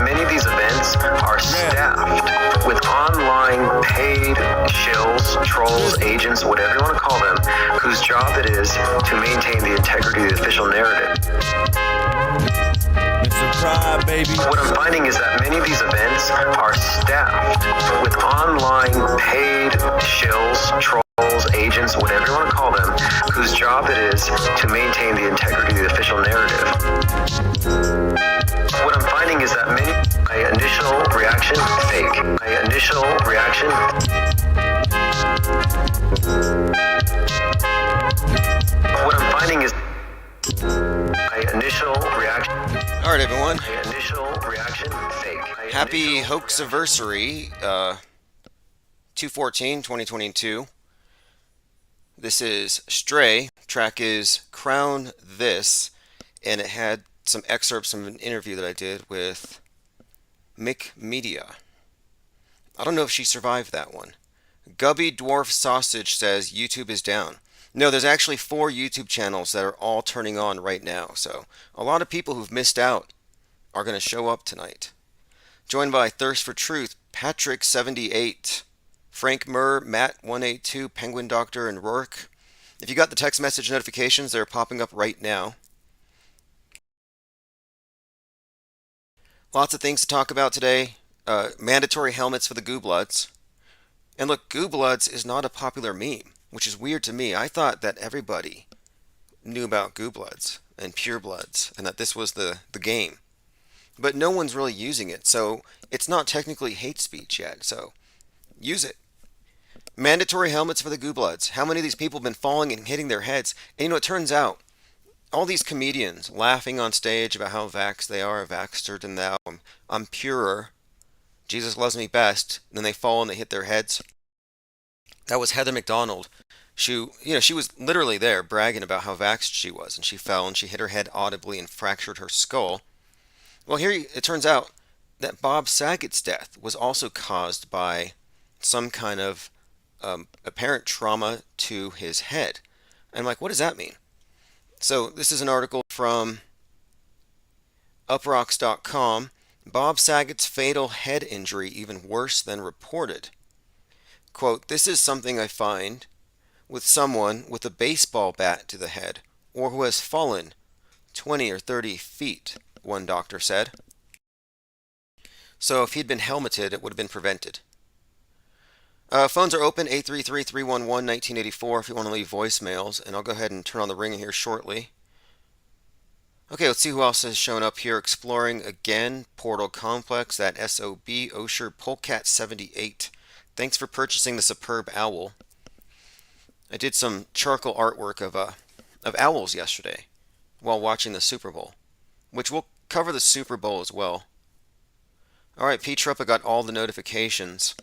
many of these events are staffed with online paid shills, trolls, agents, whatever you want to call them, whose job it is to maintain the integrity of the official narrative. What I'm finding is that many of these events are staffed with online paid shills, trolls, agents, whatever you want to call them, whose job it is to maintain the integrity of the official narrative. What I'm finding is that my initial reaction, fake. My initial reaction. What I'm finding is my initial reaction. All right, everyone. My initial reaction, fake. Happy Hoaxiversary, 2/14/2022. This is Stray. Track is Crown This, and it had some excerpts from an interview that I did with Mick Media. I don't know if she survived that one. Gubby Dwarf Sausage says YouTube is down. No, there's actually 4 YouTube channels that are all turning on right now, so a lot of people who've missed out are going to show up tonight. Joined by Thirst for Truth, Patrick78, Frank Murr, Matt182, Penguin Doctor, and Rourke. If you got the text message notifications, they're popping up right now. Lots of things to talk about today. Mandatory helmets for the Goobloods. And look, Goobloods is not a popular meme, which is weird to me. I thought that everybody knew about Goobloods and Purebloods and that this was the game. But no one's really using it, so it's not technically hate speech yet, so use it. Mandatory helmets for the Goobloods. How many of these people have been falling and hitting their heads? And it turns out, all these comedians laughing on stage about how vaxxed they are, vaxxed and thou, I'm purer, Jesus loves me best, and then they fall and they hit their heads. That was Heather McDonald. She was literally there bragging about how vaxxed she was, and she fell and she hit her head audibly and fractured her skull. Well, here it turns out that Bob Saget's death was also caused by some kind of apparent trauma to his head. And I'm like, what does that mean? So this is an article from uprocks.com. Bob Saget's fatal head injury even worse than reported. Quote, this is something I find with someone with a baseball bat to the head or who has fallen 20 or 30 feet, one doctor said. So if he'd been helmeted, it would have been prevented. Phones are open, 833-311-1984 if you want to leave voicemails, and I'll go ahead and turn on the ringer here shortly. Okay, let's see who else has shown up here. Exploring again, Portal Complex, that SOB, Osher, Polecat78. Thanks for purchasing the superb owl. I did some charcoal artwork of owls yesterday while watching the Super Bowl, which will cover the Super Bowl as well. Alright, P-Trup, I got all the notifications.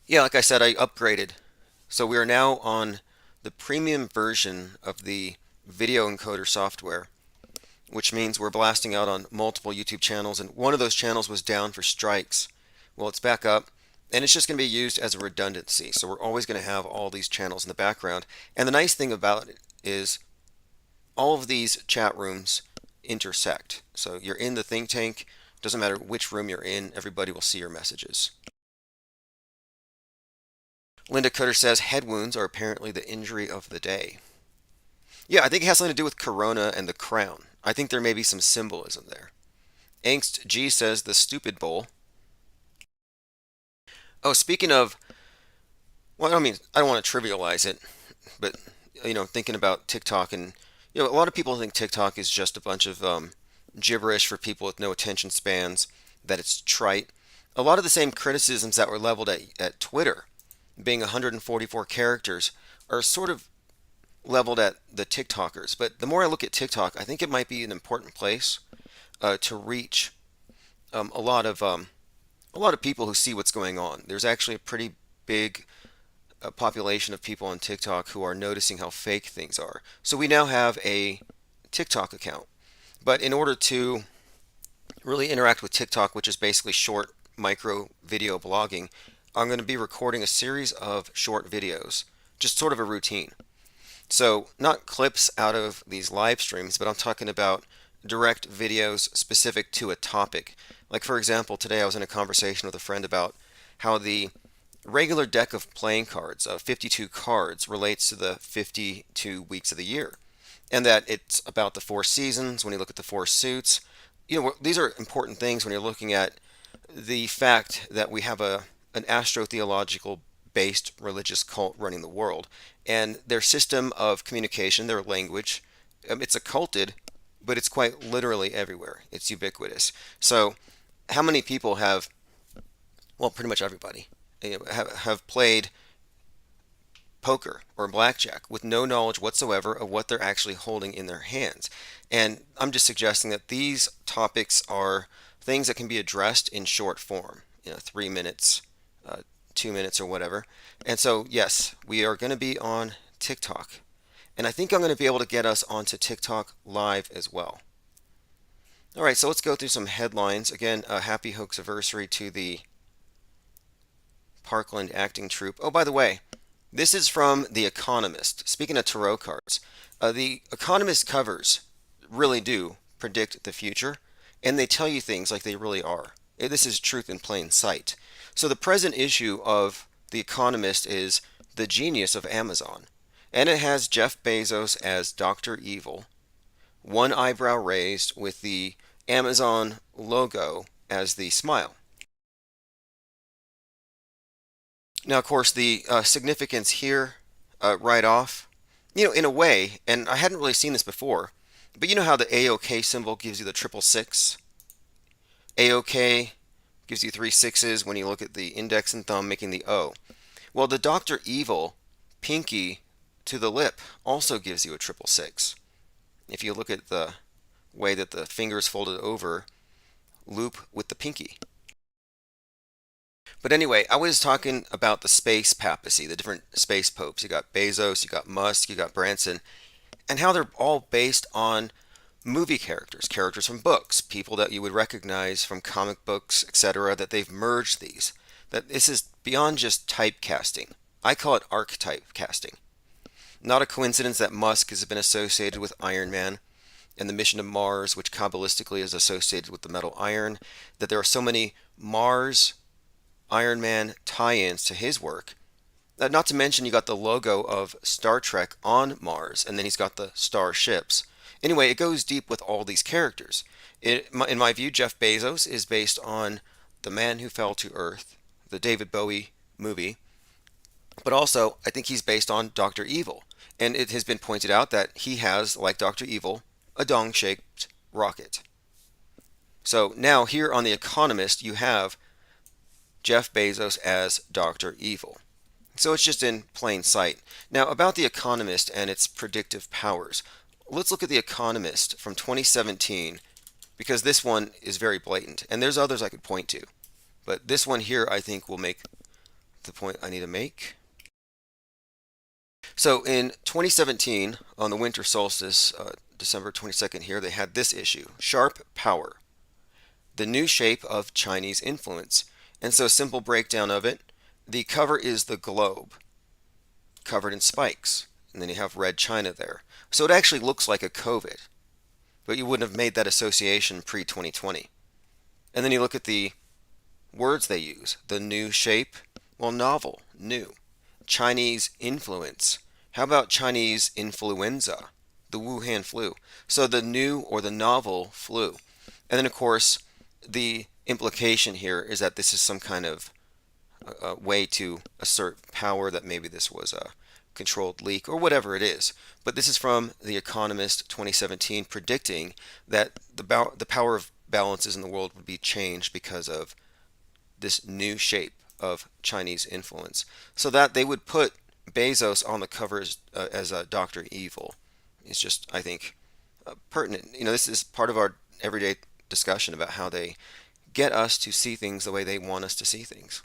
Yeah, like I said, I upgraded. So we are now on the premium version of the video encoder software, which means we're blasting out on multiple YouTube channels, and one of those channels was down for strikes. Well, it's back up, and it's just going to be used as a redundancy. So we're always going to have all these channels in the background. And the nice thing about it is all of these chat rooms intersect. So you're in the think tank, doesn't matter which room you're in, everybody will see your messages. Linda Cutter says head wounds are apparently the injury of the day. Yeah, I think it has something to do with Corona and the crown. I think there may be some symbolism there. Angst G says the stupid bowl. Oh, speaking of, well, I don't want to trivialize it, but, thinking about TikTok and, a lot of people think TikTok is just a bunch of gibberish for people with no attention spans, that it's trite. A lot of the same criticisms that were leveled at Twitter, being 144 characters, are sort of leveled at the TikTokers. But the more I look at TikTok, I think it might be an important place to reach a lot of people who see what's going on. There's actually a pretty big population of people on TikTok who are noticing how fake things are. So we now have a TikTok account. But in order to really interact with TikTok, which is basically short micro video blogging, I'm going to be recording a series of short videos, just sort of a routine. So not clips out of these live streams, but I'm talking about direct videos specific to a topic. Like, for example, today I was in a conversation with a friend about how the regular deck of playing cards, 52 cards, relates to the 52 weeks of the year, and that it's about the four seasons when you look at the four suits. These are important things when you're looking at the fact that we have an astrotheological based religious cult running the world, and their system of communication, their language, it's occulted, but it's quite literally everywhere. It's ubiquitous. So, how many people have, well, pretty much everybody, have played poker or blackjack with no knowledge whatsoever of what they're actually holding in their hands? And I'm just suggesting that these topics are things that can be addressed in short form, 3 minutes, 2 minutes, or whatever. And so, yes, we are going to be on TikTok. And I think I'm going to be able to get us onto TikTok live as well. All right, so let's go through some headlines. Again, a happy Hoaxiversary to the Parkland acting troupe. Oh, by the way, this is from The Economist. Speaking of tarot cards, The Economist covers really do predict the future, and they tell you things like they really are. This is truth in plain sight. So the present issue of The Economist is The Genius of Amazon, and it has Jeff Bezos as Dr. Evil, one eyebrow raised with the Amazon logo as the smile. Now, of course, the significance here, right off, in a way, and I hadn't really seen this before, but you know how the AOK symbol gives you the 666? AOK gives you 3 sixes when you look at the index and thumb making the O. Well, the Dr. Evil pinky to the lip also gives you a 666. If you look at the way that the fingers folded over loop with the pinky. But anyway, I was talking about the space papacy, the different space popes. You got Bezos, you got Musk, you got Branson, and how they're all based on movie characters from books, people that you would recognize from comic books, etc., that they've merged these. That this is beyond just typecasting. I call it archetype casting. Not a coincidence that Musk has been associated with Iron Man and the mission to Mars, which Kabbalistically is associated with the metal iron, that there are so many Mars Iron Man tie-ins to his work. Not to mention you got the logo of Star Trek on Mars, and then he's got the starships. Anyway, it goes deep with all these characters. In my view, Jeff Bezos is based on The Man Who Fell to Earth, the David Bowie movie, but also I think he's based on Dr. Evil. And it has been pointed out that he has, like Dr. Evil, a dong-shaped rocket. So now here on The Economist, you have Jeff Bezos as Dr. Evil. So it's just in plain sight. Now about The Economist and its predictive powers. Let's look at The Economist from 2017, because this one is very blatant. And there's others I could point to. But this one here I think will make the point I need to make. So in 2017, on the winter solstice, December 22nd here, they had this issue, Sharp Power, the new shape of Chinese influence. And so a simple breakdown of it, the cover is the globe, covered in spikes, and then you have red China there. So it actually looks like a COVID, but you wouldn't have made that association pre-2020. And then you look at the words they use, the new shape, well, novel, new. Chinese influence. How about Chinese influenza, the Wuhan flu? So the new or the novel flu. And then, of course, the implication here is that this is some kind of way to assert power, that maybe this was a controlled leak or whatever it is. But this is from The Economist 2017 predicting that the power of balances in the world would be changed because of this new shape of Chinese influence. So that they would put Bezos on the cover as a Dr. Evil. It's just, I think, pertinent. This is part of our everyday discussion about how they get us to see things the way they want us to see things.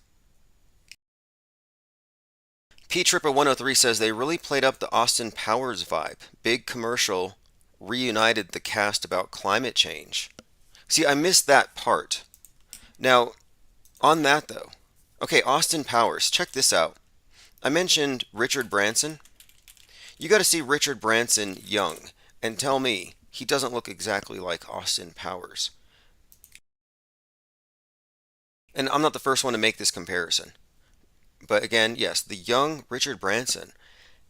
P103 says they really played up the Austin Powers vibe. Big commercial reunited the cast about climate change. See, I missed that part. Now, on that though, okay, Austin Powers, check this out. I mentioned Richard Branson. You got to see Richard Branson young and tell me he doesn't look exactly like Austin Powers. And I'm not the first one to make this comparison. But again, yes, the young Richard Branson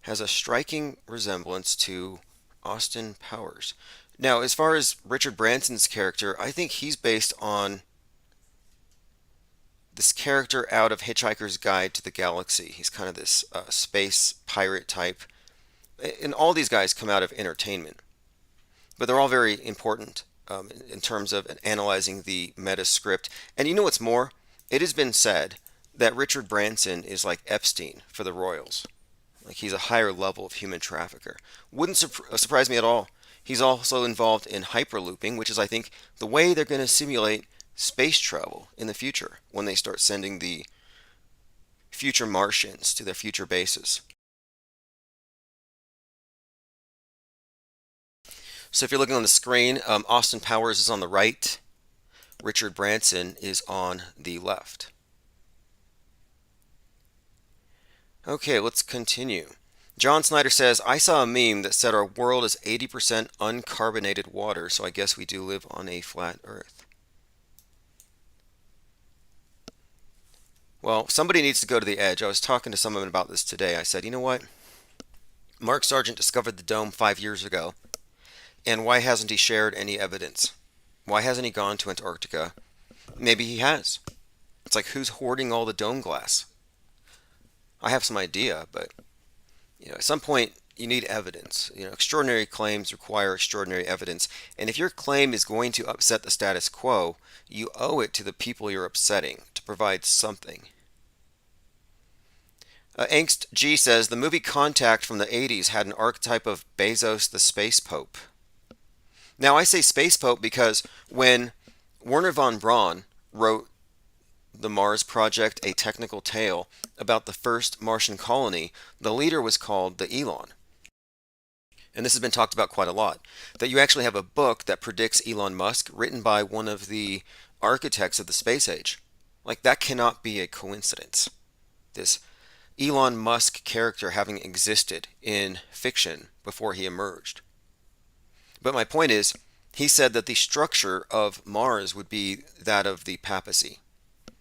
has a striking resemblance to Austin Powers. Now, as far as Richard Branson's character, I think he's based on this character out of Hitchhiker's Guide to the Galaxy. He's kind of this space pirate type. And all these guys come out of entertainment, but they're all very important in terms of analyzing the meta script. And you know what's more? It has been said that Richard Branson is like Epstein for the royals. Like he's a higher level of human trafficker. Wouldn't surprise me at all. He's also involved in hyperlooping, which is, I think, the way they're going to simulate space travel in the future when they start sending the future Martians to their future bases. So if you're looking on the screen, Austin Powers is on the right. Richard Branson is on the left. Okay, let's continue. John Snyder says, I saw a meme that said our world is 80% uncarbonated water, so I guess we do live on a flat earth. Well, somebody needs to go to the edge. I was talking to someone about this today. I said, you know what? Mark Sargent discovered the dome 5 years ago, and why hasn't he shared any evidence? Why hasn't he gone to Antarctica? Maybe he has. It's like, who's hoarding all the dome glass? I have some idea, but at some point you need evidence. Extraordinary claims require extraordinary evidence, and if your claim is going to upset the status quo, you owe it to the people you're upsetting to provide something. Angst G says the movie Contact from the 80s had an archetype of Bezos the Space Pope. Now I say Space Pope because when Werner von Braun wrote The Mars Project, A Technical Tale, about the first Martian colony, the leader was called the Elon. And this has been talked about quite a lot, that you actually have a book that predicts Elon Musk written by one of the architects of the space age. Like, that cannot be a coincidence. This Elon Musk character having existed in fiction before he emerged. But my point is, he said that the structure of Mars would be that of the papacy.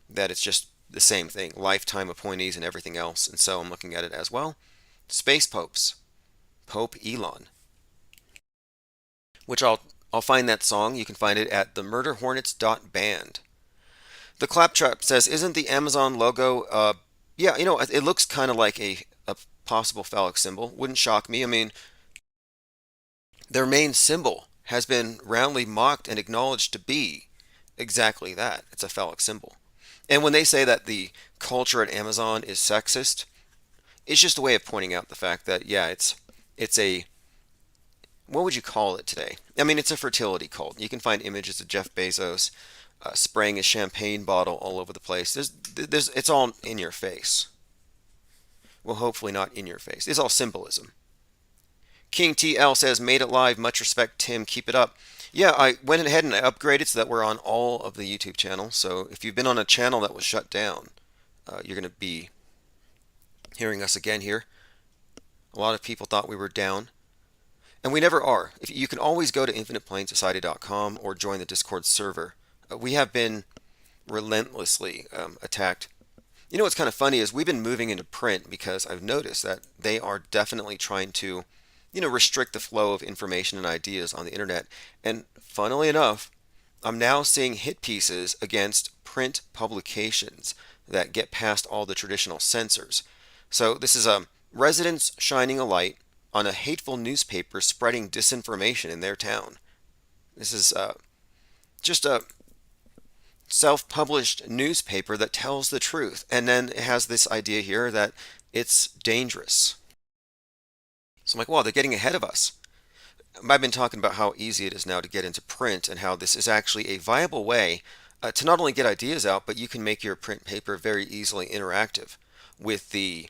That it's just the same thing, lifetime appointees and everything else. And so I'm looking at it as, well, space popes. Pope Elon. Which I'll find that song. You can find it at themurderhornets.band. The Claptrap says, isn't the Amazon logo, yeah, it looks kind of like a possible phallic symbol. Wouldn't shock me. I mean, their main symbol has been roundly mocked and acknowledged to be exactly that. It's a phallic symbol. And when they say that the culture at Amazon is sexist, it's just a way of pointing out the fact that, yeah, it's a, what would you call it today? I mean, it's a fertility cult. You can find images of Jeff Bezos spraying a champagne bottle all over the place. It's all in your face. Well, hopefully not in your face. It's all symbolism. King TL says, made it live. Much respect, Tim. Keep it up. Yeah, I went ahead and I upgraded so that we're on all of the YouTube channels. So if you've been on a channel that was shut down, you're going to be hearing us again here. A lot of people thought we were down, and we never are. You can always go to infiniteplainsociety.com or join the Discord server. We have been relentlessly attacked. You know what's kind of funny is we've been moving into print because I've noticed that they are definitely trying to restrict the flow of information and ideas on the internet. And funnily enough, I'm now seeing hit pieces against print publications that get past all the traditional censors. So this is residents shining a light on a hateful newspaper spreading disinformation in their town. This is just a self-published newspaper that tells the truth. And then it has this idea here that it's dangerous. So I'm like, wow, they're getting ahead of us. I've been talking about how easy it is now to get into print and how this is actually a viable way to not only get ideas out, but you can make your print paper very easily interactive with the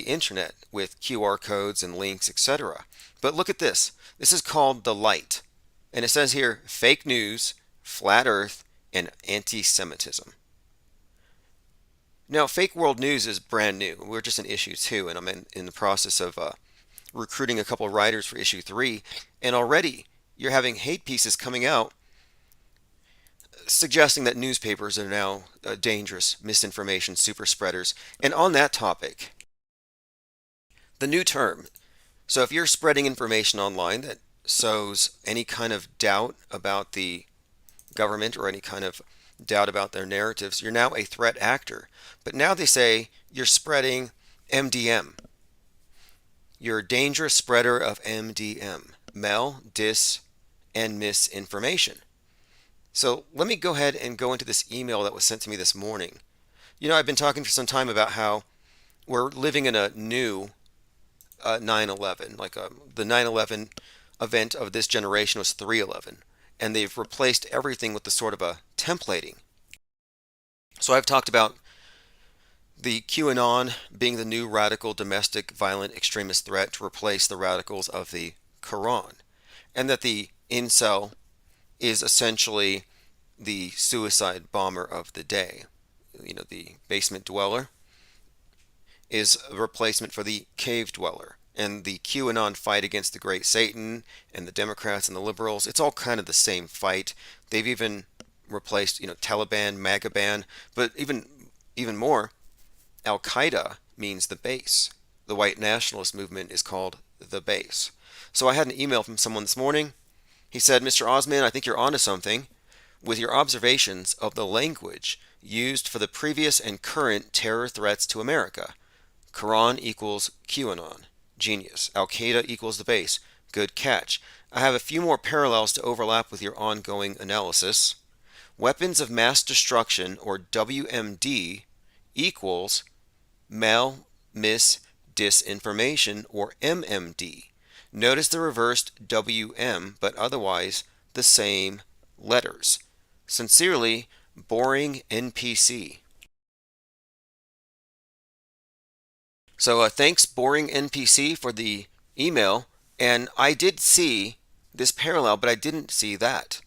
internet, with QR codes and links, etc. But look at this. This is called The Light. And it says here, fake news, flat earth, and anti-Semitism. Now, fake world news is brand new. We're just in issue 2, and I'm in the process of recruiting a couple of writers for issue 3, and already you're having hate pieces coming out suggesting that newspapers are now dangerous misinformation super spreaders. And on that topic, the new term. So if you're spreading information online that sows any kind of doubt about the government or any kind of doubt about their narratives, you're now a threat actor. But now they say you're spreading MDM. You're a dangerous spreader of MDM, mal, dis, and misinformation. So let me go ahead and go into this email that was sent to me this morning. I've been talking for some time about how we're living in a new 9/11. The 9/11 event of this generation was 3/11, and they've replaced everything with the sort of a templating. So I've talked about the QAnon being the new radical domestic violent extremist threat to replace the radicals of the Quran, and that the incel is essentially the suicide bomber of the day. The basement dweller is a replacement for the cave dweller. And the QAnon fight against the great Satan and the Democrats and the liberals, it's all kind of the same fight. They've even replaced, Taliban, Magaban, but even more, Al-Qaeda means the base. The white nationalist movement is called the base. So I had an email from someone this morning. He said, Mr. Osman, I think you're onto something with your observations of the language used for the previous and current terror threats to America. Quran equals QAnon. Genius. Al-Qaeda equals the base. Good catch. I have a few more parallels to overlap with your ongoing analysis. Weapons of mass destruction, or WMD, equals mal, mis, disinformation, or MMD. Notice the reversed WM, but otherwise the same letters. Sincerely, Boring NPC. So thanks, Boring NPC, for the email. And I did see this parallel, but I didn't see that.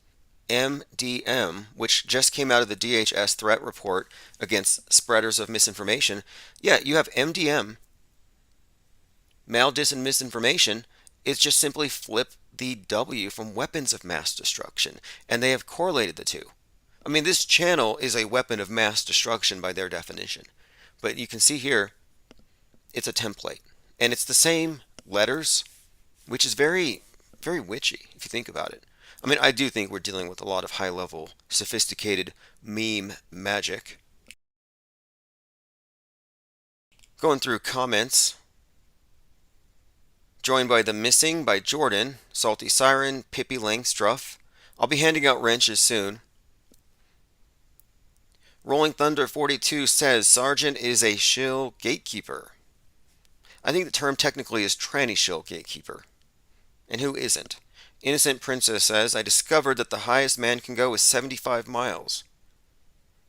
MDM, which just came out of the DHS threat report against spreaders of misinformation. Yeah, you have MDM, mal, dis, and misinformation. It's just simply flip the W from weapons of mass destruction. And they have correlated the two. I mean, this channel is a weapon of mass destruction by their definition. But you can see here, it's a template. And it's the same letters, which is very, very witchy if you think about it. I mean, I do think we're dealing with a lot of high-level, sophisticated meme magic. Going through comments. Joined by The Missing by Jordan, Salty Siren, Pippi Langstruff. I'll be handing out wrenches soon. Rolling Thunder 42 says Sargent is a shill gatekeeper. I think the term technically is tranny shill gatekeeper. And who isn't? Innocent Princess says, I discovered that the highest man can go is 75 miles.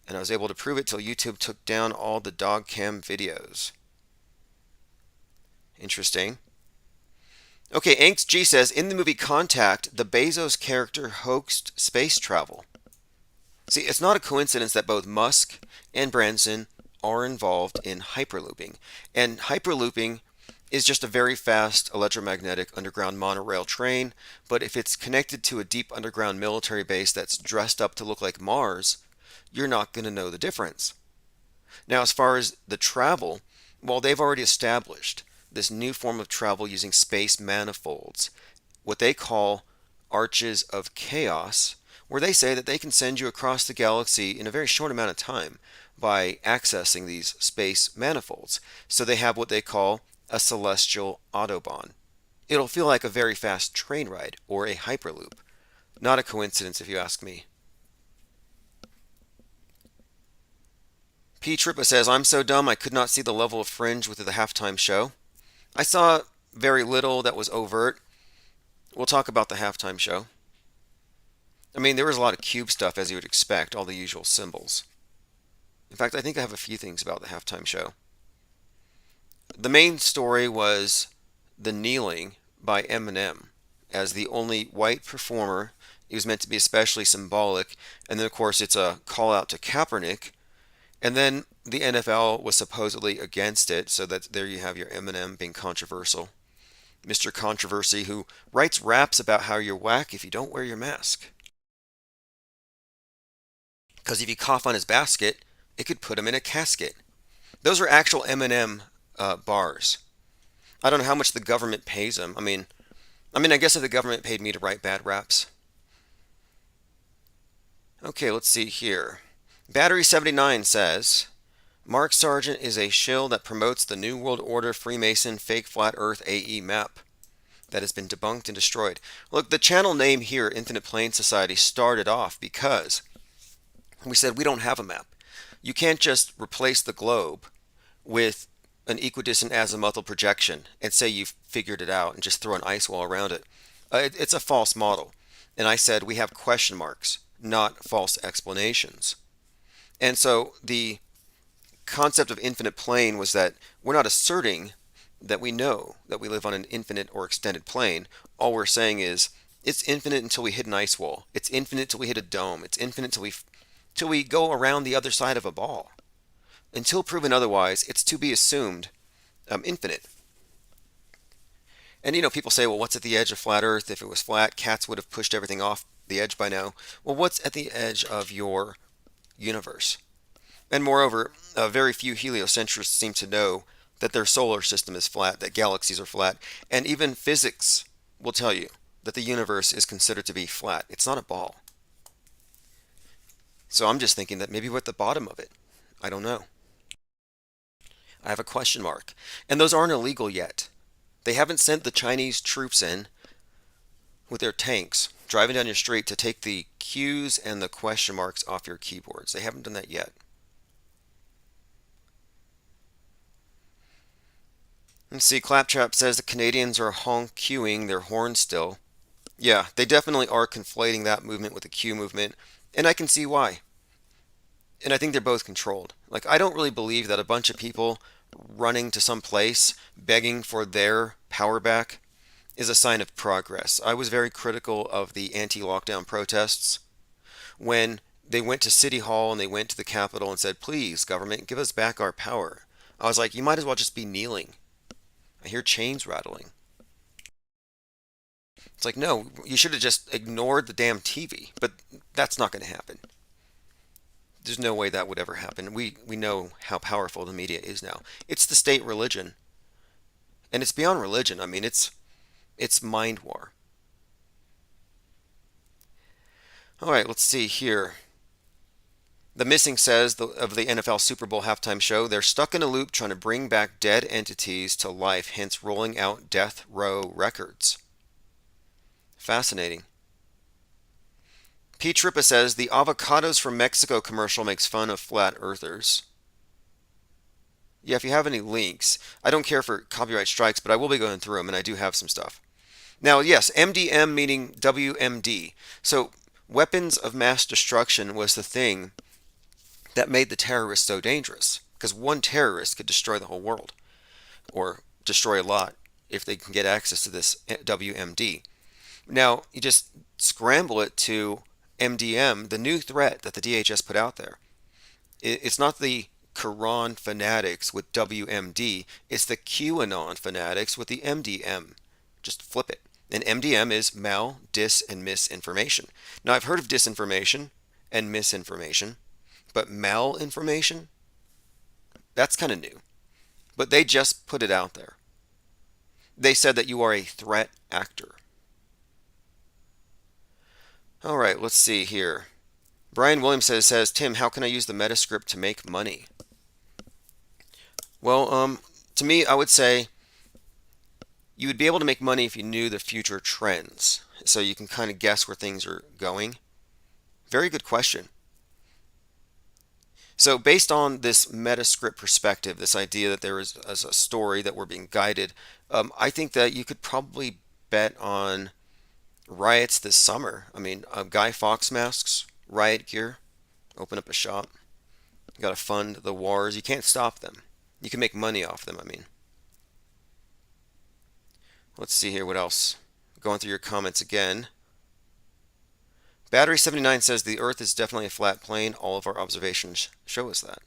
And I was able to prove it till YouTube took down all the dog cam videos. Interesting. Okay, Angst G says, in the movie Contact, the Bezos character hoaxed space travel. See, it's not a coincidence that both Musk and Branson are involved in hyperlooping. And hyperlooping is just a very fast electromagnetic underground monorail train, but if it's connected to a deep underground military base that's dressed up to look like Mars, you're not going to know the difference. Now, as far as the travel, well, they've already established this new form of travel using space manifolds, what they call arches of chaos, where they say that they can send you across the galaxy in a very short amount of time by accessing these space manifolds. So they have what they call a celestial autobahn. It'll feel like a very fast train ride or a hyperloop. Not a coincidence if you ask me. P. Trippa says, I'm so dumb I could not see the level of fringe with the halftime show. I saw very little that was overt. We'll talk about the halftime show. I mean, there was a lot of cube stuff, as you would expect, all the usual symbols. In fact, I think I have a few things about the halftime show. The main story was the kneeling by Eminem as the only white performer. It was meant to be especially symbolic. And then, of course, it's a call out to Kaepernick. And then the NFL was supposedly against it, so that there you have your Eminem being controversial. Mr. Controversy, who writes raps about how you're whack if you don't wear your mask. Because if you cough on his basket, it could put him in a casket. Those are actual Eminem bars. I don't know how much the government pays him. I guess if the government paid me to write bad raps. Okay, let's see here. Battery 79 says, Mark Sargent is a shill that promotes the New World Order Freemason fake flat earth AE map that has been debunked and destroyed. Look, the channel name here, Infinite Plane Society, started off because we said we don't have a map. You can't just replace the globe with an equidistant azimuthal projection and say you've figured it out and just throw an ice wall around it. It's a false model. And I said we have question marks, not false explanations. And so the concept of infinite plane was that we're not asserting that we know that we live on an infinite or extended plane. All we're saying is it's infinite until we hit an ice wall. It's infinite till we hit a dome. It's infinite till we go around the other side of a ball. Until proven otherwise, it's to be assumed infinite. And people say, well, what's at the edge of flat Earth? If it was flat, cats would have pushed everything off the edge by now. Well, what's at the edge of your universe? And moreover, very few heliocentrists seem to know that their solar system is flat, that galaxies are flat, and even physics will tell you that the universe is considered to be flat. It's not a ball. So I'm just thinking that maybe we're at the bottom of it. I don't know. I have a question mark. And those aren't illegal yet. They haven't sent the Chinese troops in with their tanks driving down your street to take the Q's and the question marks off your keyboards. They haven't done that yet. Let's see, Claptrap says the Canadians are honk-queuing their horns still. Yeah, they definitely are conflating that movement with the Q movement, and I can see why. And I think they're both controlled. Like, I don't really believe that a bunch of people running to some place, begging for their power back, is a sign of progress. I was very critical of the anti-lockdown protests when they went to City Hall and they went to the Capitol and said, please, government, give us back our power. I was like, you might as well just be kneeling. I hear chains rattling. It's like, no, you should have just ignored the damn TV. But that's not going to happen. There's no way that would ever happen. We know how powerful the media is now. It's the state religion. And it's beyond religion. It's mind war. All right, let's see here. The Missing says of the NFL Super Bowl halftime show, they're stuck in a loop trying to bring back dead entities to life, hence rolling out death row records. Fascinating. P. Trippa says the avocados from Mexico commercial makes fun of flat earthers. Yeah, if you have any links, I don't care for copyright strikes, but I will be going through them, and I do have some stuff. Now, yes, MDM meaning WMD. So, weapons of mass destruction was the thing that made the terrorists so dangerous. Because one terrorist could destroy the whole world. Or destroy a lot if they can get access to this WMD. Now, you just scramble it to MDM, the new threat that the DHS put out there. It's not the Quran fanatics with WMD. It's the QAnon fanatics with the MDM. Just flip it. And MDM is mal, dis, and misinformation. Now, I've heard of disinformation and misinformation, but malinformation, that's kind of new. But they just put it out there. They said that you are a threat actor. All right, let's see here. Brian Williams says, Tim, how can I use the Metascript to make money? Well, to me, I would say you would be able to make money if you knew the future trends. So you can kind of guess where things are going. Very good question. So based on this Metascript perspective, this idea that there is a story that we're being guided, I think that you could probably bet on riots this summer. Guy Fawkes masks, riot gear, open up a shop. You got to fund the wars. You can't stop them. You can make money off them, Let's see here, what else? Going through your comments again. Battery 79 says the Earth is definitely a flat plane. All of our observations show us that.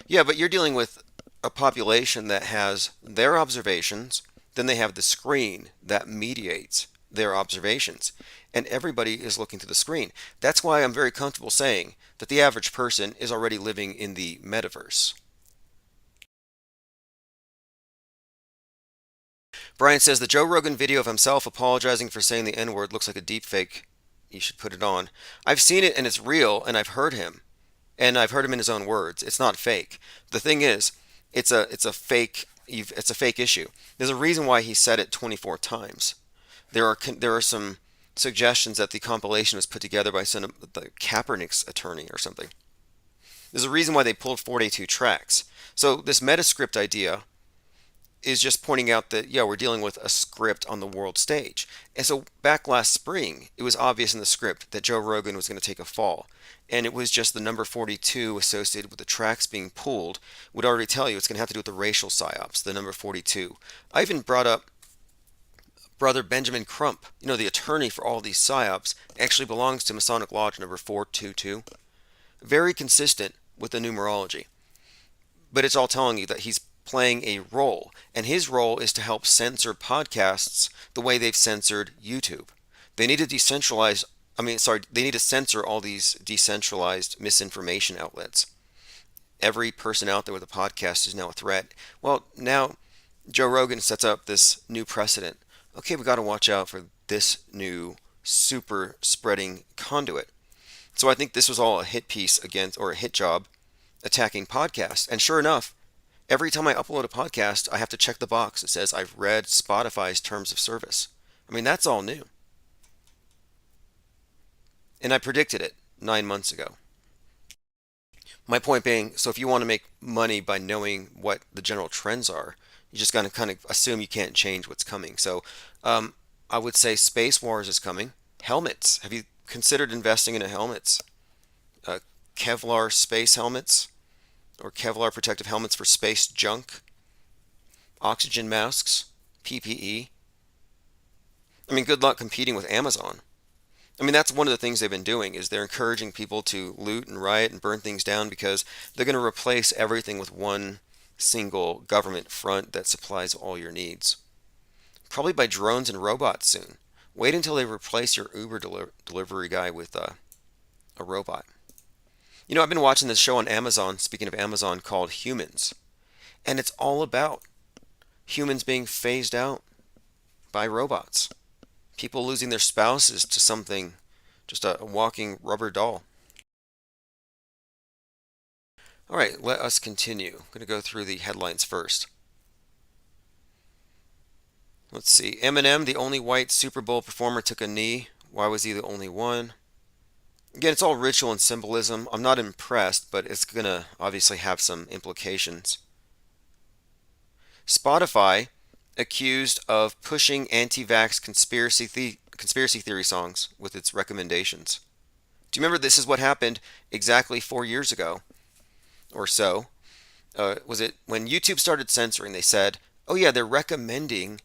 Yeah, but you're dealing with a population that has their observations, Then they have the screen that mediates their observations, and everybody is looking through the screen. That's why I'm very comfortable saying that the average person is already living in the metaverse. Brian says the Joe Rogan video of himself apologizing for saying the N-word looks like a deep fake. You should put it on. I've seen it and it's real, and I've heard him. And I've heard him in his own words. It's not fake. The thing is, it's a fake issue. There's a reason why he said it 24 times. There are some suggestions that the compilation was put together by the Kaepernick's attorney or something. There's a reason why they pulled 42 tracks. So this Metascript idea is just pointing out that, yeah, we're dealing with a script on the world stage. And so back last spring, it was obvious in the script that Joe Rogan was going to take a fall. And it was just the number 42 associated with the tracks being pulled would already tell you it's going to have to do with the racial psyops, the number 42. I even brought up Brother Benjamin Crump, the attorney for all these psyops, actually belongs to Masonic Lodge number 422. Very consistent with the numerology. But it's all telling you that he's playing a role, and his role is to help censor podcasts the way they've censored YouTube. They need to they need to censor all these decentralized misinformation outlets. Every person out there with a podcast is now a threat. Well, now Joe Rogan sets up this new precedent. Okay, we got to watch out for this new super spreading conduit. So I think this was all a hit piece or a hit job attacking podcasts. And sure enough, every time I upload a podcast, I have to check the box that says I've read Spotify's terms of service. I mean, that's all new. And I predicted it 9 months ago. My point being, so if you want to make money by knowing what the general trends are, you just got to kind of assume you can't change what's coming. So I would say Space Wars is coming. Helmets. Have you considered investing in helmets? Kevlar space helmets? Or Kevlar protective helmets for space junk, oxygen masks, PPE. I mean, good luck competing with Amazon. I mean, that's one of the things they've been doing is they're encouraging people to loot and riot and burn things down because they're going to replace everything with one single government front that supplies all your needs. Probably by drones and robots soon. Wait until they replace your Uber delivery guy with a robot. I've been watching this show on Amazon, speaking of Amazon, called Humans. And it's all about humans being phased out by robots. People losing their spouses to something, just a walking rubber doll. All right, let us continue. I'm going to go through the headlines first. Let's see. Eminem, the only white Super Bowl performer, took a knee. Why was he the only one? Again, it's all ritual and symbolism. I'm not impressed, but it's going to obviously have some implications. Spotify accused of pushing anti-vax conspiracy theory songs with its recommendations. Do you remember this is what happened exactly 4 years ago or so? Was it when YouTube started censoring, they said, oh yeah, they're recommending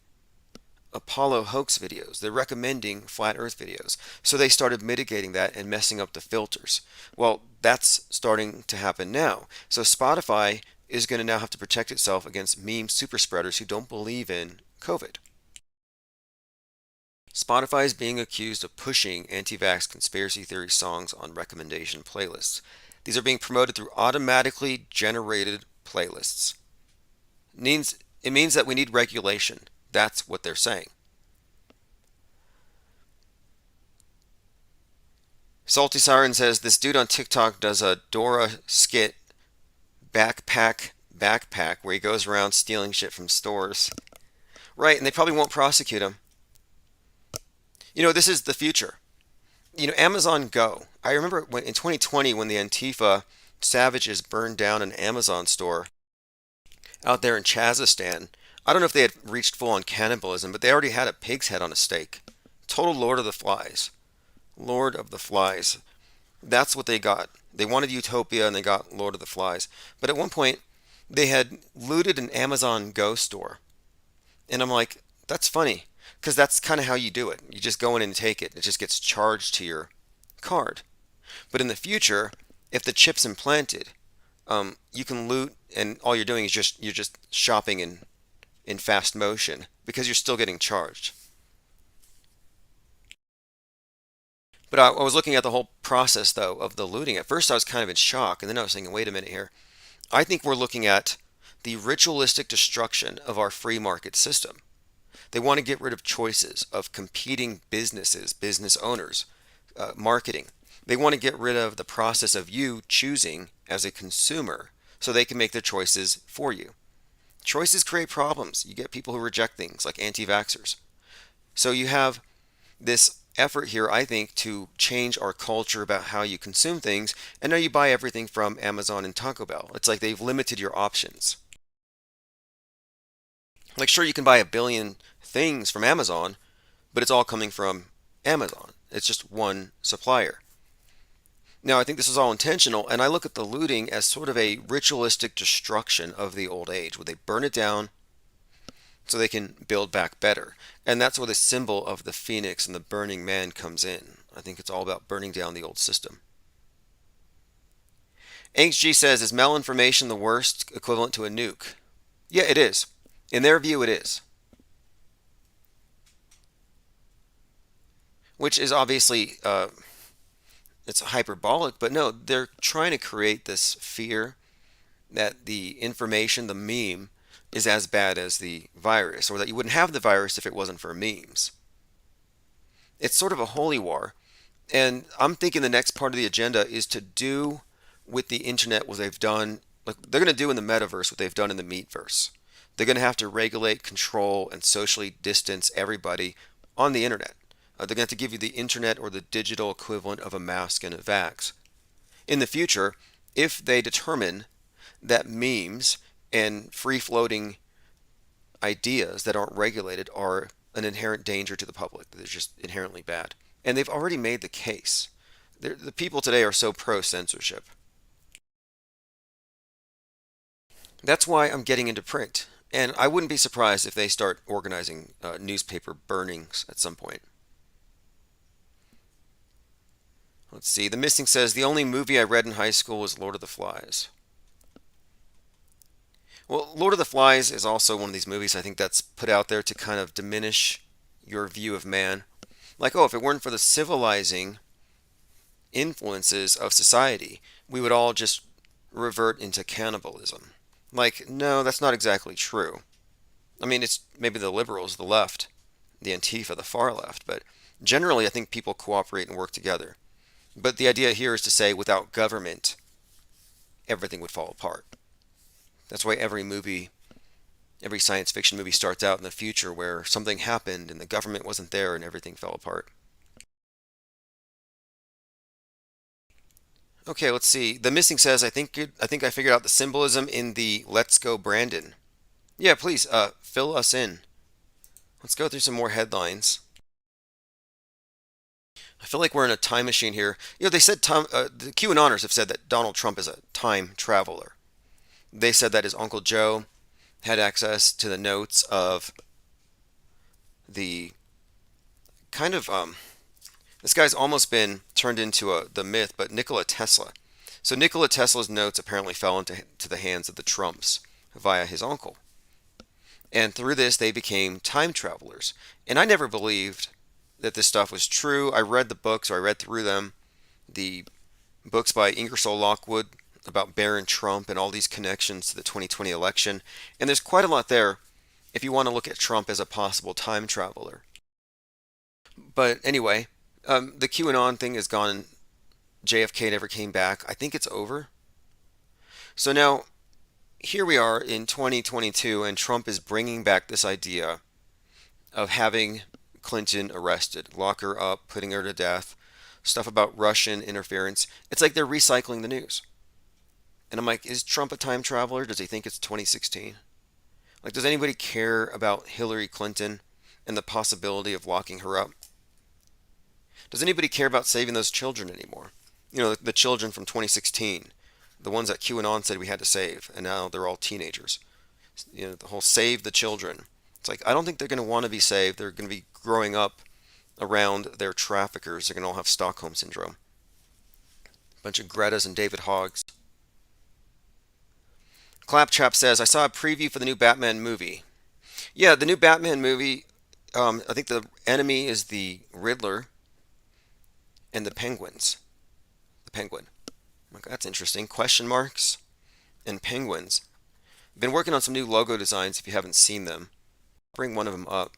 Apollo hoax videos. They're recommending flat earth videos. So they started mitigating that and messing up the filters. Well, that's starting to happen now. So Spotify is going to now have to protect itself against meme super spreaders who don't believe in COVID. Spotify is being accused of pushing anti-vax conspiracy theory songs on recommendation playlists. These are being promoted through automatically generated playlists. It means that we need regulation. That's what they're saying. Salty Siren says this dude on TikTok does a Dora skit backpack where he goes around stealing shit from stores. Right, and they probably won't prosecute him. This is the future. Amazon Go. I remember in 2020 when the Antifa savages burned down an Amazon store out there in Chazistan. I don't know if they had reached full-on cannibalism, but they already had a pig's head on a steak. Total Lord of the Flies. Lord of the Flies. That's what they got. They wanted Utopia and they got Lord of the Flies. But at one point, they had looted an Amazon Go store. And I'm like, that's funny. Because that's kind of how you do it. You just go in and take it. It just gets charged to your card. But in the future, if the chip's implanted, you can loot and all you're doing is you're just shopping and in fast motion because you're still getting charged. But I was looking at the whole process, though, of the looting. At first, I was kind of in shock, and then I was thinking, wait a minute here. I think we're looking at the ritualistic destruction of our free market system. They want to get rid of choices of competing businesses, business owners, marketing. They want to get rid of the process of you choosing as a consumer so they can make their choices for you. Choices create problems. You get people who reject things like anti-vaxxers. So you have this effort here, I think, to change our culture about how you consume things, and now you buy everything from Amazon and Taco Bell. It's like they've limited your options. Like, sure, you can buy a billion things from Amazon, but it's all coming from Amazon. It's just one supplier. Now, I think this is all intentional, and I look at the looting as sort of a ritualistic destruction of the old age, where they burn it down so they can build back better. And that's where the symbol of the phoenix and the burning man comes in. I think it's all about burning down the old system. Angst G says, is malinformation the worst equivalent to a nuke? Yeah, it is. In their view, it is. Which is obviously, it's hyperbolic, but no, they're trying to create this fear that the information, the meme, is as bad as the virus, or that you wouldn't have the virus if it wasn't for memes. It's sort of a holy war, and I'm thinking the next part of the agenda is to do with the internet what they've done, like they're going to do in the metaverse what they've done in the meatverse. They're going to have to regulate, control, and socially distance everybody on the internet. They're going to have to give you the internet or the digital equivalent of a mask and a vax. In the future, if they determine that memes and free-floating ideas that aren't regulated are an inherent danger to the public, they're just inherently bad. And they've already made the case. The people today are so pro-censorship. That's why I'm getting into print. And I wouldn't be surprised if they start organizing newspaper burnings at some point. Let's see. The Missing says, the only movie I read in high school was Lord of the Flies. Well, Lord of the Flies is also one of these movies I think that's put out there to kind of diminish your view of man. Like, oh, if it weren't for the civilizing influences of society, we would all just revert into cannibalism. Like, no, that's not exactly true. I mean, it's maybe the liberals, the left, the Antifa, the far left, but generally I think people cooperate and work together. But the idea here is to say without government, everything would fall apart. That's why every movie, every science fiction movie starts out in the future where something happened and the government wasn't there and everything fell apart. Okay, let's see. The Missing says, I think I figured out the symbolism in the Let's Go Brandon. Yeah, please, fill us in. Let's go through some more headlines. I feel like we're in a time machine here. You know, they said the QAnoners have said that Donald Trump is a time traveler. They said that his Uncle Joe had access to the notes of the kind of this guy's almost been turned into the myth, but Nikola Tesla. So Nikola Tesla's notes apparently fell into the hands of the Trumps via his uncle. And through this, they became time travelers. And I never believed that this stuff was true. I read the books, or I read through them, the books by Ingersoll Lockwood about Barron Trump and all these connections to the 2020 election. And there's quite a lot there if you want to look at Trump as a possible time traveler. But anyway, the QAnon thing is gone. JFK never came back. I think it's over. So now, here we are in 2022, and Trump is bringing back this idea of having Clinton arrested, lock her up, putting her to death, stuff about Russian interference. It's like they're recycling the news. And I'm like, is Trump a time traveler? Does he think it's 2016? Like, does anybody care about Hillary Clinton and the possibility of locking her up? Does anybody care about saving those children anymore? You know, the children from 2016, the ones that QAnon said we had to save, and now they're all teenagers. You know, the whole save the children. It's like, I don't think they're going to want to be saved. They're going to be growing up around their traffickers. They're going to all have Stockholm Syndrome. A bunch of Gretas and David Hoggs. Claptrap says, I saw a preview for the new Batman movie. Yeah, the new Batman movie. I think the enemy is the Riddler and the Penguins. The Penguin. Like, that's interesting. Question marks and penguins. Been working on some new logo designs if you haven't seen them. Bring one of them up.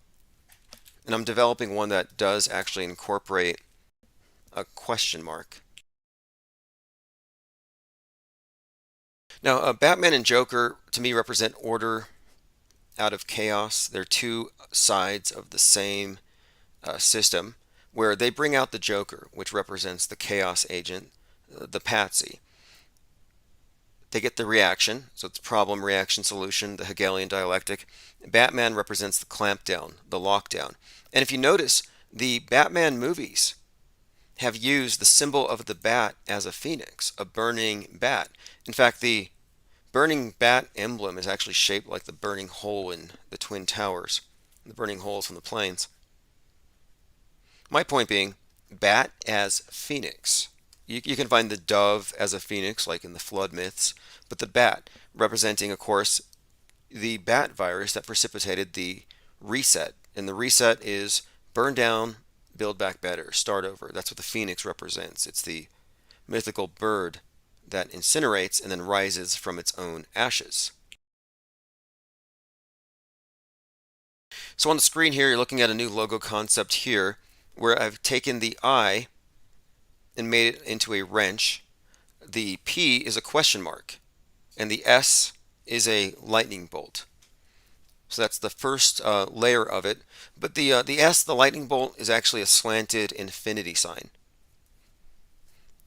And I'm developing one that does actually incorporate a question mark. Now, Batman and Joker to me represent order out of chaos. They're two sides of the same system where they bring out the Joker, which represents the chaos agent, the patsy. They get the reaction, so it's problem, reaction, solution, the Hegelian dialectic. Batman represents the clampdown, the lockdown. And if you notice, the Batman movies have used the symbol of the bat as a phoenix, a burning bat. In fact, the burning bat emblem is actually shaped like the burning hole in the Twin Towers, the burning holes from the planes. My point being, bat as phoenix. You can find the dove as a phoenix, like in the flood myths, but the bat representing, of course, the bat virus that precipitated the reset. And the reset is burn down, build back better, start over. That's what the phoenix represents. It's the mythical bird that incinerates and then rises from its own ashes. So on the screen here, you're looking at a new logo concept here where I've taken the I and made it into a wrench. The P is a question mark, and the S is a lightning bolt. So that's the first layer of it. But the S, the lightning bolt, is actually a slanted infinity sign.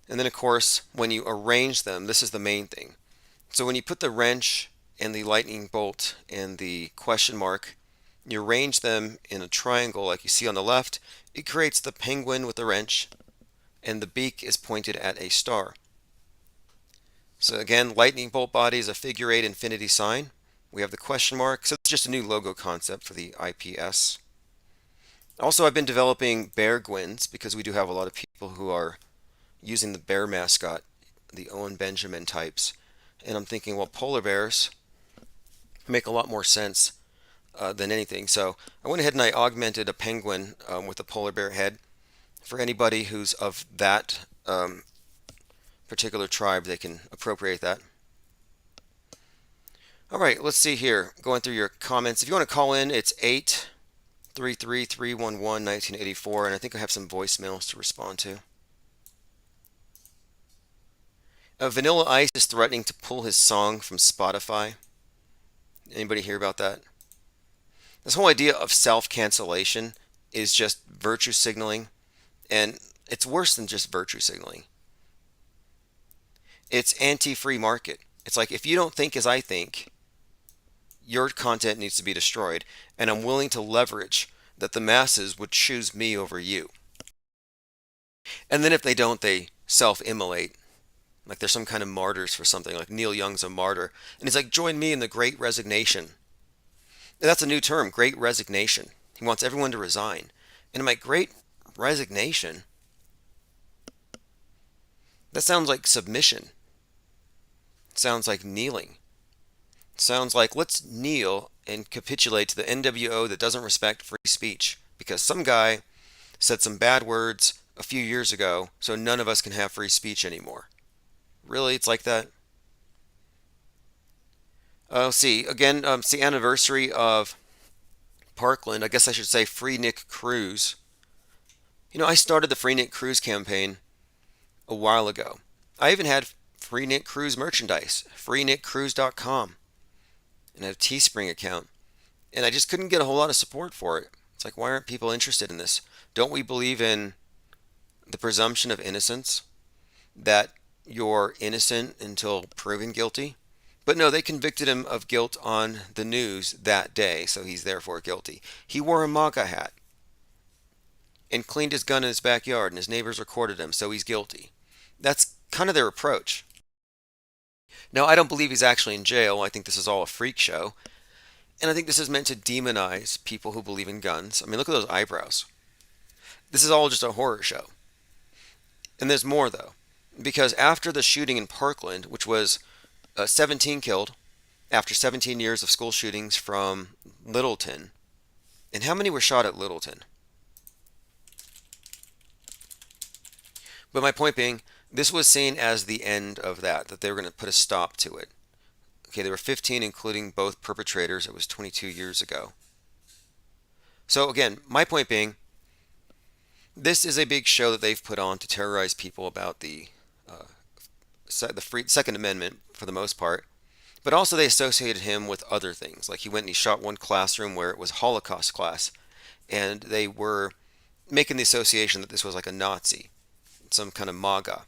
And then, of course, when you arrange them, this is the main thing. So when you put the wrench and the lightning bolt and the question mark, you arrange them in a triangle like you see on the left, it creates the penguin with the wrench, and the beak is pointed at a star. So again, lightning bolt body is a figure 8 infinity sign. We have the question mark, so it's just a new logo concept for the IPS. Also, I've been developing bear gwins because we do have a lot of people who are using the bear mascot, the Owen Benjamin types. And I'm thinking, well, polar bears make a lot more sense than anything. So I went ahead and I augmented a penguin with a polar bear head. For anybody who's of that particular tribe, they can appropriate that. All right, let's see here. Going through your comments. If you want to call in, it's 833-311-1984, and I think I have some voicemails to respond to. Vanilla Ice is threatening to pull his song from Spotify. Anybody hear about that? This whole idea of self-cancellation is just virtue signaling, and it's worse than just virtue signaling. It's anti-free market. It's like, if you don't think as I think, your content needs to be destroyed, and I'm willing to leverage that the masses would choose me over you. And then if they don't, they self-immolate. Like they're some kind of martyrs for something, like Neil Young's a martyr. And he's like, join me in the Great Resignation. And that's a new term, Great Resignation. He wants everyone to resign. And I'm like, Great Resignation? That sounds like submission. It sounds like kneeling. It sounds like, let's kneel and capitulate to the NWO that doesn't respect free speech. Because some guy said some bad words a few years ago, so none of us can have free speech anymore. Really? It's like that? See, again, it's the anniversary of Parkland. I guess I should say Free Nick Cruz. You know, I started the Free Nick Cruz campaign a while ago. I even had Free Nick Cruz merchandise, freenickcruz.com, and I have a Teespring account. And I just couldn't get a whole lot of support for it. It's like, why aren't people interested in this? Don't we believe in the presumption of innocence? That you're innocent until proven guilty? But no, they convicted him of guilt on the news that day, so he's therefore guilty. He wore a MAGA hat and cleaned his gun in his backyard, and his neighbors recorded him, so he's guilty. That's kind of their approach. Now, I don't believe he's actually in jail. I think this is all a freak show. And I think this is meant to demonize people who believe in guns. I mean, look at those eyebrows. This is all just a horror show. And there's more, though. Because after the shooting in Parkland, which was 17 killed, after 17 years of school shootings from Littleton. And how many were shot at Littleton? But my point being, this was seen as the end of that they were going to put a stop to it. Okay, there were 15, including both perpetrators. It was 22 years ago. So again, my point being, this is a big show that they've put on to terrorize people about the Second Amendment for the most part. But also they associated him with other things. Like he went and he shot one classroom where it was Holocaust class, and they were making the association that this was like a Nazi, some kind of MAGA.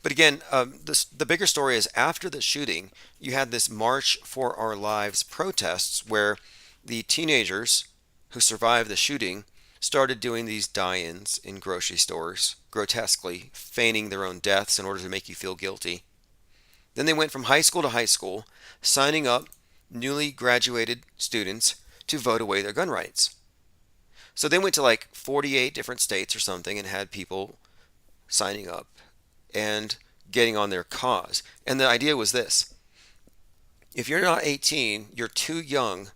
But again, the bigger story is after the shooting, you had this March for Our Lives protests where the teenagers who survived the shooting started doing these die-ins in grocery stores, grotesquely feigning their own deaths in order to make you feel guilty. Then they went from high school to high school, signing up newly graduated students to vote away their gun rights. So they went to like 48 different states or something and had people signing up and getting on their cause. And the idea was this: if you're not 18, you're too young.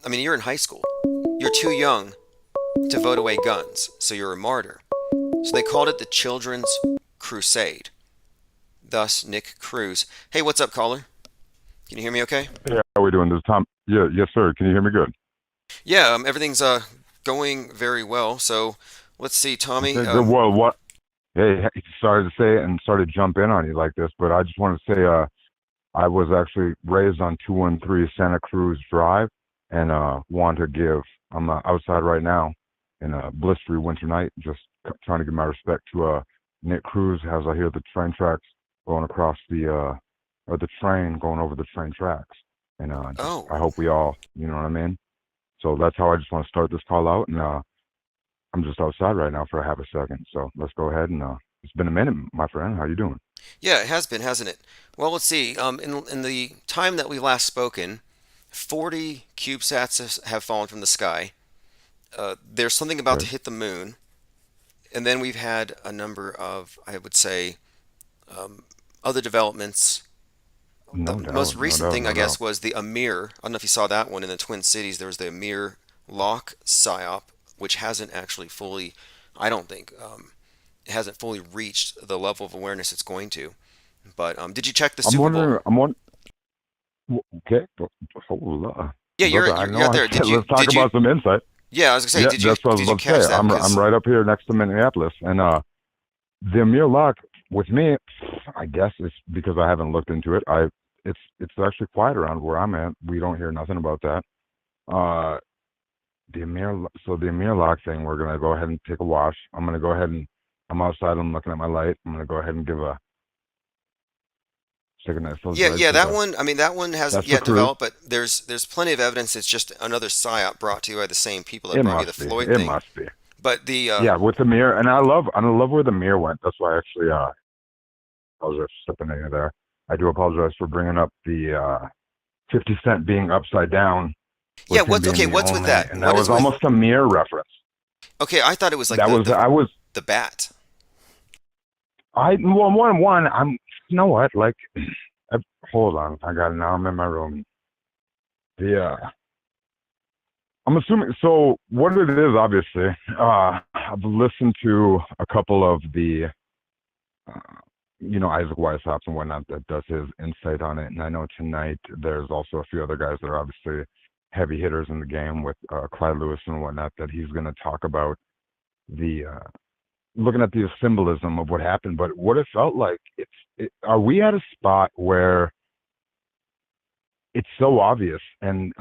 I mean, you're in high school. You're too young to vote away guns, so you're a martyr. So they called it the Children's Crusade. Thus, Nick Cruz. Hey, what's up, caller? Can you hear me okay? Yeah, how are we doing? This is Tom. Yeah, yes, sir. Can you hear me good? Yeah, everything's going very well. So let's see, Tommy. Okay, good. Well, what? Hey, sorry to say it and sorry to jump in on you like this, but I just want to say I was actually raised on 213 Santa Cruz Drive and want to give, I'm outside right now in a blistery winter night, just trying to give my respect to Nick Cruz as I hear the train tracks going across or the train going over the train tracks. And Oh, I hope we all, you know what I mean? So that's how I just want to start this call out. And I'm just outside right now for a half a second. So let's go ahead and it's been a minute, my friend. How you doing? yeah, it has been, hasn't it? Well, let's see. In the time that we last spoken, 40 CubeSats have fallen from the sky. There's something about to Okay. hit the moon, and then we've had a number of, I would say, um, other developments. The No most doubt, no recent doubt, thing, I no guess, doubt. was the Amir. I don't know if you saw that one in the Twin Cities. There was the Amir lock psyop, which hasn't actually fully, I don't think, it hasn't fully reached the level of awareness it's going to. But did you check the I'm Super Bowl? wondering, okay, hold on. Yeah, Brother, I you're know out I there. said, let's talk about some insight. Yeah, I was gonna say, Yeah, that's what I was did you about to catch say. that? I'm Because right up here next to Minneapolis. And the Amir lock, with me, I guess it's because I haven't looked into it. It's actually quiet around where I'm at. We don't hear nothing about that. Uh, the Amir lock thing, we're gonna go ahead and take a wash. I'm outside. I'm looking at my light. I'm gonna go ahead and take a nice little yeah, drive yeah, to that one. I mean, that one hasn't that's the yet cruise. developed, but there's plenty of evidence. It's just another psyop brought to you by the same people that It brought you the must be. Floyd It thing. must be. But the Yeah, with the mirror, and I love where the mirror went. That's why I actually apologize for stepping in there. I do apologize for bringing up the 50 Cent being upside down yeah, with him what's being okay? the What's with only, that? and that What was is with? almost a mirror reference. Okay, I thought it was like That was I was the bat. I well one I'm you know what like I, hold on I got it now I'm in my room. The I'm assuming so. What it is, obviously, I've listened to a couple of the uh, Isaac Weishaupt and whatnot that does his insight on it. And I know tonight there's also a few other guys that are obviously heavy hitters in the game with Clyde Lewis and whatnot that he's going to talk about the looking at the symbolism of what happened. But what it felt like, are we at a spot where it's so obvious and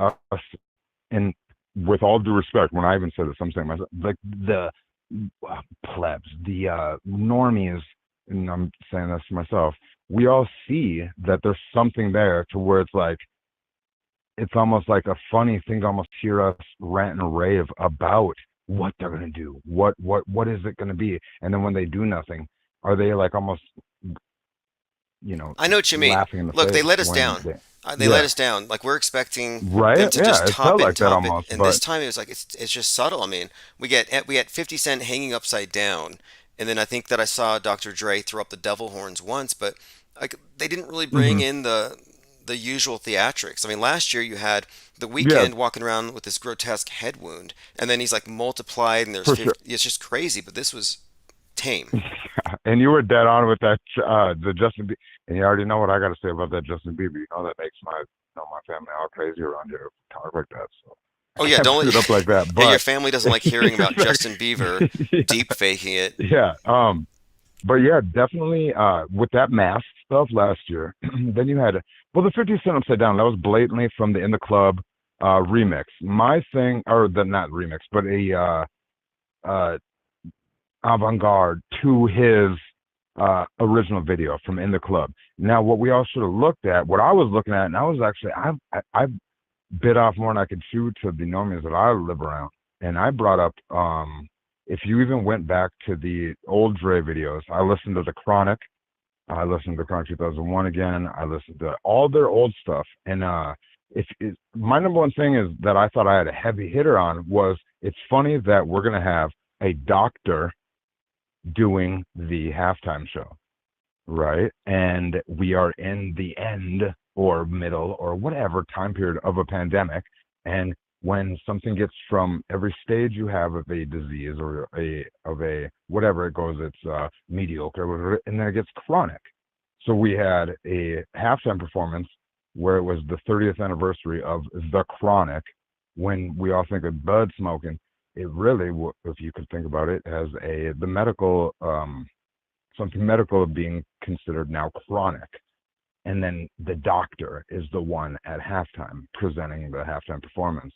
with all due respect, when I even said this, I'm saying myself, like the plebs, the normies, and I'm saying this to myself, we all see that there's something there to where it's like, it's almost like a funny thing to almost hear us rant and rave about what they're going to do. What is it going to be? And then when they do nothing, are they like almost, you know, I know what you mean. laughing in the Look, they face let us when down. they, They let yeah, us down. Like we're expecting them right? to Yeah, just it felt like that top it, almost, and but this time it was like it's just subtle. I mean, we get 50 Cent hanging upside down, and then I think that I saw Dr. Dre throw up the devil horns once, but like they didn't really bring mhm. in the usual theatrics. I mean, last year you had The Yeah, Weeknd walking around with this grotesque head wound, and then he's like multiplied, and there's for sure. 50. It's just crazy, but this was tame. And you were dead on with that, the Justin Bieber. And you already know what I got to say about that Justin Bieber. You know that makes my family all crazy around here. If we talk like that, so Oh I yeah, can't don't shoot up like that. yeah, your But family doesn't like hearing about Justin Bieber deep faking it. yeah, but yeah, definitely. With that mask stuff last year, then you had well the 50 Cent Upside Down. That was blatantly from the In the Club remix. My thing, or the not remix, but a uh avant-garde to his original video from In the Club. Now, what we all should have looked at, what I was looking at, and I was actually, I bit off more than I could chew to the normies that I live around. And I brought up, if you even went back to the old Dre videos, I listened to The Chronic, I listened to The Chronic 2001 again, I listened to all their old stuff. And my number one thing is that I thought I had a heavy hitter on was it's funny that we're going to have a doctor doing the halftime show, right? And we are in the end or middle or whatever time period of a pandemic. And when something gets from every stage you have of a disease or a whatever it goes, it's mediocre, whatever, and then it gets chronic. So we had a halftime performance where it was the 30th anniversary of The Chronic, when we all think of bud smoking. It really, if you could think about it, as the medical something medical being considered now chronic, and then the doctor is the one at halftime presenting the halftime performance.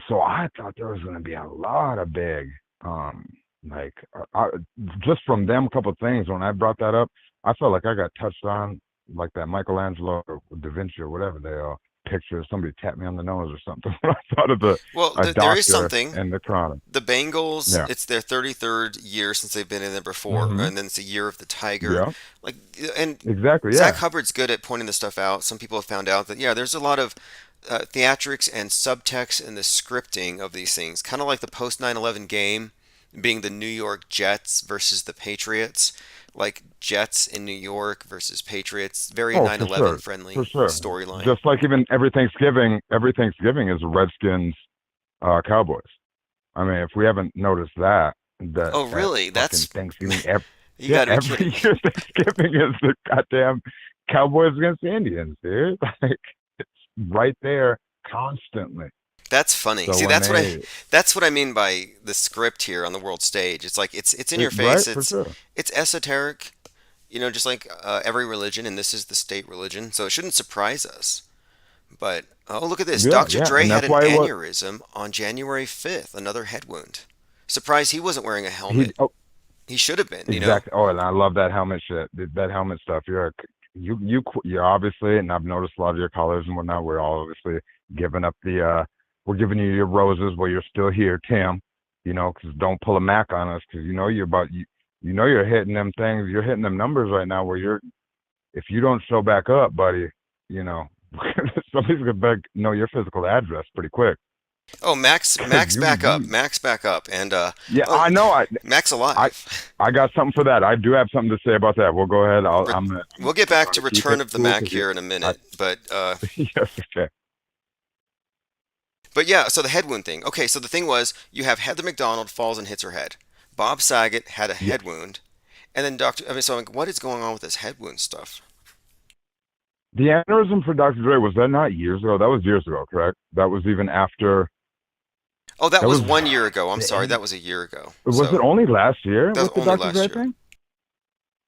So I thought there was going to be a lot of big, like just from them a couple of things. When I brought that up, I felt like I got touched on, like that Michelangelo or Da Vinci or whatever they are picture. Somebody tapped me on the nose or something. When I thought of Well, a there is doctor something. and the chronic. The Bengals, Yeah. it's their 33rd year since they've been in there before, Hmm. and then it's a year of the Tiger. Yeah. Like, and Exactly. Zach Yeah. Hubbard's good at pointing this stuff out. Some people have found out that, yeah, there's a lot of theatrics and subtext in the scripting of these things, kind of like the post 9/11 game being the New York Jets versus the Patriots, like Jets in New York versus Patriots, very Oh, 9/11 for friendly sure. storyline. Just like even every Thanksgiving is Redskins, Cowboys. I mean, if we haven't noticed that, that Oh, at really? fucking That's Thanksgiving, you yeah, got to be every kidding me. year Thanksgiving is the goddamn Cowboys against the Indians, dude. Like it's right there constantly. That's funny. So See, when that's what I mean by the script here on the world stage. It's like it's in your right face. for sure. It's esoteric, just like every religion, and this is the state religion, so it shouldn't surprise us. But oh, look at this. Yeah, Dr. yeah, Dre and had that's an why aneurysm on January 5th, another head wound. Surprised he wasn't wearing a he helmet. oh, He should have been. exactly. Oh, and I love that helmet shit. That helmet stuff. You're obviously, and I've noticed a lot of your callers and whatnot. We're all obviously giving up we're giving you your roses while you're still here, Tim. Because don't pull a Mac on us, because you know you're hitting them things. You're hitting them numbers right now where if you don't show back up, buddy, you know, somebody's gonna know your physical address pretty quick. Oh, Max, Because Max back up, Max back up, and yeah, oh, I know. Max I alive. I got something for that. I do have something to say about that. We'll go ahead. Re- I'm we'll get back trying to to keep Return it of the cool Mac because here in a I minute, but yes, okay. yeah. So the head wound thing. Okay, so the thing was, you have Heather McDonald falls and hits her head. Bob Saget had a Yeah. head wound, and then Doctor. I mean, so I'm like, what is going on with this head wound stuff? The aneurysm for Dr. Dre, was that not years ago? That was years ago, correct? That was even after. Oh, that That was was 1 year ago. I'm the sorry, end. that was a year ago. Was it So only last year that was with the only Dr. last Dre year. thing?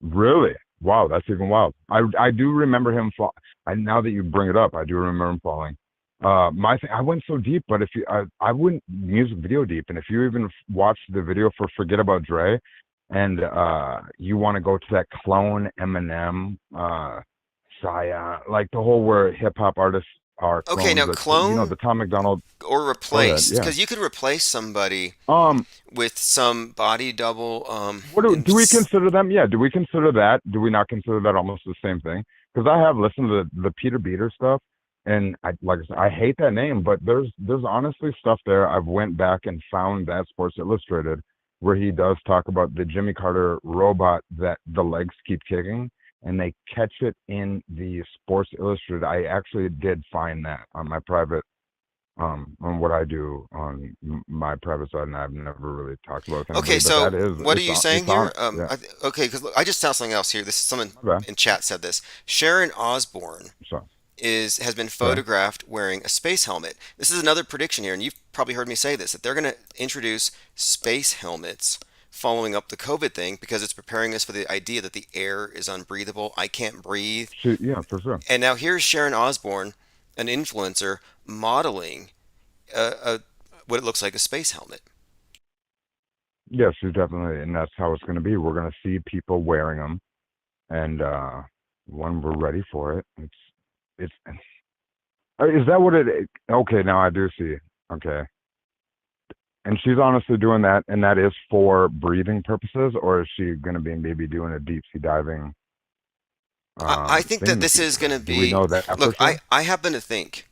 Really? Wow, that's even wild. I do remember him fall. Now that you bring it up, I do remember him falling. My thing, I went so deep, but if I went music video deep, and if you even watch the video for "Forget About Dre," and you want to go to that clone Eminem, Saya, like the whole where hip hop artists are Okay, clones. now The clone Tom McDonald. or Go ahead, replace, yeah. because you could replace somebody Um, with some body double. What do we consider them? Yeah, do we consider that? Do we not consider that almost the same thing? Because I have listened to the Peter Beater stuff, and like I said, I hate that name, but there's honestly stuff there. I've went back and found that Sports Illustrated where he does talk about the Jimmy Carter robot that the legs keep kicking, and they catch it in the Sports Illustrated. I actually did find that on my private, on what I do on my private side, and I've never really talked about it with Okay, anybody, but that so is, what are you saying it's on here? it. Yeah. Okay, because I just found something else here. This is someone Okay. in chat said this. Sharon Osbourne So, has been okay. photographed wearing a space helmet. This is another prediction here, and you've probably heard me say this, that they're going to introduce space helmets following up the COVID thing because it's preparing us for the idea that the air is unbreathable. I can't breathe. Yeah, for sure. And now here's Sharon Osbourne, an influencer, modeling a what it looks like a space helmet. Yes, you definitely, and that's how it's going to be. We're going to see people wearing them, and when we're ready for it, it's. Is that what it? Okay, now I do see. Okay, and she's honestly doing that, and that is for breathing purposes, or is she going to be maybe doing a deep sea diving I think thing in that the this is going future? to Do we be. know that for Look, sure? I happen to think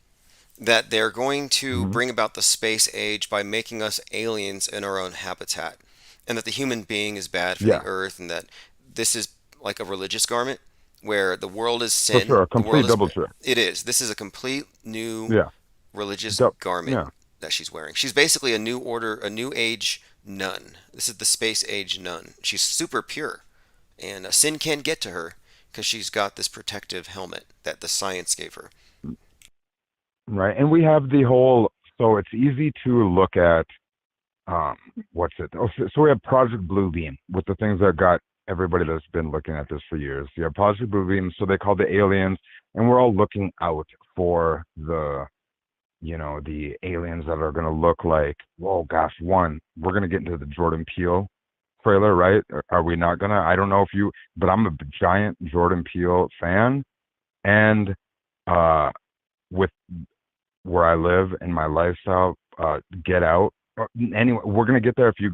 that they're going to Hmm. bring about the space age by making us aliens in our own habitat, and that the human being is bad for the Yeah, earth, and that this is like a religious garment where the world is for sin, sure. A the world complete is. double trick. It is. This is a complete new Yeah, religious garment yeah, that she's wearing. She's basically a new order, a new age nun. This is the space age nun. She's super pure, and sin can't get to her because she's got this protective helmet that the science gave her. right. And we have the whole. So it's easy to look at. um what's it, so we have Project Bluebeam with the things that got everybody that's been looking at this for years. You have Project Bluebeam, so they call the aliens, and we're all looking out for the aliens that are going to look like, whoa, gosh, one, we're going to get into the Jordan Peele trailer, right? Are we not gonna? I don't know if you, but I'm a giant Jordan Peele fan, and uh with where I live and my lifestyle, Get Out. Anyway, we're gonna get there if you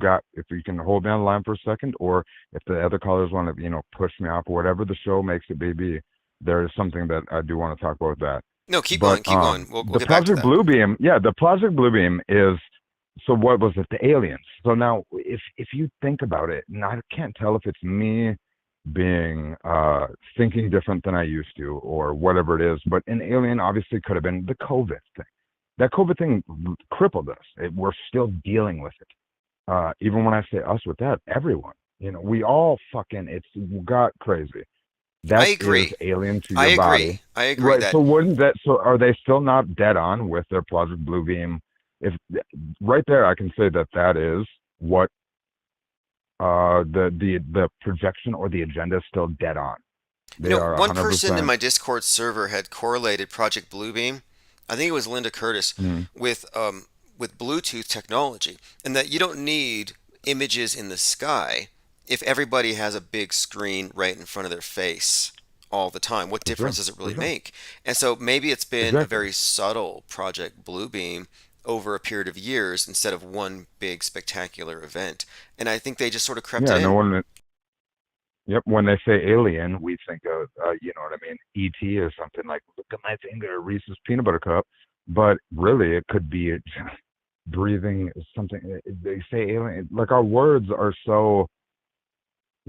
can hold me on the line for a second, or if the other callers want to, push me off or whatever the show makes it be. There is something that I do want to talk about with that. No, keep But going, keep going. We'll the get back to Project that. Bluebeam, yeah, the Project Bluebeam is, so what was it? The aliens. So now, if you think about it, and I can't tell if it's me being thinking different than I used to or whatever it is, but an alien obviously could have been the COVID thing. That COVID thing crippled us. We're still dealing with it. Even when I say us with that, everyone. We all fucking, it's got crazy. I That is agree. alien to I your agree. body. I agree Right. that So wouldn't that, so are they still not dead on with their Project Bluebeam? If right there, I can say that is what the projection or the agenda is still dead on. They are one person in 100%. my Discord server had correlated Project Bluebeam. I think it was Linda Curtis Mm, with Bluetooth technology, and that you don't need images in the sky if everybody has a big screen right in front of their face all the time. What for difference sure. does it For really sure. make? And so maybe it's been a Exactly. very subtle Project Bluebeam over a period of years instead of one big spectacular event. And I think they just sort of crept it Yeah. No in. one. Yep. When they say alien, we think of, you know what I mean, ET or something like, look at my finger, Reese's peanut butter cup. But really, it could be breathing something. They say alien. Like our words are so,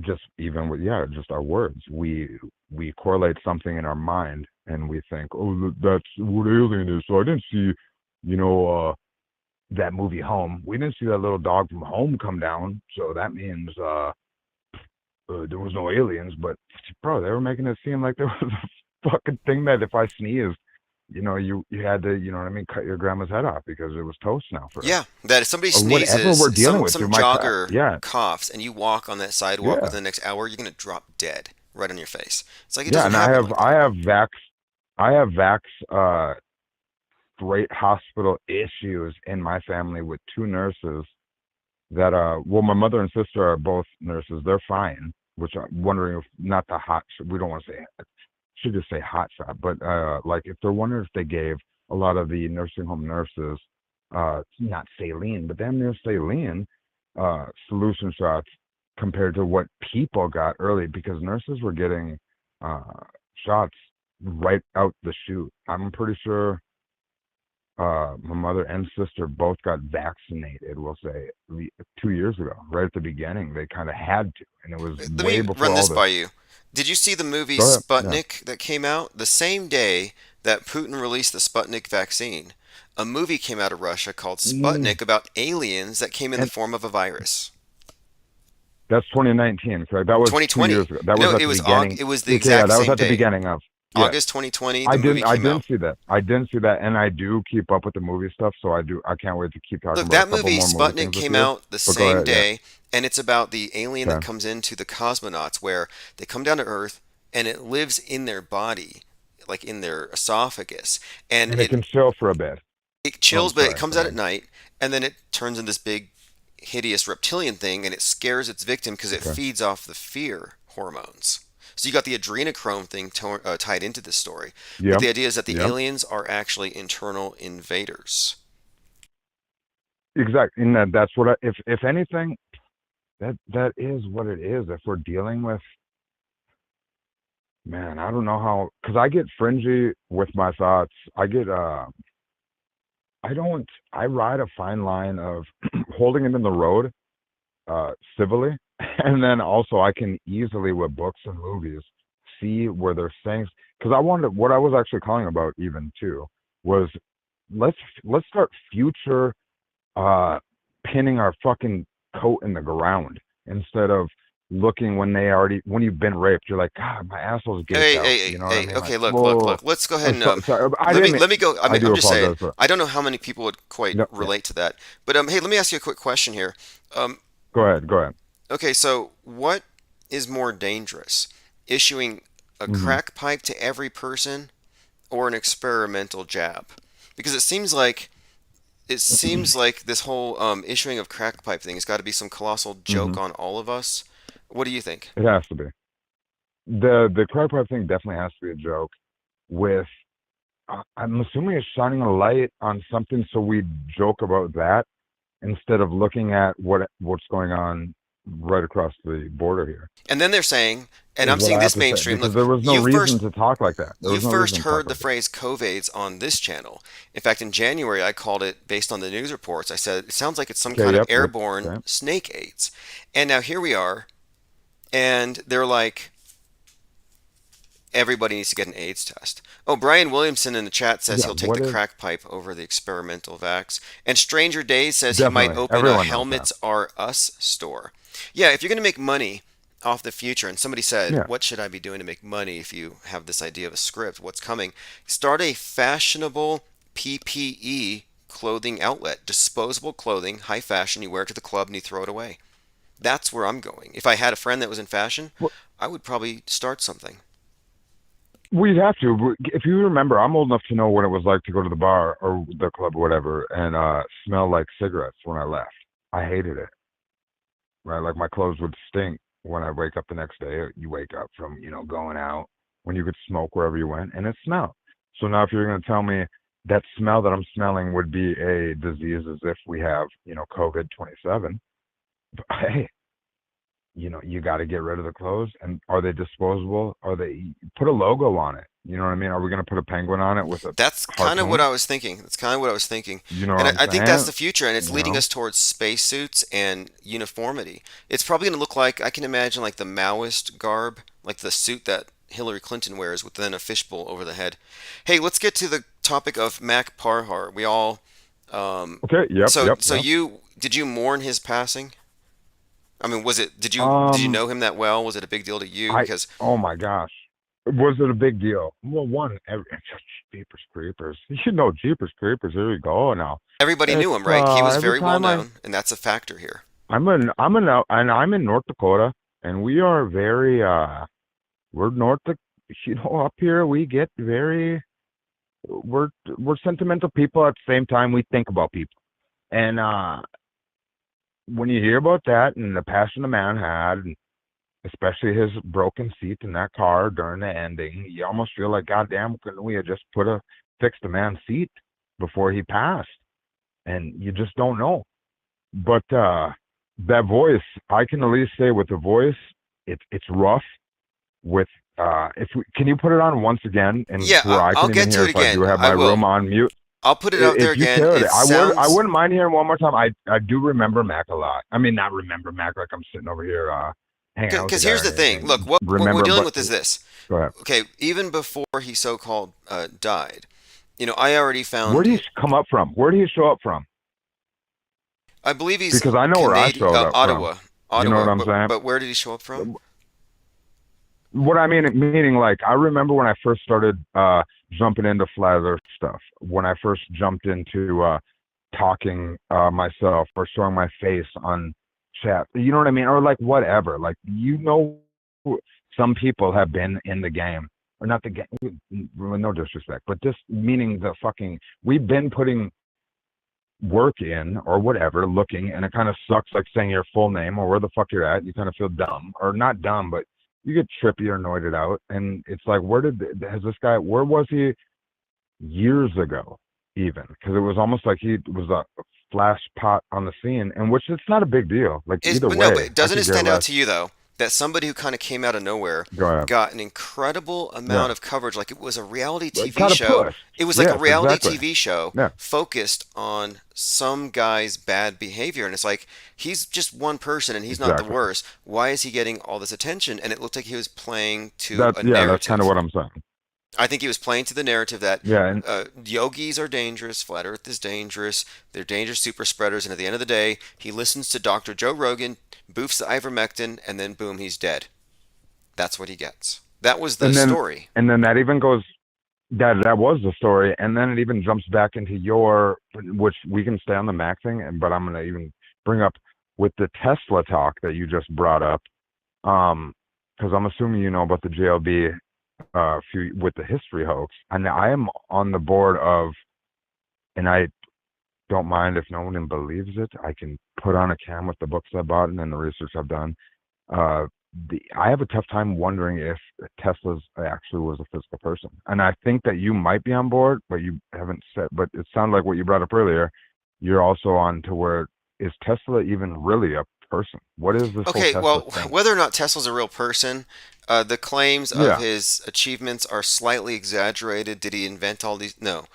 just even with, yeah, just our words. We correlate something in our mind, and we think, oh, that's what alien is. So I didn't see, you know, that movie Home. We didn't see that little dog from Home come down. So that means there was no aliens. But bro, they were making it seem like there was a fucking thing that if I sneezed, you had to, you know what I mean, cut your grandma's head off because it was toast now forever. Yeah, that if somebody Or whatever sneezes, we're dealing with. You some might, jogger yeah, coughs, and you walk on that sidewalk yeah, within the next hour, you're gonna drop dead right on your face. It's like it yeah. doesn't And happen like I that. have Vax great hospital issues in my family with two nurses that well, my mother and sister are both nurses. They're fine, which I'm wondering if not the hot, we don't want to say, should just say hot shot, but like if they're wondering if they gave a lot of the nursing home nurses not saline, but damn near saline solution shots compared to what people got early, because nurses were getting uh shots right out the chute. I'm pretty sure my mother and sister both got vaccinated, we'll say 2 years ago, right at the beginning. They kind of had to, and it was Let way me before run all this this. by you. Did you see the movie Go ahead. Yeah. Sputnik that came out the same day that Putin released the Sputnik vaccine? A movie came out of Russia called Mm, Sputnik about aliens that came in the and form of a virus. that's 2019, correct? That was 2 years 2020. ago. That was No, at it the was beginning. it was the Okay, yeah, exact that was same at the day. beginning of. Yes. August 2020, I the movie didn't. I came didn't out. see that. I didn't see that, and I do keep up with the movie stuff. So I do. I can't wait to keep talking Look, about a that couple movie more movie Sputnik things with came you. out the But go same ahead. Yeah. day, and it's about the alien that Okay. comes into the cosmonauts, where they come down to Earth and it lives in their body, like in their esophagus, and And it can chill for a bit. it Oh, I'm chills, but it sorry. comes Go out at ahead. night, and then it turns into this big, hideous reptilian thing, and it scares its victim because it Okay. feeds off the fear hormones. So you got the adrenochrome thing tied into this story, but Yep. the idea is that the Yep. aliens are actually internal invaders. Exactly. And that's what. If anything, that is what it is. If we're dealing with, man, I don't know how. Because I get fringy with my thoughts. I get. I don't. I ride a fine line of holding it in the road, civilly, and then also I can easily with books and movies see where there's things. Because I wanted what I was actually calling about even too was let's let's start future uh pinning our fucking coat in the ground instead of looking when you've been raped. You're like, God, my asshole's gaped Hey, out. hey, You hey, know what I hey. mean? Like, Okay, look, look, whoa. look. Let's go ahead and Sorry, I let me didn't mean. let me go. I I mean, do I'm just saying. apologize for. I don't know how many people would quite No, yeah. relate to that, but hey, let me ask you a quick question here. Um, Go ahead. Go ahead. okay, so what is more dangerous, issuing a Hmm. crack pipe to every person or an experimental jab? Because it seems like this whole issuing of crack pipe thing has got to be some colossal Hmm. joke on all of us. What do you think? It has to be. The crack pipe thing definitely has to be a joke. With I'm assuming it's shining a light on something, so we joke about that instead of looking at what's going on right across the border here. And then they're saying, and Is I'm what seeing I have this to say mainstream. because Look, there was no you reason first to talk like that. There you was no first reason to talk heard the like that. phrase COVIDs on this channel. In fact, in January, I called it based on the news reports. I said it sounds like it's some Okay. kind of Yep. Yep. airborne Okay. snake AIDS. And now here we are, and they're like, everybody needs to get an AIDS test. Oh, Brian Williamson in the chat says Yeah. he'll take the What is crack pipe over the experimental vax. And Stranger Days says he might definitely open a everyone knows that. Helmets Are Us store. Yeah, if you're going to make money off the future, and somebody said, Yeah. what should I be doing to make money if you have this idea of a script? What's coming? Start a fashionable PPE clothing outlet, disposable clothing, high fashion. You wear it to the club and you throw it away. That's where I'm going. If I had a friend that was in fashion, Well, I would probably start something. we'd have to. If you remember, I'm old enough to know what it was like to go to the bar or the club or whatever and smell like cigarettes when I left. I hated it. Right? Like my clothes would stink when I wake up the next day. You wake up from, going out when you could smoke wherever you went and it smelled. So now if you're going to tell me that smell that I'm smelling would be a disease as if we have, COVID 27, hey, you got to get rid of the clothes. And are they disposable? Are they put a logo on it? You know what I mean? Are we going to put a penguin on it with a That's kind of what harpoon? I was thinking. That's kind of what I was thinking. You know what And I, I'm I think that's saying? the future, and it's You leading know? us towards spacesuits and uniformity. It's probably going to look like, I can imagine, like the Maoist garb, like the suit that Hillary Clinton wears with then a fishbowl over the head. Hey, let's get to the topic of Mac Parhar. We all, um, Okay. Yep. so Yep. so Yep. you did you mourn his passing? I mean, did you Um, know him that well? Was it a big deal to you? I Because oh my gosh, was it a big deal? Well, one, Jeepers Creepers, Jeepers Creepers. Here we go now. everybody It's knew him, right? He was every very well time known, and that's a factor here. I'm in North Dakota, and we are very we're up here we get very we're sentimental people. At the same time, we think about people, and when you hear about that and the passion the man had, and especially his broken seat in that car during the ending, you almost feel like, God damn, couldn't we have just fixed the man's seat before he passed? And you just don't know. But that voice, I can at least say with the voice, it's rough. With if we, can you put it on once again and Yeah, to where I I'll can even get to hear it if I do again. have I my room will. on mute? I'll put it out there If you again. could, It I sounds wouldn't mind hearing one more time. I do remember Mac a lot. I mean, not remember Mac like I'm sitting over here hanging out with because the guy here's or the thing. anything. Look, what we're Remember, dealing but with is this. go ahead. Okay, even before he so-called died, I already Where found. did he come up from? Where did he show up from? I believe he's Because I know where I Canadian, showed up from. Ottawa, You know what I'm But saying? where did he show up from? What I mean, meaning like I remember when I first started jumping into flat Earth stuff. When I first jumped into talking myself or showing my face on chat. You know what I mean? Or like whatever. Like some people have been in the game. Or not the game, no disrespect, but just meaning the fucking, we've been putting work in or whatever, looking, and it kind of sucks like saying your full name or where the fuck you're at. You kind of feel dumb, or not dumb, but you get trippy or annoyed out. And it's like, where was he years ago even? Because it was almost like he was a flash pot on the scene, and which it's not a big deal. Like either way. But doesn't it stand out to you though that somebody who kind of came out of nowhere got an incredible amount of coverage, like it was a reality TV show. It was like a reality TV show focused on some guy's bad behavior, and it's like he's just one person and he's not the worst. Why is he getting all this attention? And it looked like he was playing to a narrative. Yeah, that's kind of what I'm saying. I think he was playing to the narrative that yogis are dangerous, flat Earth is dangerous, they're dangerous super spreaders, and at the end of the day, he listens to Dr. Joe Rogan, boofs the ivermectin, and then boom, he's dead. That's what he gets. That was the story. And then that even goes, that was the story, and then it even jumps back into which we can stay on the Mac thing, but I'm going to even bring up with the Tesla talk that you just brought up, because I'm assuming you know about the JLB with the history hoax, and I am on the board of, and I don't mind if no one believes it, I can put on a cam with the books I bought and then the research I've done. I have a tough time wondering if Tesla's actually was a physical person, and I think that you might be on board, but you haven't said. But it sounded like what you brought up earlier. You're also on to where, is Tesla even really a person? What is this? Okay, whole well, Tesla thing? whether or not Tesla's a real person, the claims of his achievements are slightly exaggerated. Did he invent all these? No.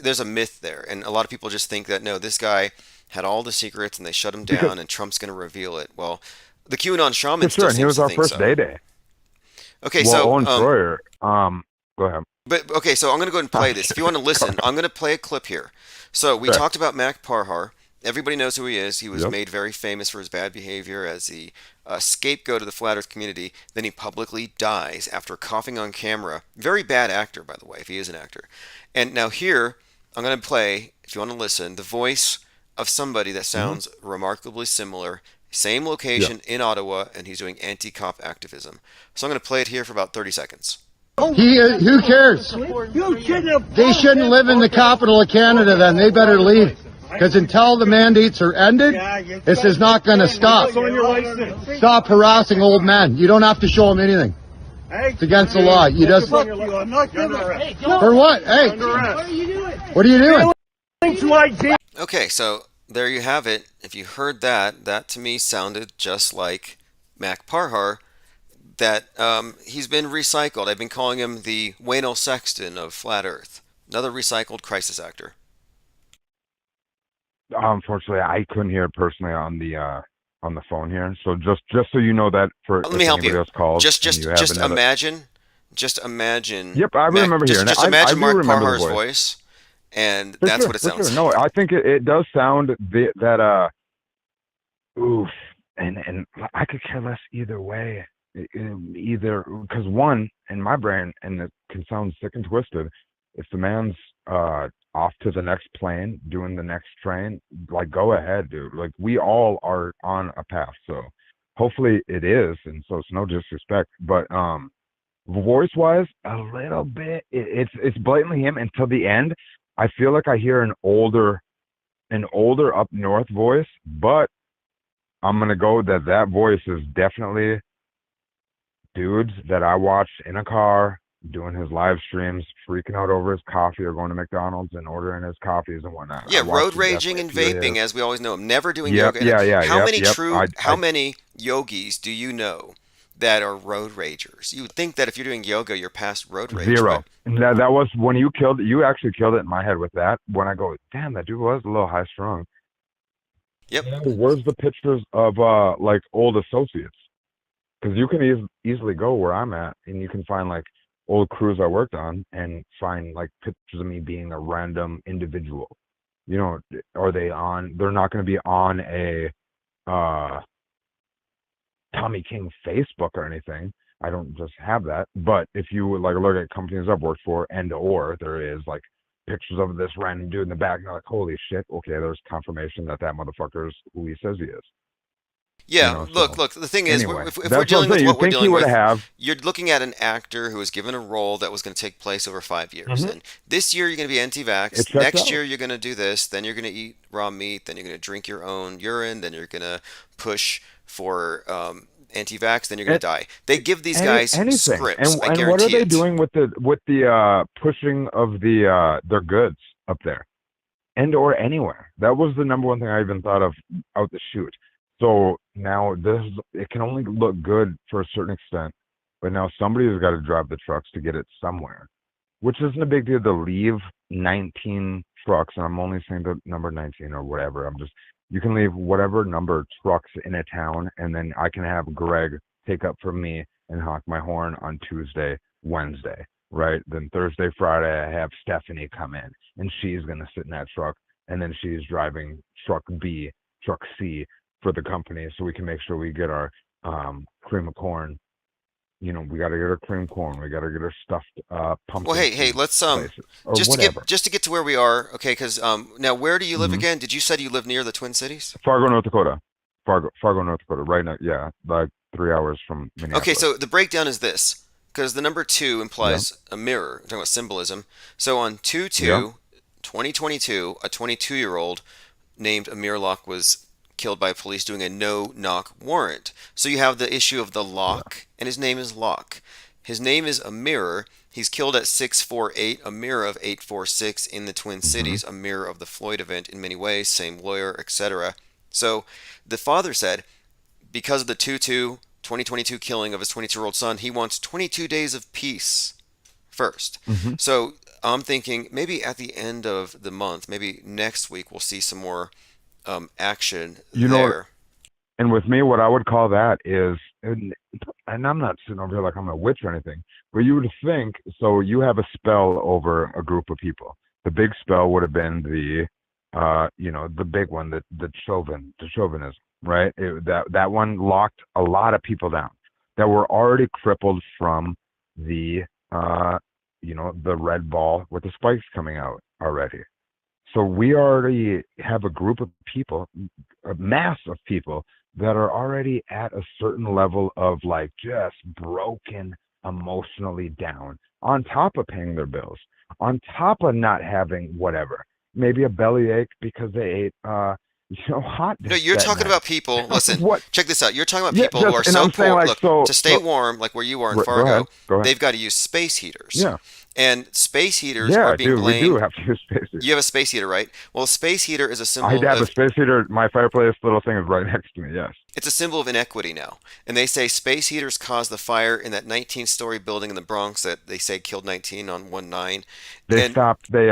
There's a myth there, and a lot of people just think that, no, this guy had all the secrets and they shut him down and Trump's going to reveal it. Well, the QAnon shaman still seems he was to our think first so. day. Okay, well, so Owen Schroyer, go ahead. But okay, so I'm going to go ahead and play this. If you want to listen, I'm going to play a clip here. So we talked about Mac Parhar. Everybody knows who he is. He was made very famous for his bad behavior as the scapegoat of the Flat Earth community. Then he publicly dies after coughing on camera. Very bad actor, by the way, if he is an actor. And now here, I'm going to play, if you want to listen, the voice of somebody that sounds remarkably similar. Same location in Ottawa, and he's doing anti-cop activism. So I'm going to play it here for about 30 seconds. Who cares? They shouldn't live in the capital of Canada then. They better leave. Because until the mandates are ended, this is not going to stop. Stop harassing old men. You don't have to show them anything. It's against the law. You just... For what? Hey. What are you doing? Okay, so there you have it. If you heard that, that to me sounded just like Mac Parhar, that he's been recycled. I've been calling him the Wayne Sexton of Flat Earth. Another recycled crisis actor. Unfortunately, I couldn't hear it personally on the phone here. So just so you know that for let me help you. Calls, just imagine. Yep, I remember hearing it. Just imagine I Mark Parhar's voice, and that's what it sounds like. No, I think it does sound that oof, and I could care less either way. Either because one in my brain, and it can sound sick and twisted, if the man's off to the next plane, doing the next train, like, go ahead, dude. Like, we all are on a path, so hopefully it is, and so it's no disrespect, but voice wise, a little bit, it's blatantly him until the end. I feel like I hear an older up north voice, but I'm gonna go that voice is definitely dudes that I watched in a car doing his live streams, freaking out over his coffee or going to McDonald's and ordering his coffees and whatnot. Yeah, road raging and vaping, as we always know him, never doing yoga. How many yogis do you know that are road ragers. You would think that if you're doing yoga, you're past road rage. Zero. But And that was when you actually killed it in my head with that. When I go, damn, that dude was a little high strung. yep. Where's the pictures of like old associates? Because you can easily go where I'm at, and you can find like old crews I worked on, and find like pictures of me being a random individual. You know, are they on? They're not going to be on a Tommy King Facebook or anything. I don't just have that. But if you would like look at companies I've worked for, and or there is like pictures of this random dude in the back, and you're like, holy shit, okay, there's confirmation that motherfucker is who he says he is. Yeah, You know, look, so look. The thing is, anyway, if we're that's dealing with you what we're think he dealing would with, have. you're looking at an actor who was given a role that was going to take place over 5 years. And this year you're going to be It anti-vax. checks Next out. year you're going to do this. Then you're going to eat raw meat. Then you're going to drink your own urine. Then you're going to push for anti-vax. Then you're going to die. They give these guys Anything. scripts. I And what are guarantee they it. doing with the pushing of their goods up there and or anywhere? That was the number one thing I even thought of out the chute. So now it can only look good for a certain extent, but now somebody's got to drive the trucks to get it somewhere, which isn't a big deal to leave 19 trucks, and I'm only saying the number 19 or whatever. You can leave whatever number trucks in a town, and then I can have Greg take up from me and honk my horn on Tuesday, Wednesday, right? Then Thursday, Friday, I have Stephanie come in, and she's going to sit in that truck, and then she's driving truck B, truck C for the company, so we can make sure we get our cream of corn. You know, we got to get our cream corn. We got to get our stuffed pumpkin. Well, hey, let's places, or just whatever. to get to where we are, okay? Because now where do you live Mhm. again? Did you said you live near the Twin Cities? Fargo, North Dakota. Fargo, North Dakota. Right now, yeah, like 3 hours from Minneapolis. Okay, so the breakdown is this, because the number 2 Yeah. implies a mirror. We're talking about symbolism. So on 2/2/2022, a 22-year-old named Amir Locke was killed by police doing a no-knock warrant. So you have the issue of the lock, and his name is Locke. His name is Amir. He's killed at 648, a mirror of 846 in the Twin Cities, a mirror of the Floyd event in many ways, same lawyer, etc. So the father said, because of the 2/2/2022 killing of his 22-year-old son, he wants 22 days of peace first. So I'm thinking maybe at the end of the month, maybe next week, we'll see some more action You know, there. and with me, what I would call that is, and I'm not sitting over here like I'm a witch or anything, but you would think, so you have a spell over a group of people. The big spell would have been the big one, the chauvinism, right? That one locked a lot of people down that were already crippled from the the red ball with the spikes coming out already. So we already have a group of people, a mass of people that are already at a certain level of like just broken emotionally down, on top of paying their bills, on top of not having whatever, maybe a bellyache because they ate hot No, dish you're that talking night. about people. Listen, What? check this out. You're talking about Yeah, people who are and so I'm saying poor. like Look, so. to stay warm, like where you are in Go Fargo, ahead. Go ahead. they've got to use space heaters. Yeah. And space heaters Yeah, are being dude, we do blamed. have to use space heaters. You have a space heater, right? Well, a space heater is a I symbol have a of space heater. My fireplace little thing is right next to me. Yes. it's a symbol of inequity now. And they say space heaters caused the fire in that 19-story building in the Bronx that they say killed 19 on 1/9. They And stopped. They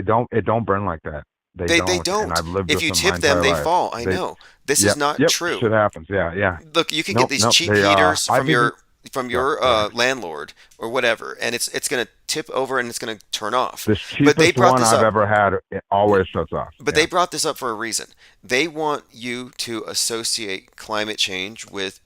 don't. It don't burn like that. they And don't. I've lived If with you them my tip them, entire they life. fall. I They. know. This is Yep. not Yep. true. Shit happens. Yeah. Yeah. Look, you can get these cheap They. heaters from I've even. from Yeah. your Go ahead. landlord or whatever, and it's going to tip over and it's going to turn off. The But they cheapest brought one this I've up. ever had. It always shuts off. But Yeah. they brought this up for a reason. They want you to associate climate change with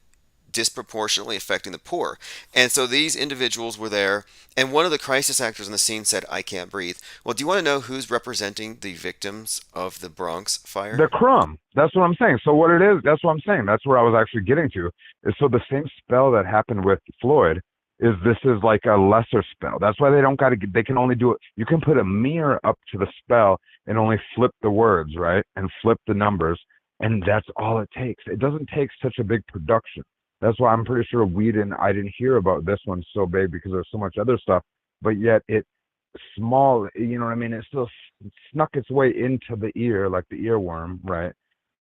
disproportionately affecting the poor. And so these individuals were there, and one of the crisis actors on the scene said, "I can't breathe." Well, do you want to know who's representing the victims of the Bronx fire? The crumb. That's what I'm saying. So what it is, that's what I'm saying. That's where I was actually getting to. Is so the same spell that happened with Floyd this is like a lesser spell. That's why they can only do it. You can put a mirror up to the spell and only flip the words, right? And flip the numbers. And that's all it takes. It doesn't take such a big production. That's why I'm pretty sure I didn't hear about this one so big because there's so much other stuff, but yet it small, you know what I mean? It still snuck its way into the ear, like the earworm, right?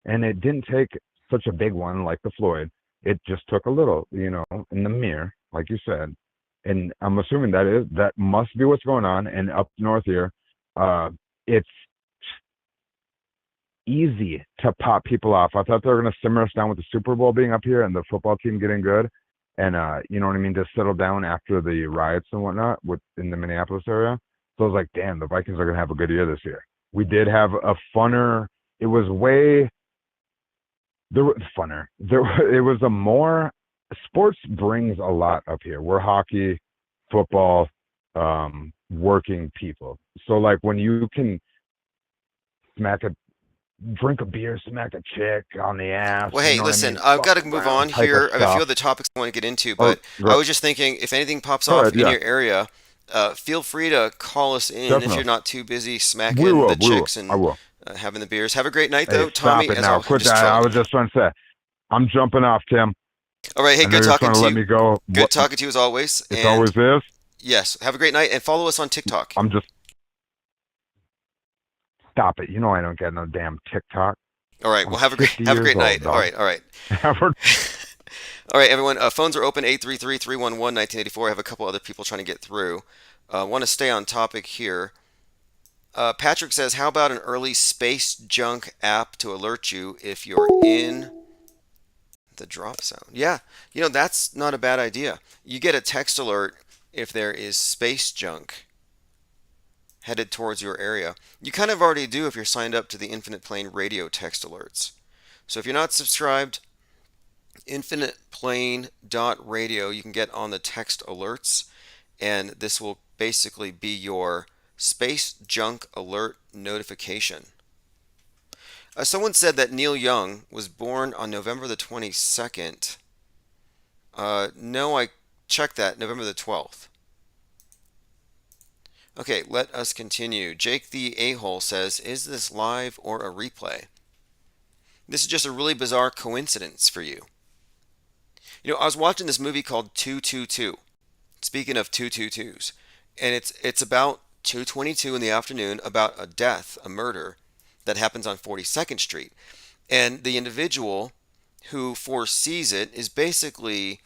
And it didn't take such a big one like the Floyd, It just took a little, in the mirror, like you said. And I'm assuming that must be what's going on. And up north here, it's easy to pop people off. I thought they were going to simmer us down with the Super Bowl being up here and the football team getting good. And, you know what I mean, to settle down after the riots and whatnot in the Minneapolis area. So I was like, damn, the Vikings are going to have a good year this year. We did have a funner, it was way, there was funner. It was a more, sports brings a lot up here. We're hockey, football, working people. So like when you can drink a beer, smack a chick on the ass. Well, hey, listen, I've got to move on here. I have a few other topics I want to get into, but I was just thinking if anything pops off in your area, feel free to call us in if you're not too busy smacking the chicks and having the beers. Have a great night, though, Tommy. Stop it now. Quit that. I was just trying to say, I'm jumping off, Tim. All right, hey, good talking to you. Let me go. Good talking to you as always. It always is. Yes, have a great night, and follow us on TikTok. Stop it. You know I don't get no damn TikTok. All right, well, have a great night. All right. All right, everyone. Phones are open, 833-311-1984. I have a couple other people trying to get through. Want to stay on topic here. Patrick says, how about an early space junk app to alert you if you're in the drop zone? Yeah, that's not a bad idea. You get a text alert if there is space junk headed towards your area. You kind of already do if you're signed up to the Infinite Plane Radio text alerts. So if you're not subscribed, infiniteplane.radio, you can get on the text alerts, and this will basically be your space junk alert notification. Someone said that Neil Young was born on November the 22nd. No, I checked that, November the 12th. Okay, let us continue. Jake the A-hole says, is this live or a replay? This is just a really bizarre coincidence for you. I was watching this movie called 222. Speaking of 222s, and it's about 2:22 in the afternoon, about a death, a murder that happens on 42nd Street. And the individual who foresees it is basically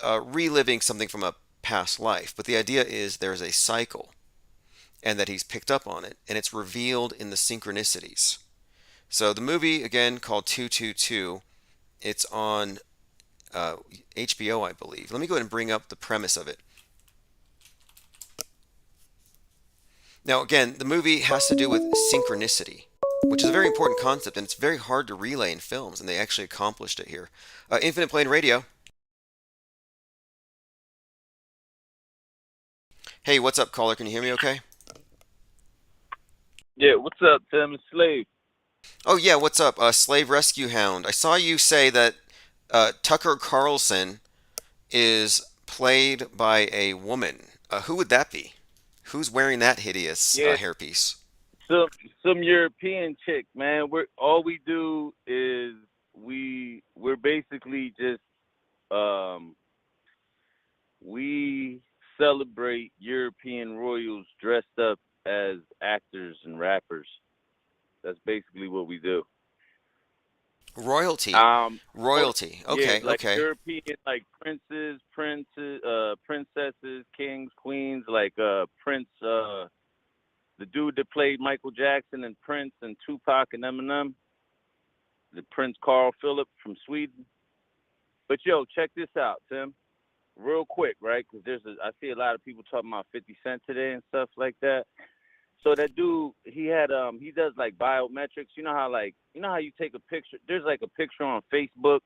reliving something from a past life. But the idea is there's a cycle and that he's picked up on it, and it's revealed in the synchronicities. So the movie, again, called 222, it's on HBO, I believe. Let me go ahead and bring up the premise of it. Now, again, the movie has to do with synchronicity, which is a very important concept, and it's very hard to relay in films, and they actually accomplished it here. Infinite Plane Radio. Hey, what's up, caller? Can you hear me okay? Yeah, what's up, Tim? It's Slave. Oh, yeah, what's up? Slave Rescue Hound. I saw you say that Tucker Carlson is played by a woman. Who would that be? Who's wearing that hideous hairpiece? Some European chick, man. All we do is we're basically just we celebrate European royals dressed up as actors and rappers. That's basically what we do. Royalty. Royalty. Okay. Yeah, like okay. European, like princesses, kings, queens, like Prince, the dude that played Michael Jackson and Prince and Tupac and Eminem, the Prince Carl Philip from Sweden. But yo, check this out, Tim. Real quick, right? Because I see a lot of people talking about 50 Cent today and stuff like that. So that dude, he does like biometrics. You know how you take a picture. There's like a picture on Facebook,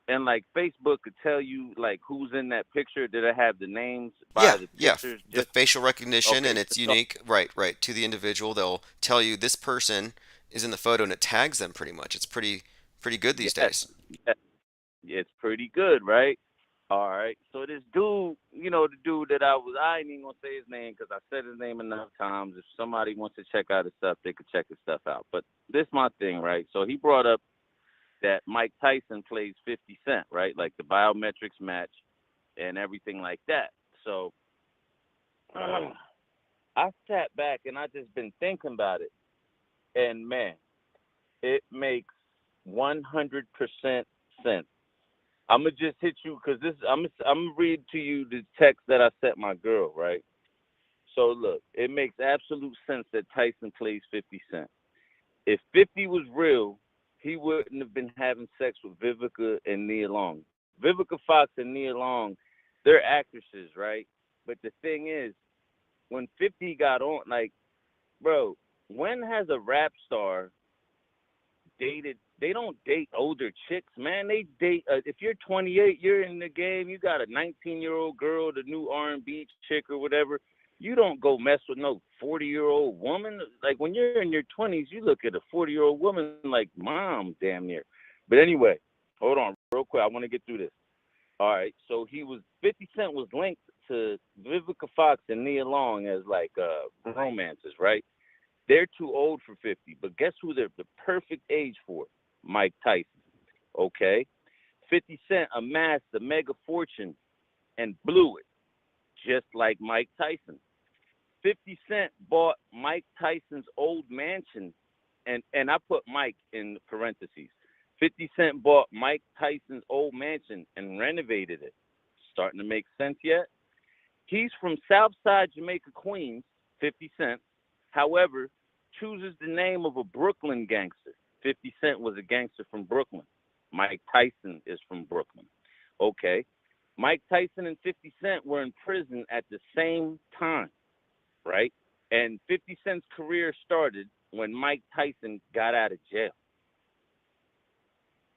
and like Facebook could tell you like who's in that picture. Did it have the names by the pictures? The facial recognition, and it's unique, right, to the individual. They'll tell you this person is in the photo, and it tags them pretty much. It's pretty good these days. Yeah, it's pretty good, right? All right, so this dude, the dude that I ain't even gonna say his name because I said his name enough times. If somebody wants to check out his stuff, they could check his stuff out. But this is my thing, right? So he brought up that Mike Tyson plays 50 Cent, right? Like the biometrics match and everything like that. So I sat back and I just been thinking about it. And man, it makes 100% sense. I'm gonna just hit you because this. I'm gonna read to you the text that I sent my girl. Right. So look, it makes absolute sense that Tyson plays 50 Cent. If 50 was real, he wouldn't have been having sex with Vivica and Nia Long. Vivica Fox and Nia Long, they're actresses, right? But the thing is, when 50 got on, like, bro, when has a rap star dated? They don't date older chicks, man. They date. If you're 28, you're in the game. You got a 19-year-old girl, the new R&B chick or whatever. You don't go mess with no 40-year-old woman. Like when you're in your 20s, you look at a 40-year-old woman like mom, damn near. But anyway, hold on real quick. I want to get through this. All right. So 50 Cent was linked to Vivica Fox and Nia Long as like romances, right? They're too old for 50, but guess who they're the perfect age for? Mike Tyson. Okay. 50 Cent amassed a mega fortune and blew it, just like Mike Tyson. 50 Cent bought Mike Tyson's old mansion, and I put Mike in parentheses. 50 Cent bought Mike Tyson's old mansion and renovated it. Starting to make sense yet? He's from Southside Jamaica, Queens, 50 Cent. However, chooses the name of a Brooklyn gangster. 50 Cent was a gangster from Brooklyn. Mike Tyson is from Brooklyn. Okay. Mike Tyson and 50 Cent were in prison at the same time, right? And 50 Cent's career started when Mike Tyson got out of jail.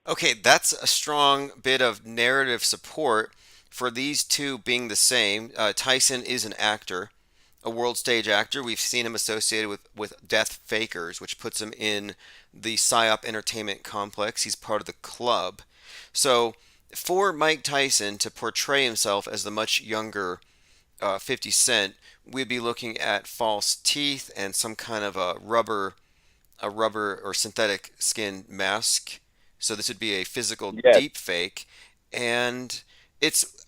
Okay, that's a strong bit of narrative support for these two being the same. Tyson is an actor, a world stage actor. We've seen him associated with Death Fakers, which puts him in the PSYOP Entertainment Complex. He's part of the club. So for Mike Tyson to portray himself as the much younger 50 Cent, we'd be looking at false teeth and some kind of a rubber or synthetic skin mask. So this would be a physical deep fake. And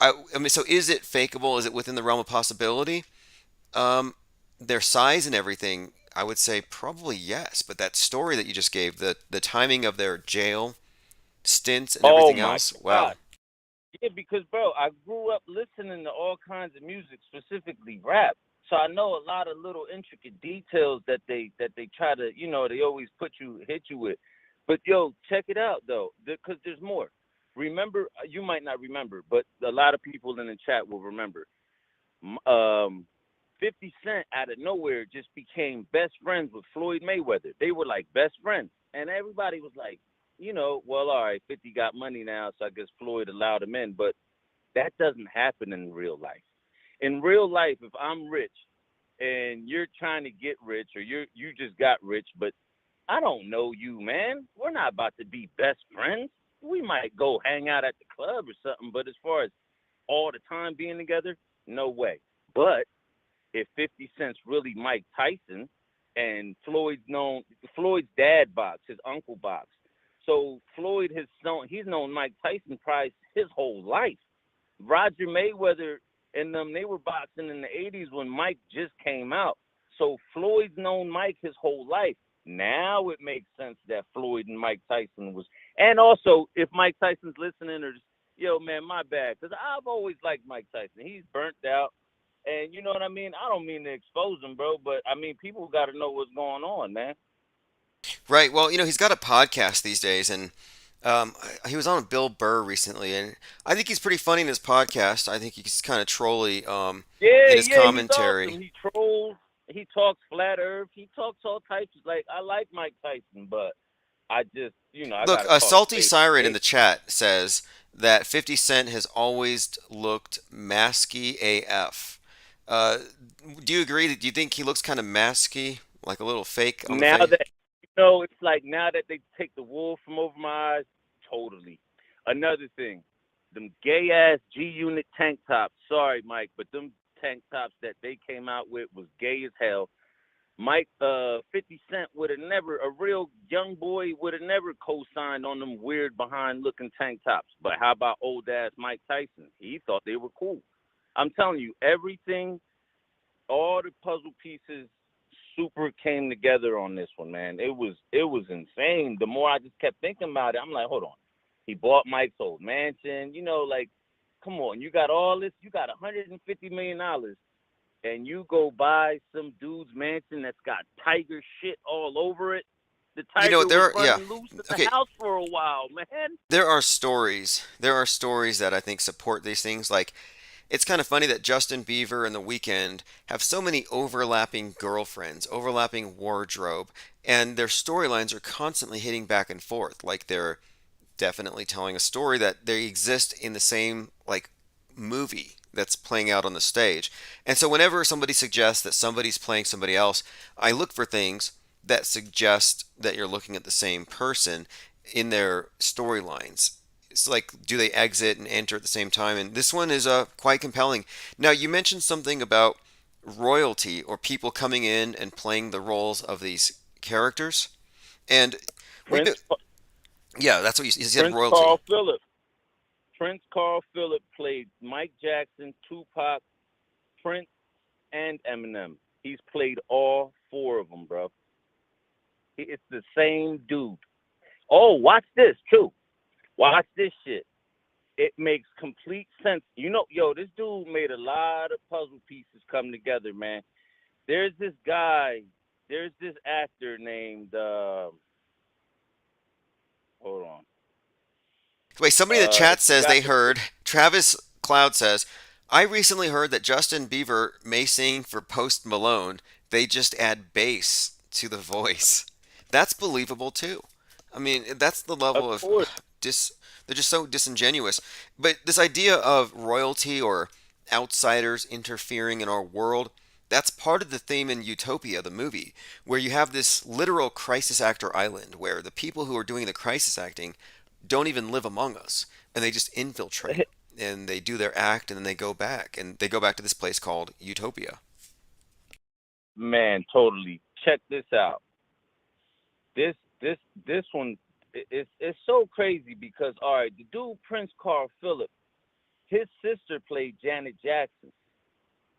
I mean, so is it fakeable? Is it within the realm of possibility? Their size and everything, I would say probably yes. But that story that you just gave, the timing of their jail stints and everything else, wow. Yeah, because bro, I grew up listening to all kinds of music, specifically rap. So I know a lot of little intricate details that they try to, they always hit you with. But yo, check it out though, because there's more. Remember, you might not remember, but a lot of people in the chat will remember. 50 Cent out of nowhere just became best friends with Floyd Mayweather. They were like best friends, and everybody was like, well, all right, 50 got money now, so I guess Floyd allowed him in. But that doesn't happen in real life. In real life, if I'm rich and you're trying to get rich, or you just got rich, but I don't know you, man. We're not about to be best friends. We might go hang out at the club or something, but as far as all the time being together, no way. But if 50 Cent's really Mike Tyson and Floyd's dad boxed, his uncle boxed. So Floyd he's known Mike Tyson probably his whole life. Roger Mayweather and them, they were boxing in the 80s when Mike just came out. So Floyd's known Mike his whole life. Now it makes sense that Floyd and Mike Tyson was. And also, if Mike Tyson's listening, or yo, man, my bad, because I've always liked Mike Tyson. He's burnt out. And you know what I mean? I don't mean to expose him, bro, but I mean, people got to know what's going on, man. Right. Well, he's got a podcast these days, and he was on Bill Burr recently, and I think he's pretty funny in his podcast. I think he's kind of trolly in his commentary. He's awesome. He trolls. He talks flat earth. He talks all types. Like, I like Mike Tyson, but I just, Look, a Salty Siren in the chat says that 50 Cent has always looked masky AF. Do you agree? Do you think he looks kind of masky, like a little fake on the face? It's like now that they take the wool from over my eyes, totally. Another thing, them gay-ass G-Unit tank tops. Sorry, Mike, but them tank tops that they came out with was gay as hell. Mike, 50 Cent would have never, a real young boy would have never co-signed on them weird behind-looking tank tops. But how about old-ass Mike Tyson? He thought they were cool. I'm telling you, everything, all the puzzle pieces super came together on this one, man. It was insane. The more I just kept thinking about it, I'm like, hold on. He bought Mike's old mansion. Like, come on, you got all this. You got $150 million, and you go buy some dude's mansion that's got tiger shit all over it. The tiger was running loose at the house for a while, man. There are stories. There are stories that I think support these things. Like, it's kind of funny that Justin Bieber and The Weeknd have so many overlapping girlfriends, overlapping wardrobe, and their storylines are constantly hitting back and forth. Like, they're definitely telling a story that they exist in the same, like, movie that's playing out on the stage. And so whenever somebody suggests that somebody's playing somebody else, I look for things that suggest that you're looking at the same person in their storylines. It's like, do they exit and enter at the same time? And this one is quite compelling. Now, you mentioned something about royalty or people coming in and playing the roles of these characters. And yeah, that's what you said, Prince royalty. Prince Carl Phillip played Mike Jackson, Tupac, Prince, and Eminem. He's played all four of them, bro. It's the same dude. Oh, watch this, too. Watch this shit. It makes complete sense. This dude made a lot of puzzle pieces come together, man. There's this actor named, hold on. Wait, somebody in the chat says they heard, Travis Cloud says, I recently heard that Justin Bieber may sing for Post Malone. They just add bass to the voice. That's believable too. I mean, that's the level of they're just so disingenuous. But this idea of royalty or outsiders interfering in our world, that's part of the theme in Utopia, the movie, where you have this literal crisis actor island where the people who are doing the crisis acting don't even live among us, and they just infiltrate and they do their act and then they go back to this place called Utopia. Man, totally. Check this out. This one it's so crazy because, all right, the dude Prince Carl Phillip, his sister played Janet Jackson,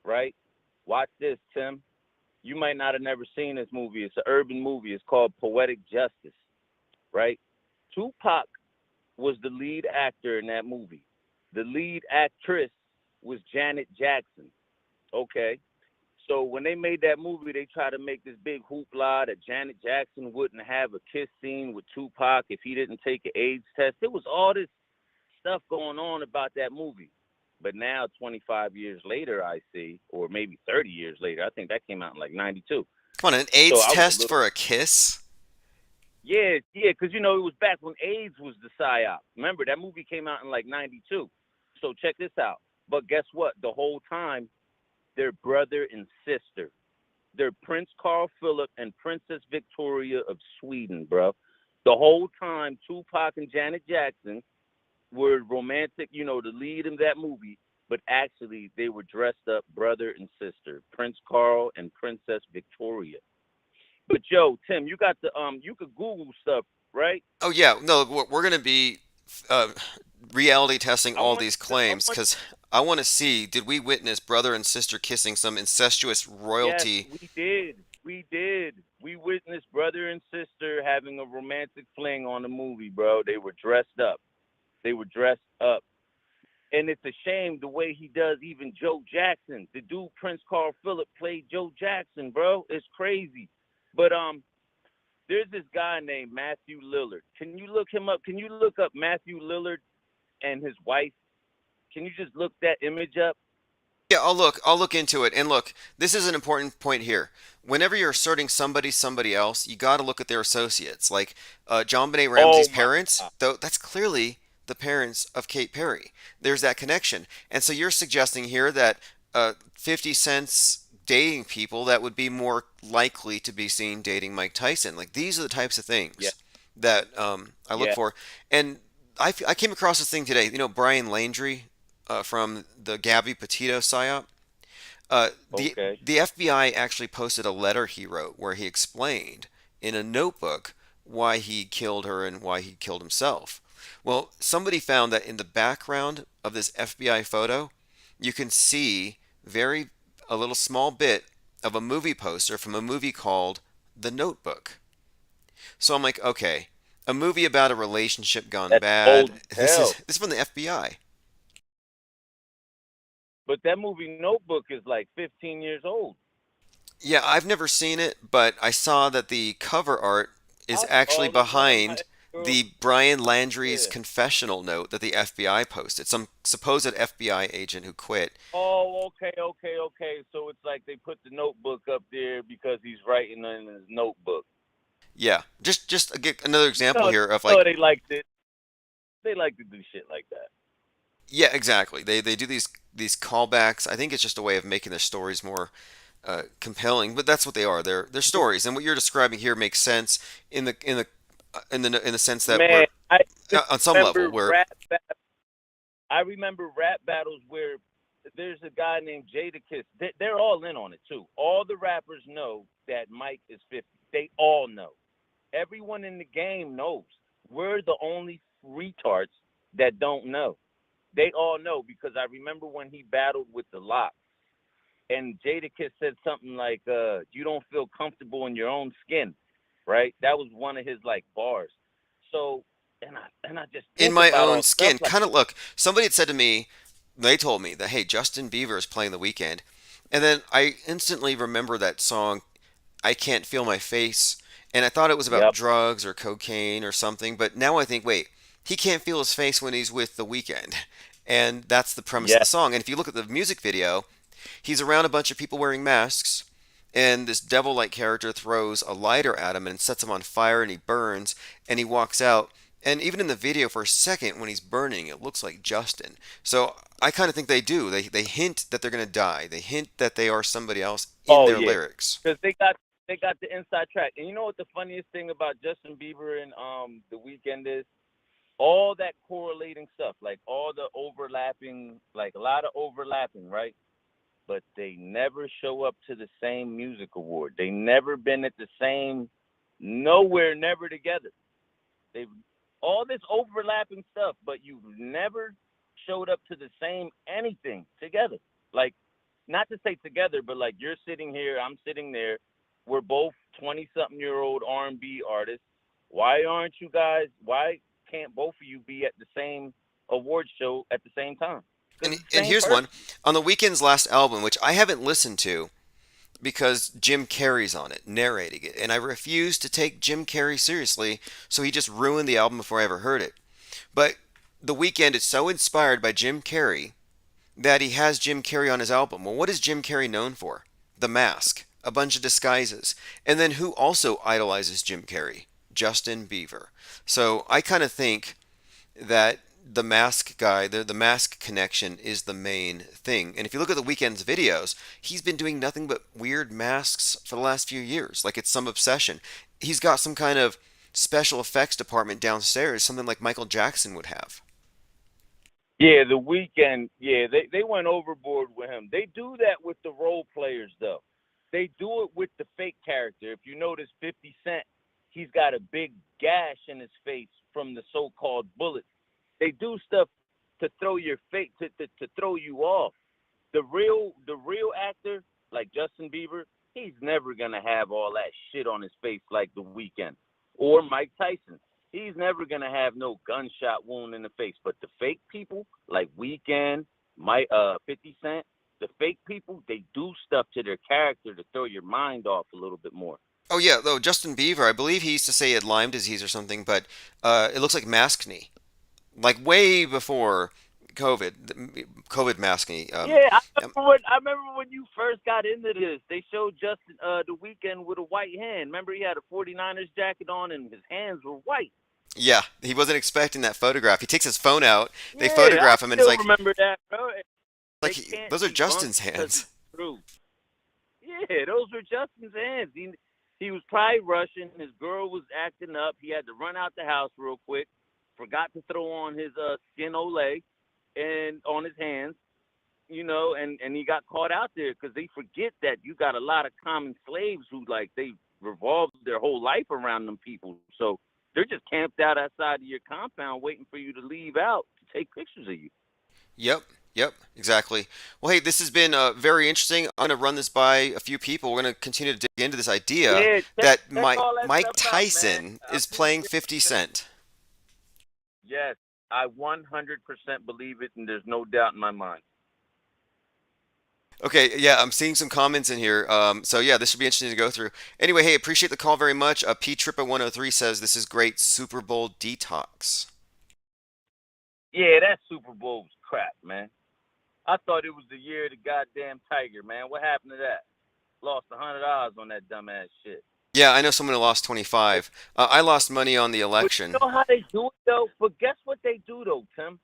right? Watch this, Tim. You might not have never seen this movie. It's an urban movie. It's called Poetic Justice, right? Tupac was the lead actor in that movie. The lead actress was Janet Jackson. Okay. So when they made that movie, they tried to make this big hoopla that Janet Jackson wouldn't have a kiss scene with Tupac if he didn't take an AIDS test. There was all this stuff going on about that movie. But now, 25 years later, I see, or maybe 30 years later, I think that came out in like 92. Come on, an AIDS test for a kiss? Yeah, because, it was back when AIDS was the psyop. Remember, that movie came out in like 92. So check this out. But guess what? The whole time, they're brother and sister. They're Prince Carl Phillip and Princess Victoria of Sweden, bro. The whole time, Tupac and Janet Jackson were romantic, the lead in that movie, but actually they were dressed up brother and sister, Prince Carl and Princess Victoria. But yo, Tim, you got you could Google stuff, right? Oh yeah, no, we're gonna be reality testing all these claims because I want to see, did we witness brother and sister kissing some incestuous royalty? Yes, we did. We witnessed brother and sister having a romantic fling on the movie, bro. They were dressed up. And it's a shame the way he does even Joe Jackson. The dude Prince Carl Phillip played Joe Jackson, bro. It's crazy. But there's this guy named Matthew Lillard. Can you look him up? Can you look up Matthew Lillard and his wife? Can you just look that image up? Yeah, I'll look into it. And look, this is an important point here. Whenever you're asserting somebody else, you got to look at their associates. Like JonBenet Ramsey's parents, though, that's clearly the parents of Kate Perry. There's that connection. And so you're suggesting here that 50 Cent's dating people that would be more likely to be seen dating Mike Tyson. Like, these are the types of things that I look for. And I came across this thing today. Brian Landry from the Gabby Petito psyop. The FBI actually posted a letter he wrote where he explained in a notebook why he killed her and why he killed himself. Well, somebody found that in the background of this FBI photo, you can see a little small bit of a movie poster from a movie called The Notebook. So I'm like, okay, A movie about a relationship gone That's old bad. as This is hell. this is from the FBI. But that movie Notebook is like 15 years old. Yeah, I've never seen it, but I saw that the cover art is I actually all the time. My behind girl, the Brian Landry's yeah. confessional note that the FBI posted. Some supposed FBI agent who quit. Oh, okay. So it's like they put the Notebook up there because he's writing in his notebook. Yeah, just another example No, here of no, like, they liked it. They like to do shit like that. yeah, exactly. They do these callbacks. I think it's just a way of making their stories more compelling, but that's what they are. They're stories, and what you're describing here makes sense in the sense that Man, we're I on some level remember where I remember rap battles where there's a guy named Jadakiss. They're all in on it too. All the rappers know that Mike is 50. They all know. Everyone in the game knows. We're the only retards that don't know. They all know because I remember when he battled with the Lock, and Jadakiss said something like, "You don't feel comfortable in your own skin," right? That was one of his like bars. So, and I just in think my about own all stuff skin, like kind of look. Somebody had said to me, they told me that hey, Justin Bieber is playing the weekend, and then I instantly remember that song, "I Can't Feel My Face," and I thought it was about Yep. drugs or cocaine or something. But now I think, wait, he can't feel his face when he's with the weekend, and that's the premise of Yeah. the song. And if you look at the music video, he's around a bunch of people wearing masks, and this devil-like character throws a lighter at him and sets him on fire, and he burns, and he walks out. And even in the video, for a second, when he's burning, it looks like Justin. So I kind of think they do. They hint that they're gonna die. They hint that they are somebody else in Oh their yeah. lyrics. Because they got the inside track. And you know what the funniest thing about Justin Bieber and the weekend is? All that correlating stuff, like all the overlapping, like a lot of overlapping, right? But they never show up to the same music award. They never been at the same, nowhere, never together. They've all this overlapping stuff, but you've never showed up to the same anything together. Like, not to say together, but like you're sitting here, I'm sitting there. We're both 20-something-year-old R&B artists. Why aren't you guys? Why can't both of you be at the same award show at the same time? Because And it's the and same here's one person. on the Weeknd's last album, which I haven't listened to because Jim Carrey's on it, narrating it, and I refuse to take Jim Carrey seriously, so he just ruined the album before I ever heard it. But The Weeknd is so inspired by Jim Carrey that he has Jim Carrey on his album. Well, what is Jim Carrey known for? The Mask, a bunch of disguises. And then who also idolizes Jim Carrey? Justin Bieber. So I kind of think that the mask guy, the mask connection is the main thing. And if you look at the Weeknd's videos, he's been doing nothing but weird masks for the last few years. Like it's some obsession. He's got some kind of special effects department downstairs, something like Michael Jackson would have. Yeah, the weekend. Yeah, they went overboard with him. They do that with the role players though. They do it with the fake character. If you notice 50 Cent, he's got a big gash in his face from the so-called bullets. They do stuff to throw your face to throw you off. The real actor, like Justin Bieber, he's never gonna have all that shit on his face like the weekend. Or Mike Tyson. He's never gonna have no gunshot wound in the face. But the fake people, like Weekend, my 50 Cent, the fake people, they do stuff to their character to throw your mind off a little bit more. Oh yeah, though Justin Bieber, I believe he used to say he had Lyme disease or something, but it looks like maskne, like way before COVID maskne. Yeah, Um, I remember when you first got into this. They showed Justin the weekend with a white hand. Remember he had a 49ers jacket on and his hands were white. yeah, he wasn't expecting that photograph. He takes his phone out, they Yeah, I photograph him, and it's still remember that, bro. They can't those are debunk Justin's because hands. it's true. Yeah, those were Justin's hands. He was probably rushing. His girl was acting up. He had to run out the house real quick. Forgot to throw on his skin Olay and on his hands, and he got caught out there because they forget that you got a lot of common slaves who like they revolved their whole life around them people. So they're just camped out outside of your compound waiting for you to leave out to take pictures of you. Yep. Yep, exactly. Well, hey, this has been very interesting. I'm going to run this by a few people. We're going to continue to dig into this idea Yeah, that check all that Mike stuff out, man. Tyson I is playing appreciate 50 it. Cent. Yes, I 100% believe it, and there's no doubt in my mind. Okay, yeah, I'm seeing some comments in here. So yeah, this should be interesting to go through. Anyway, hey, appreciate the call very much. P Trippa 103 says this is great Super Bowl detox. Yeah, that Super Bowl was crap, man. I thought it was the year of the goddamn Tiger, man. What happened to that? Lost $100 on that dumbass shit. Yeah, I know someone who lost 25. I lost money on the But you election. know how they do it though? But guess what they do though, Tim?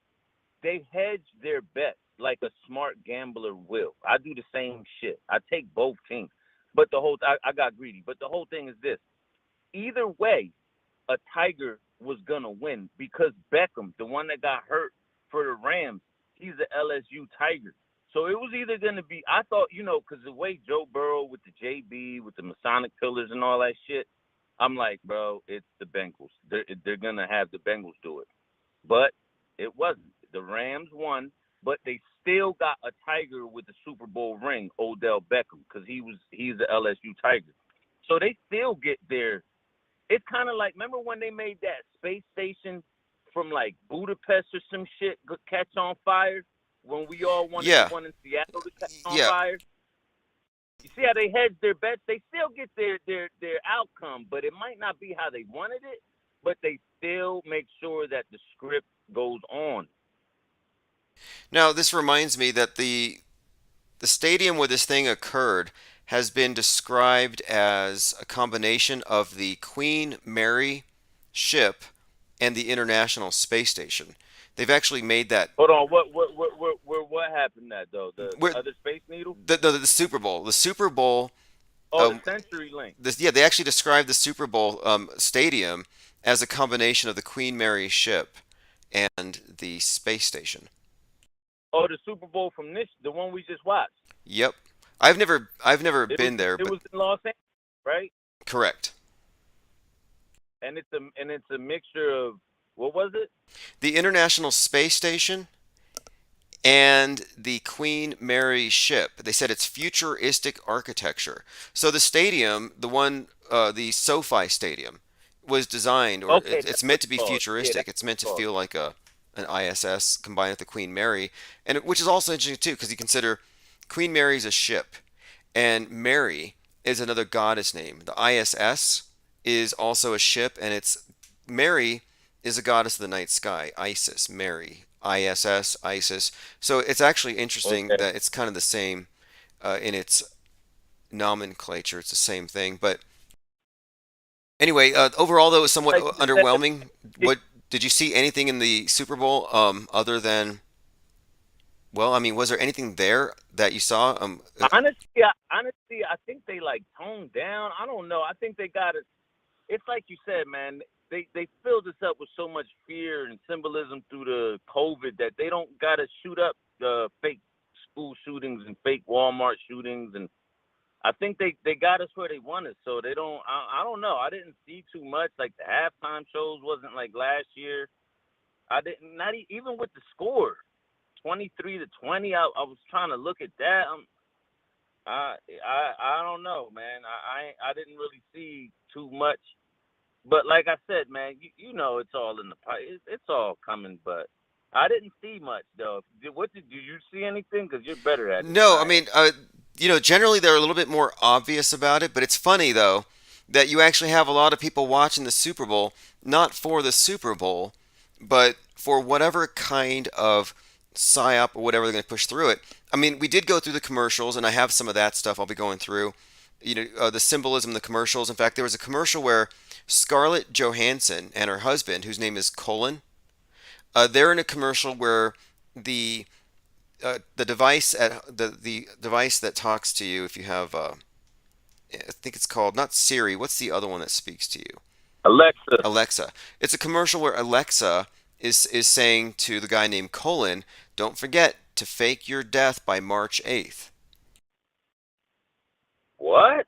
They hedge their bets like a smart gambler will. I do the same shit. I take both teams. But I got greedy. But the whole thing is this. Either way, a Tiger was gonna win because Beckham, the one that got hurt for the Rams, he's the LSU Tiger. So it was either gonna be. I thought, because the way Joe Burrow with the JB, with the Masonic pillars and all that shit, I'm like, bro, it's the Bengals. They're gonna have the Bengals do it, but it wasn't. The Rams won, but they still got a Tiger with the Super Bowl ring, Odell Beckham, because he's the LSU Tiger. So they still get their. It's kind of like, remember when they made that space station from like Budapest or some shit catch on fire when we all wanted Yeah, the one in Seattle to catch on yeah. fire? You see how they hedge their bets? They still get their outcome, but it might not be how they wanted it, but they still make sure that the script goes on. Now, this reminds me that the stadium where this thing occurred has been described as a combination of the Queen Mary ship and the International Space Station. They've actually made that Hold on, what happened that though? The where other Space Needle? the Super Bowl. The Super Bowl. Oh, the Um, Century Link. yeah, they actually described the Super Bowl stadium as a combination of the Queen Mary ship and the space station. Oh, the Super Bowl from the one we just watched. Yep. I've never It was been there, it but was in Los Angeles, right? correct. And it's a mixture of what was it? The International Space Station and the Queen Mary ship. They said it's futuristic architecture. So the stadium, the SoFi Stadium, was designed, or Okay, it's that's meant what to it's be called. Yeah, futuristic. that's It's what meant it's to called. feel like an ISS combined with the Queen Mary, which is also interesting too, because you consider Queen Mary is a ship, and Mary is another goddess name. The ISS is also a ship, and it's Mary is a goddess of the night sky, Isis, Mary, ISS, Isis. So it's actually interesting Okay. that it's kind of the same in its nomenclature. It's the same thing. But anyway, overall, though, it was somewhat Like you said, underwhelming. What did you see anything in the Super Bowl other than, well, I mean, was there anything there that you saw? honestly, I think they like toned down. I don't know. I think they got it. It's like you said, man. They filled us up with so much fear and symbolism through the COVID that they don't gotta shoot up the fake school shootings and fake Walmart shootings, and I think they got us where they want us. So they don't. I don't know. I didn't see too much. Like the halftime shows wasn't like last year. I didn't. Not even with the score, 23-20. I was trying to look at that. I don't know, man. I didn't really see too much. But like I said, man, you know it's all in the pipe. It's all coming. But I didn't see much though. Did you see anything? Because you're better at it than No, I I mean, am. generally they're a little bit more obvious about it, but it's funny though that you actually have a lot of people watching the Super Bowl, not for the Super Bowl, but for whatever kind of psyop or whatever they're going to push through it. I mean, we did go through the commercials, and I have some of that stuff I'll be going through. The symbolism, the commercials. In fact, there was a commercial where Scarlett Johansson and her husband, whose name is Colin, they're in a commercial where the the device the device that talks to you, if you have I think it's called not Siri. What's the other one that speaks to you? Alexa, Alexa. It's a commercial where Alexa is saying to the guy named Colin, "Don't forget to fake your death by March 8th." what?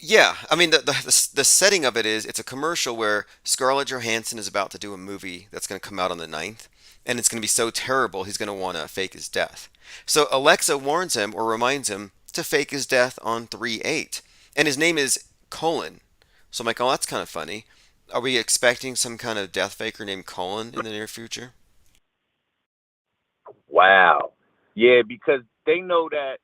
Yeah, I mean the setting of it is it's a commercial where Scarlett Johansson is about to do a movie that's going to come out on the 9th, and it's going to be so terrible he's going to want to fake his death. So Alexa warns him or reminds him to fake his death on 3/8, and his name is Colin. So I'm like, oh, that's kind of funny. Are we expecting some kind of death faker named Colin in the near future? Wow. Yeah, because they know that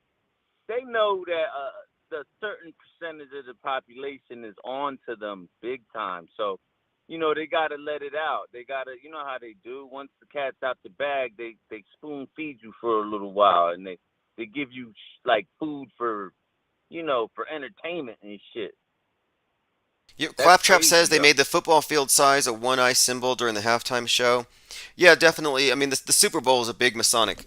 the certain percentage of the population is on to them big time. So, they got to let it out. They got to, how they do. Once the cat's out the bag, they spoon feed you for a little while, and they give you like food for, for entertainment and shit. Yeah, That's Claptrap crazy, says they though. made the football field size a one-eye symbol during the halftime show. Yeah, definitely. I mean, the Super Bowl is a big Masonic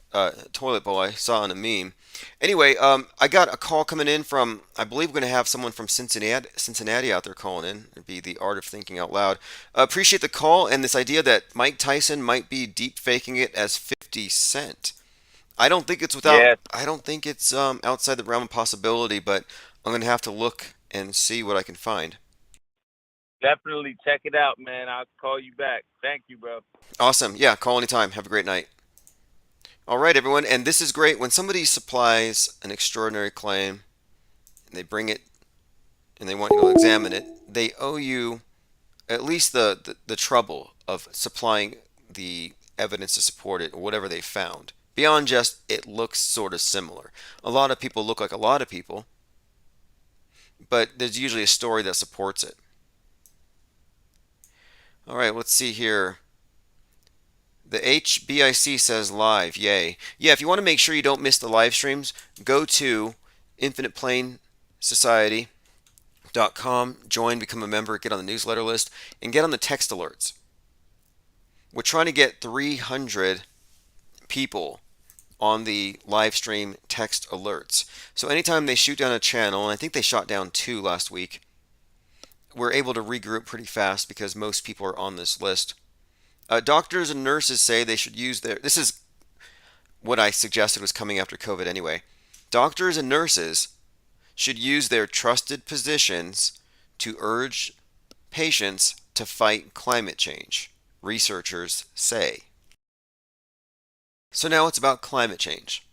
toilet bowl. I saw on a meme. Anyway, I got a call coming in from, I believe we're going to have someone from Cincinnati out there calling in. It'd be the art of thinking out loud. Appreciate the call and this idea that Mike Tyson might be deep faking it as 50 Cent. I don't think it's Yeah, outside the realm of possibility, but I'm going to have to look and see what I can find. definitely check it out, man. I'll call you back. Thank you, bro. Awesome. Yeah, call anytime. Have a great night. All right, everyone. And this is great. When somebody supplies an extraordinary claim and they bring it and they want you to examine it, they owe you at least the trouble of supplying the evidence to support it or whatever they found. Beyond just it looks sort of similar. A lot of people look like a lot of people, but there's usually a story that supports it. All right, let's see here. The HBIC says live, yay. Yeah, if you want to make sure you don't miss the live streams, go to infiniteplainsociety.com, join, become a member, get on the newsletter list, and get on the text alerts. We're trying to get 300 people on the live stream text alerts. So anytime they shoot down a channel, and I think they shot down 2 last week, we're able to regroup pretty fast because most people are on this list. Doctors and nurses say they should use this is what I suggested was coming after COVID anyway. Doctors and nurses should use their trusted positions to urge patients to fight climate change, researchers say. So now it's about climate change.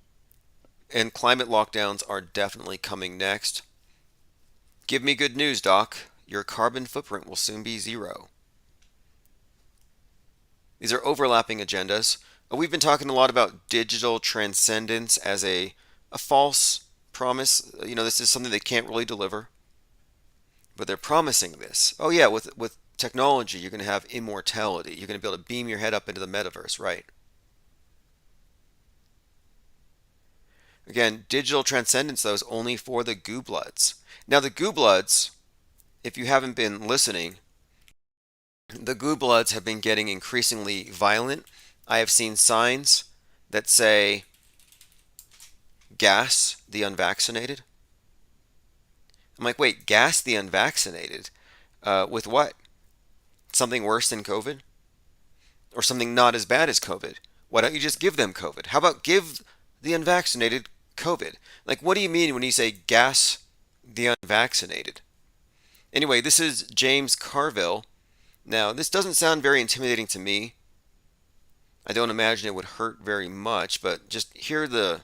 And climate lockdowns are definitely coming next. Give me good news, Doc. Your carbon footprint will soon be 0. These are overlapping agendas. We've been talking a lot about digital transcendence as a false promise. This is something they can't really deliver. But they're promising this. Oh yeah, with technology, you're going to have immortality. You're going to be able to beam your head up into the metaverse, right? Again, digital transcendence, though, is only for the Goobloods. Now, the Goobloods, if you haven't been listening, the Goobloods have been getting increasingly violent. I have seen signs that say, gas the unvaccinated. I'm like, wait, gas the unvaccinated? With what? Something worse than COVID? Or something not as bad as COVID? Why don't you just give them COVID? How about give the unvaccinated COVID? Like, what do you mean when you say gas the unvaccinated? Anyway, this is James Carville. Now, this doesn't sound very intimidating to me. I don't imagine it would hurt very much, but just hear the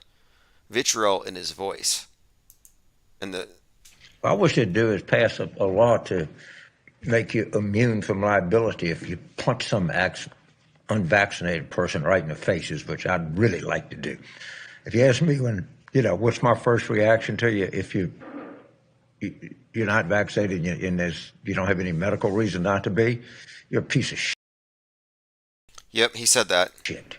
vitriol in his voice. And What I wish they'd do is pass a law to make you immune from liability if you punch some unvaccinated person right in the faces, which I'd really like to do. If you ask me what's my first reaction to you if you're not vaccinated and you don't have any medical reason not to be, you're a piece of shit. Yep, he said that. Shit.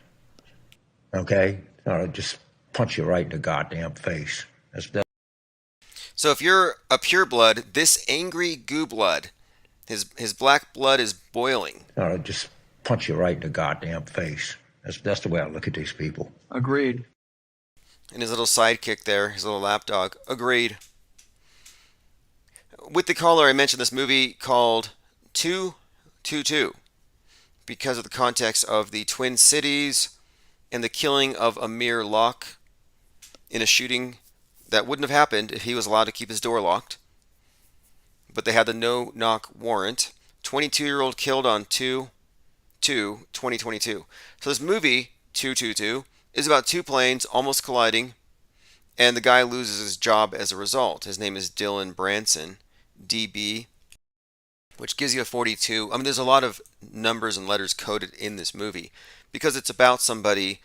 Okay? I'll just punch you right in the goddamn face. So if you're a pureblood, this angry Gooblud, his black blood is boiling. I'll just punch you right in the goddamn face. That's the way I look at these people. Agreed. And his little sidekick there, his little lapdog, agreed. With the caller, I mentioned this movie called 222 because of the context of the Twin Cities and the killing of Amir Locke in a shooting that wouldn't have happened if he was allowed to keep his door locked. But they had the no-knock warrant. 22-year-old killed on 2 2, 2022. So this movie, 222, is about two planes almost colliding, and the guy loses his job as a result. His name is Dylan Branson, DB, which gives you a 42. I mean, there's a lot of numbers and letters coded in this movie because it's about somebody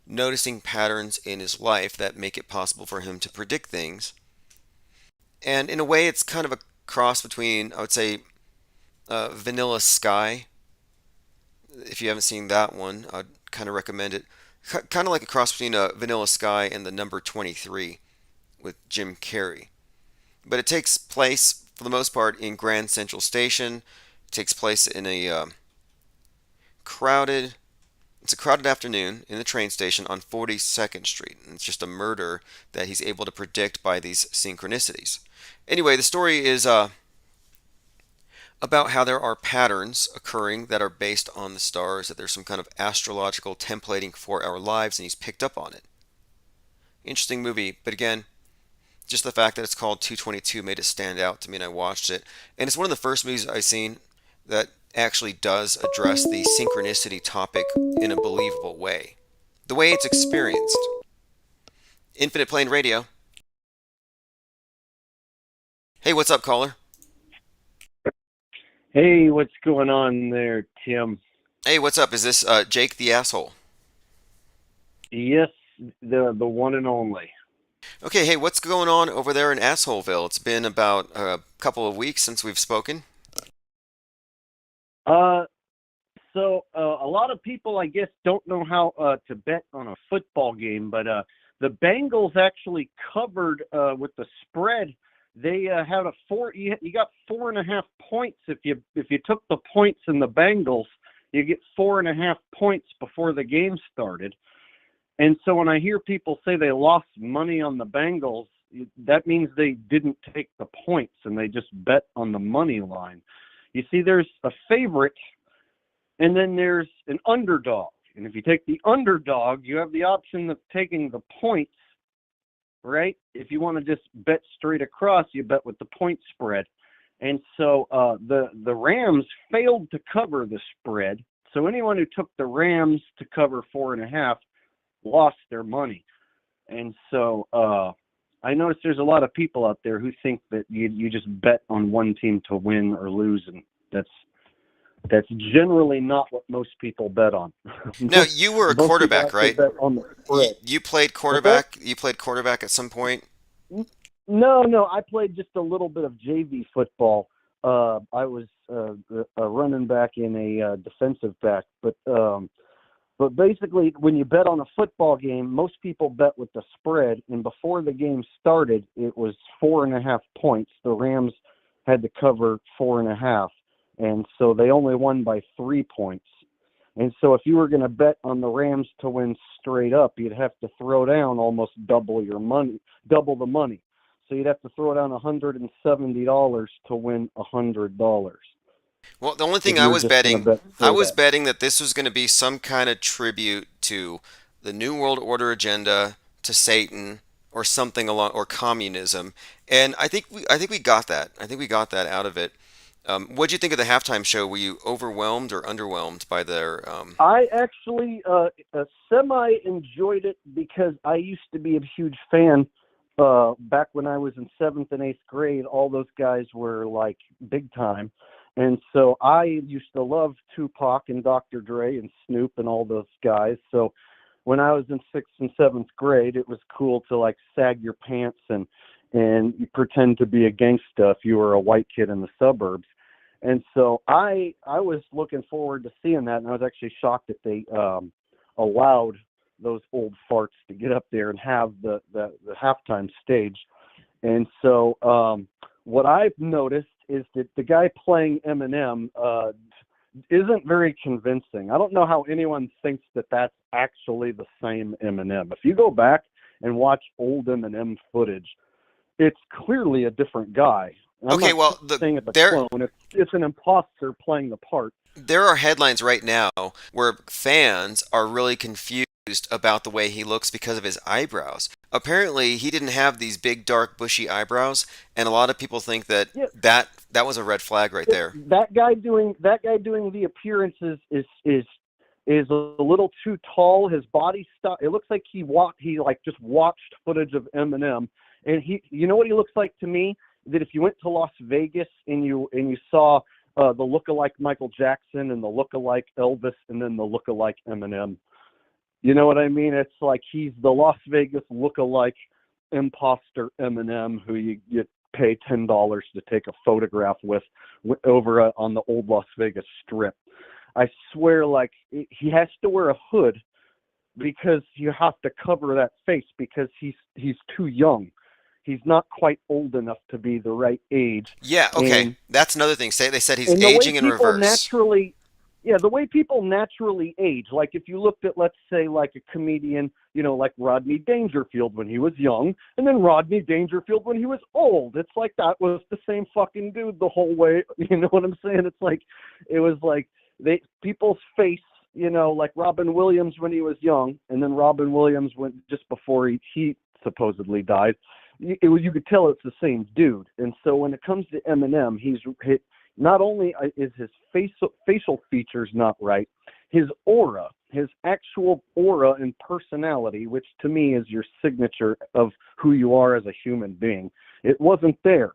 noticing patterns in his life that make it possible for him to predict things. And in a way, it's kind of a cross between, I would say, Vanilla Sky. If you haven't seen that one, I'd kind of recommend it. Kind of like a cross between Vanilla Sky and the number 23 with Jim Carrey. But it takes place, for the most part, in Grand Central Station. It takes place in a crowded afternoon in the train station on 42nd Street. And it's just a murder that he's able to predict by these synchronicities. Anyway, the story is about how there are patterns occurring that are based on the stars, that there's some kind of astrological templating for our lives, and he's picked up on it. Interesting movie, but again, just the fact that it's called 222 made it stand out to me, and I watched it. And it's one of the first movies I've seen that actually does address the synchronicity topic in a believable way. The way it's experienced. Infinite Plane Radio. Hey, what's up, caller? Hey, what's going on there, Tim? Hey, what's up? Is this Jake the Asshole? Yes, the one and only. Okay, hey, what's going on over there in Assholeville? It's been about a couple of weeks since we've spoken. So a lot of people, I guess, don't know how to bet on a football game, but the Bengals actually covered with the spread. They had you got 4.5 points if you took the points in the Bengals. You get 4.5 points before the game started. And so when I hear people say they lost money on the Bengals, that means they didn't take the points and they just bet on the money line. You see, there's a favorite, and then there's an underdog. And if you take the underdog, you have the option of taking the points, right? If you want to just bet straight across, you bet with the point spread. And so the Rams failed to cover the spread. So anyone who took the Rams to cover 4.5 lost their money. And so I noticed there's a lot of people out there who think that you just bet on one team to win or lose, and that's generally not what most people bet on. Now, you were a quarterback, right? Bet on the spread. You played quarterback? You played quarterback at some point? No, I played just a little bit of JV football. I was a running back and a defensive back, but basically, when you bet on a football game, most people bet with the spread, and before the game started, it was 4.5 points. The Rams had to cover 4.5, and so they only won by 3 points. And so if you were going to bet on the Rams to win straight up, you'd have to throw down almost double the money. So you'd have to throw down $170 to win $100. Well, the only thing I was betting that this was going to be some kind of tribute to the New World Order agenda, to Satan, or something along, or communism. And I think we got that. I think we got that out of it. What did you think of the halftime show? Were you overwhelmed or underwhelmed by their? I actually semi enjoyed it because I used to be a huge fan. Back when I was in 7th and 8th grade, all those guys were like big time. And so I used to love Tupac and Dr. Dre and Snoop and all those guys. So when I was in 6th and 7th grade, it was cool to like sag your pants and pretend to be a gangsta if you were a white kid in the suburbs. And so I was looking forward to seeing that, and I was actually shocked that they allowed those old farts to get up there and have the halftime stage. And so what I've noticed is that the guy playing Eminem isn't very convincing. I don't know how anyone thinks that that's actually the same Eminem. If you go back and watch old Eminem footage, it's clearly a different guy. Okay, well, it's an imposter playing the part. There are headlines right now where fans are really confused about the way he looks because of his eyebrows. Apparently, he didn't have these big, dark, bushy eyebrows, and a lot of people think that That was a red flag right there. That guy doing the appearances is a little too tall. His body style. It looks like he just watched footage of Eminem, and you know what he looks like to me? That if you went to Las Vegas and you saw the lookalike Michael Jackson and the lookalike Elvis and then the lookalike Eminem. You know what I mean? It's like he's the Las Vegas lookalike imposter Eminem who you pay $10 to take a photograph with over on the old Las Vegas Strip. I swear, like, he has to wear a hood because you have to cover that face because he's too young. He's not quite old enough to be the right age. Yeah, okay. And that's another thing. They said he's and the aging way in people reverse. the way people naturally age, like if you looked at, let's say, like a comedian, like Rodney Dangerfield when he was young, and then Rodney Dangerfield when he was old. It's like that was the same fucking dude the whole way. You know what I'm saying? It's like, it was like people's face, like Robin Williams when he was young, and then Robin Williams went just before he supposedly died. You could tell it's the same dude. And so when it comes to Eminem, not only is his facial features not right, his aura, his actual aura and personality, which to me is your signature of who you are as a human being, it wasn't there.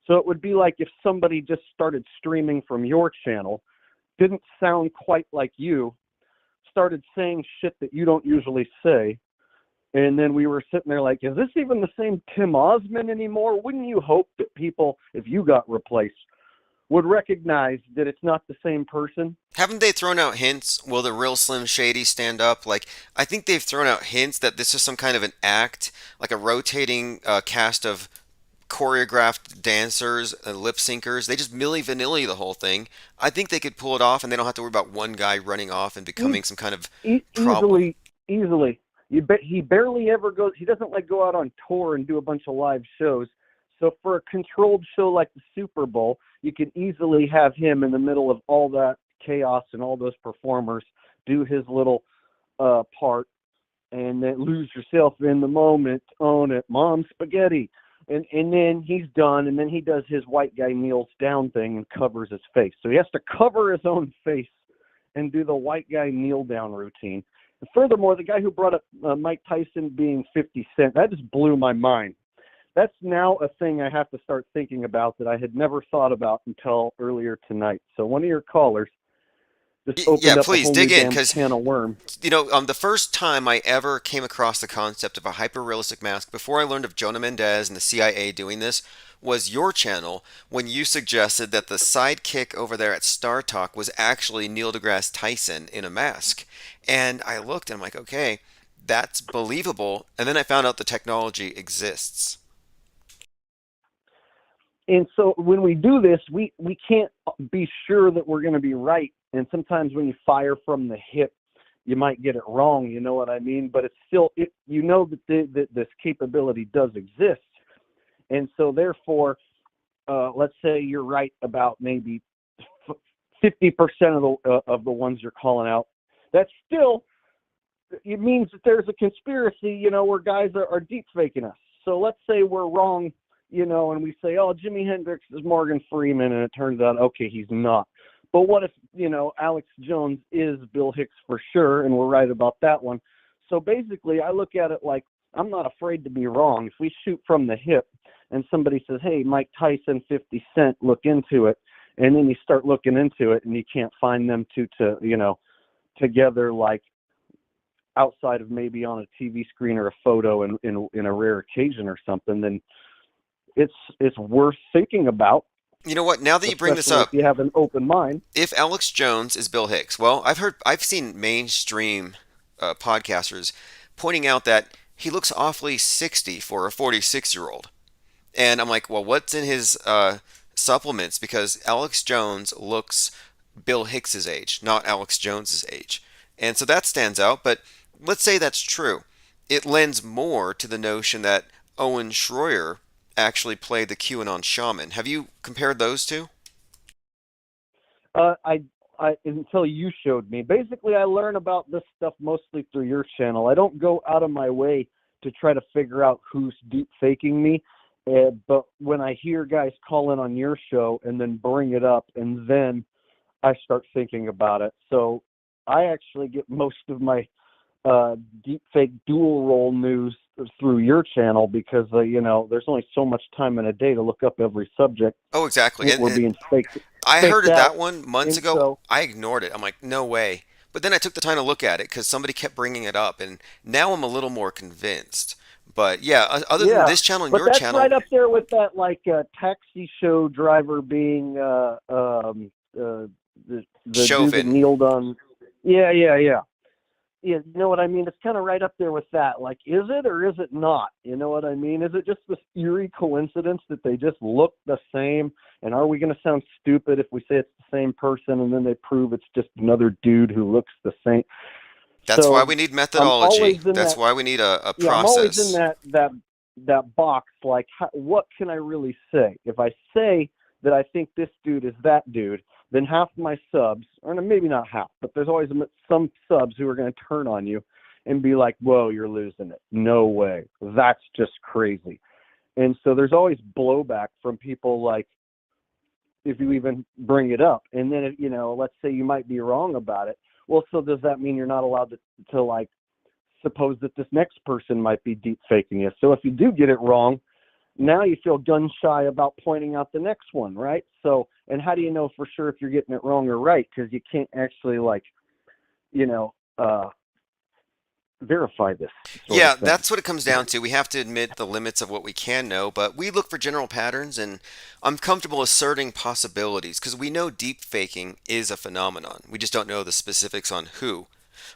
So it would be like if somebody just started streaming from your channel, didn't sound quite like you, started saying shit that you don't usually say, and then we were sitting there like, is this even the same Tim Osmond anymore? Wouldn't you hope that people, if you got replaced, would recognize that it's not the same person? Haven't they thrown out hints? Will the real Slim Shady stand up? Like, I think they've thrown out hints that this is some kind of an act, like a rotating cast of choreographed dancers, lip syncers. They just Milli Vanilli the whole thing. I think they could pull it off, and they don't have to worry about one guy running off and becoming some kind of problem. Easily. He barely ever goes. He doesn't go out on tour and do a bunch of live shows. So for a controlled show like the Super Bowl, you could easily have him in the middle of all that chaos and all those performers do his little part, and then lose yourself in the moment, own it, mom spaghetti. And then he's done, and then he does his white guy kneels down thing and covers his face. So he has to cover his own face and do the white guy kneel down routine. And furthermore, the guy who brought up Mike Tyson being 50 Cent, that just blew my mind. That's now a thing I have to start thinking about that I had never thought about until earlier tonight. So one of your callers just opened up please a whole dig new in, damn because can of worms. the first time I ever came across the concept of a hyper-realistic mask, before I learned of Jonah Mendez and the CIA doing this, was your channel when you suggested that the sidekick over there at Star Talk was actually Neil deGrasse Tyson in a mask. And I looked and I'm like, okay, that's believable. And then I found out the technology exists. And so when we do this, we can't be sure that we're going to be right. And sometimes when you fire from the hip, you might get it wrong. You know what I mean? But it's still, that this capability does exist. And so therefore, let's say you're right about maybe 50% of the ones you're calling out. That's still, it means that there's a conspiracy, where guys are deep faking us. So let's say we're wrong, and we say, oh, Jimi Hendrix is Morgan Freeman, and it turns out, okay, he's not. But what if, Alex Jones is Bill Hicks for sure, and we're right about that one. So basically, I look at it like, I'm not afraid to be wrong. If we shoot from the hip and somebody says, hey, Mike Tyson, 50 Cent, look into it, and then you start looking into it and you can't find them together, like outside of maybe on a TV screen or a photo in a rare occasion or something, then it's worth thinking about. You know what? Now that you bring this Especially up, if you have an open mind. if Alex Jones is Bill Hicks, well, I've seen mainstream podcasters pointing out that he looks awfully 60 for a 46-year-old. And I'm like, well, what's in his supplements? Because Alex Jones looks Bill Hicks's age, not Alex Jones's age. And so that stands out. But let's say that's true. It lends more to the notion that Owen Schroyer actually played the QAnon shaman. Have you compared those two? I until you showed me. Basically, I learn about this stuff mostly through your channel. I don't go out of my way to try to figure out who's deep faking me. But when I hear guys call in on your show and then bring it up, and then I start thinking about it. So I actually get most of my deepfake dual role news through your channel because there's only so much time in a day to look up every subject Oh, exactly. that we're being faked I heard faked of that out. one months And ago. so I ignored it. I'm like, no way. But then I took the time to look at it because somebody kept bringing it up, and now I'm a little more convinced. But yeah, other than yeah, this channel and but your that's right channel, up there with that taxi show driver being the dude that Chauvin. kneeled on. Yeah, yeah, yeah. Yeah, you know what I mean? It's kind of right up there with that. Like, is it or is it not? You know what I mean? Is it just this eerie coincidence that they just look the same? And are we going to sound stupid if we say it's the same person and then they prove it's just another dude who looks the same? That's why So we need I'm methodology. always in That's that. why we need a Yeah, I'm always in process. that box. Like, what can I really say? If I say that I think this dude is that dude, then half my subs, or maybe not half, but there's always some subs who are going to turn on you and be like, "Whoa, you're losing it. No way. That's just crazy." And so there's always blowback from people like, if you even bring it up, and then let's say you might be wrong about it. Well, so does that mean you're not allowed to like suppose that this next person might be deep faking you? So if you do get it wrong, now you feel gun shy about pointing out the next one, right? So, and how do you know for sure if you're getting it wrong or right? Because you can't actually verify this sort of Yeah, thing. that's what it comes down to. We have to admit the limits of what we can know, but we look for general patterns, and I'm comfortable asserting possibilities because we know deep faking is a phenomenon. We just don't know the specifics on who.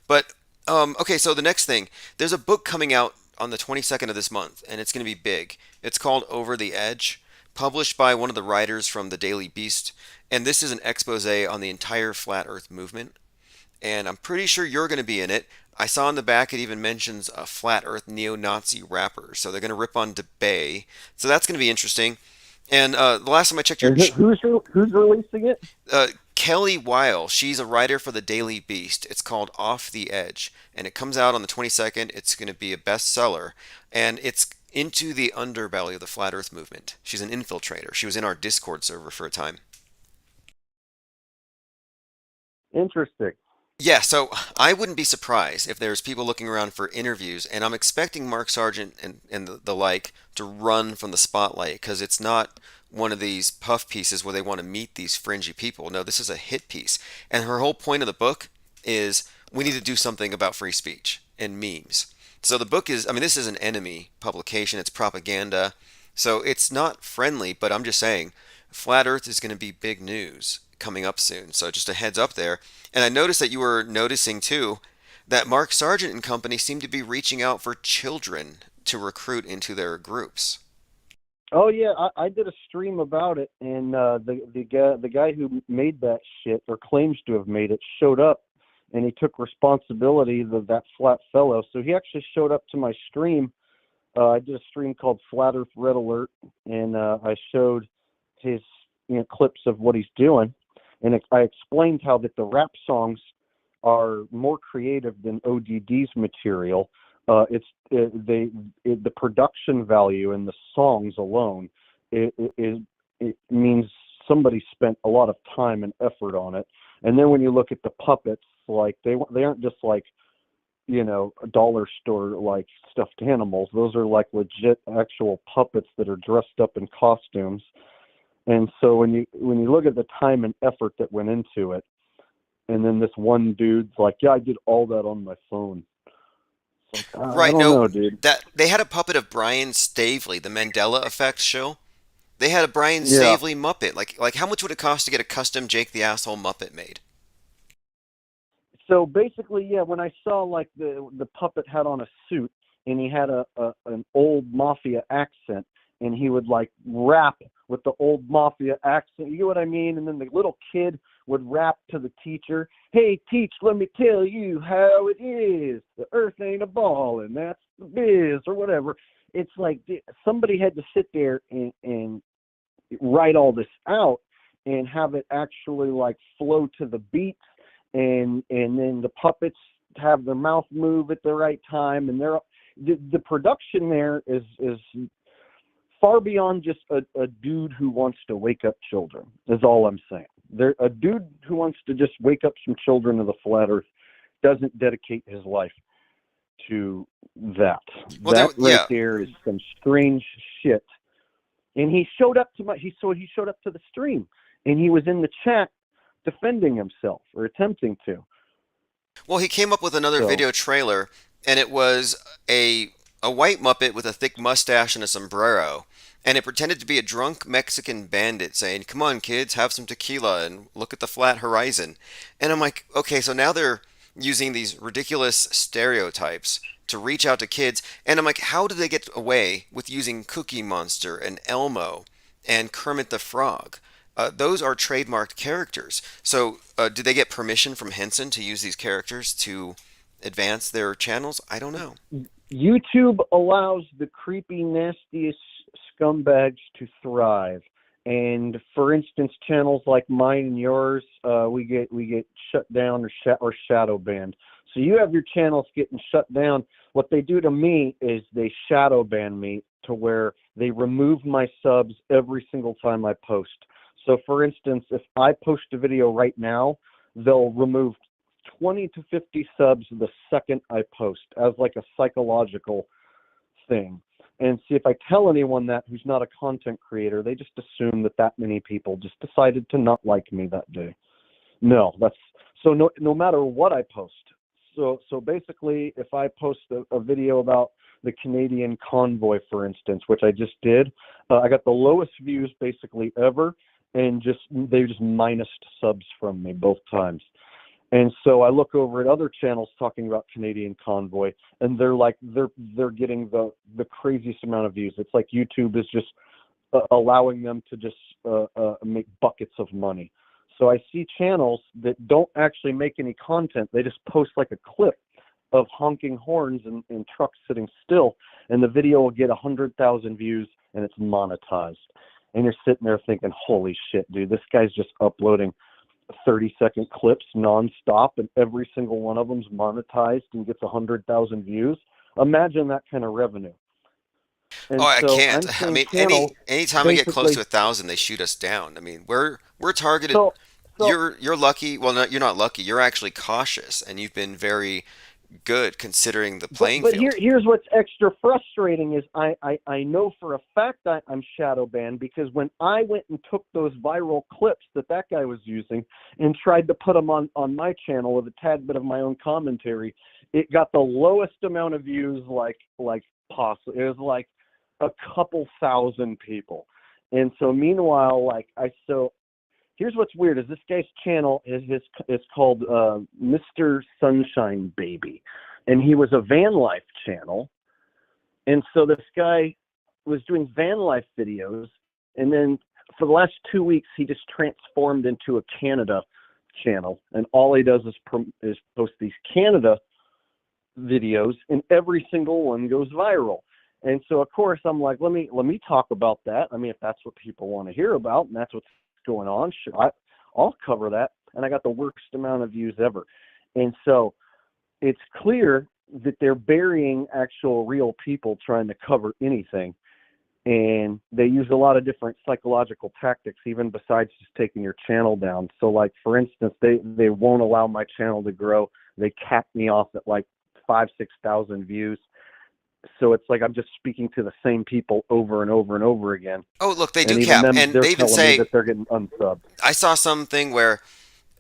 But okay, so the next thing, there's a book coming out on the 22nd of this month, and it's going to be big. It's called Over the Edge, published by one of the writers from the Daily Beast, and this is an expose on the entire flat Earth movement. And I'm pretty sure you're going to be in it. I saw in the back it even mentions a flat Earth neo-Nazi rapper, so they're going to rip on DeBay. So that's going to be interesting. And the last time I checked your Who's releasing it? Kelly Weil, she's a writer for the Daily Beast. It's called Off the Edge, and it comes out on the 22nd. It's going to be a bestseller, and it's into the underbelly of the flat Earth movement. She's an infiltrator. She was in our Discord server for a time. Interesting. Yeah, so I wouldn't be surprised if there's people looking around for interviews, and I'm expecting Mark Sargent and the like to run from the spotlight because it's not one of these puff pieces where they want to meet these fringy people. No, this is a hit piece. And her whole point of the book is we need to do something about free speech and memes. So the book is, I mean, this is an enemy publication, it's propaganda. So it's not friendly, but I'm just saying, Flat Earth is going to be big news coming up soon. So just a heads up there. And I noticed that you were noticing too that Mark Sargent and company seem to be reaching out for children to recruit into their groups. Oh yeah, I did a stream about it, and the guy who made that shit or claims to have made it showed up, and he took responsibility of that flat fellow. So he actually showed up to my stream. I did a stream called Flat Earth Red Alert, and I showed his clips of what he's doing, and I explained how that the rap songs are more creative than ODD's material. The production value in the songs alone it means somebody spent a lot of time and effort on it. And then when you look at the puppets, like they aren't just like a dollar store like stuffed animals. Those are like legit actual puppets that are dressed up in costumes. And so when you look at the time and effort that went into it, and then this one dude's like, yeah, I did all that on my phone. It's like, I Right, don't no, know, dude. that they had a puppet of Brian Stavely, the Mandela Effect show. They had a Brian Yeah. Stavely Muppet. Like how much would it cost to get a custom Jake the Asshole Muppet made? So basically, yeah, when I saw like the puppet had on a suit and he had an old mafia accent and he would like rap with the old mafia accent, you know what I mean? And then the little kid would rap to the teacher, hey, teach, let me tell you how it is. The earth ain't a ball and that's the biz or whatever. It's like somebody had to sit there and write all this out and have it actually like flow to the beats, and then the puppets have their mouth move at the right time, and the production there is far beyond just a dude who wants to wake up children, is all I'm saying. A dude who wants to just wake up some children of the flat earth doesn't dedicate his life to that. Well, That right yeah. there is some strange shit. And he showed up to he showed up to the stream, and he was in the chat defending himself or attempting to. Well, he came up with another So- video trailer, and it was a white Muppet with a thick mustache and a sombrero, and it pretended to be a drunk Mexican bandit saying, "Come on, kids, have some tequila and look at the flat horizon." And I'm like, okay, so now they're using these ridiculous stereotypes to reach out to kids, and I'm like, how do they get away with using Cookie Monster and Elmo and Kermit the Frog? Those are trademarked characters. So, did they get permission from Henson to use these characters to advance their channels? I don't know. YouTube allows the creepy, nastiest scumbags to thrive. And for instance, channels like mine and yours, we get shut down or shadow banned. So you have your channels getting shut down. What they do to me is they shadow ban me to where they remove my subs every single time I post. So for instance, if I post a video right now, they'll remove 20 to 50 subs the second I post as like a psychological thing. And see, if I tell anyone that who's not a content creator, they just assume that many people just decided to not like me that day. No, no matter what I post. So basically, if I post a video about the Canadian convoy, for instance, which I just did, I got the lowest views basically ever, and they just minused subs from me both times. And so I look over at other channels talking about Canadian convoy, and they're getting the craziest amount of views. It's like YouTube is just allowing them to just make buckets of money. So I see channels that don't actually make any content. They just post like a clip of honking horns and trucks sitting still, and the video will get 100,000 views, and it's monetized. And you're sitting there thinking, holy shit, dude, this guy's just uploading 30-second clips nonstop, and every single one of them's monetized and gets 100,000 views. Imagine that kind of revenue. And I so can't. I'm I mean, channels anytime we get close to basically- 1,000, they shoot us down. I mean, we're targeted. So- You're lucky. Well, no, you're not lucky. You're actually cautious, and you've been very good considering the playing but field. here's what's extra frustrating is I know for a fact I'm shadow banned because when I went and took those viral clips that guy was using and tried to put them on my channel with a tad bit of my own commentary, it got the lowest amount of views like possible. It was like a couple thousand people. And so meanwhile, here's what's weird is this guy's channel is called Mr. Sunshine Baby, and he was a van life channel. And so this guy was doing van life videos, and then for the last 2 weeks he just transformed into a Canada channel, and all he does is post these Canada videos, and every single one goes viral. And so of course I'm like, let me talk about that. I mean, if that's what people want to hear about and that's what's going on, sure, I'll cover that. And I got the worst amount of views ever. And so it's clear that they're burying actual real people trying to cover anything. And they use a lot of different psychological tactics, even besides just taking your channel down. So like, for instance, they won't allow my channel to grow. They cap me off at like 5,000-6,000 views. So it's like I'm just speaking to the same people over and over and over again. Oh, look, they do And even cap, them, and they're they even telling say me that they're getting unsubbed. I saw something where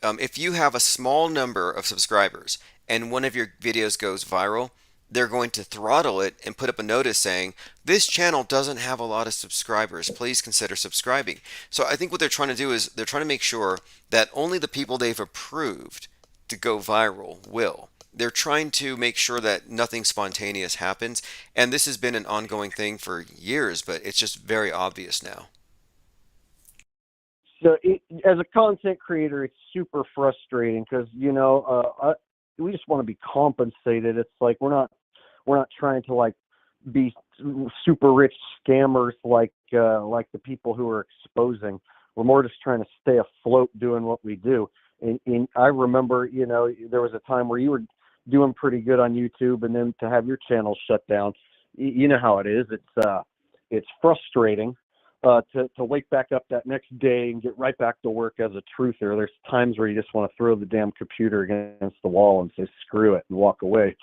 if you have a small number of subscribers and one of your videos goes viral, they're going to throttle it and put up a notice saying, this channel doesn't have a lot of subscribers. Please consider subscribing. So I think what they're trying to do is they're trying to make sure that only the people they've approved to go viral will. They're trying to make sure that nothing spontaneous happens. And this has been an ongoing thing for years, but it's just very obvious now. So as a content creator, it's super frustrating because, we just want to be compensated. It's like we're not trying to like be super rich scammers like the people who are exposing. We're more just trying to stay afloat doing what we do. And I remember, there was a time where you were doing pretty good on YouTube, and then to have your channel shut down, you know how it is. it's frustrating to wake back up that next day and get right back to work as a truther. There's times where you just want to throw the damn computer against the wall and say screw it and walk away.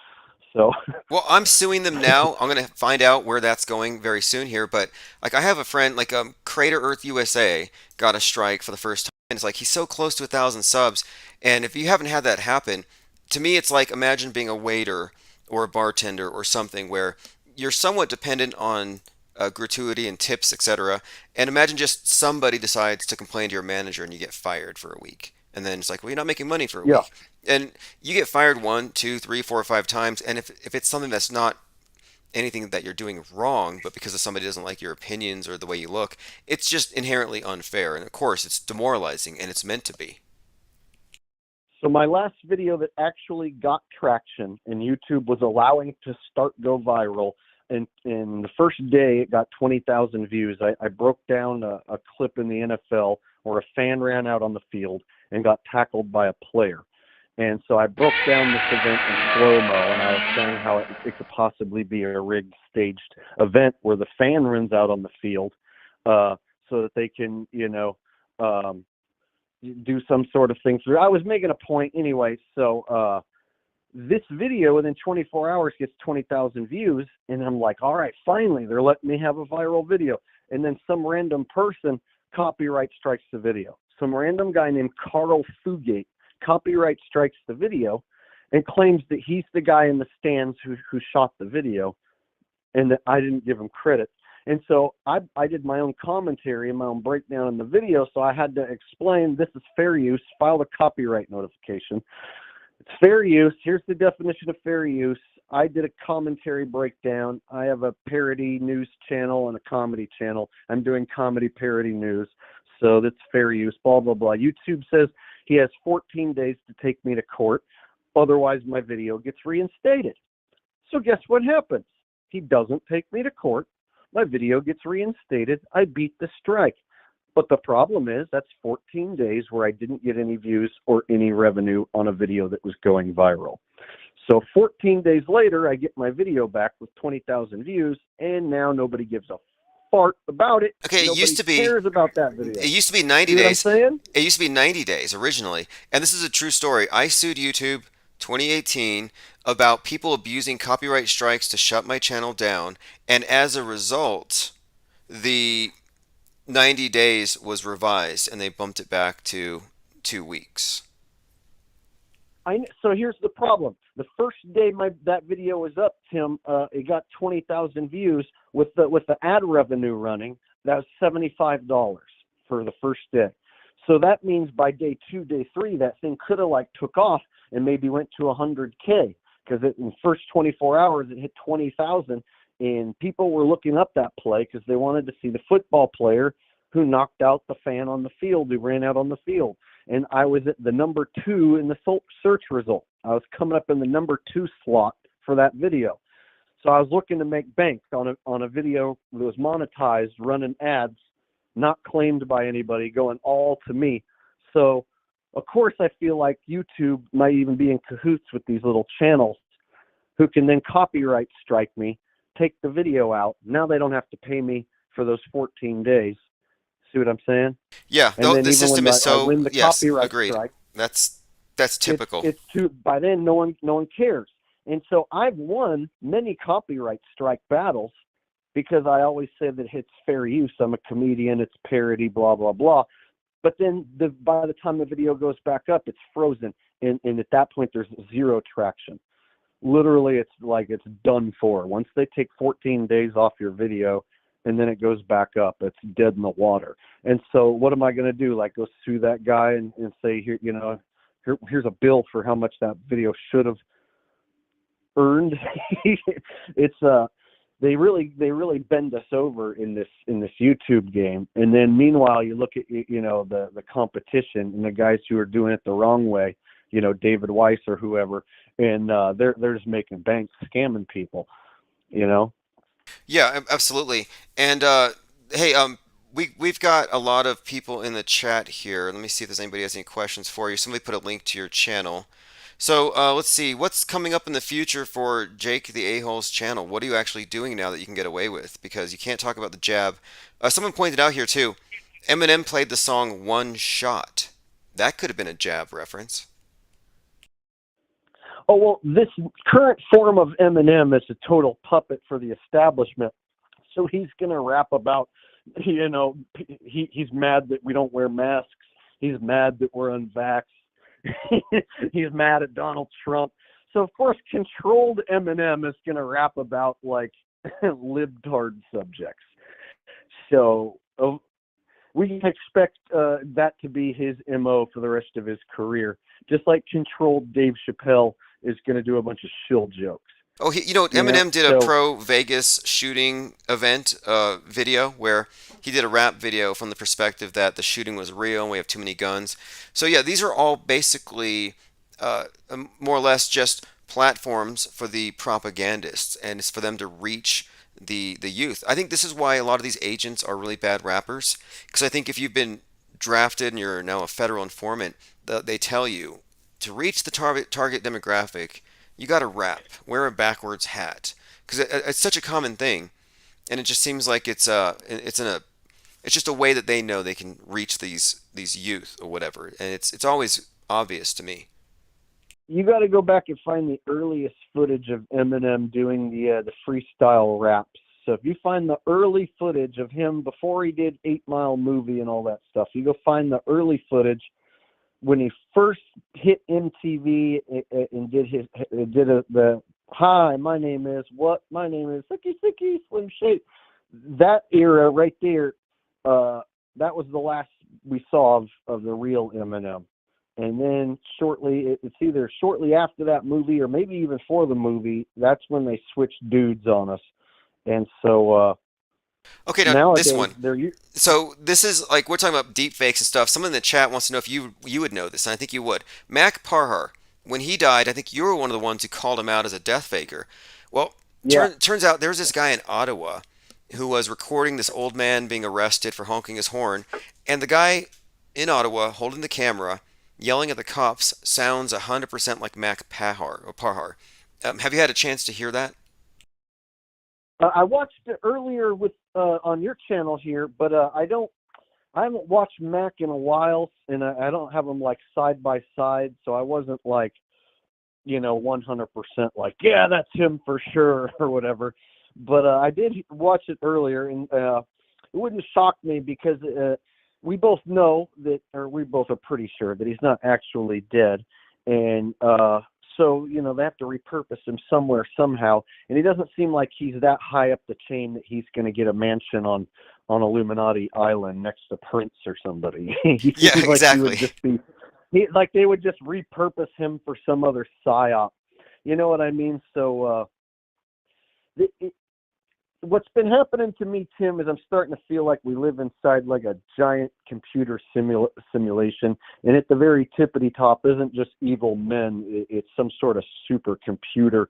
So Well, I'm suing them now. I'm going to find out where that's going very soon here. But like, I have a friend, like Crater Earth USA got a strike for the first time. And it's like he's so close to 1,000 subs. And if you haven't had that happen, to me, it's like imagine being a waiter or a bartender or something where you're somewhat dependent on gratuity and tips, etc. And imagine just somebody decides to complain to your manager and you get fired for a week. And then it's like, well, you're not making money for a yeah. week. And you get fired 1, 2, 3, 4, 5 times. And if it's something that's not anything that you're doing wrong, but because of somebody doesn't like your opinions or the way you look, it's just inherently unfair. And of course, it's demoralizing, and it's meant to be. So my last video that actually got traction and YouTube was allowing to start go viral, and in the first day it got 20,000 views. I broke down a clip in the NFL where a fan ran out on the field and got tackled by a player. And so I broke down this event in slow-mo, and I was saying how it could possibly be a rigged, staged event where the fan runs out on the field so that they can, do some sort of thing through. I was making a point anyway, so this video within 24 hours gets 20,000 views, and I'm like, all right, finally, they're letting me have a viral video. And then some random person copyright strikes the video. Some random guy named Carl Fugate copyright strikes the video and claims that he's the guy in the stands who shot the video and that I didn't give him credit. And so I did my own commentary and my own breakdown in the video, so I had to explain this is fair use, file a copyright notification. It's fair use. Here's the definition of fair use. I did a commentary breakdown. I have a parody news channel and a comedy channel. I'm doing comedy parody news, so that's fair use, blah, blah, blah. YouTube says he has 14 days to take me to court. Otherwise, my video gets reinstated. So guess what happens? He doesn't take me to court. My video gets reinstated. I beat the strike. But the problem is that's 14 days where I didn't get any views or any revenue on a video that was going viral. So 14 days later, I get my video back with 20,000 views, and now nobody gives a fart about it. Okay, Nobody it used to be cares about that video. It used to be 90 See what I'm days. saying? It used to be 90 days originally. And this is a true story. I sued YouTube 2018 about people abusing copyright strikes to shut my channel down, and as a result, the 90 days was revised and they bumped it back to 2 weeks. So here's the problem. The first day that video was up, Tim, it got 20,000 views with the ad revenue running. That was $75 for the first day. So that means by day 2, day 3, that thing could have took off and maybe went to 100K, because in the first 24 hours it hit 20,000, and people were looking up that play because they wanted to see the football player who knocked out the fan on the field, who ran out on the field. And I was at the number 2 in the search result. I was coming up in the number 2 slot for that video. So I was looking to make bank on a video that was monetized, running ads, not claimed by anybody, going all to me. So, of course, I feel like YouTube might even be in cahoots with these little channels who can then copyright strike me, take the video out. Now they don't have to pay me for those 14 days. See what I'm saying? Yeah, the system is so, yes, agreed. Strike, that's typical. It's too, by then no one cares. And so I've won many copyright strike battles because I always say that it's fair use. I'm a comedian, it's parody, blah, blah, blah. But then by the time the video goes back up, it's frozen. And at that point, there's zero traction. Literally, it's done for. Once they take 14 days off your video and then it goes back up, it's dead in the water. And so what am I going to do? Go sue that guy and say, here's a bill for how much that video should have earned? They really bend us over in this YouTube game. And then meanwhile, you look at the competition and the guys who are doing it the wrong way, David Weiss or whoever, and they're just making bank scamming people, Yeah, absolutely. And hey, we've got a lot of people in the chat here. Let me see if there's anybody who has any questions for you. Somebody put a link to your channel. So let's see, what's coming up in the future for Jake the A-Hole's channel? What are you actually doing now that you can get away with? Because you can't talk about the jab. Someone pointed out here too, Eminem played the song One Shot. That could have been a jab reference. Oh, well, this current form of Eminem is a total puppet for the establishment. So he's going to rap about, he's mad that we don't wear masks. He's mad that we're unvaxxed. He's mad at Donald Trump. So, of course, controlled Eminem is going to rap about, like, libtard subjects. So we can expect that to be his MO for the rest of his career. Just like controlled Dave Chappelle is going to do a bunch of shill jokes. Oh, Eminem did a pro Vegas shooting event video where he did a rap video from the perspective that the shooting was real and we have too many guns. So yeah, these are all basically more or less just platforms for the propagandists, and it's for them to reach the youth. I think this is why a lot of these agents are really bad rappers, because I think if you've been drafted and you're now a federal informant, they tell you to reach the target demographic, you got to rap, wear a backwards hat, because it's such a common thing, and it just seems like it's just a way that they know they can reach these youth or whatever, and it's always obvious to me. You got to go back and find the earliest footage of Eminem doing the freestyle raps. So if you find the early footage of him before he did 8 Mile Movie and all that stuff, you go find the early footage when he first hit MTV and did the hi, my name is Sicky Slim Shady. That era right there, that was the last we saw of the real Eminem. And then it's either shortly after that movie or maybe even for the movie, that's when they switched dudes on us. And so okay, now nowadays, this one. So this is like, we're talking about deep fakes and stuff. Someone in the chat wants to know if you would know this, and I think you would. Mac Parhar, when he died, I think you were one of the ones who called him out as a death faker. Well, turns out there's this guy in Ottawa who was recording this old man being arrested for honking his horn, and the guy in Ottawa holding the camera, yelling at the cops, sounds 100% like Mac Parhar. Have you had a chance to hear that? I watched it earlier with on your channel here, but I haven't watched Mac in a while, and I don't have them like side by side, so I wasn't like, 100% like, yeah, that's him for sure or whatever. But I did watch it earlier, and it wouldn't shock me because we both know that, or we both are pretty sure that he's not actually dead, and so, they have to repurpose him somewhere, somehow. And he doesn't seem like he's that high up the chain that he's going to get a mansion on Illuminati Island next to Prince or somebody. Yeah, like exactly. Like they would just repurpose him for some other psyop. You know what I mean? So what's been happening to me, Tim, is I'm starting to feel like we live inside like a giant computer simulation, and at the very tippity top isn't just evil men, it's some sort of supercomputer.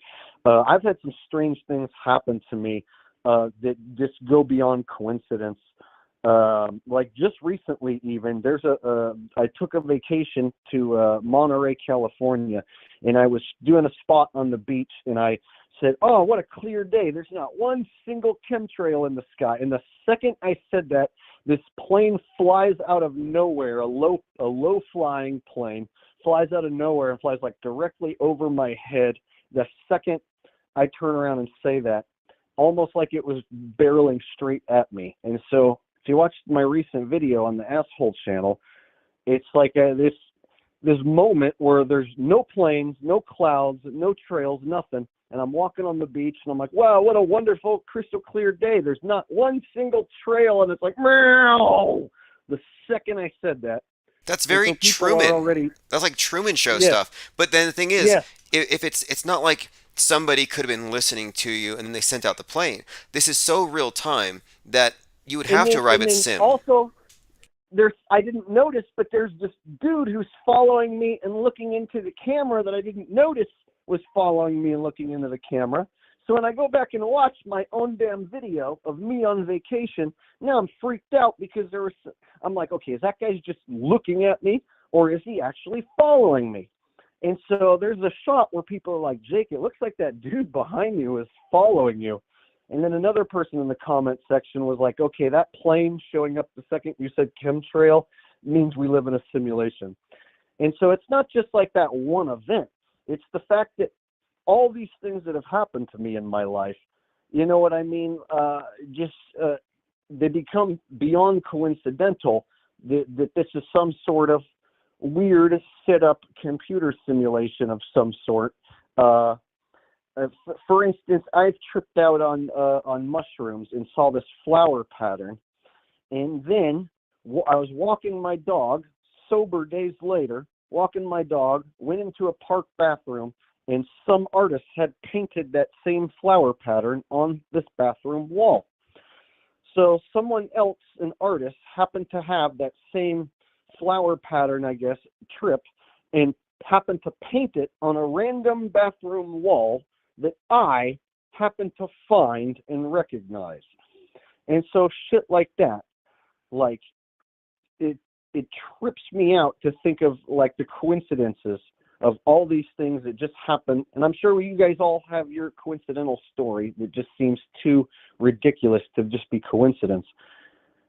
I've had some strange things happen to me that just go beyond coincidence. Like just recently even, I took a vacation to Monterey, California, and I was doing a spot on the beach, and I said, oh, what a clear day. There's not one single chemtrail in the sky. And the second I said that, this plane flies out of nowhere, a low flying plane flies out of nowhere and flies like directly over my head. The second I turn around and say that, almost like it was barreling straight at me. And so if you watched my recent video on the Asshole channel, it's like this moment where there's no planes, no clouds, no trails, nothing. And I'm walking on the beach, and I'm like, wow, what a wonderful, crystal clear day. There's not one single trail, and it's like, meow. The second I said that. That's very Truman. That's like Truman Show stuff. But then the thing is, if it's not like somebody could have been listening to you, and then they sent out the plane. This is so real time that you would have to arrive at Sim. Also, I didn't notice, but there's this dude who's following me and looking into the camera that I didn't notice was following me and looking into the camera. So when I go back and watch my own damn video of me on vacation, now I'm freaked out because I'm like, okay, is that guy just looking at me, or is he actually following me? And so there's a shot where people are like, Jake, it looks like that dude behind you is following you. And then another person in the comment section was like, okay, that plane showing up the second you said chemtrail means we live in a simulation. And so it's not just like that one event. It's the fact that all these things that have happened to me in my life, you know what I mean? They become beyond coincidental that this is some sort of weird set up computer simulation of some sort. For instance, I've tripped out on mushrooms and saw this flower pattern, and then I was walking my dog, sober days later, walking my dog, went into a park bathroom, and some artist had painted that same flower pattern on this bathroom wall. So someone else, an artist, happened to have that same flower pattern, I guess, trip, and happened to paint it on a random bathroom wall that I happened to find and recognize. And so shit like that, like, it trips me out to think of, like, the coincidences of all these things that just happen. And I'm sure you guys all have your coincidental story that just seems too ridiculous to just be coincidence.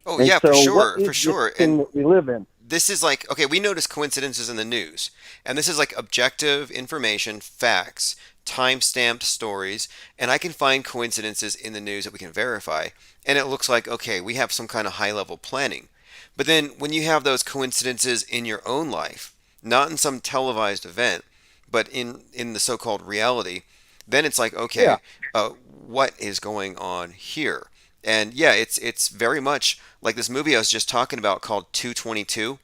Oh And yeah, so for sure, what for is sure. this thing And that we live in? this is like, okay, we notice coincidences in the news, and this is like objective information, facts, time-stamped stories, and I can find coincidences in the news that we can verify, and it looks like, okay, we have some kind of high-level planning. But then when you have those coincidences in your own life, not in some televised event, but in the so-called reality, then it's like, Yeah. okay, what is going on here? And yeah, it's very much like this movie I was just talking about called 222,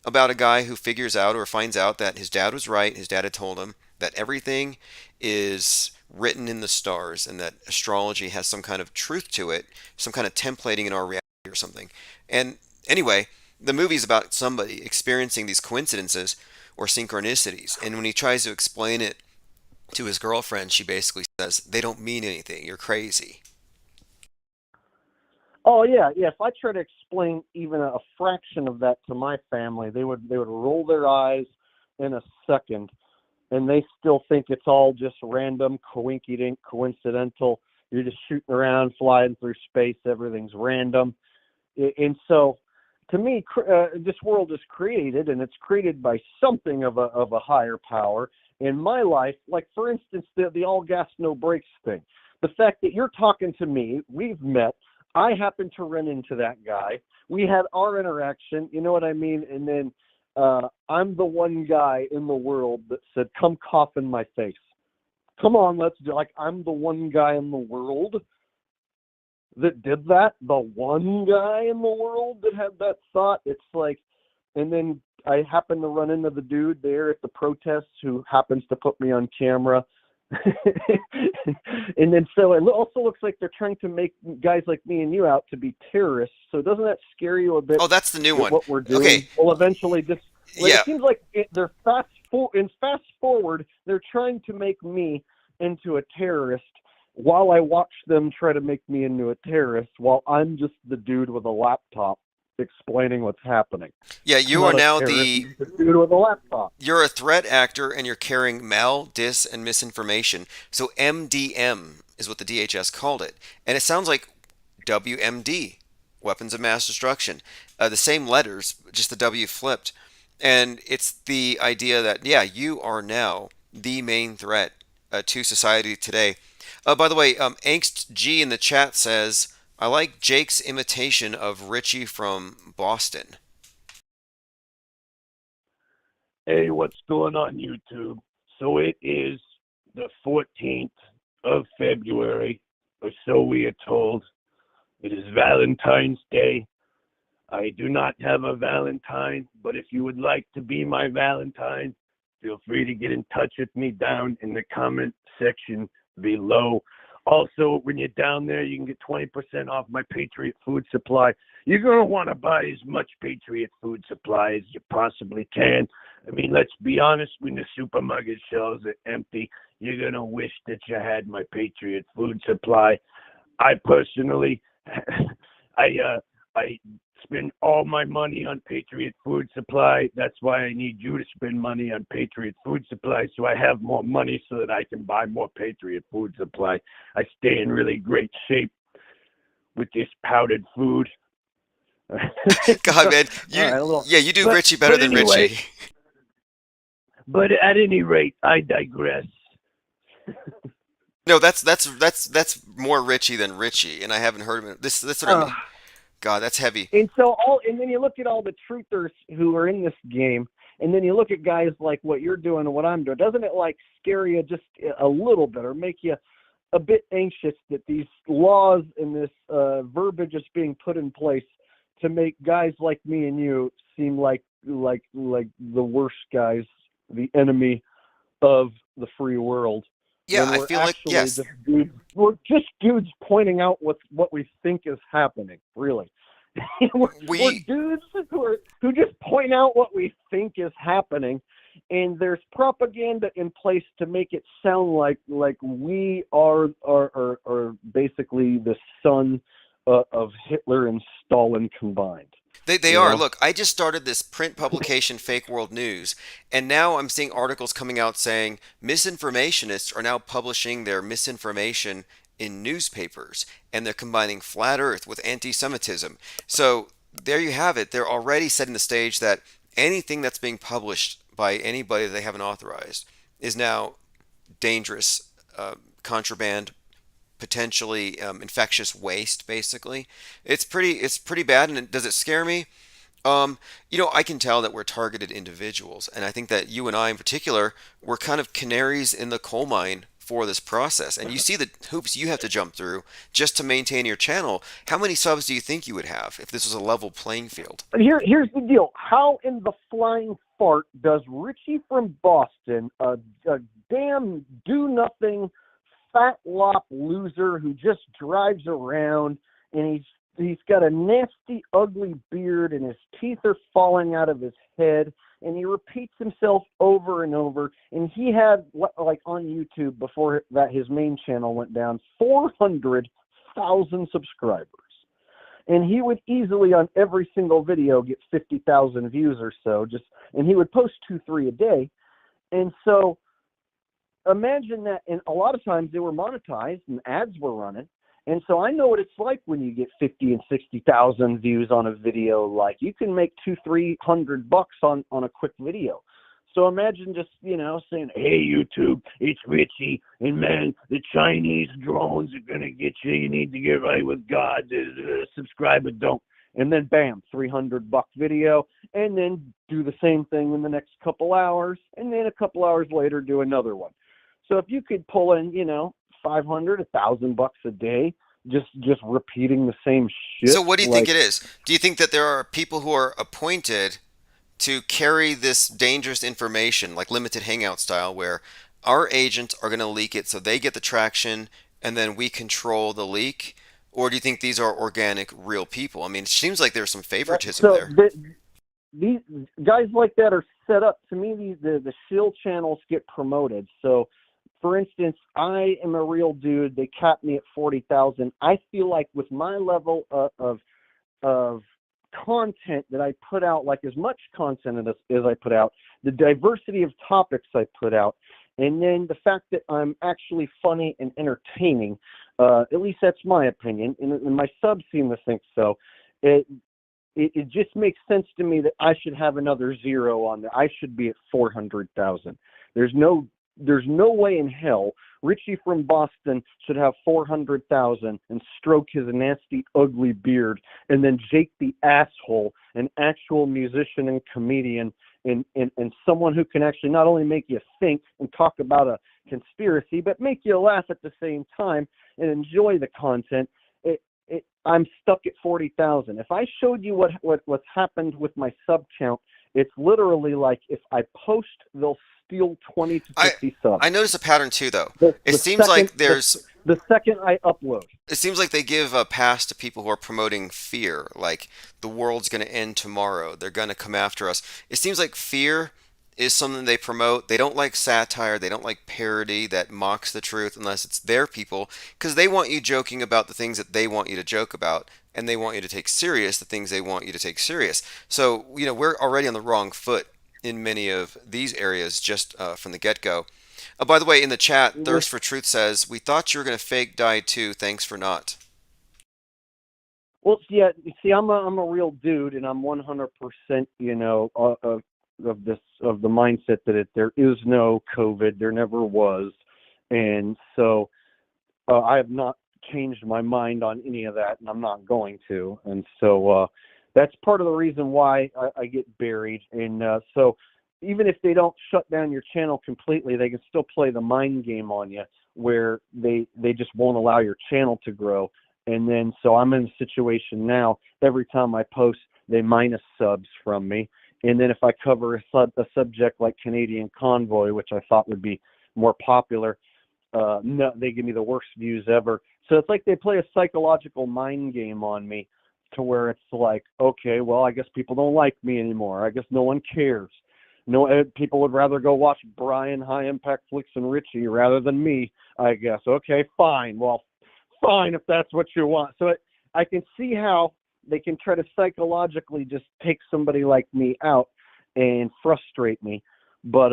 about a guy who figures out or finds out that his dad was right. His dad had told him that everything is written in the stars and that astrology has some kind of truth to it, some kind of templating in our reality or something. And anyway, the movie's about somebody experiencing these coincidences or synchronicities. And when he tries to explain it to his girlfriend, she basically says, they don't mean anything. You're crazy. Oh yeah, yeah. If I try to explain even a fraction of that to my family, they would roll their eyes in a second, and they still think it's all just random, coinkydink, coincidental. You're just shooting around, flying through space. Everything's random. And so, to me, this world is created, and it's created by something of a higher power. In my life, like for instance, the all gas no brakes thing. The fact that you're talking to me, we've met. I happened to run into that guy. We had our interaction, you know what I mean? And then I'm the one guy in the world that said, come cough in my face. Come on, let's do, like, I'm the one guy in the world that did that. The one guy in the world that had that thought. It's like, and then I happened to run into the dude there at the protests who happens to put me on camera. And then so it also looks like they're trying to make guys like me and you out to be terrorists. So doesn't that scare you a bit? Oh, that's the new one. What we're doing Okay. will eventually just. Like, Yeah. It seems like they're fast forward. They're trying to make me into a terrorist while I watch them try to make me into a terrorist. While I'm just the dude with a laptop explaining what's happening. Yeah, you are Not a now terrorist, the dude with a laptop. you're a threat actor and you're carrying mal, dis, and misinformation. So MDM is what the DHS called it. And it sounds like WMD, weapons of mass destruction. The same letters, just the W flipped. And it's the idea that, yeah, you are now the main threat to society today. By the way, Angst G in the chat says, I like Jake's imitation of Richie from Boston. Hey, what's going on YouTube? So it is the 14th of February, or so we are told. It is Valentine's Day. I do not have a Valentine, but if you would like to be my Valentine, feel free to get in touch with me down in the comment section below. Also, when you're down there, you can get 20% off my Patriot Food Supply. You're going to want to buy as much Patriot Food Supply as you possibly can. I mean, let's be honest, when the supermarket shelves are empty, you're going to wish that you had my Patriot Food Supply. I personally, I spend all my money on Patriot Food Supply. That's why I need you to spend money on Patriot Food Supply, so I have more money so that I can buy more Patriot Food Supply. I stay in really great shape with this powdered food. God, man, you do Richie better than anyway, Richie. But at any rate, I digress. No, that's more Richie than Richie, and I haven't heard of it. That's what I mean. God, that's heavy. And then you look at all the truthers who are in this game, and then you look at guys like what you're doing and what I'm doing. Doesn't it like scare you just a little bit, or make you a bit anxious that these laws and this verbiage is being put in place to make guys like me and you seem like the worst guys, the enemy of the free world? Yeah, I feel like, yes. We're just dudes pointing out what we think is happening, really. we're dudes who just point out what we think is happening, and there's propaganda in place to make it sound like we are basically the son of Hitler and Stalin combined. They are. Look, I just started this print publication, Fake World News, and now I'm seeing articles coming out saying misinformationists are now publishing their misinformation in newspapers, and they're combining flat Earth with anti-Semitism. So there you have it. They're already setting the stage that anything that's being published by anybody that they haven't authorized is now dangerous, contraband, potentially infectious waste. Basically, it's pretty bad. And does it scare me? I can tell that we're targeted individuals, and I think that you and I in particular, we're kind of canaries in the coal mine for this process. And you see the hoops you have to jump through just to maintain your channel. How many subs do you think you would have if this was a level playing field? Here's the deal. How in the flying fart does Richie from Boston, a damn do-nothing fat lop loser who just drives around, and he's got a nasty, ugly beard, and his teeth are falling out of his head, and he repeats himself over and over, and he had, like on YouTube before that his main channel went down, 400,000 subscribers. And he would easily on every single video get 50,000 views or so, and he would post 2-3 a day. And so imagine that, and a lot of times they were monetized and ads were running. And so I know what it's like when you get 50 and 60,000 views on a video. Like, you can make $200-300 on a quick video. So imagine just, saying, hey, YouTube, it's Richie, and man, the Chinese drones are going to get you. You need to get right with God. Subscribe or don't. And then, bam, $300 video, and then do the same thing in the next couple hours, and then a couple hours later do another one. So if you could pull in, $500-1,000 a day, just repeating the same shit. So what do you think it is? Do you think that there are people who are appointed to carry this dangerous information, like limited hangout style, where our agents are going to leak it so they get the traction and then we control the leak? Or do you think these are organic, real people? I mean, it seems like there's some favoritism there. These guys like that are set up. To me, the shill channels get promoted. So, for instance, I am a real dude. They cap me at 40,000. I feel like with my level of content that I put out, like as much content as I put out, the diversity of topics I put out, and then the fact that I'm actually funny and entertaining, at least that's my opinion, and my subs seem to think so. It just makes sense to me that I should have another zero on there. I should be at 400,000. There's no way in hell Richie from Boston should have 400,000 and stroke his nasty, ugly beard, and then Jake the Asshole, an actual musician and comedian, and someone who can actually not only make you think and talk about a conspiracy, but make you laugh at the same time and enjoy the content. I'm stuck at 40,000. If I showed you what's happened with my sub count, it's literally like if I post, they'll steal 20 to 50 subs. I notice a pattern too, though. It seems like there's the second I upload. It seems like they give a pass to people who are promoting fear, like the world's going to end tomorrow. They're going to come after us. It seems like fear is something they promote. They don't like satire. They don't like parody that mocks the truth unless it's their people, because they want you joking about the things that they want you to joke about, and they want you to take serious the things they want you to take serious. So, we're already on the wrong foot in many of these areas just from the get-go. By the way, in the chat, Thirst for Truth says, "We thought you were going to fake die too. Thanks for not." Well, yeah. See, I'm a real dude, and I'm 100%, of the mindset that there is no COVID, there never was, and so I have not changed my mind on any of that, and I'm not going to, and so that's part of the reason why I get buried, and so even if they don't shut down your channel completely, they can still play the mind game on you, where they just won't allow your channel to grow. And then, so I'm in a situation now, every time I post, they minus subs from me. And then if I cover a subject like Canadian Convoy, which I thought would be more popular, no, they give me the worst views ever. So it's like they play a psychological mind game on me, to where it's like, okay, well, I guess people don't like me anymore. I guess no one cares. No, people would rather go watch Brian, High Impact Flicks, and Richie rather than me, I guess. Okay, fine. Well, fine if that's what you want. So I can see how they can try to psychologically just take somebody like me out and frustrate me. But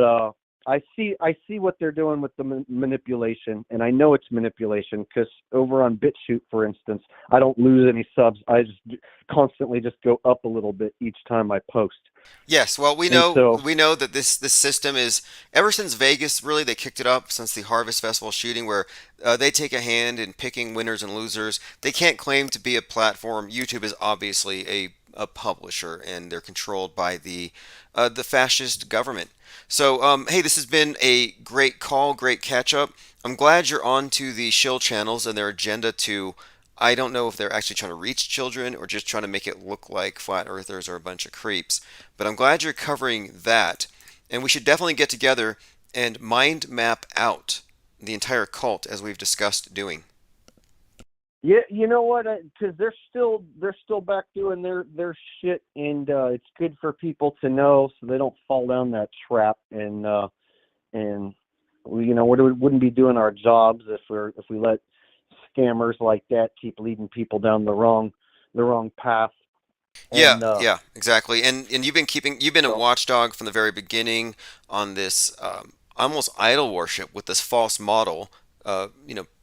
I see what they're doing with the manipulation, and I know it's manipulation, because over on BitChute, for instance, I don't lose any subs. I just constantly just go up a little bit each time I post. Yes, well, we know that this system is, ever since Vegas, really, they kicked it up since the Harvest Festival shooting, where they take a hand in picking winners and losers. They can't claim to be a platform. YouTube is obviously a publisher, and they're controlled by the fascist government. So, hey, this has been a great call, great catch up. I'm glad you're on to the shill channels and their agenda to, I don't know if they're actually trying to reach children or just trying to make it look like flat earthers are a bunch of creeps. But I'm glad you're covering that. And we should definitely get together and mind map out the entire cult, as we've discussed doing. Yeah, you know what? Because they're still back doing their shit, and it's good for people to know so they don't fall down that trap. And we, wouldn't be doing our jobs if we let scammers like that keep leading people down the wrong path. And, yeah, exactly. And you've been a watchdog from the very beginning on this almost idol worship with this false model.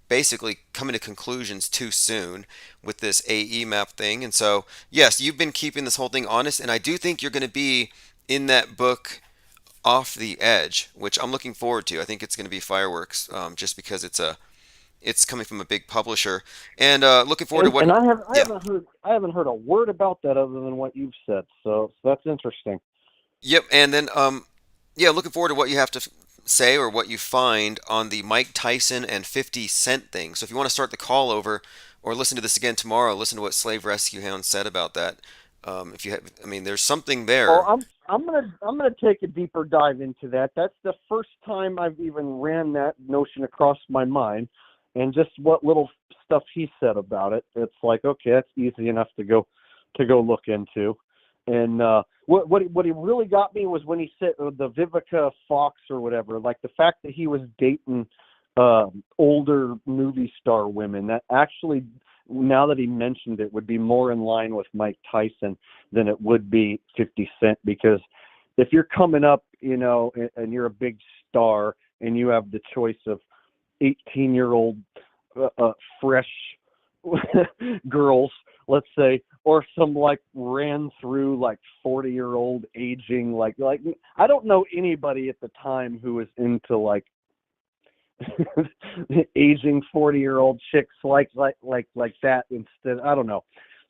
Basically coming to conclusions too soon with this AE map thing. And so, yes, you've been keeping this whole thing honest, and I do think you're going to be in that book Off the Edge, which I'm looking forward to. I think it's going to be fireworks, just because it's coming from a big publisher, and looking forward to what. And I haven't heard a word about that other than what you've said. So that's interesting. Yep, and then looking forward to what you have to say or what you find on the Mike Tyson and 50 Cent thing. So if you want to start the call over or listen to this again tomorrow, listen to what Slave Rescue Hound said about that. If you have, there's something there. Well, I'm gonna take a deeper dive into that. That's the first time I've even ran that notion across my mind, and just what little stuff he said about it. It's like, okay, that's easy enough to go look into. And what he really got me was when he said the Vivica Fox or whatever, like the fact that he was dating older movie star women. That actually, now that he mentioned it, would be more in line with Mike Tyson than it would be 50 Cent. Because if you're coming up, and you're a big star, and you have the choice of 18-year-old fresh girls, let's say, or some like ran through like 40-year-old aging, like I don't know anybody at the time who was into like aging 40-year-old chicks like that instead. I don't know.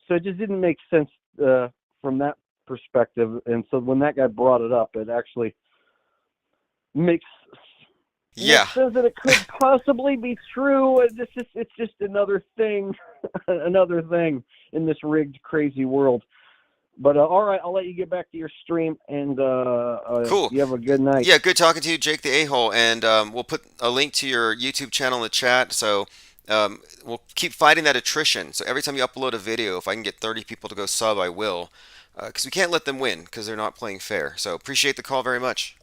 So it just didn't make sense from that perspective. And so when that guy brought it up, it actually makes sense that it could possibly be true. It's just another thing, another thing in this rigged, crazy world. But all right, I'll let you get back to your stream, and cool. You have a good night. Yeah, good talking to you, Jake the A-hole, and we'll put a link to your YouTube channel in the chat. So we'll keep fighting that attrition. So every time you upload a video, if I can get 30 people to go sub, I will, because we can't let them win because they're not playing fair. So appreciate the call very much.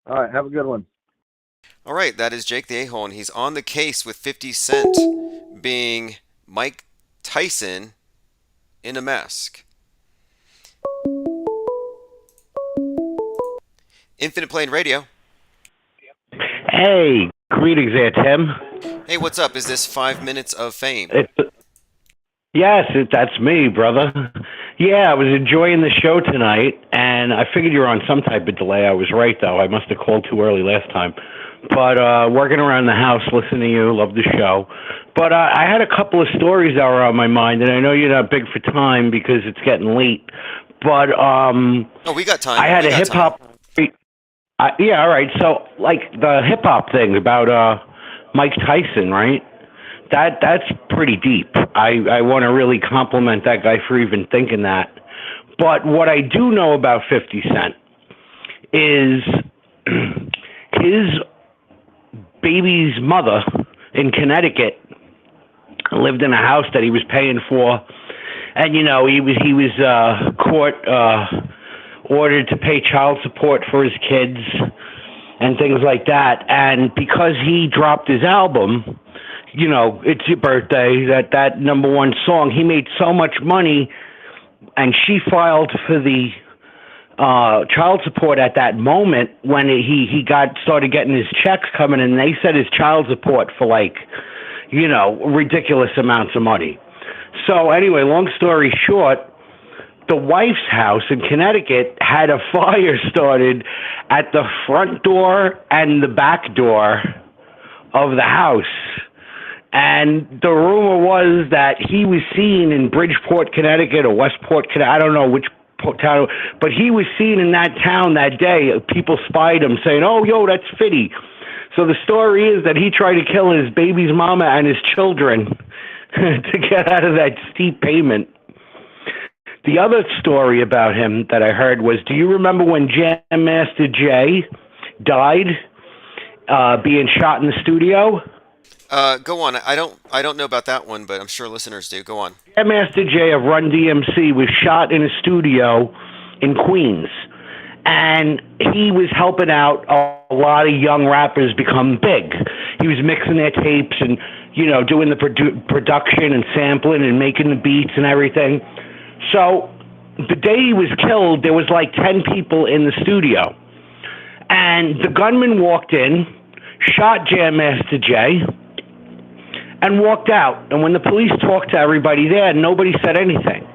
All right, have a good one. All right, that is Jake the A-hole, and he's on the case with 50 Cent being Mike Tyson in a mask. Infinite Plane Radio. Hey, greetings there, Tim. Hey, what's up? Is this 5 minutes of fame? That's me, brother. Yeah, I was enjoying the show tonight, and I figured you were on some type of delay. I was right, though. I must have called too early last time. But working around the house, listening to you, love the show. But I had a couple of stories that were on my mind, and I know you're not big for time because it's getting late. But we got time. I had a hip hop. Yeah, all right. So, like the hip hop thing about Mike Tyson, right? That's pretty deep. I want to really compliment that guy for even thinking that. But what I do know about 50 Cent is his baby's mother in Connecticut lived in a house that he was paying for, and he was court ordered to pay child support for his kids and things like that. And because he dropped his album, It's Your Birthday, that number one song, he made so much money, and she filed for the child support at that moment when he started getting his checks coming in. They said his child support for ridiculous amounts of money. So anyway, long story short, the wife's house in Connecticut had a fire started at the front door and the back door of the house. And the rumor was that he was seen in Bridgeport, Connecticut, or Westport, Connecticut. I don't know which town, but he was seen in that town that day. People spied him saying, "Oh, yo, that's Fitty." So the story is that he tried to kill his baby's mama and his children to get out of that steep payment. The other story about him that I heard was, do you remember when Jam Master Jay died being shot in the studio? Go on. I don't know about that one, but I'm sure listeners do. Go on. Jam Master Jay of Run DMC was shot in a studio in Queens, and he was helping out a lot of young rappers become big. He was mixing their tapes and doing the production and sampling and making the beats and everything. So the day he was killed, there was like 10 people in the studio, and the gunman walked in, shot Jam Master Jay, and walked out. And when the police talked to everybody there, nobody said anything.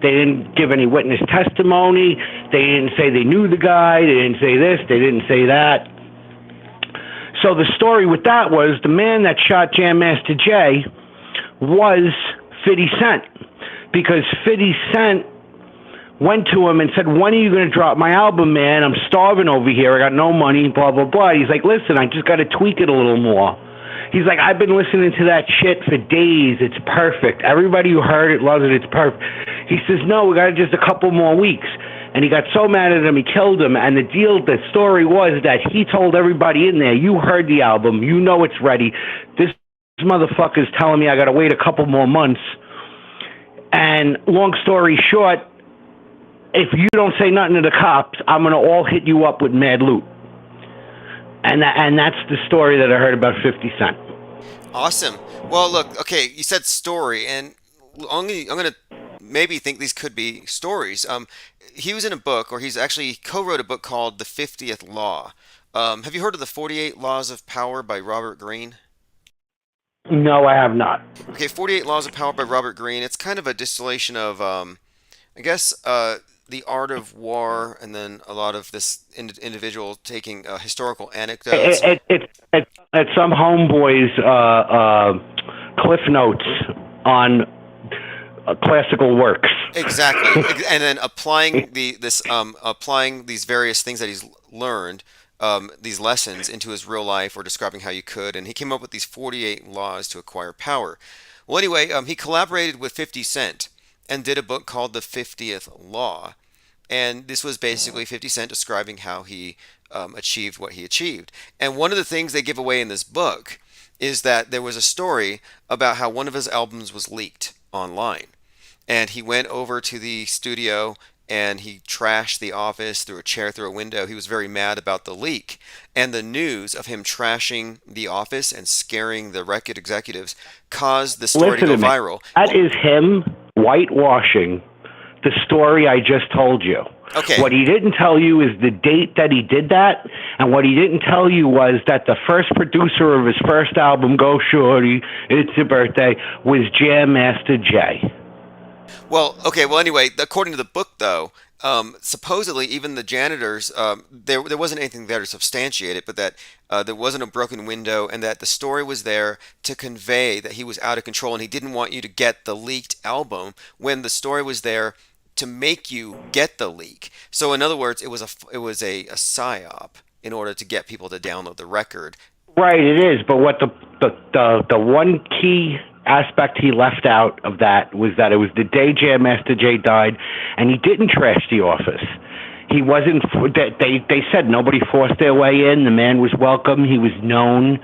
They didn't give any witness testimony. They didn't say they knew the guy. They didn't say this. They didn't say that. So the story with that was the man that shot Jam Master Jay was 50 Cent, because 50 Cent went to him and said, "When are you going to drop my album, man? I'm starving over here. I got no money, blah, blah, blah." He's like, "Listen, I just got to tweak it a little more." He's like, "I've been listening to that shit for days. It's perfect. Everybody who heard it loves it. It's perfect." He says, "No, we got just a couple more weeks." And he got so mad at him, he killed him. And the story was that he told everybody in there, "You heard the album. You know it's ready. This motherfucker's telling me I got to wait a couple more months." And long story short, if you don't say nothing to the cops, I'm going to all hit you up with mad loot. And that's the story that I heard about 50 Cent. Awesome. Well, look, okay, you said story, and I'm going to maybe think these could be stories. He was in a book, or he's actually co-wrote a book called The 50th Law. Have you heard of the 48 Laws of Power by Robert Greene? No, I have not. Okay, 48 Laws of Power by Robert Greene. It's kind of a distillation of, the art of war, and then a lot of this individual taking historical anecdotes. It's some homeboys' cliff notes on classical works. Exactly, and then applying applying these various things that he's learned, these lessons into his real life, or describing how you could. And he came up with these 48 laws to acquire power. Well, anyway, he collaborated with 50 Cent and did a book called The 50th Law. And this was basically 50 Cent describing how he achieved what he achieved. And one of the things they give away in this book is that there was a story about how one of his albums was leaked online. And he went over to the studio and he trashed the office, threw a chair through a window. He was very mad about the leak. And the news of him trashing the office and scaring the Reckitt executives caused the story to go viral. That is him whitewashing the story I just told you. Okay. What he didn't tell you is the date that he did that, and what he didn't tell you was that the first producer of his first album, Go Shorty, It's Your Birthday, was Jam Master Jay. Well, okay. Well, anyway, according to the book, though, supposedly even the janitors, there wasn't anything there to substantiate it, but that there wasn't a broken window, and that the story was there to convey that he was out of control, and he didn't want you to get the leaked album when the story was there to make you get the leak. So in other words, it was a psyop in order to get people to download the record. Right, it is. But what the one key aspect he left out of that was that it was the day Jam Master Jay died, and he didn't trash the office. He wasn't. They said nobody forced their way in. The man was welcome. He was known.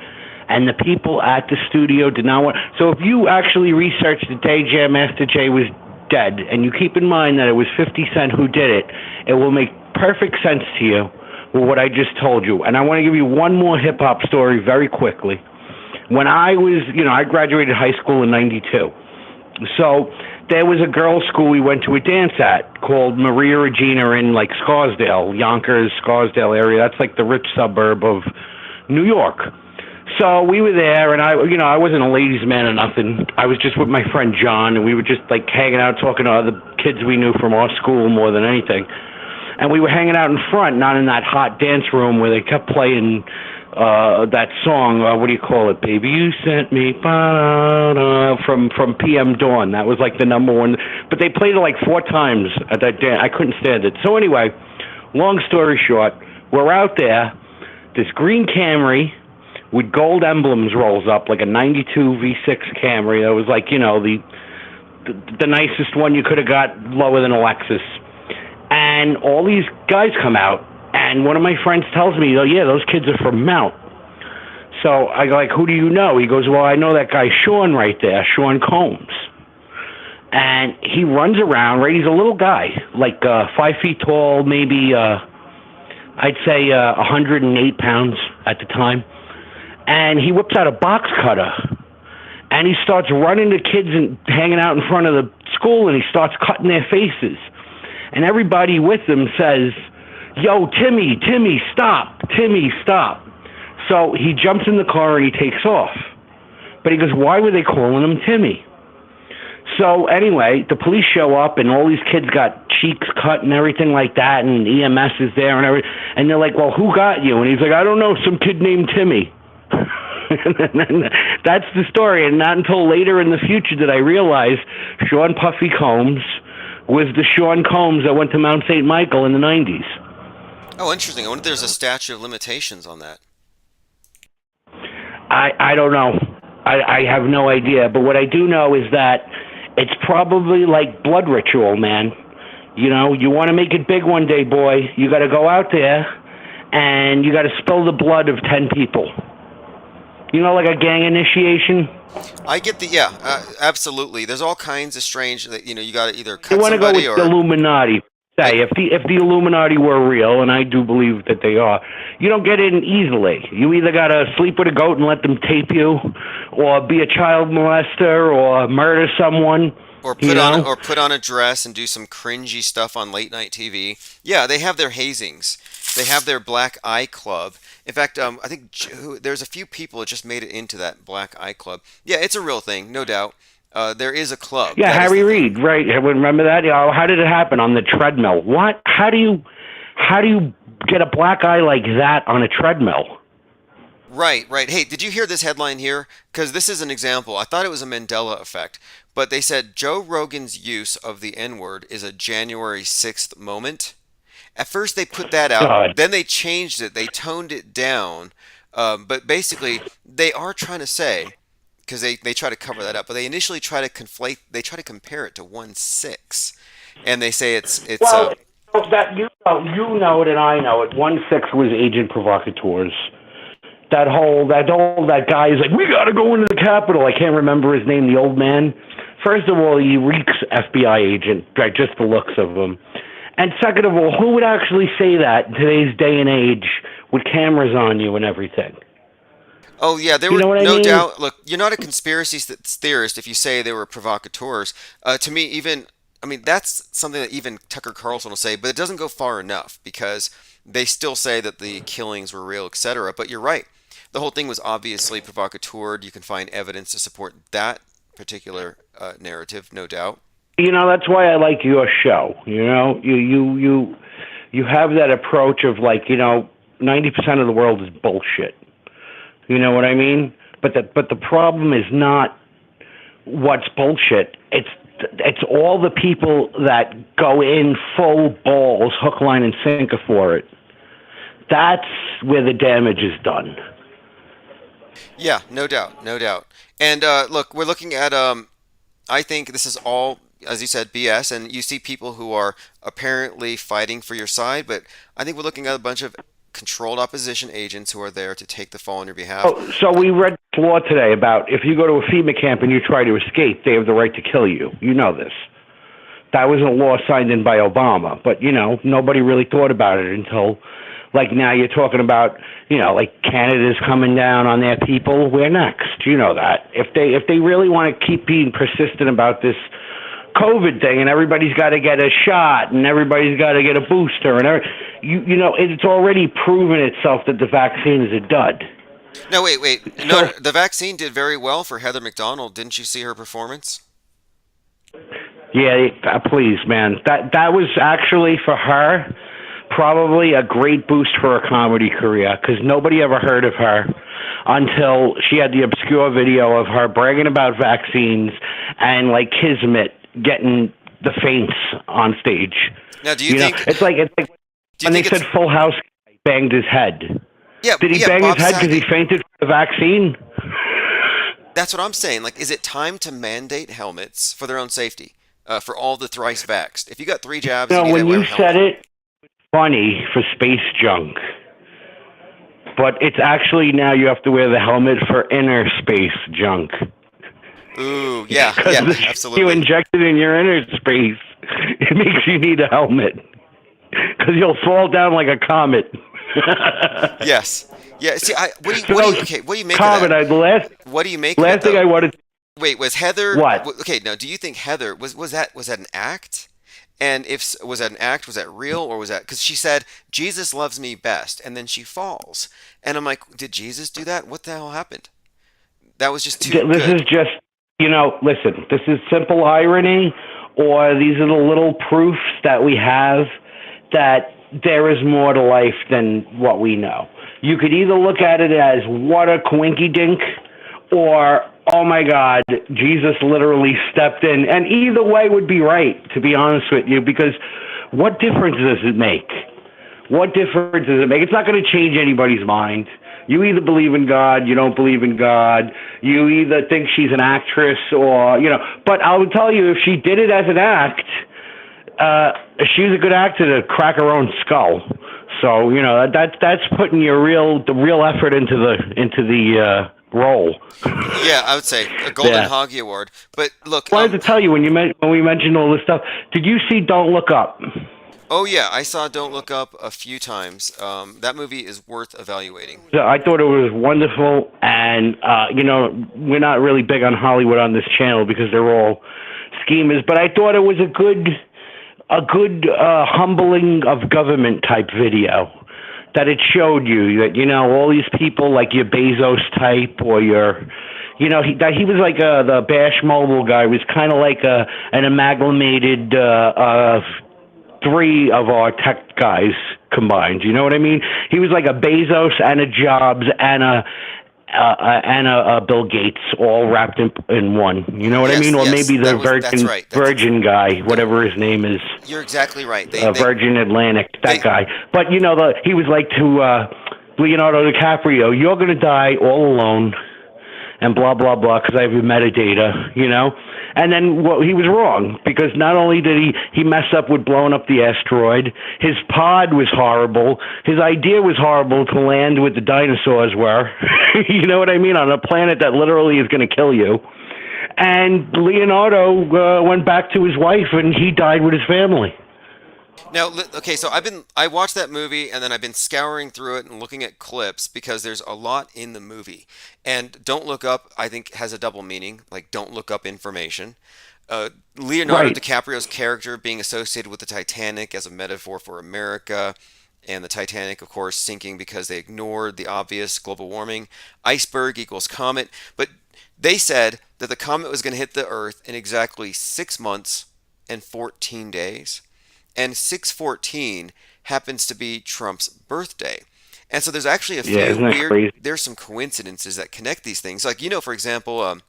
And the people at the studio did not want. So if you actually research the day Jam Master Jay was dead, and you keep in mind that it was 50 Cent who did it, it will make perfect sense to you with what I just told you. And I want to give you one more hip-hop story very quickly. When I was, I graduated high school in 92. So there was a girls' school we went to a dance at called Maria Regina in like Scarsdale, Yonkers, Scarsdale area. That's like the rich suburb of New York. So we were there, and I wasn't a ladies' man or nothing. I was just with my friend John, and we were just like hanging out, talking to other kids we knew from our school more than anything. And we were hanging out in front, not in that hot dance room where they kept playing that song. What do you call it, baby? You sent me from PM Dawn. That was like the number one. But they played it like 4 times at that dance. I couldn't stand it. So anyway, long story short, we're out there. This green Camry with gold emblems rolls up, like a 92 V6 Camry. That was like, the nicest one you could have got, lower than a Lexus. And all these guys come out, and one of my friends tells me, oh, yeah, those kids are from Mount. So I go, like, who do you know? He goes, well, I know that guy Sean right there, Sean Combs. And he runs around, right? He's a little guy, like 5 feet tall, maybe, I'd say 108 pounds at the time. And he whips out a box cutter, and he starts running to kids and hanging out in front of the school, and he starts cutting their faces. And everybody with him says, yo, Timmy, stop. Timmy, stop. So he jumps in the car and he takes off. But he goes, why were they calling him Timmy? So anyway, the police show up, and all these kids got cheeks cut and everything like that, and EMS is there and everything. And they're like, well, who got you? And he's like, I don't know, some kid named Timmy. And that's the story. And not until later in the future did I realize Sean Puffy Combs was the Sean Combs that went to Mount St. Michael in the 90s. Oh, interesting. I wonder if there's a statute of limitations on that. I don't know. I have no idea. But what I do know is that it's probably like blood ritual, man. You want to make it big one day, boy. You got to go out there and you got to spill the blood of 10 people. Like a gang initiation. I get absolutely. There's all kinds of strange that you got to either cut you want to go with or the Illuminati. Say if the Illuminati were real, and I do believe that they are, you don't get in easily. You either got to sleep with a goat and let them tape you, or be a child molester, or murder someone. Or put on a dress and do some cringy stuff on late night TV. Yeah, they have their hazings. They have their Black Eye Club. In fact, I think there's a few people that just made it into that Black Eye Club. Yeah, it's a real thing, no doubt. There is a club. Yeah, Harry Reid, right? Remember that? How did it happen on the treadmill? What? How do you get a black eye like that on a treadmill? Right. Hey, did you hear this headline here? Because this is an example. I thought it was a Mandela effect, but they said Joe Rogan's use of the N-word is a January 6th moment. At first they put that out, then they changed it, they toned it down, but basically they are trying to say, because they try to cover that up, but they initially try to compare it to 1/6, and they say it's well, that you know it and I know it. 1/6 was Agent Provocateurs. That guy is like, we got to go into the Capitol. I can't remember his name, the old man. First of all, he reeks FBI agent, right? Just the looks of him. And second of all, who would actually say that in today's day and age with cameras on you and everything? Oh yeah, there You were know what I no mean? doubt. Look, you're not a conspiracy theorist if you say they were provocateurs. To me, that's something that even Tucker Carlson will say, but it doesn't go far enough because they still say that the killings were real, etc. But you're right. The whole thing was obviously provocateur. You can find evidence to support that particular narrative, no doubt. That's why I like your show. You have that approach of 90% of the world is bullshit. You know what I mean? But the problem is not what's bullshit. It's all the people that go in full balls, hook, line, and sinker for it. That's where the damage is done. Yeah, no doubt, no doubt. And look, we're looking at I think this is all, as you said, BS, and you see people who are apparently fighting for your side, but I think we're looking at a bunch of controlled opposition agents who are there to take the fall on your behalf. Oh, so we read this law today about if you go to a FEMA camp and you try to escape, they have the right to kill you. You know this. That was a law signed in by Obama, but nobody really thought about it until now you're talking about, Canada's coming down on their people. We're next. You know that. If they really want to keep being persistent about this COVID thing, and everybody's got to get a shot, and everybody's got to get a booster, and it's already proven itself that the vaccine is a dud. No, wait. No, the vaccine did very well for Heather McDonald. Didn't you see her performance? Yeah, please, man. That was actually for her probably a great boost for her comedy career because nobody ever heard of her until she had the obscure video of her bragging about vaccines and Kismet getting the faints on stage. Now, do you think it's like when they said Full House banged his head? Yeah, did he bang Bob his head because he fainted for the vaccine? That's what I'm saying. Is it time to mandate helmets for their own safety for all the thrice vaxxed? If you got 3 jabs, No, you need when to wear you a helmet. said it, funny for space junk, but it's actually now you have to wear the helmet for inner space junk. Ooh, yeah, absolutely. You inject it in your inner space, it makes you need a helmet because you'll fall down like a comet. Yes. Yeah. See, what do you make comet, of that? What do you make? Last of it, thing I wanted. Wait, was Heather? What? Okay, now, do you think Heather was that an act? And if was that an act, was that real, or was that because she said Jesus loves me best, and then she falls, and I'm like, did Jesus do that? What the hell happened? That was just too good. This is just listen. This is simple irony, or these are the little proofs that we have that there is more to life than what we know. You could either look at it as what a coinky dink, or oh my God, Jesus literally stepped in. And either way would be right, to be honest with you, because what difference does it make? What difference does it make? It's not going to change anybody's mind. You either believe in God, you don't believe in God. You either think she's an actress or, But I would tell you, if she did it as an act, she's a good actor to crack her own skull. So, that's putting the real effort into the role. Yeah, I would say a Golden Hoggy Award. But look, I wanted to tell you when we mentioned all this stuff. Did you see Don't Look Up? Oh yeah, I saw Don't Look Up a few times. That movie is worth evaluating. So I thought it was wonderful, and we're not really big on Hollywood on this channel because they're all schemers. But I thought it was a good humbling of government type video. That it showed you that all these people like your Bezos type or your he was like the Bash Mobile guy was kind of like an amalgamated 3 of our tech guys combined. You know what I mean? He was like a Bezos and a Jobs and a Bill Gates all wrapped in one. You know what I mean? Or maybe the Virgin guy, whatever his name is. You're exactly right. Virgin Atlantic, that guy. But he was like to Leonardo DiCaprio, you're going to die all alone and blah, blah, blah, because I have your metadata, And then he was wrong, because not only did he mess up with blowing up the asteroid, his pod was horrible, his idea was horrible to land with the dinosaurs were, you know what I mean, on a planet that literally is going to kill you. And Leonardo went back to his wife, and he died with his family. Now, okay, so I watched that movie and then I've been scouring through it and looking at clips because there's a lot in the movie. And Don't Look Up, I think, has a double meaning, like don't look up information. Leonardo Right. DiCaprio's character being associated with the Titanic as a metaphor for America, and the Titanic, of course, sinking because they ignored the obvious global warming. Iceberg equals comet, but they said that the comet was going to hit the Earth in exactly 6 months and 14 days, and 614 happens to be Trump's birthday. And so there's actually a Yeah, few isn't that weird, crazy? there's some coincidences that connect these things. Like, for example,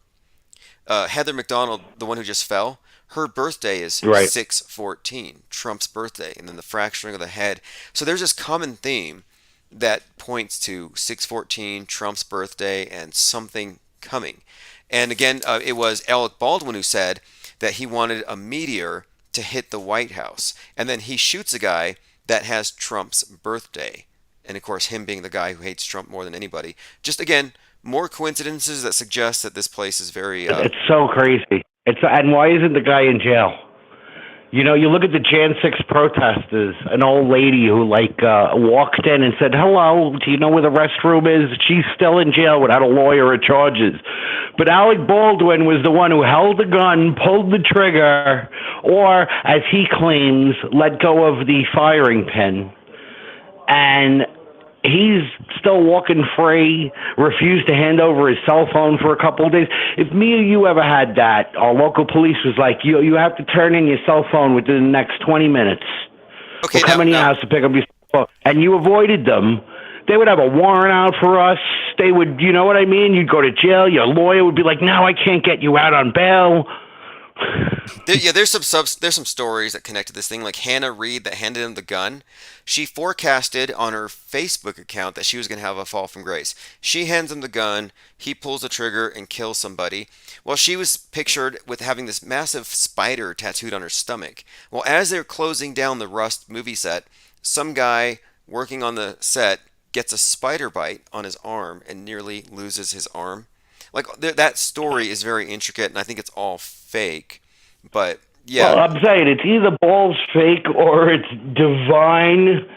Heather McDonald, the one who just fell, her birthday is Right. 614, Trump's birthday, and then the fracturing of the head. So there's this common theme that points to 614, Trump's birthday, and something coming. And again, it was Alec Baldwin who said that he wanted a meteor to hit the White House. And then he shoots a guy that has Trump's birthday. And of course, him being the guy who hates Trump more than anybody. Just again, more coincidences that suggest that this place is very It's so crazy. And why isn't the guy in jail? You know, you look at the Jan 6 protesters, an old lady who walked in and said, "Hello, do you know where the restroom is?" She's still in jail without a lawyer or charges. But Alec Baldwin was the one who held the gun, pulled the trigger, or, as he claims, let go of the firing pin. And he's still walking free, refused to hand over his cell phone for a couple of days. If me or you ever had that, our local police was like, you have to turn in your cell phone within the next 20 minutes. okay. We're coming to your house to pick up your cell phone. And you avoided them. They would have a warrant out for us. They would, you know what I mean? You'd go to jail. Your lawyer would be like, "No, I can't get you out on bail." There's some stories that connect to this thing. Like Hannah Reed that handed him the gun. She forecasted on her Facebook account that she was going to have a fall from grace. She hands him the gun. He pulls the trigger and kills somebody. Well, she was pictured with having this massive spider tattooed on her stomach. Well, as they're closing down the Rust movie set, some guy working on the set gets a spider bite on his arm and nearly loses his arm. Like that story is very intricate, and I think it's all fake. But yeah, Well, I'm saying it's either balls fake or it's divine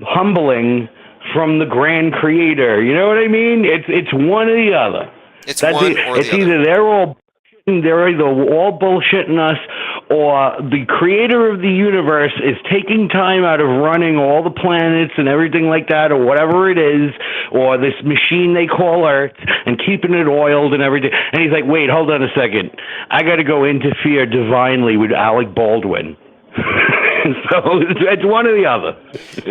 humbling from the grand creator. You know what I mean? It's one or the other. it's That's one it. or It's the other. either they're either all bullshitting us, or the creator of the universe is taking time out of running all the planets and everything like that, or whatever it is, or this machine they call Earth, and keeping it oiled and everything. And he's like, "Wait, hold on a second. I got to go interfere divinely with Alec Baldwin." So it's one or the other.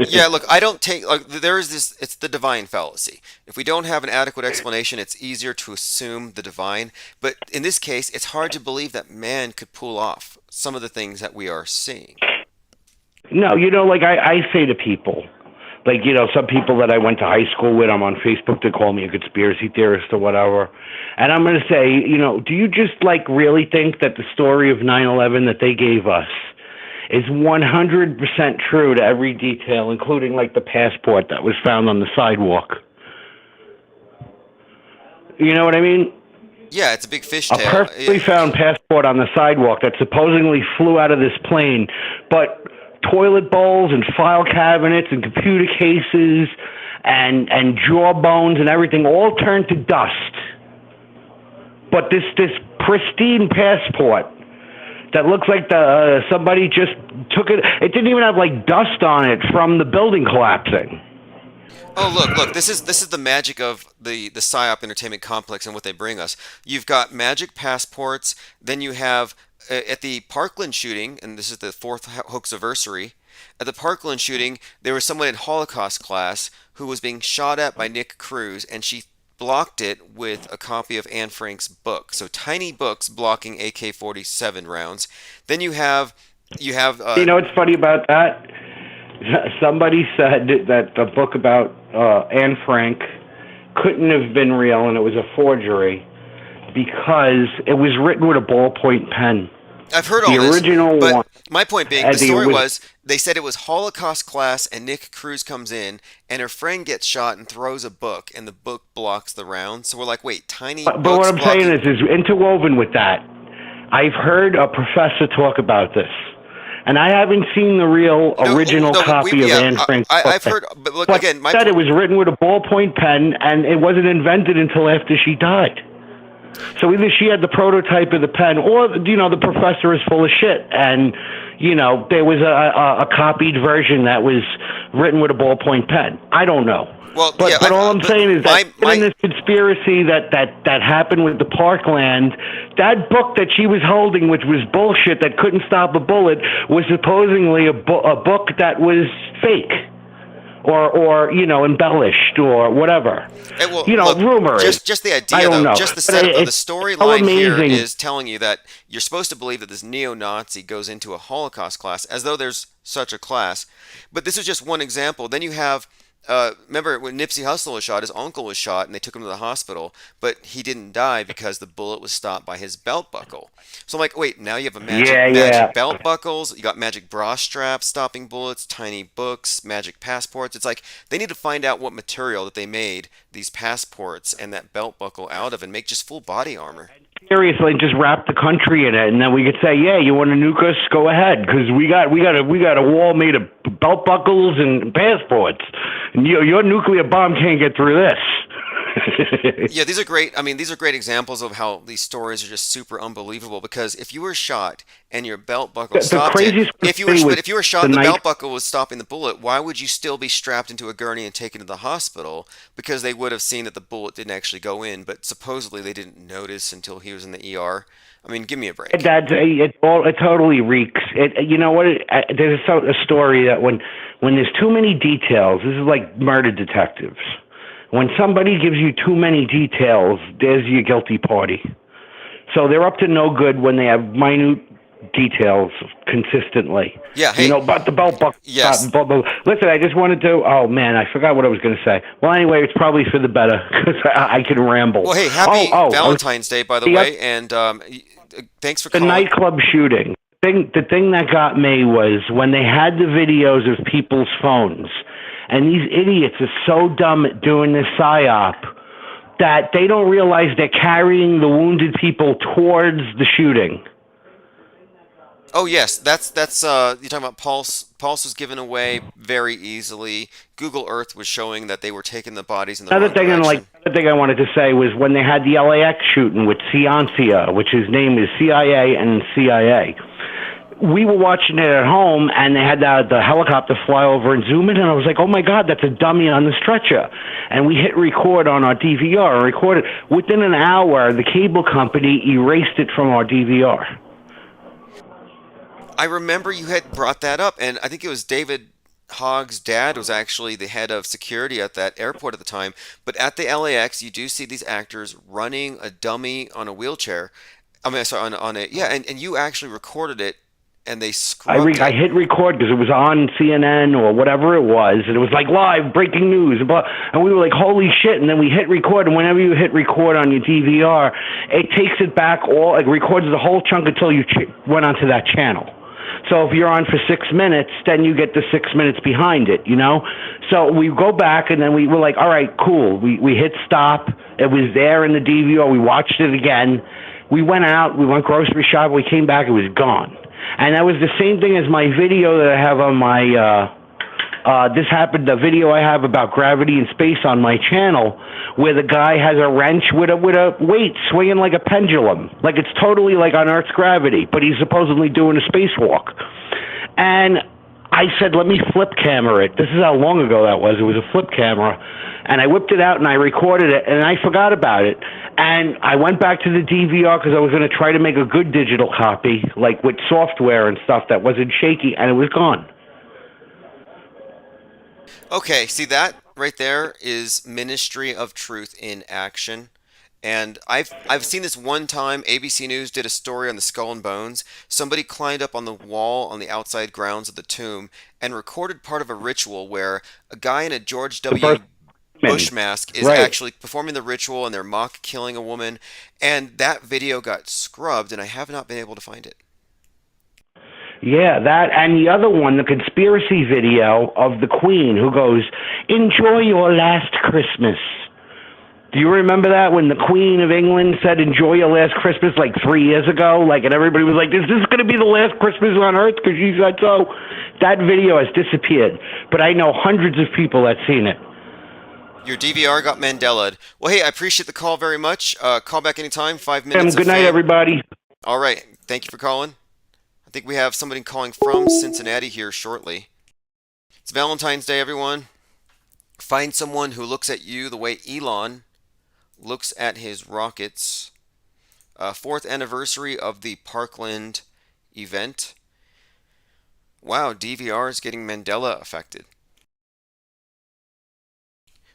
Yeah, look, I don't take like there is this. It's the divine fallacy. If we don't have an adequate explanation, it's easier to assume the divine. But in this case, it's hard to believe that man could pull off some of the things that we are seeing. No, like I say to people, some people that I went to high school with, I'm on Facebook, they call me a conspiracy theorist or whatever. And I'm going to say, do you just really think that the story of 9/11 that they gave us is 100% true to every detail, including the passport that was found on the sidewalk? You know what I mean? Yeah, it's a big A fishtail. perfectly found passport on the sidewalk that supposedly flew out of this plane, but toilet bowls and file cabinets and computer cases and jawbones and everything all turned to dust. But this pristine passport that looks like somebody just took it. It didn't even have dust on it from the building collapsing. Oh, look! This is the magic of the PSYOP entertainment complex and what they bring us. You've got magic passports. Then you have at the Parkland shooting, and this is the fourth hoaxiversary. At the Parkland shooting, there was someone in Holocaust class who was being shot at by Nick Cruz, and she blocked it with a copy of Anne Frank's book. So tiny books blocking AK-47 rounds. Then you have You know what's funny about that? Somebody said that the book about Anne Frank couldn't have been real and it was a forgery because it was written with a ballpoint pen. I've heard all The this, original but one. my point being, And the the story ori- was they said it was Holocaust class, and Nick Cruz comes in, and her friend gets shot and throws a book, and the book blocks the round. So we're like, wait, tiny But books what I'm saying blocking. is interwoven with that. I've heard a professor talk about this. And I haven't seen the real original copy of Anne Frank's book. I've heard, but look, but again, said it was written with a ballpoint pen, and it wasn't invented until after she died. So either she had the prototype of the pen, or the professor is full of shit, and there was a copied version that was written with a ballpoint pen. I don't know. Well, but all I'm saying is that in this conspiracy that happened with the Parkland, that book that she was holding, which was bullshit, that couldn't stop a bullet, was supposedly a book that was fake. Or embellished or whatever. Look, rumor. Just the idea, though. Just the setup of the storyline here is telling you that you're supposed to believe that this neo-Nazi goes into a Holocaust class, as though there's such a class. But this is just one example. Then you have, remember when Nipsey Hussle was shot, his uncle was shot, and they took him to the hospital, but he didn't die because the bullet was stopped by his belt buckle. So I'm like, wait, now you have a magic belt buckles, you got magic bra straps stopping bullets, tiny books, magic passports. It's like they need to find out what material that they made these passports and that belt buckle out of and make just full body armor. Seriously, just wrap the country in it, and then we could say, yeah, you want to nuke us? Go ahead, because we got a wall made of belt buckles and passports, and your nuclear bomb can't get through this. Yeah, these are great. I mean, these are great examples of how these stories are just super unbelievable. Because if you were shot and your belt buckle stopped it, if you were shot and the belt buckle was stopping the bullet, why would you still be strapped into a gurney and taken to the hospital? Because they would have seen that the bullet didn't actually go in, but supposedly they didn't notice until he was in the ER. I mean, give me a break. It totally reeks. You know what? There's a story that when there's too many details, this is like Murder Detectives. When somebody gives you too many details, there's your guilty party. So they're up to no good when they have minute details consistently. Yeah, hey, about the belt buckle. Yes. Listen, I just wanted to. Oh man, I forgot what I was going to say. Well, anyway, it's probably for the better because I can ramble. Well, hey, happy Valentine's Day, by the way, and thanks for calling. The nightclub shooting. The thing that got me was when they had the videos of people's phones. And these idiots are so dumb at doing this psyop that they don't realize they're carrying the wounded people towards the shooting. Oh yes, that's you're talking about Pulse. Pulse was given away very easily. Google Earth was showing that they were taking the bodies in the Another wrong direction. Another thing I wanted to say was when they had the LAX shooting with Ciancia, which his name is CIA and CIA. We were watching it at home, and they had the helicopter fly over and zoom in, and I was like, oh, my God, that's a dummy on the stretcher. And we hit record on our DVR and recorded. Within an hour, the cable company erased it from our DVR. I remember you had brought that up, and I think it was David Hogg's dad was actually the head of security at that airport at the time. But at the LAX, you do see these actors running a dummy on a wheelchair. I mean, sorry, and you actually recorded it. And they scrubbed I hit record because it was on CNN or whatever it was, and it was like live breaking news, and we were like, holy shit, and then we hit record, and whenever you hit record on your DVR, it takes it back records the whole chunk until you went onto that channel. So if you're on for 6 minutes, then you get the 6 minutes behind it, So we go back, and then we were like, all right, cool. We hit stop. It was there in the DVR. We watched it again. We went out. We went grocery shopping. We came back. It was gone. And that was the same thing as my video that I have on my, the video I have about gravity and space on my channel, where the guy has a wrench with a weight swinging like a pendulum. Like it's totally like on Earth's gravity, but he's supposedly doing a spacewalk. And I said, let me flip camera it. This is how long ago that was. It was a flip camera. And I whipped it out and I recorded it, and I forgot about it. And I went back to the DVR because I was going to try to make a good digital copy, like with software and stuff that wasn't shaky, and it was gone. Okay, see that right there is Ministry of Truth in action. And I've seen this one time. ABC News did a story on the Skull and Bones. Somebody climbed up on the wall on the outside grounds of the tomb and recorded part of a ritual where a guy in a George W. Bush mask is actually performing the ritual, and they're mock killing a woman. And that video got scrubbed, and I have not been able to find it. Yeah, that and the other one, the conspiracy video of the Queen who goes, "Enjoy your last Christmas." Do you remember that when the Queen of England said, "Enjoy your last Christmas," like 3 years ago? Like, and everybody was like, "Is this going to be the last Christmas on Earth?" Because she said so. That video has disappeared, but I know hundreds of people that's seen it. Your DVR got Mandela'd. Well, hey, I appreciate the call very much. Call back anytime. 5 minutes. Good night, everybody. All right. Thank you for calling. I think we have somebody calling from Cincinnati here shortly. It's Valentine's Day, everyone. Find someone who looks at you the way Elon looks at his rockets. 4th anniversary of the Parkland event. Wow, DVR is getting Mandela affected.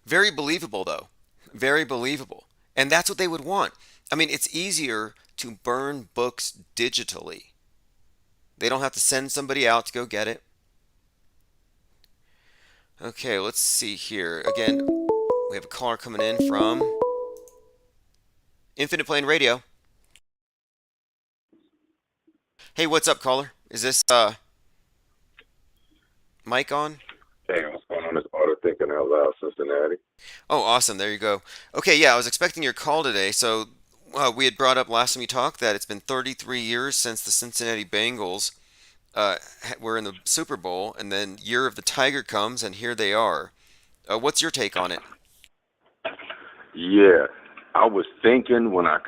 Very believable, though. Very believable. And that's what they would want. I mean, it's easier to burn books digitally. They don't have to send somebody out to go get it. Okay, let's see here. Again, we have a caller coming in from Infinite Plane Radio. Hey, what's up, caller? Is this Mike on? Hey, what's going on? It's Auto Thinking Out Loud, Cincinnati. Oh, awesome. There you go. Okay, yeah, I was expecting your call today. So we had brought up last time we talked that it's been 33 years since the Cincinnati Bengals were in the Super Bowl, and then Year of the Tiger comes, and here they are. What's your take on it? Yeah, I was thinking when I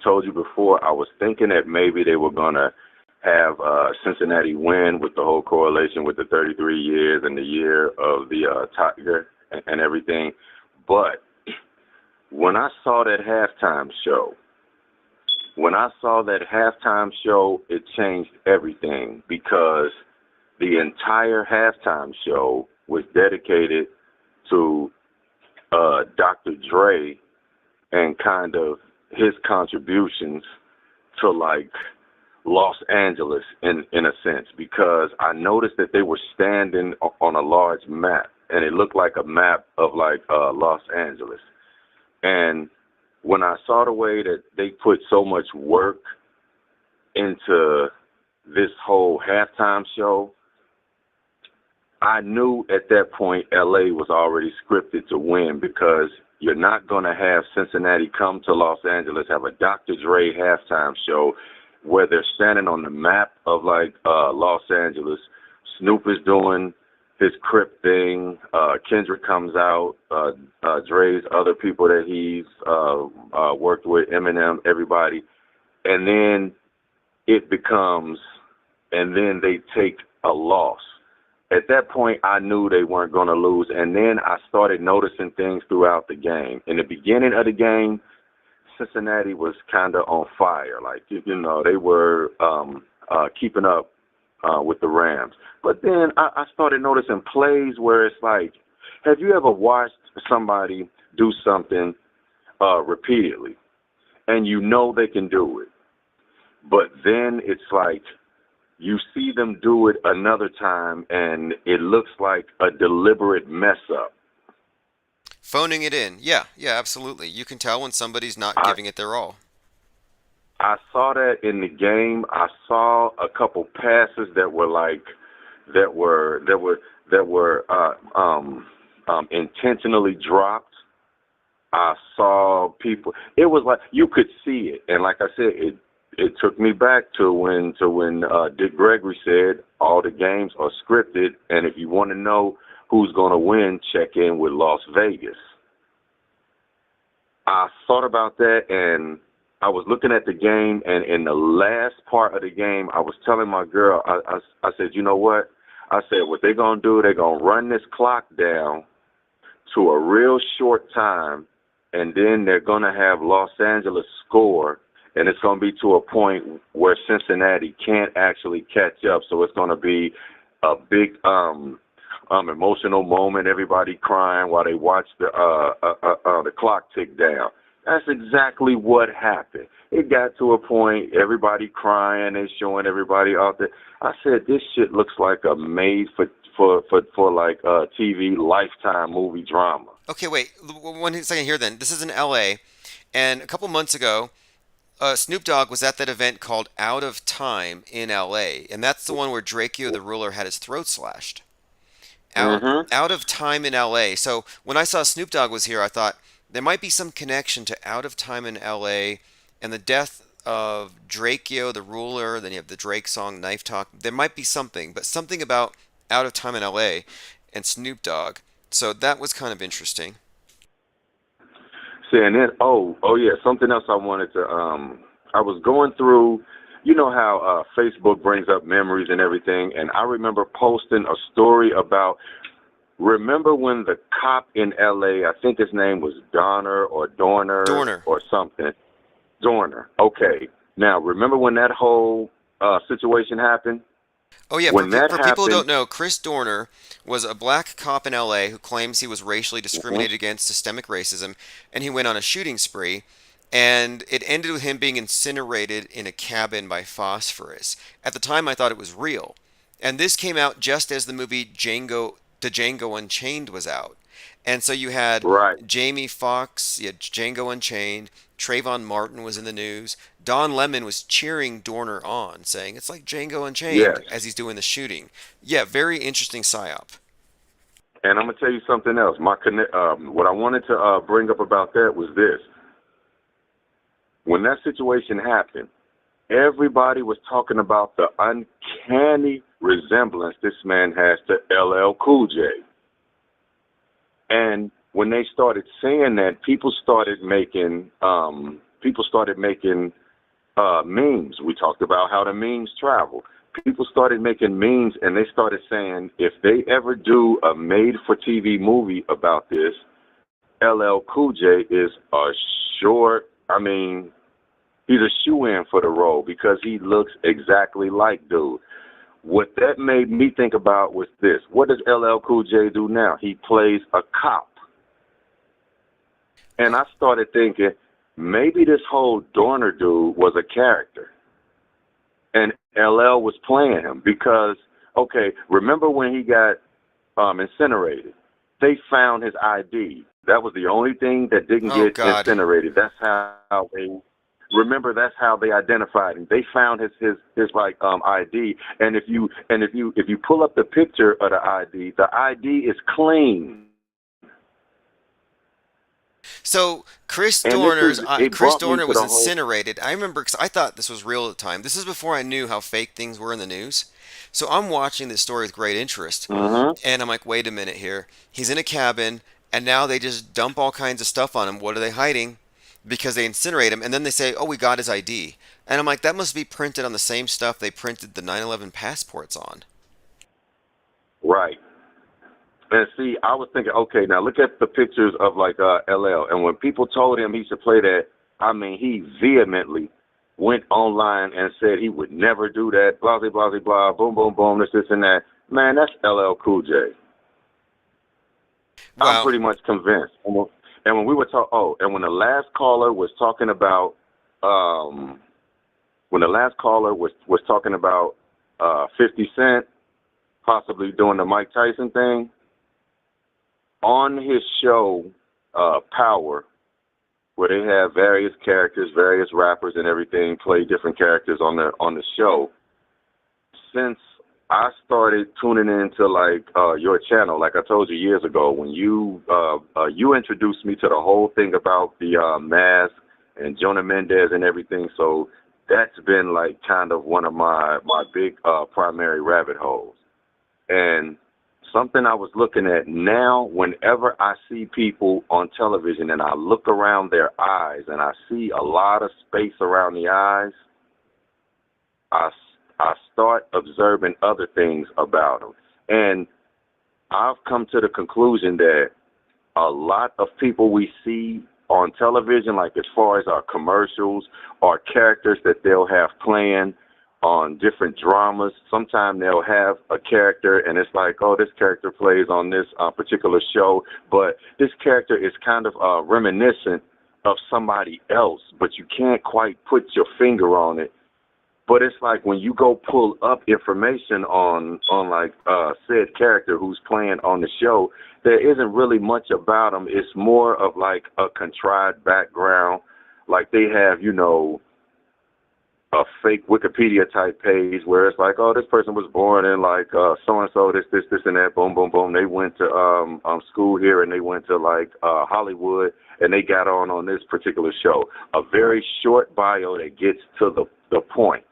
told you before, I was thinking that maybe they were gonna have Cincinnati win with the whole correlation with the 33 years and the Year of the Tiger and everything. But when I saw that halftime show, it changed everything, because the entire halftime show was dedicated to Dr. Dre and kind of his contributions to like Los Angeles in a sense, because I noticed that they were standing on a large map, and it looked like a map of like Los Angeles. And when I saw the way that they put so much work into this whole halftime show, I knew at that point LA was already scripted to win, because you're not going to have Cincinnati come to Los Angeles, have a Dr. Dre halftime show where they're standing on the map of like Los Angeles. Snoop is doing his Crip thing. Kendrick comes out. Dre's other people that he's worked with, Eminem, everybody. And then it becomes, and then they take a loss. At that point, I knew they weren't going to lose. And then I started noticing things throughout the game. In the beginning of the game, Cincinnati was kind of on fire. Like, you know, they were keeping up with the Rams. But then I started noticing plays where it's like, have you ever watched somebody do something repeatedly and you know they can do it, but then it's like you see them do it another time and it looks like a deliberate mess up? Phoning it in. Yeah, absolutely. You can tell when somebody's not giving it their all. I saw that in the game. I saw a couple passes that were like, that were intentionally dropped. I saw people. It was like you could see it, and like I said, it took me back to when Dick Gregory said all the games are scripted, and if you want to know who's going to win, check in with Las Vegas. I thought about that, and I was looking at the game, and in the last part of the game, I was telling my girl, I said, you know what? I said, what they're going to do, they're going to run this clock down to a real short time, and then they're going to have Los Angeles score, and it's going to be to a point where Cincinnati can't actually catch up. So it's going to be a big emotional moment, everybody crying while they watch the clock tick down. That's exactly what happened. It got to a point, everybody crying, they showing everybody out there. I said, this shit looks like a made for like TV Lifetime movie drama. Okay, wait. 1 second here then. This is in L.A., and a couple months ago, Snoop Dogg was at that event called Out of Time in L.A., and that's the one where Drakeo the Ruler had his throat slashed. Out of Time in L.A. So when I saw Snoop Dogg was here, I thought there might be some connection to Out of Time in L.A. and the death of Drakeo the Ruler. Then you have the Drake song Knife Talk. There might be something, but something about Out of Time in L.A. and Snoop Dogg. So that was kind of interesting. See, and then, yeah, something else I wanted to, I was going through, you know how Facebook brings up memories and everything, and I remember posting a story about, remember when the cop in L.A., I think his name was Dorner or something. Dorner. Okay. Now, remember when that whole situation happened? Oh, yeah. When For people who don't know, Chris Dorner was a black cop in L.A. who claims he was racially discriminated against, systemic racism, and he went on a shooting spree. And it ended with him being incinerated in a cabin by phosphorus. At the time, I thought it was real. And this came out just as the movie Django Unchained was out. And so you had Jamie Foxx, you had Django Unchained, Trayvon Martin was in the news. Don Lemon was cheering Dorner on, saying it's like Django Unchained as he's doing the shooting. Yeah, very interesting psyop. And I'm going to tell you something else. What I wanted to bring up about that was this. When that situation happened, everybody was talking about the uncanny resemblance this man has to LL Cool J. And when they started saying that, people started making memes. We talked about how the memes travel. People started making memes, and they started saying if they ever do a made-for-TV movie about this, LL Cool J is a he's a shoo-in for the role because he looks exactly like dude. What that made me think about was this. What does LL Cool J do now? He plays a cop. And I started thinking, maybe this whole Dorner dude was a character. And LL was playing him because, remember when he got incinerated? They found his ID. That was the only thing that didn't get incinerated. That's how that's how they identified him. They found his ID. And if you pull up the picture of the ID is clean. So Chris Dorner was incinerated. I remember because I thought this was real at the time. This is before I knew how fake things were in the news. So I'm watching this story with great interest. And I'm like, wait a minute here. He's in a cabin, and now they just dump all kinds of stuff on him. What are they hiding? Because they incinerate him, and then they say, we got his ID. And I'm like, that must be printed on the same stuff they printed the 9/11 passports on. Right. And see, I was thinking, now look at the pictures of LL. And when people told him he should play that, he vehemently went online and said he would never do that, blah, blah, blah, blah, boom, boom, boom, this, and that. Man, that's LL Cool J. Wow. I'm pretty much convinced. And when we were and when the last caller was talking about, 50 Cent possibly doing the Mike Tyson thing, on his show, Power, where they have various characters, various rappers and everything play different characters on the show. Since I started tuning into your channel, like I told you years ago, when you introduced me to the whole thing about the mask and Jonah Mendez and everything. So that's been kind of one of my big primary rabbit holes. And something I was looking at now, whenever I see people on television and I look around their eyes and I see a lot of space around the eyes, I start observing other things about them. And I've come to the conclusion that a lot of people we see on television, as far as our commercials, are characters that they'll have playing on different dramas. Sometimes they'll have a character and it's this character plays on this particular show, but this character is kind of reminiscent of somebody else, but you can't quite put your finger on it. But it's when you go pull up information on said character who's playing on the show, there isn't really much about them. It's more of a contrived background. They have, a fake Wikipedia type page where it's like, oh, this person was born in like so and so, this, and that, boom, boom, boom. They went to school here, and they went to like Hollywood, and they got on this particular show. A very short bio that gets to the point.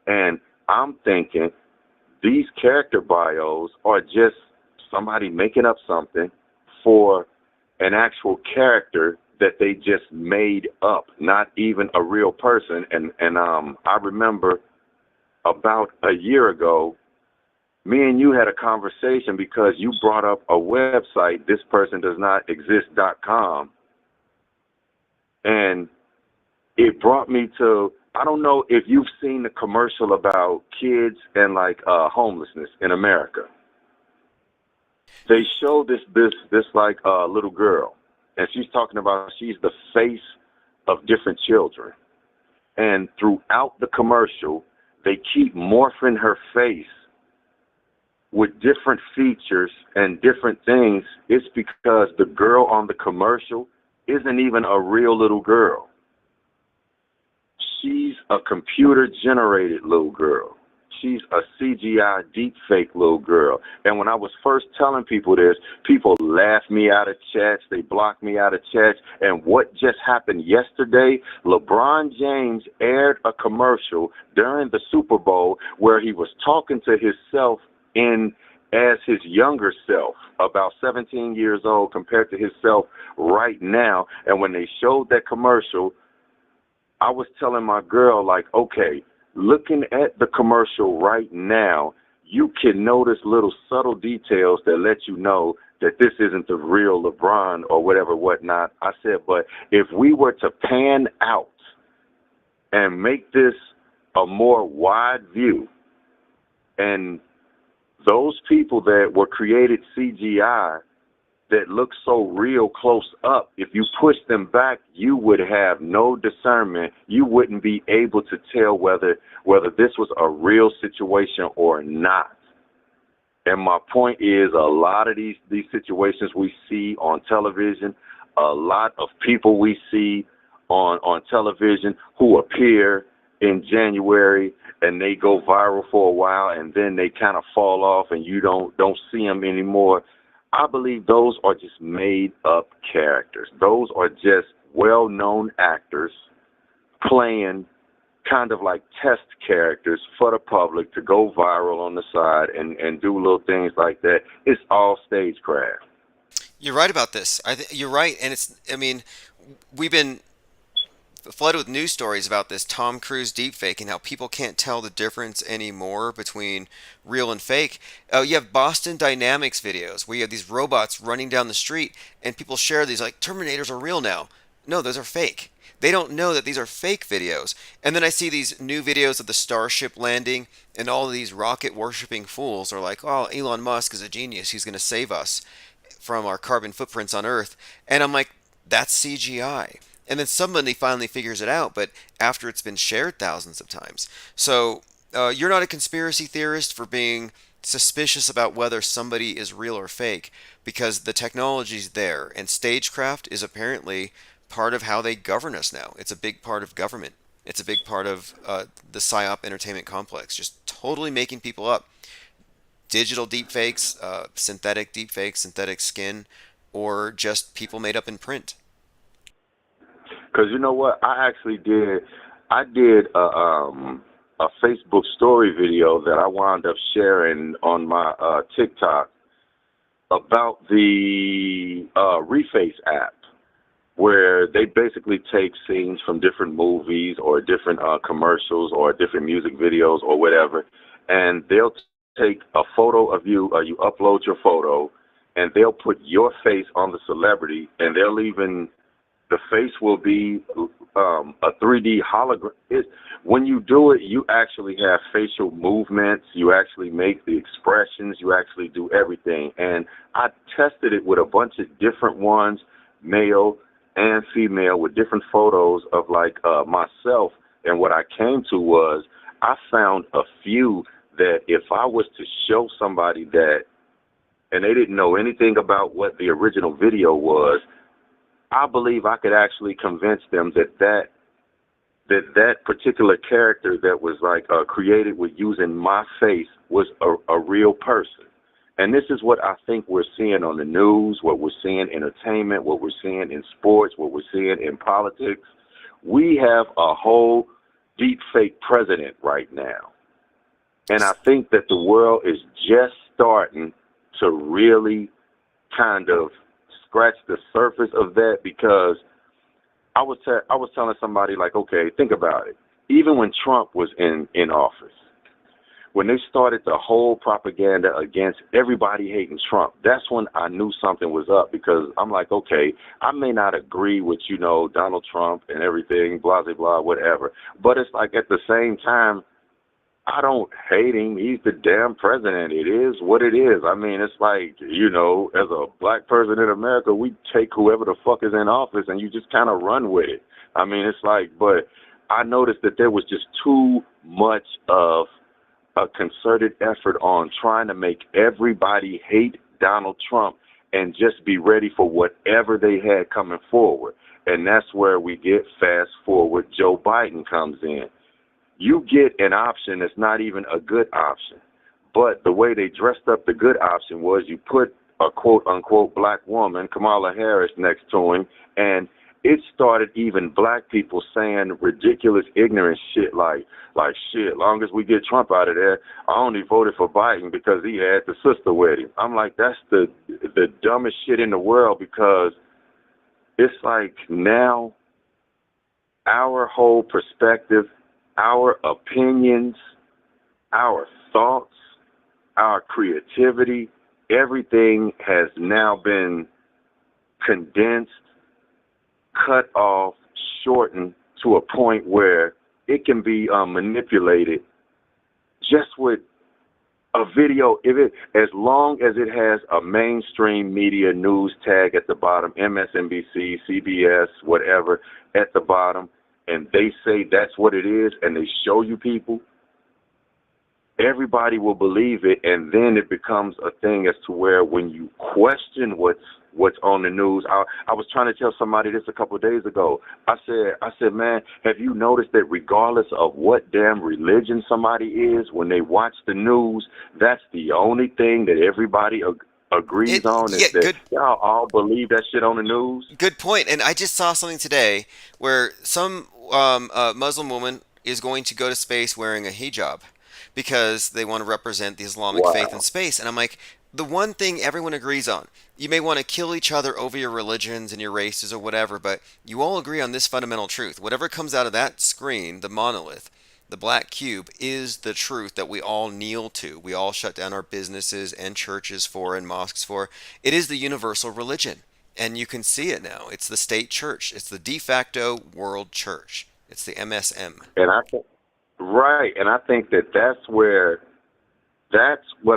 And I'm thinking these character bios are just somebody making up something for an actual character that they just made up, not even a real person. And I remember about a year ago, me and you had a conversation because you brought up a website, thispersondoesnotexist.com, and it brought me to, I don't know if you've seen the commercial about kids and like homelessness in America. They show this like little girl, and she's talking about she's the face of different children. And throughout the commercial, they keep morphing her face with different features and different things. It's because the girl on the commercial isn't even a real little girl. She's a computer-generated little girl. She's a CGI deepfake little girl. And when I was first telling people this, people laughed me out of chats. They blocked me out of chats. And what just happened yesterday, LeBron James aired a commercial during the Super Bowl where he was talking to himself as his younger self, about 17 years old compared to himself right now. And when they showed that commercial, I was telling my girl, like, okay, looking at the commercial right now, you can notice little subtle details that let you know that this isn't the real LeBron or whatever, whatnot. I said, but if we were to pan out and make this a more wide view, and those people that were created CGI that look so real close up, if you push them back, you would have no discernment. You wouldn't be able to tell whether this was a real situation or not. And my point is, a lot of these situations we see on television, a lot of people we see on television who appear in January and they go viral for a while and then they kind of fall off and you don't see them anymore. I believe those are just made up characters. Those are just well-known actors playing kind of like test characters for the public to go viral on the side and do little things like that. It's all stagecraft. You're right about this. You're right, and we've been flooded with news stories about this Tom Cruise deepfake and how people can't tell the difference anymore between real and fake. You have Boston Dynamics videos where you have these robots running down the street and people share these like Terminators are real now. No, those are fake. They don't know that these are fake videos. And then I see these new videos of the Starship landing and all of these rocket worshipping fools are like, oh, Elon Musk is a genius. He's going to save us from our carbon footprints on Earth. And I'm like, that's CGI. And then somebody finally figures it out, but after it's been shared thousands of times. So you're not a conspiracy theorist for being suspicious about whether somebody is real or fake, because the technology's there, and stagecraft is apparently part of how they govern us now. It's a big part of government. It's a big part of the PSYOP entertainment complex, just totally making people up. Digital deepfakes, synthetic deepfakes, synthetic skin, or just people made up in print. Because you know what, I did a Facebook story video that I wound up sharing on my TikTok about the Reface app, where they basically take scenes from different movies or different commercials or different music videos or whatever, and they'll take a photo of you, you upload your photo, and they'll put your face on the celebrity, and they'll even... the face will be a 3D hologram. When you do it, you actually have facial movements. You actually make the expressions. You actually do everything. And I tested it with a bunch of different ones, male and female, with different photos of like myself. And what I came to was I found a few that if I was to show somebody that, and they didn't know anything about what the original video was, I believe I could actually convince them that that particular character that was like created with using my face was a real person. And this is what I think we're seeing on the news, what we're seeing in entertainment, what we're seeing in sports, what we're seeing in politics. We have a whole deep fake president right now. And I think that the world is just starting to really kind of scratch the surface of that, because I was telling somebody, like, okay, think about it. Even when Trump was in office, when they started the whole propaganda against everybody hating Trump, that's when I knew something was up, because I'm like, okay, I may not agree with, Donald Trump and everything, blah, blah, blah, whatever. But it's like at the same time, I don't hate him. He's the damn president. It is what it is. I mean, it's like, as a black person in America, we take whoever the fuck is in office and you just kind of run with it. I mean, it's like, but I noticed that there was just too much of a concerted effort on trying to make everybody hate Donald Trump and just be ready for whatever they had coming forward. And that's where we get fast forward. Joe Biden comes in. You get an option that's not even a good option. But the way they dressed up the good option was you put a quote-unquote black woman, Kamala Harris, next to him, and it started even black people saying ridiculous, ignorant shit like shit, long as we get Trump out of there, I only voted for Biden because he had the sister with him. I'm like, that's the dumbest shit in the world, because it's like now our whole perspective, our opinions, our thoughts, our creativity, everything has now been condensed, cut off, shortened to a point where it can be manipulated just with a video. As long as it has a mainstream media news tag at the bottom, MSNBC, CBS, whatever, at the bottom, and they say that's what it is, and they show you people, everybody will believe it, and then it becomes a thing as to where when you question what's on the news. I was trying to tell somebody this a couple of days ago. I said, man, have you noticed that regardless of what damn religion somebody is, when they watch the news, that's the only thing that everybody agrees on, is that y'all all believe that shit on the news? Good point. And I just saw something today where some Muslim woman is going to go to space wearing a hijab because they want to represent the Islamic faith in space. And I'm like, the one thing everyone agrees on, you may want to kill each other over your religions and your races or whatever, but you all agree on this fundamental truth. Whatever comes out of that screen, the monolith, the black cube, is the truth that we all kneel to. We all shut down our businesses and churches for and mosques for. It is the universal religion. And you can see it now. It's the state church. It's the de facto world church. It's the MSM. And I think that's what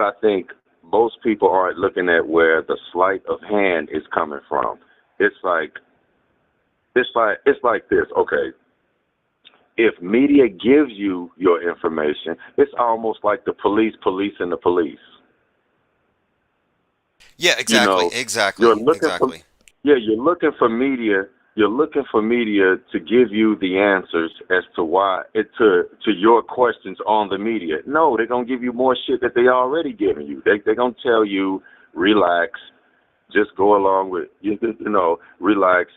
I think most people aren't looking at, where the sleight of hand is coming from. It's like this. Okay, if media gives you your information, it's almost like the police policing the police. Yeah, exactly. Exactly. You're looking for media. You're looking for media to give you the answers as to why to your questions on the media. No, they're gonna give you more shit that they already giving you. They're gonna tell you, relax, just go along with relax.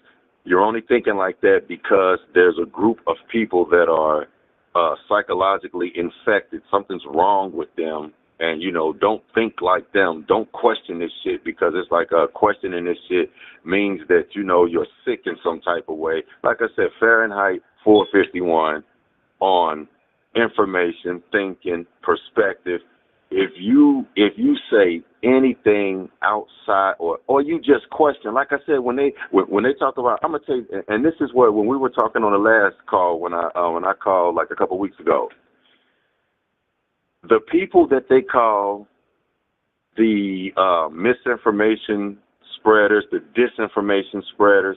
You're only thinking like that because there's a group of people that are psychologically infected. Something's wrong with them. And, don't think like them. Don't question this shit, because it's like questioning this shit means that, you're sick in some type of way. Like I said, Fahrenheit 451 on information, thinking, perspective. If you say anything outside or you just question, like I said, when they talk about, I'm gonna tell you, and this is what, when we were talking on the last call, when I called like a couple of weeks ago, the people that they call the misinformation spreaders, the disinformation spreaders,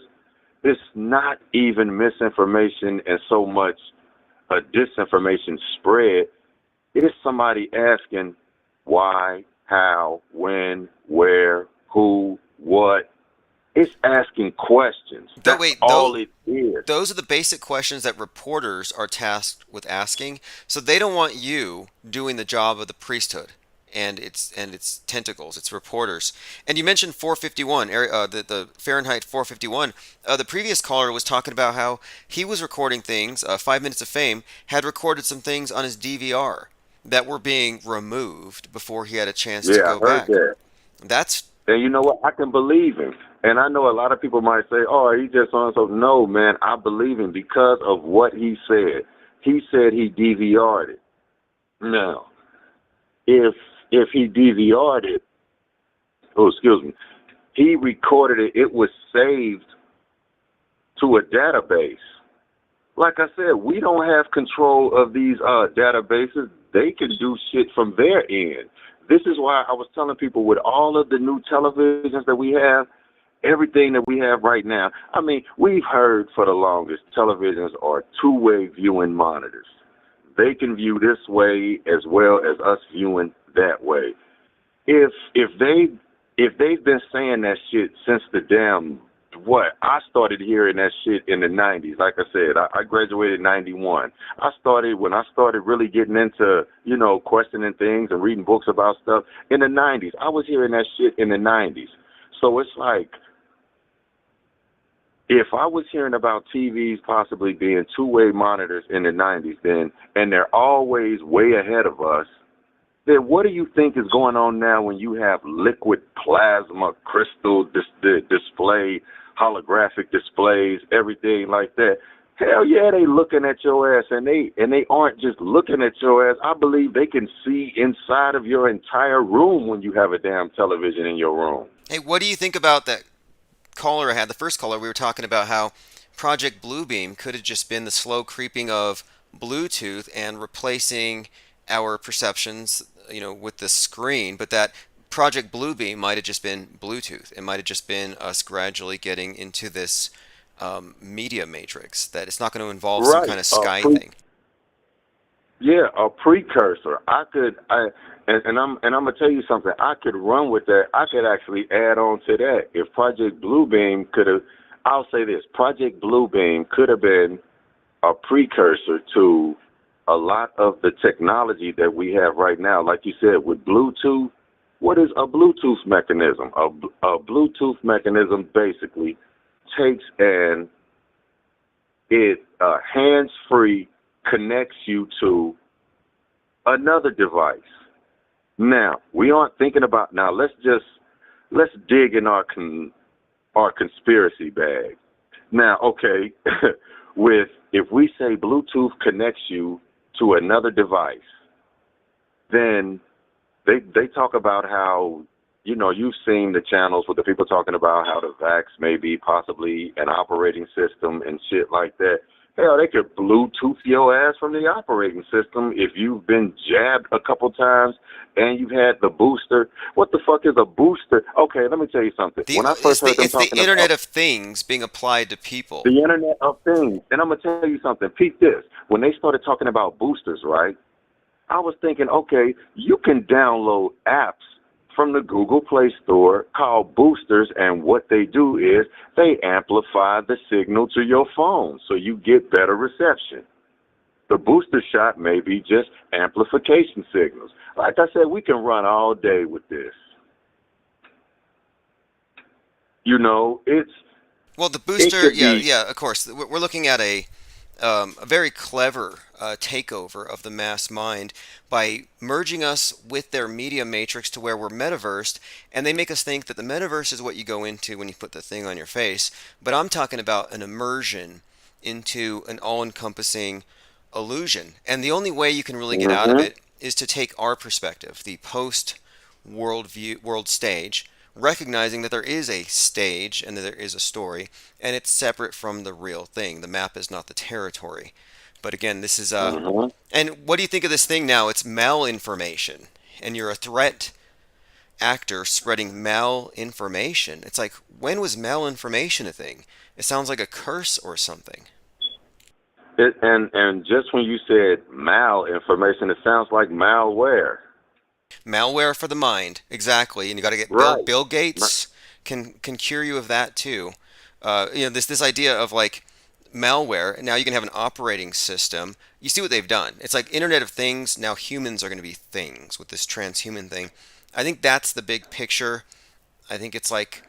it's not even misinformation and so much a disinformation spread. It is somebody asking why, how, when, where, who, what, It's asking questions. That's all it is. Those are the basic questions that reporters are tasked with asking. So they don't want you doing the job of the priesthood and its tentacles, its reporters. And you mentioned 451, the Fahrenheit 451. The previous caller was talking about how he was recording things. 5 Minutes of Fame had recorded some things on his DVR that were being removed before he had a chance to go back. That's And you know what? I can believe him. And I know a lot of people might say, oh, he just on so. No, man, I believe him because of what he said. He said he DVR'd it. Now, if he DVR'd it, he recorded it, it was saved to a database. Like I said, we don't have control of these databases. They can do shit from their end. This is why I was telling people with all of the new televisions that we have, everything that we have right now, I mean, we've heard for the longest televisions are two-way viewing monitors. They can view this way as well as us viewing that way. If they've been saying that shit since the damn I started hearing that shit in the 90s. Like I said, I graduated in 91. When I started really getting into, questioning things and reading books about stuff in the 90s. I was hearing that shit in the 90s. So it's like, if I was hearing about TVs possibly being two-way monitors in the 90s and they're always way ahead of us, then what do you think is going on now when you have liquid plasma, crystal display, holographic displays, everything like that? Hell yeah, they looking at your ass, and they aren't just looking at your ass. I believe they can see inside of your entire room when you have a damn television in your room. Hey, what do you think about that caller I had, the first caller? We were talking about how Project Bluebeam could have just been the slow creeping of Bluetooth and replacing our perceptions, with the screen, but that Project Bluebeam might have just been Bluetooth. It might have just been us gradually getting into this media matrix, that it's not going to involve some kind of sky thing. Yeah, a precursor. And I'm gonna tell you something. I could run with that. I could actually add on to that. If Project Bluebeam I'll say this: Project Bluebeam could have been a precursor to a lot of the technology that we have right now. Like you said, with Bluetooth, what is a Bluetooth mechanism? A Bluetooth mechanism basically takes hands-free connects you to another device. Now, we aren't thinking about, let's dig in our conspiracy bag. Now, okay, if we say Bluetooth connects you to another device, then they talk about how, you've seen the channels with the people talking about how the vax may be possibly an operating system and shit like that. Hell, they could Bluetooth your ass from the operating system if you've been jabbed a couple times and you've had the booster. What the fuck is a booster? Okay, let me tell you something. When I first heard them talking about the Internet of Things being applied to people. The Internet of Things. And I'm going to tell you something. Peep this. When they started talking about boosters, right, I was thinking, okay, you can download apps from the Google Play Store called boosters, and what they do is they amplify the signal to your phone so you get better reception. The booster shot may be just amplification signals. Like I said, we can run all day with this. The booster, yeah, of course. We're looking at a very clever takeover of the mass mind by merging us with their media matrix to where we're metaversed, and they make us think that the metaverse is what you go into when you put the thing on your face. But I'm talking about an immersion into an all-encompassing illusion. And the only way you can really get out of it is to take our perspective, the post-world stage, recognizing that there is a stage and that there is a story, and it's separate from the real thing. The map is not the territory. But again, this is and what do you think of this thing now? It's malinformation, and you're a threat actor spreading malinformation. It's like, when was malinformation a thing? It sounds like a curse or something. And just when you said malinformation, it sounds like malware. Malware for the mind, exactly. And you got to get Bill Gates can cure you of that too. This idea of like malware. Now you can have an operating system. You see what they've done. It's like Internet of Things. Now humans are going to be things with this transhuman thing. I think that's the big picture. I think it's like,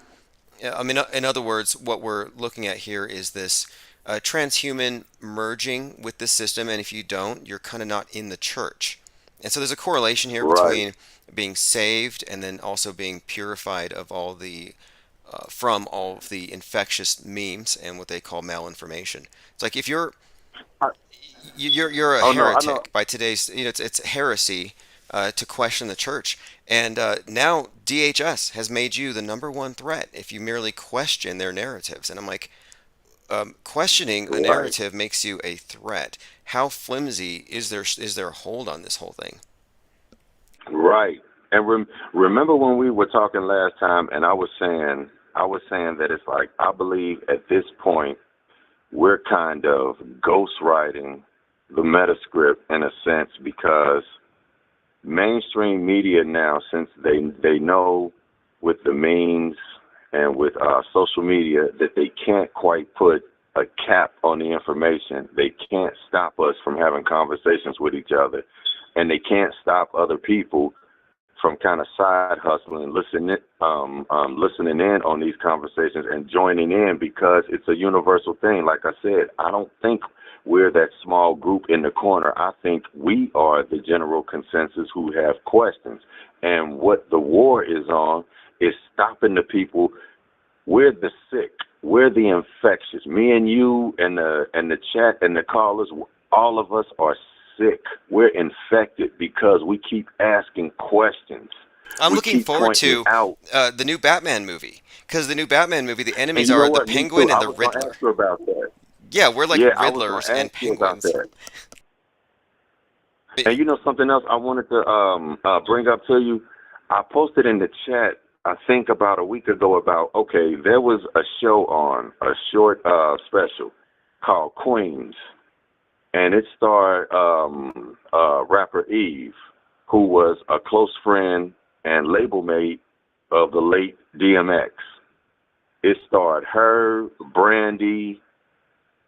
I mean, in other words, what we're looking at here is this transhuman merging with the system, and if you don't, you're kind of not in the church. And so there's a correlation here Right. between being saved and then also being purified of all the from all of the infectious memes and what they call malinformation. It's like if I- you're a Oh no, I know. heretic by today's, it's heresy to question the church. And now DHS has made you the number one threat if you merely question their narratives. And I'm like, questioning a Right. narrative makes you a threat. How flimsy is their hold on this whole thing? Right. And remember when we were talking last time, and I was saying that it's like I believe at this point we're kind of ghostwriting the metascript in a sense because mainstream media now, since they know with the memes and with social media that they can't quite put a cap on the information. They can't stop us from having conversations with each other, and they can't stop other people from kind of side hustling, listening in on these conversations and joining in because it's a universal thing. Like I said, I don't think we're that small group in the corner. I think we are the general consensus who have questions. And what the war is on is stopping the people. We're the sick. We're the infectious. Me and you and the chat and the callers, all of us are sick. We're infected because we keep asking questions. I'm We looking keep forward pointing to out. the new Batman movie, because the new Batman movie, the And enemies you know are the what? Me Penguin too. and I the was going to Riddler. ask you about that. Yeah, we're like Yeah, I was Riddlers going to and ask you about Penguins. that. And you know something else I wanted to bring up to you? I posted in the chat, I think about a week ago, about, okay, there was a show on, a short special called Queens, and it starred rapper Eve, who was a close friend and label mate of the late DMX. It starred her, Brandy,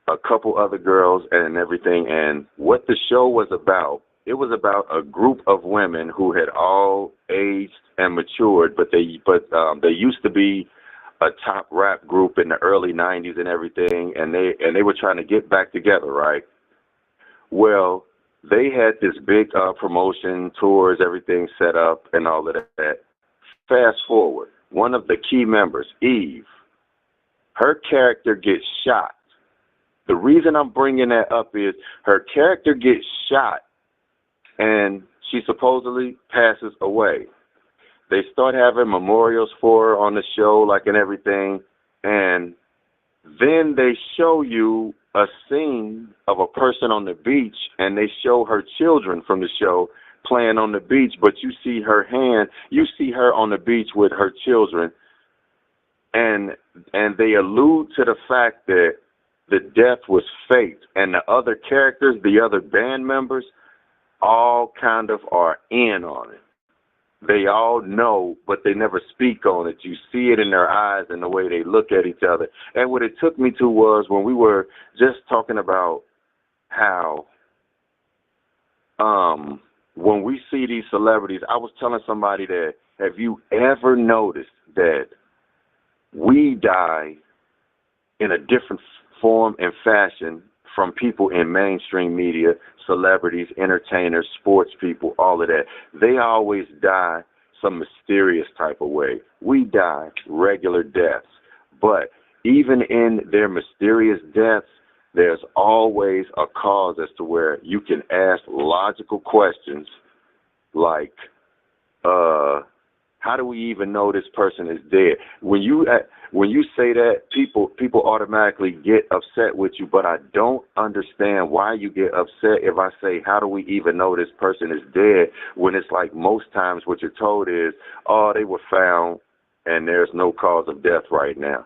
a couple other girls and everything. And what the show was about, it was about a group of women who had all aged and matured, but they used to be a top rap group in the early '90s and everything, and they were trying to get back together, right? Well, they had this big promotion, tours, everything set up, and all of that. Fast forward, one of the key members, Eve, her character gets shot. The reason I'm bringing that up is her character gets shot and she supposedly passes away. They start having memorials for her on the show, like, and everything. And then they show you a scene of a person on the beach, and they show her children from the show playing on the beach, but you see her hand, you see her on the beach with her children, and they allude to the fact that the death was faked, and the other characters, the other band members, all kind of are in on it. They all know, but they never speak on it. You see it in their eyes and the way they look at each other. And what it took me to was when we were just talking about how when we see these celebrities, I was telling somebody that, have you ever noticed that we die in a different form and fashion from people in mainstream media, celebrities, entertainers, sports people, all of that? They always die some mysterious type of way. We die regular deaths. But even in their mysterious deaths, there's always a cause as to where you can ask logical questions like, how do we even know this person is dead? When you say that, people automatically get upset with you, but I don't understand why you get upset if I say, how do we even know this person is dead, when it's like most times what you're told is, oh, they were found and there's no cause of death right now.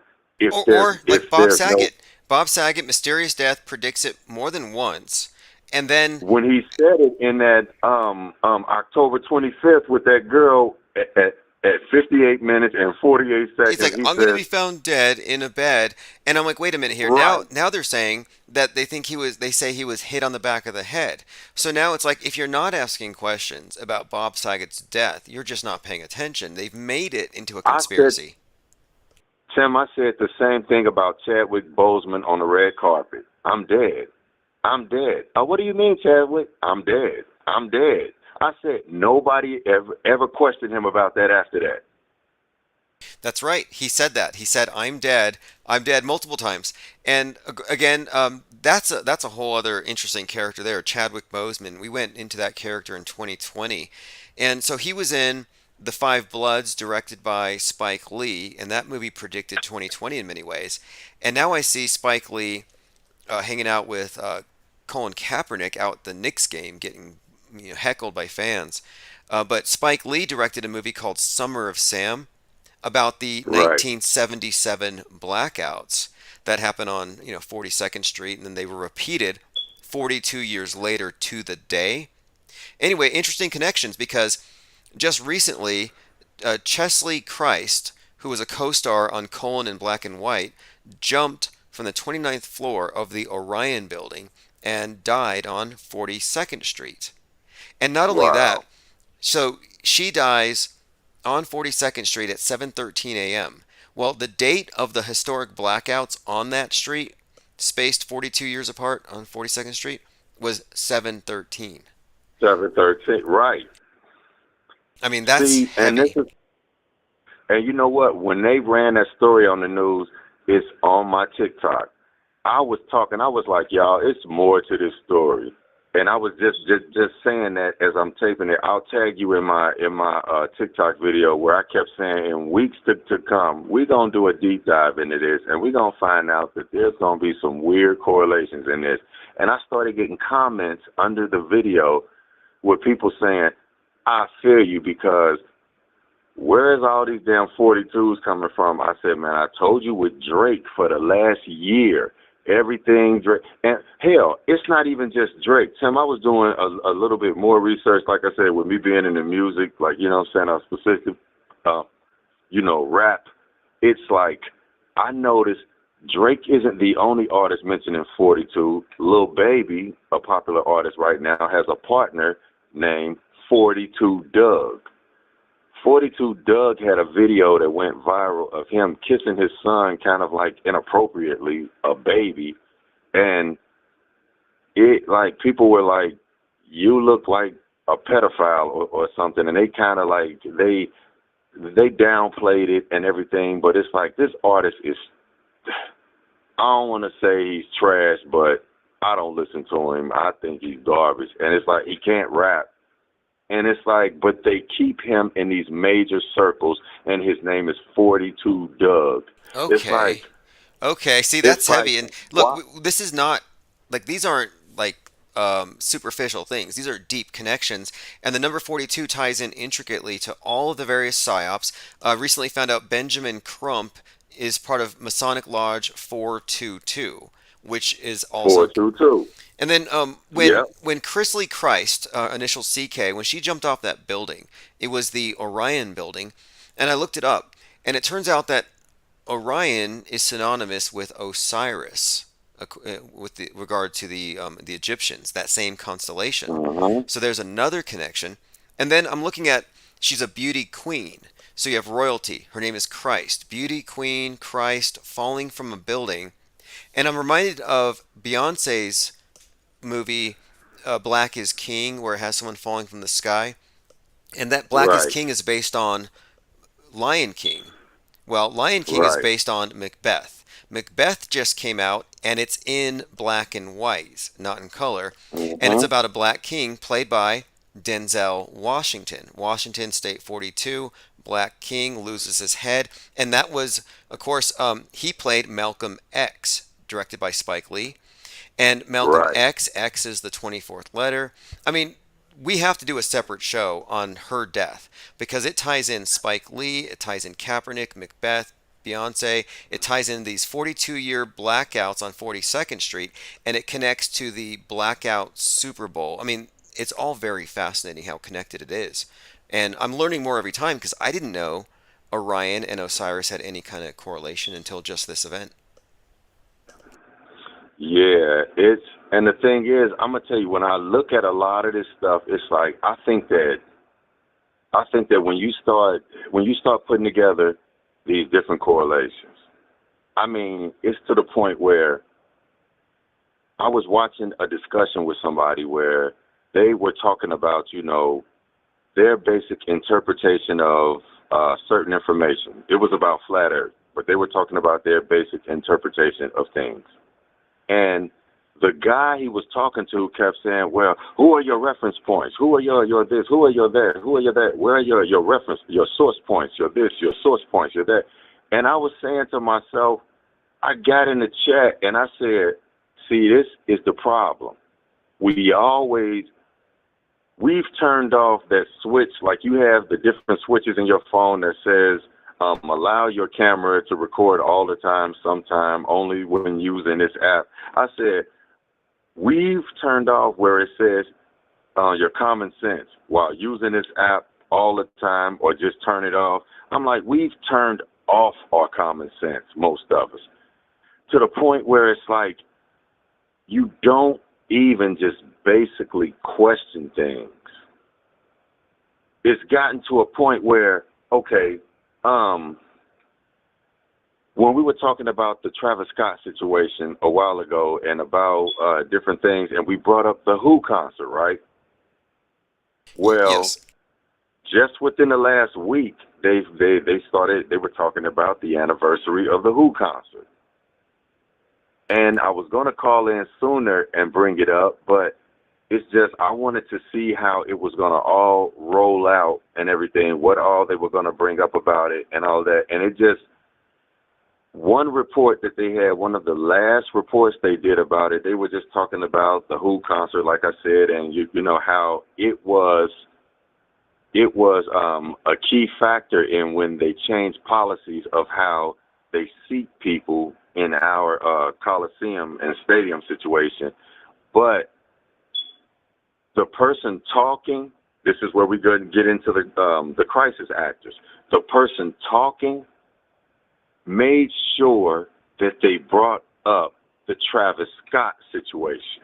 Or like Bob Saget. Bob Saget, mysterious death, predicts it more than once. And then when he said it in that October 25th with that girl at 58 minutes and 48 seconds, He's like, he I'm going to says, be found dead in a bed, and I'm like, wait a minute here. right. Now they're saying that they say he was hit on the back of the head. So now it's like, if you're not asking questions about Bob Saget's death, you're just not paying attention. They've made it into a conspiracy. Tim, I said the same thing about Chadwick Boseman on the red carpet. I'm dead. I'm dead. What do you mean, Chadwick? I'm dead. I'm dead. I said nobody ever questioned him about that after that. That's right. He said that. He said, "I'm dead. I'm dead" multiple times. And again, that's a whole other interesting character there, Chadwick Boseman. We went into that character in 2020, and so he was in The Five Bloods, directed by Spike Lee, and that movie predicted 2020 in many ways. And now I see Spike Lee hanging out with Colin Kaepernick out at the Knicks game, getting heckled by fans. But Spike Lee directed a movie called Summer of Sam about the 1977 blackouts that happened on 42nd Street, and then they were repeated 42 years later to the day. Anyway, interesting connections, because just recently, Chesley Christ, who was a co-star on Colin in Black and White, jumped from the 29th floor of the Orion building and died on 42nd Street. And not only that, so she dies on 42nd Street at 7:13 a.m. Well, the date of the historic blackouts on that street, spaced 42 years apart on 42nd Street, was 7/13. 7/13, right. I mean, that's heavy. And you know what? When they ran that story on the news, it's on my TikTok. I was like, y'all, it's more to this story. And I was just saying that as I'm taping it. I'll tag you in my TikTok video where I kept saying, in weeks to come, we're going to do a deep dive into this, and we're going to find out that there's going to be some weird correlations in this. And I started getting comments under the video with people saying, I feel you, because where is all these damn 42s coming from? I said, man, I told you with Drake for the last year, everything Drake. And hell, it's not even just Drake. Tim, I was doing a little bit more research, like I said, with me being in the music, like, I'm saying, a specific, rap. It's like, I noticed Drake isn't the only artist mentioned in 42. Lil Baby, a popular artist right now, has a partner named 42 Doug. 42 Doug had a video that went viral of him kissing his son kind of like inappropriately, a baby. And it, like, people were like, you look like a pedophile or something. And they kind of like, they downplayed it and everything. But it's like, this artist is, I don't want to say he's trash, but I don't listen to him. I think he's garbage. And it's like, he can't rap. And it's like, but they keep him in these major circles, and his name is 42 Doug. Okay. It's like, okay. See, that's heavy. Like, and look, this is not like, these aren't like superficial things. These are deep connections. And the number 42 ties in intricately to all of the various psyops. Recently found out Benjamin Crump is part of Masonic Lodge 422, which is also 422. And then when Chrisley Christ, initial CK, when she jumped off that building, it was the Orion building, and I looked it up, and it turns out that Orion is synonymous with Osiris, with regard to the Egyptians, that same constellation. Mm-hmm. So there's another connection. And then I'm looking at, she's a beauty queen. So you have royalty. Her name is Christ. Beauty queen, Christ, falling from a building. And I'm reminded of Beyonce's movie Black is King, where it has someone falling from the sky, and that Black is King is based on Lion King. Well, Lion King is based on Macbeth. Macbeth just came out, and it's in black and white, not in color, and it's about a black king played by Denzel Washington. Washington State 42, black king, loses his head, and that was, of course, he played Malcolm X, directed by Spike Lee. And Malcolm X is the 24th letter. I mean, we have to do a separate show on her death, because it ties in Spike Lee, it ties in Kaepernick, Macbeth, Beyonce. It ties in these 42-year blackouts on 42nd Street, and it connects to the blackout Super Bowl. I mean, it's all very fascinating how connected it is. And I'm learning more every time because I didn't know Orion and Osiris had any kind of correlation until just this event. Yeah, and the thing is, I'm gonna tell you, when I look at a lot of this stuff, it's like I think that when you start putting together these different correlations, I mean, it's to the point where I was watching a discussion with somebody where they were talking about, their basic interpretation of certain information. It was about flat Earth, but they were talking about their basic interpretation of things. And the guy he was talking to kept saying, well, who are your reference points? Who are your this? Who are your that? Who are your that? Where are your reference, your source points, your this, your source points, your that? And I was saying to myself, I got in the chat and I said, see, this is the problem. We've turned off that switch, like you have the different switches in your phone that says, allow your camera to record all the time, sometime, only when using this app. I said, we've turned off where it says your common sense while using this app all the time, or just turn it off. I'm like, we've turned off our common sense, most of us, to the point where it's like you don't even just basically question things. It's gotten to a point where, okay, when we were talking about the Travis Scott situation a while ago and about different things, and we brought up the Who concert, right? Well, Yes. just within the last week, they were talking about the anniversary of the Who concert. And I was going to call in sooner and bring it up, but it's just I wanted to see how it was going to all roll out and everything, what all they were going to bring up about it and all that. And it just, one report that they had, one of the last reports they did about it, they were just talking about the Who concert, like I said, and you know how it was a key factor in when they changed policies of how they seat people in our Coliseum and stadium situation. But the person talking, this is where we go and get into the crisis actors. The person talking made sure that they brought up the Travis Scott situation.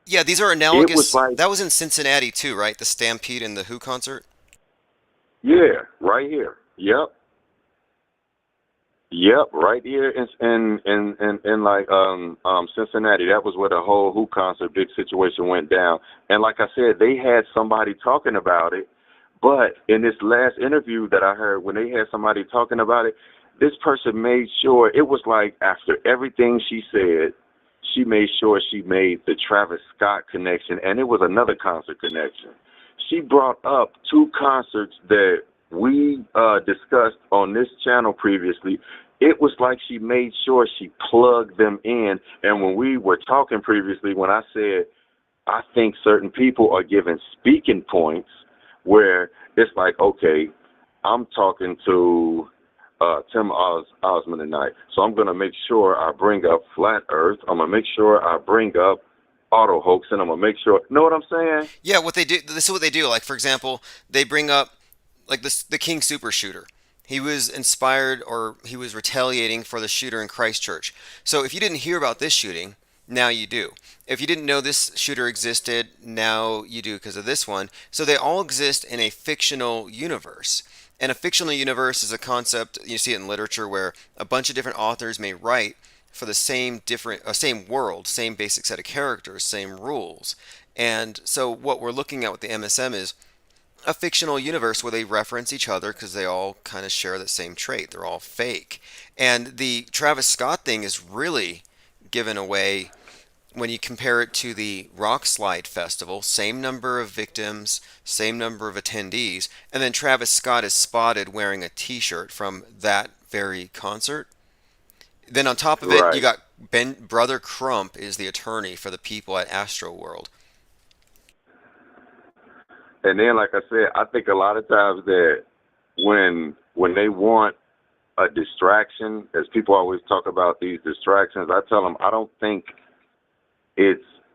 Yeah, these are analogous. It was like, that was in Cincinnati too, right? The Stampede and the Who concert. yeah, right here. Yep, right here in like Cincinnati. That was where the whole Who concert big situation went down. And like I said, they had somebody talking about it. But in this last interview that I heard, when they had somebody talking about it, this person made sure, it was like after everything she said, she made sure she made the Travis Scott connection, and it was another concert connection. She brought up two concerts that we discussed on this channel previously. It was like she made sure she plugged them in. And when we were talking previously, when I said I think certain people are given speaking points where it's like, okay, I'm talking to Tim Osmond tonight, so I'm going to make sure I bring up Flat Earth. I'm going to make sure I bring up auto hoax, and I'm going to make sure, know what I'm saying? Yeah, what they do. This is what they do. Like, for example, they bring up like the King Super Shooter. He was inspired, or he was retaliating for the shooter in Christchurch. So if you didn't hear about this shooting, now you do. If you didn't know this shooter existed, now you do because of this one. So they all exist in a fictional universe. And a fictional universe is a concept, you see it in literature, where a bunch of different authors may write for the same world, same basic set of characters, same rules. And so what we're looking at with the MSM is a fictional universe where they reference each other because they all kind of share the same trait. They're all fake. And the Travis Scott thing is really given away when you compare it to the Rock Slide Festival. Same number of victims, same number of attendees, and then Travis Scott is spotted wearing a t-shirt from that very concert. Then on top of it, Right. you got Brother Crump is the attorney for the people at Astroworld. And then, like I said, I think a lot of times that when they want a distraction, as people always talk about these distractions, I tell them I don't think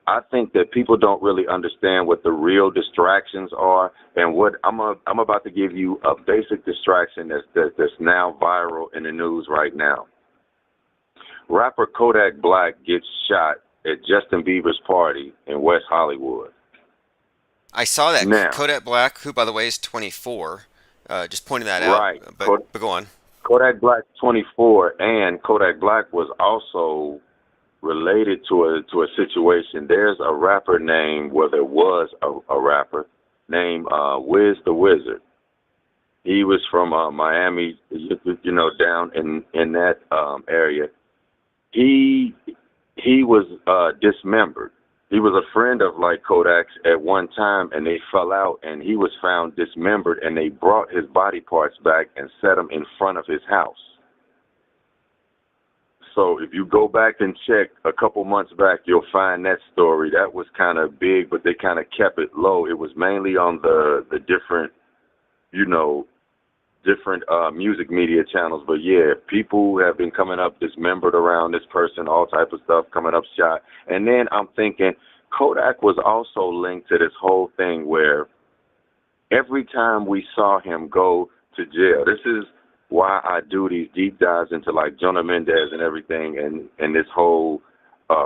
I think that people don't really understand what the real distractions are, and what I'm about to give you a basic distraction that's now viral in the news right now. Rapper Kodak Black gets shot at Justin Bieber's party in West Hollywood. I saw that. Now, Kodak Black, who by the way is 24, just pointing that right. out. But go on. Kodak Black 24, and Kodak Black was also related to a situation. There's a rapper named, well, there was a rapper named Wiz the Wizard. He was from Miami, you know, down in that area. He was dismembered. He was a friend of like Kodak's at one time, and they fell out, and he was found dismembered, and they brought his body parts back and set him in front of his house. So if you go back and check a couple months back, you'll find that story. That was kind of big, but they kind of kept it low. It was mainly on the different, you know, different music media channels. But yeah, people have been coming up dismembered around this person, all type of stuff coming up shot. And then I'm thinking Kodak was also linked to this whole thing where every time we saw him go to jail, this is why I do these deep dives into like Jonah Mendez and everything, and this whole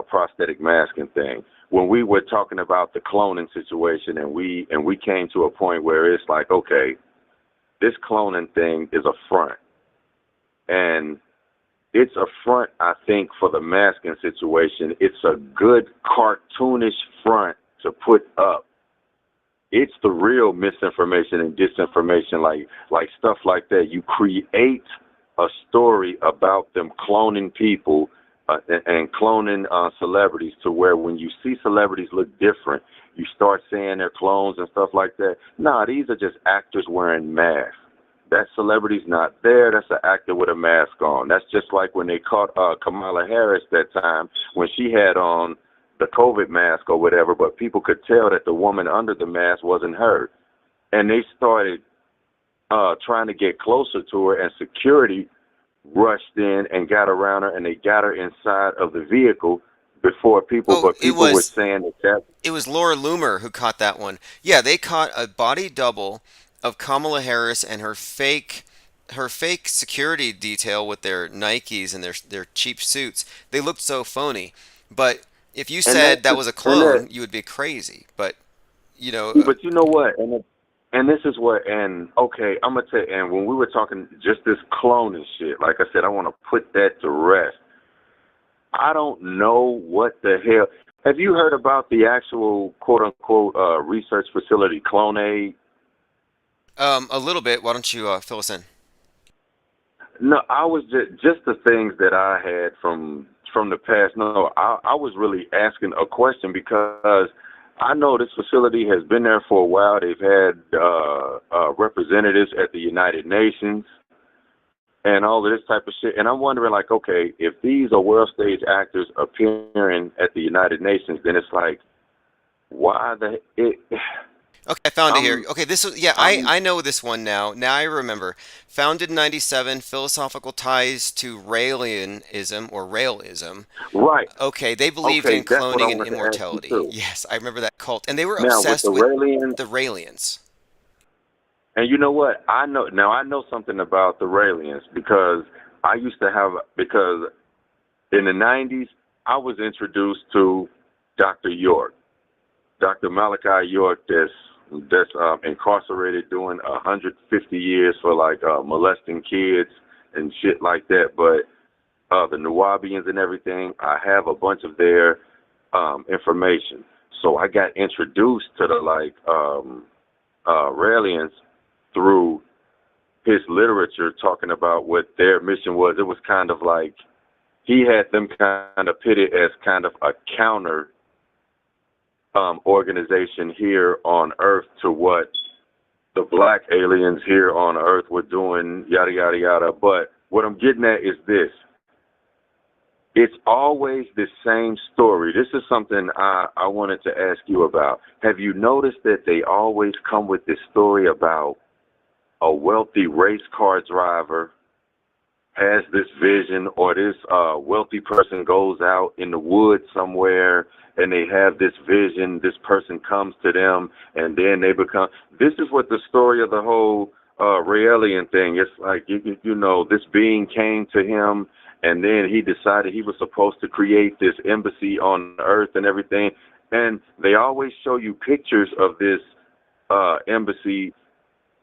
prosthetic masking thing. When we were talking about the cloning situation, and we came to a point where it's like, okay, this cloning thing is a front, and it's a front, I think, for the masking situation. It's a good cartoonish front to put up. It's the real misinformation and disinformation, like stuff like that. You create a story about them cloning people and cloning celebrities to where when you see celebrities look different, you start saying they're clones and stuff like that. Nah, these are just actors wearing masks. That celebrity's not there. That's an actor with a mask on. That's just like when they caught Kamala Harris that time when she had on the COVID mask or whatever, but people could tell that the woman under the mask wasn't her. And they started trying to get closer to her, and security rushed in and got around her, and they got her inside of the vehicle before people, but people were saying that it was Laura Loomer who caught that one. Yeah, they caught a body double of Kamala Harris and her fake security detail with their Nikes and their cheap suits. They looked so phony. But if you said that was a clone, you would be crazy. But you know. But you know what? And this is what. And okay, I'm gonna tell you. And when we were talking just this cloning shit, like I said, I want to put that to rest. I don't know what the hell. Have you heard about the actual quote unquote research facility, CloneAid? A little bit. Why don't you fill us in? No, I was just the things that I had from the past. No, I was really asking a question because I know this facility has been there for a while. They've had representatives at the United Nations and all of this type of shit. And I'm wondering, like, okay, if these are world stage actors appearing at the United Nations, then it's like, why Okay, I found it here. Okay, this was, yeah, I know this one now. Now I remember. Founded in 97, philosophical ties to Raelianism or Raelism. Right. Okay, they believed in cloning and immortality. Yes, I remember that cult. And they were obsessed with the Raelians. And you know what? I know something about the Raelians because because in the 90s, I was introduced to Dr. York, Dr. Malachi York, that's incarcerated doing 150 years for like molesting kids and shit like that. But the Nuwabians and everything, I have a bunch of their information. So I got introduced to the Raelians through his literature, talking about what their mission was. It was kind of like he had them kind of pitted as kind of a counter organization here on Earth to what the black aliens here on Earth were doing, yada, yada, yada. But what I'm getting at is this. It's always the same story. This is something I wanted to ask you about. Have you noticed that they always come with this story about a wealthy race car driver has this vision, or this wealthy person goes out in the woods somewhere and they have this vision. This person comes to them, and then they become. This is what the story of the whole Raelian thing. It's like you know, this being came to him, and then he decided he was supposed to create this embassy on Earth and everything. And they always show you pictures of this embassy,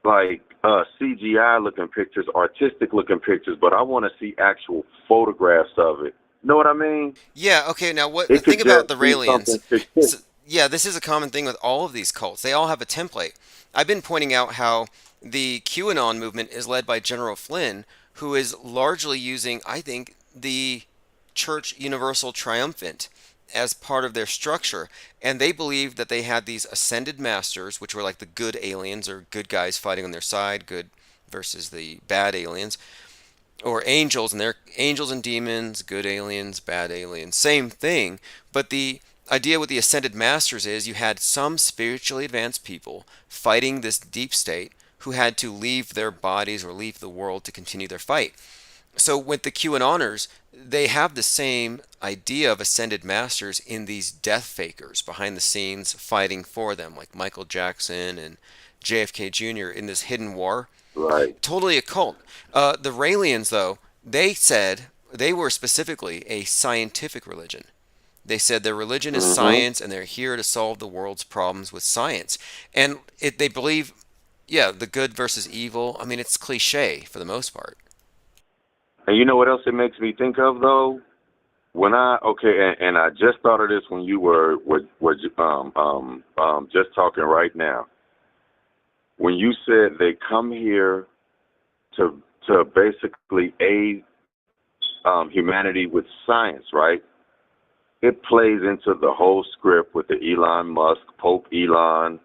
like CGI looking pictures, artistic looking pictures, but I want to see actual photographs of it. Know what I mean? Yeah, okay, now the thing about the Raelians, yeah, this is a common thing with all of these cults. They all have a template. I've been pointing out how the QAnon movement is led by General Flynn, who is largely using, I think, the Church Universal Triumphant as part of their structure. And they believed that they had these ascended masters, which were like the good aliens or good guys fighting on their side, good versus the bad aliens, or angels, and they're angels and demons, good aliens, bad aliens, same thing. But the idea with the ascended masters is you had some spiritually advanced people fighting this deep state who had to leave their bodies or leave the world to continue their fight. So with the QAnoners, they have the same idea of ascended masters in these death fakers behind the scenes fighting for them, like Michael Jackson and JFK Jr. in this hidden war. Right. Totally a cult. The Raelians, though, they said they were specifically a scientific religion. They said their religion is science, and they're here to solve the world's problems with science. And they believe, yeah, the good versus evil. I mean, it's cliche for the most part. And you know what else it makes me think of, though? When I just thought of this when you were just talking right now. When you said they come here to basically aid humanity with science, right? It plays into the whole script with the Elon Musk, Pope Elon.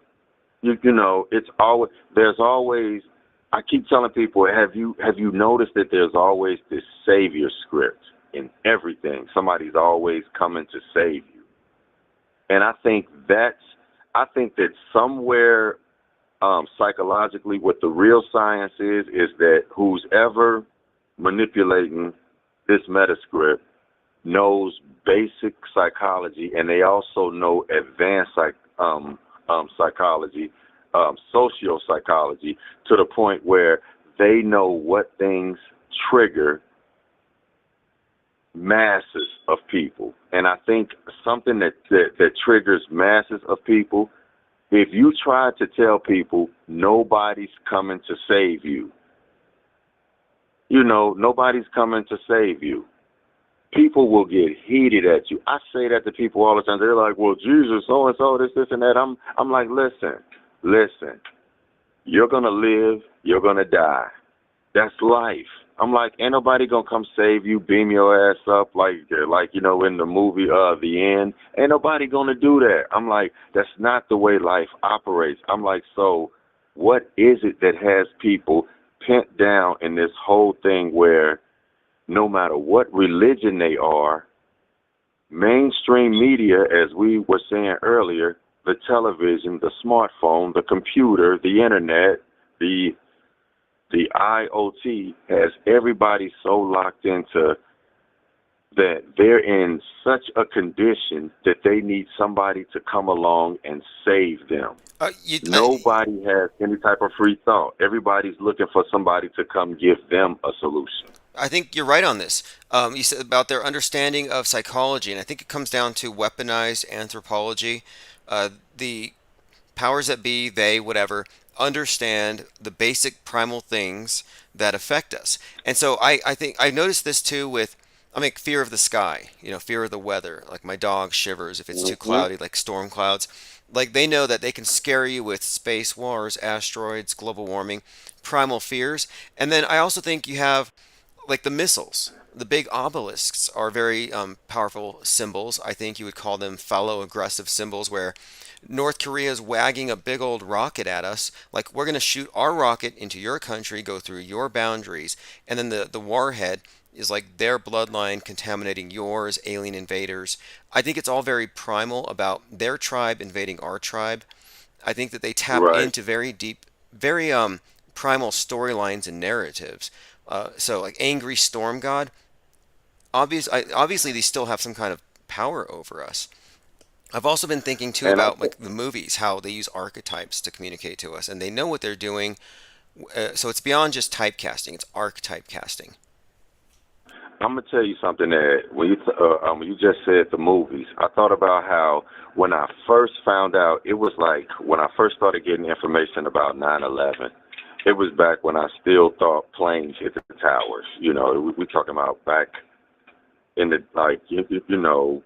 You know, there's always. I keep telling people, have you noticed that there's always this savior script in everything? Somebody's always coming to save you. And I think that somewhere psychologically what the real science is that who's ever manipulating this metascript knows basic psychology, and they also know advanced psychology, sociopsychology, to the point where they know what things trigger masses of people. And I think something that triggers masses of people, if you try to tell people nobody's coming to save you, nobody's coming to save you, people will get heated at you. I say that to people all the time. They're like, well, Jesus, so-and-so, this and that. I'm like, listen, you're going to live, you're going to die. That's life. I'm like, ain't nobody going to come save you, beam your ass up like in the movie The End. Ain't nobody going to do that. I'm like, that's not the way life operates. I'm like, so what is it that has people pent down in this whole thing where no matter what religion they are, mainstream media, as we were saying earlier, the television, the smartphone, the computer, the internet, the IoT has everybody so locked into that they're in such a condition that they need somebody to come along and save them. Nobody has any type of free thought. Everybody's looking for somebody to come give them a solution. I think you're right on this. You said about their understanding of psychology, and I think it comes down to weaponized anthropology. The powers that be, they, whatever, understand the basic primal things that affect us. And so I think I noticed this too with, fear of the sky, fear of the weather. Like my dog shivers if it's too cloudy, like storm clouds. Like they know that they can scare you with space wars, asteroids, global warming, primal fears. And then I also think you have like the missiles. The big obelisks are very powerful symbols. I think you would call them phallo-aggressive symbols, where North Korea is wagging a big old rocket at us, like we're going to shoot our rocket into your country, go through your boundaries, and then the warhead is like their bloodline contaminating yours, alien invaders. I think it's all very primal about their tribe invading our tribe. I think that they tap into very deep, very primal storylines and narratives. So like angry storm god. Obviously, these still have some kind of power over us. I've also been thinking too And I, about like the movies, how they use archetypes to communicate to us, and they know what they're doing. So it's beyond just typecasting; it's archetype casting. I'm gonna tell you something that when you just said the movies, I thought about how when I first found out, it was like when I first started getting information about 9/11. It was back when I still thought planes hit the towers. You know, we talking about back in the like you know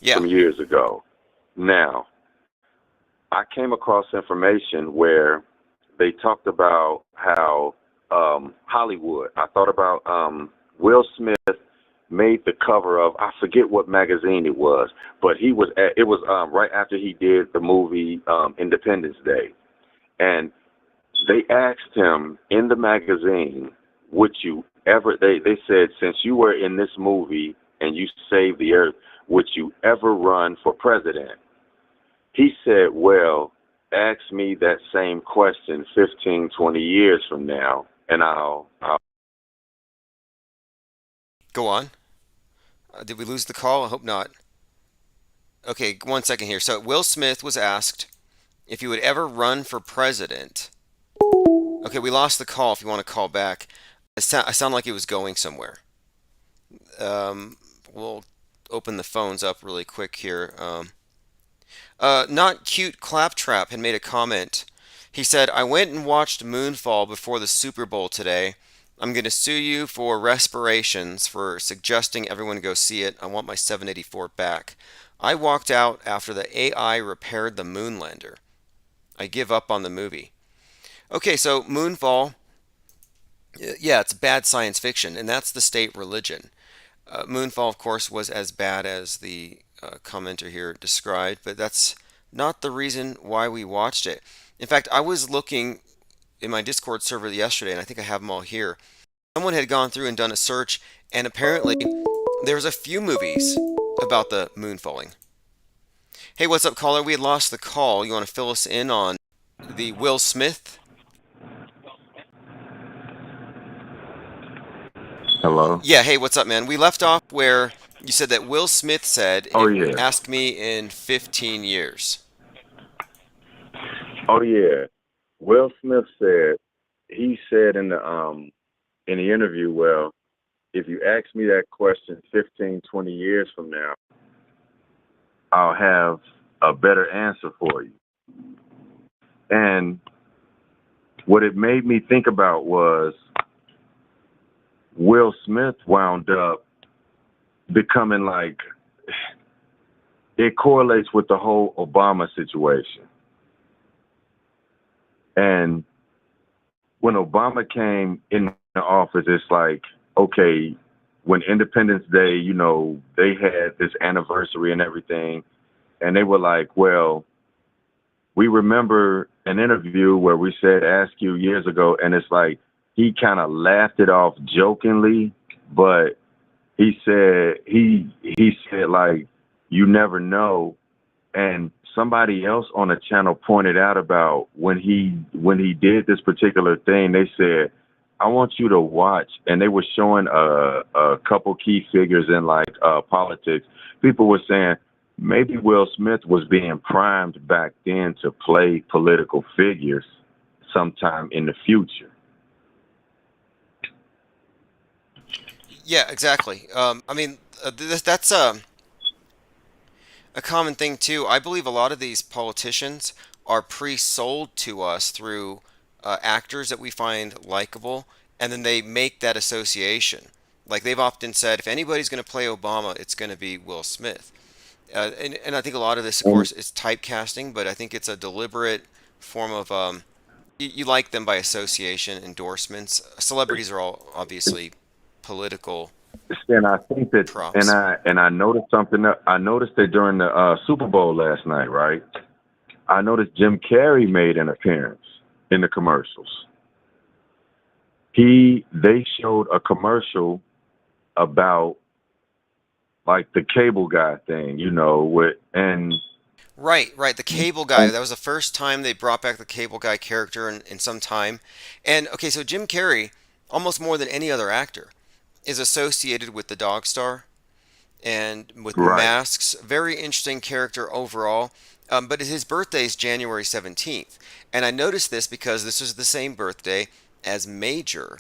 Yeah. some years ago. Now, I came across information where they talked about how Hollywood. I thought about Will Smith made the cover of I forget what magazine it was, but it was right after he did the movie Independence Day, and they asked him in the magazine, would you ever? They said since you were in this movie and you saved the earth, would you ever run for president? He said, well, ask me that same question 15, 20 years from now, and I'll Go on. Did we lose the call? I hope not. Okay, 1 second here. So Will Smith was asked if he would ever run for president. Okay, we lost the call. If you want to call back, I sound like it was going somewhere. We'll open the phones up really quick here. Not cute claptrap had made a comment. He said, "I went and watched Moonfall before the Super Bowl today. I'm going to sue you for respirations for suggesting everyone go see it. I want my 784 back. I walked out after the AI repaired the Moonlander. I give up on the movie." Okay, so Moonfall, yeah, it's bad science fiction, and that's the state religion. Moonfall, of course, was as bad as the commenter here described, but that's not the reason why we watched it. In fact, I was looking in my Discord server yesterday, and I think I have them all here. Someone had gone through and done a search, and apparently there's a few movies about the moon falling. Hey, what's up, caller? We had lost the call. You want to fill us in on the Will Smith? Hello. Yeah, hey, what's up, man? We left off where you said that Will Smith said, Oh yeah. ask me in 15 years. Oh yeah. Will Smith said he said in the interview, well, if you ask me that question 15, 20 years from now, I'll have a better answer for you. And what it made me think about was Will Smith wound up becoming like, it correlates with the whole Obama situation. And when Obama came in the office, it's like, okay, when Independence Day, you know, they had this anniversary and everything, and they were like, well, we remember an interview where we said, ask you years ago, and it's like, he kind of laughed it off jokingly, but he said like, you never know. And somebody else on the channel pointed out about when he did this particular thing, they said, I want you to watch. And they were showing a couple key figures in like politics. People were saying maybe Will Smith was being primed back then to play political figures sometime in the future. Yeah, exactly. I mean, that's a common thing too. I believe a lot of these politicians are pre-sold to us through actors that we find likable, and then they make that association. Like they've often said, if anybody's going to play Obama, it's going to be Will Smith. And I think a lot of this, of course, is typecasting, but I think it's a deliberate form of you like them by association, endorsements. Celebrities are all obviously political And I think that, props. and I noticed something. I noticed that during the Super Bowl last night, right? I noticed Jim Carrey made an appearance in the commercials. They showed a commercial about like the cable guy thing, you know, Right, right. The cable guy. That was the first time they brought back the cable guy character in some time. And okay, so Jim Carrey, almost more than any other actor, is associated with the Dog Star and with Right. masks. Very interesting character overall. But his birthday is January 17th. And I noticed this because this is the same birthday as Major,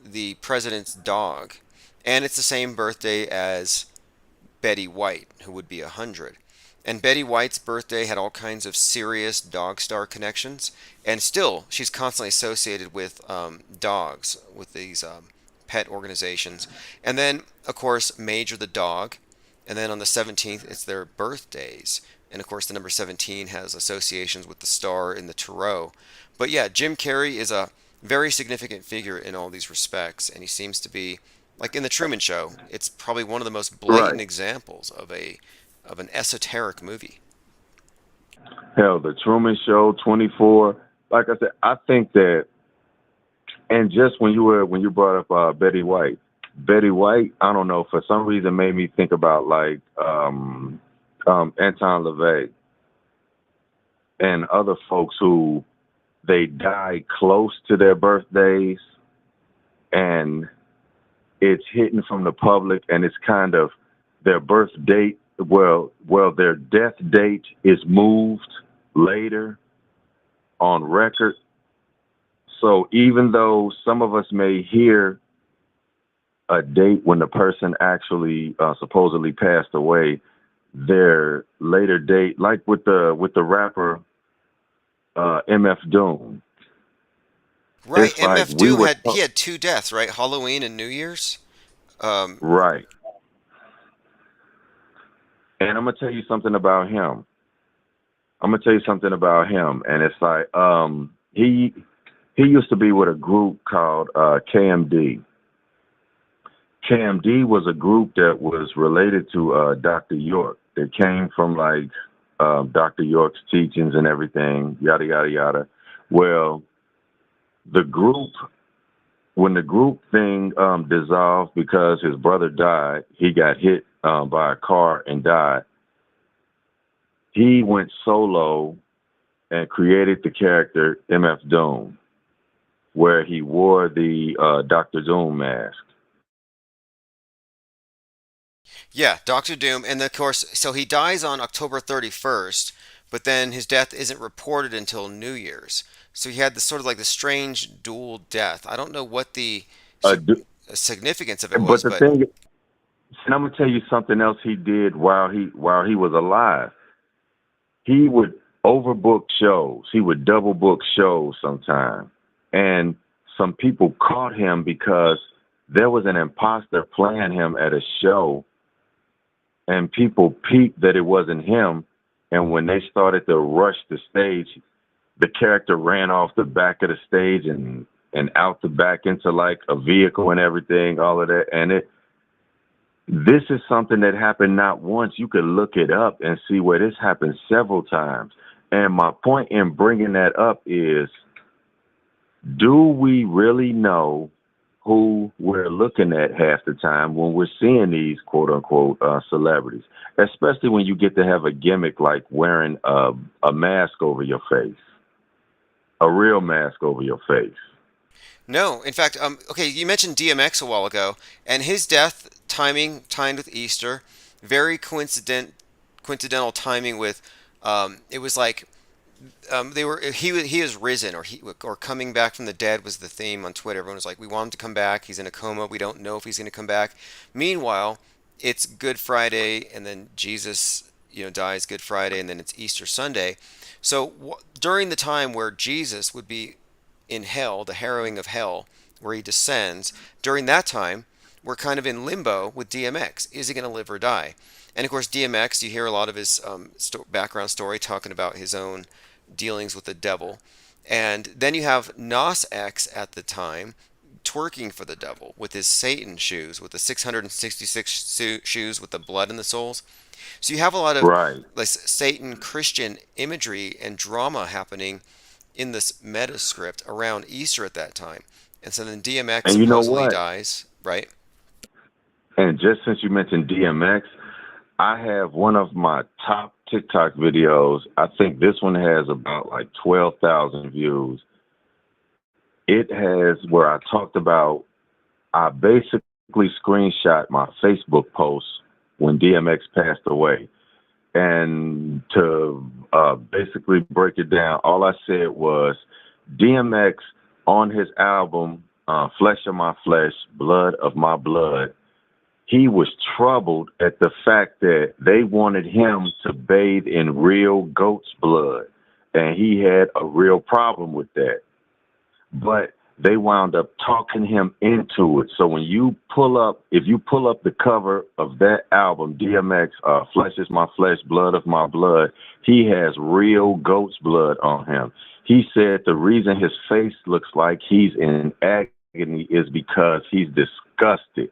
the president's dog. And it's the same birthday as Betty White, who would be 100. And Betty White's birthday had all kinds of serious dog star connections. And still, she's constantly associated with dogs, with these pet organizations. And then, of course, Major the dog. And then on the 17th, it's their birthdays. And of course, the number 17 has associations with the star in the tarot. But yeah, Jim Carrey is a very significant figure in all these respects. And he seems to be, like in The Truman Show, it's probably one of the most blatant Right. examples of an esoteric movie. Hell, The Truman Show, 24. Like I said, I think that, and just when you brought up Betty White, I don't know, for some reason made me think about like Anton LaVey and other folks who they die close to their birthdays, and it's hidden from the public, and it's kind of their birth date. Well, their death date is moved later on record. So even though some of us may hear a date when the person actually supposedly passed away, their later date, like with the rapper MF Doom. Right, It's like MF we Doom were he had two deaths, right? Halloween and New Year's. right. And I'm gonna tell you something about him. And it's like he used to be with a group called KMD. KMD was a group that was related to Dr. York. They came from like Dr. York's teachings and everything, yada yada yada. Well, when the group thing dissolved because his brother died, he got hit by a car and died. He went solo and created the character MF Doom, where he wore the Dr. Doom mask. Yeah, Doctor Doom, and of course, so he dies on October 31st, but then his death isn't reported until New Year's. So he had this sort of like the strange dual death. I don't know what the significance of it But was, the but thing, and I'm gonna tell you something else he did while he was alive. He would overbook shows. He would double book shows sometimes, and some people caught him because there was an imposter playing him at a show, and people peeped that it wasn't him. And when they started to rush the stage, the character ran off the back of the stage and out the back into like a vehicle and everything, all of that. And this is something that happened not once. You could look it up and see where this happened several times. And my point in bringing that up is, do we really know who we're looking at half the time when we're seeing these quote unquote celebrities, especially when you get to have a gimmick like wearing a mask over your face, a real mask over your face? no. In fact, okay, you mentioned DMX a while ago, and his death timing timed with Easter, very coincidental timing with, it was like he is risen or coming back from the dead was the theme on Twitter. Everyone was like, we want him to come back. He's in a coma. We don't know if he's going to come back. Meanwhile, it's Good Friday, and then Jesus, dies Good Friday, and then it's Easter Sunday. So during the time where Jesus would be in hell, the harrowing of hell, where he descends, during that time, we're kind of in limbo with DMX. Is he going to live or die? And of course, DMX, you hear a lot of his background story talking about his own dealings with the devil. And then you have Nas X at the time twerking for the devil with his Satan shoes, with the 666 shoes with the blood in the soles. So you have a lot of Right. like Satan Christian imagery and drama happening in this meta script around Easter at that time. And so then DMX And you know supposedly what? dies, right? And just since you mentioned DMX, I have one of my top TikTok videos. I think this one has about like 12,000 views. It has where I talked about I basically screenshot my Facebook post when DMX passed away. And to basically break it down, all I said was DMX on his album, Flesh of My Flesh, Blood of My Blood, he was troubled at the fact that they wanted him to bathe in real goat's blood. And he had a real problem with that. But they wound up talking him into it. So when you pull up, if you pull up the cover of that album, DMX, Flesh is My Flesh, Blood of My Blood, he has real goat's blood on him. He said the reason his face looks like he's in agony is because he's disgusted.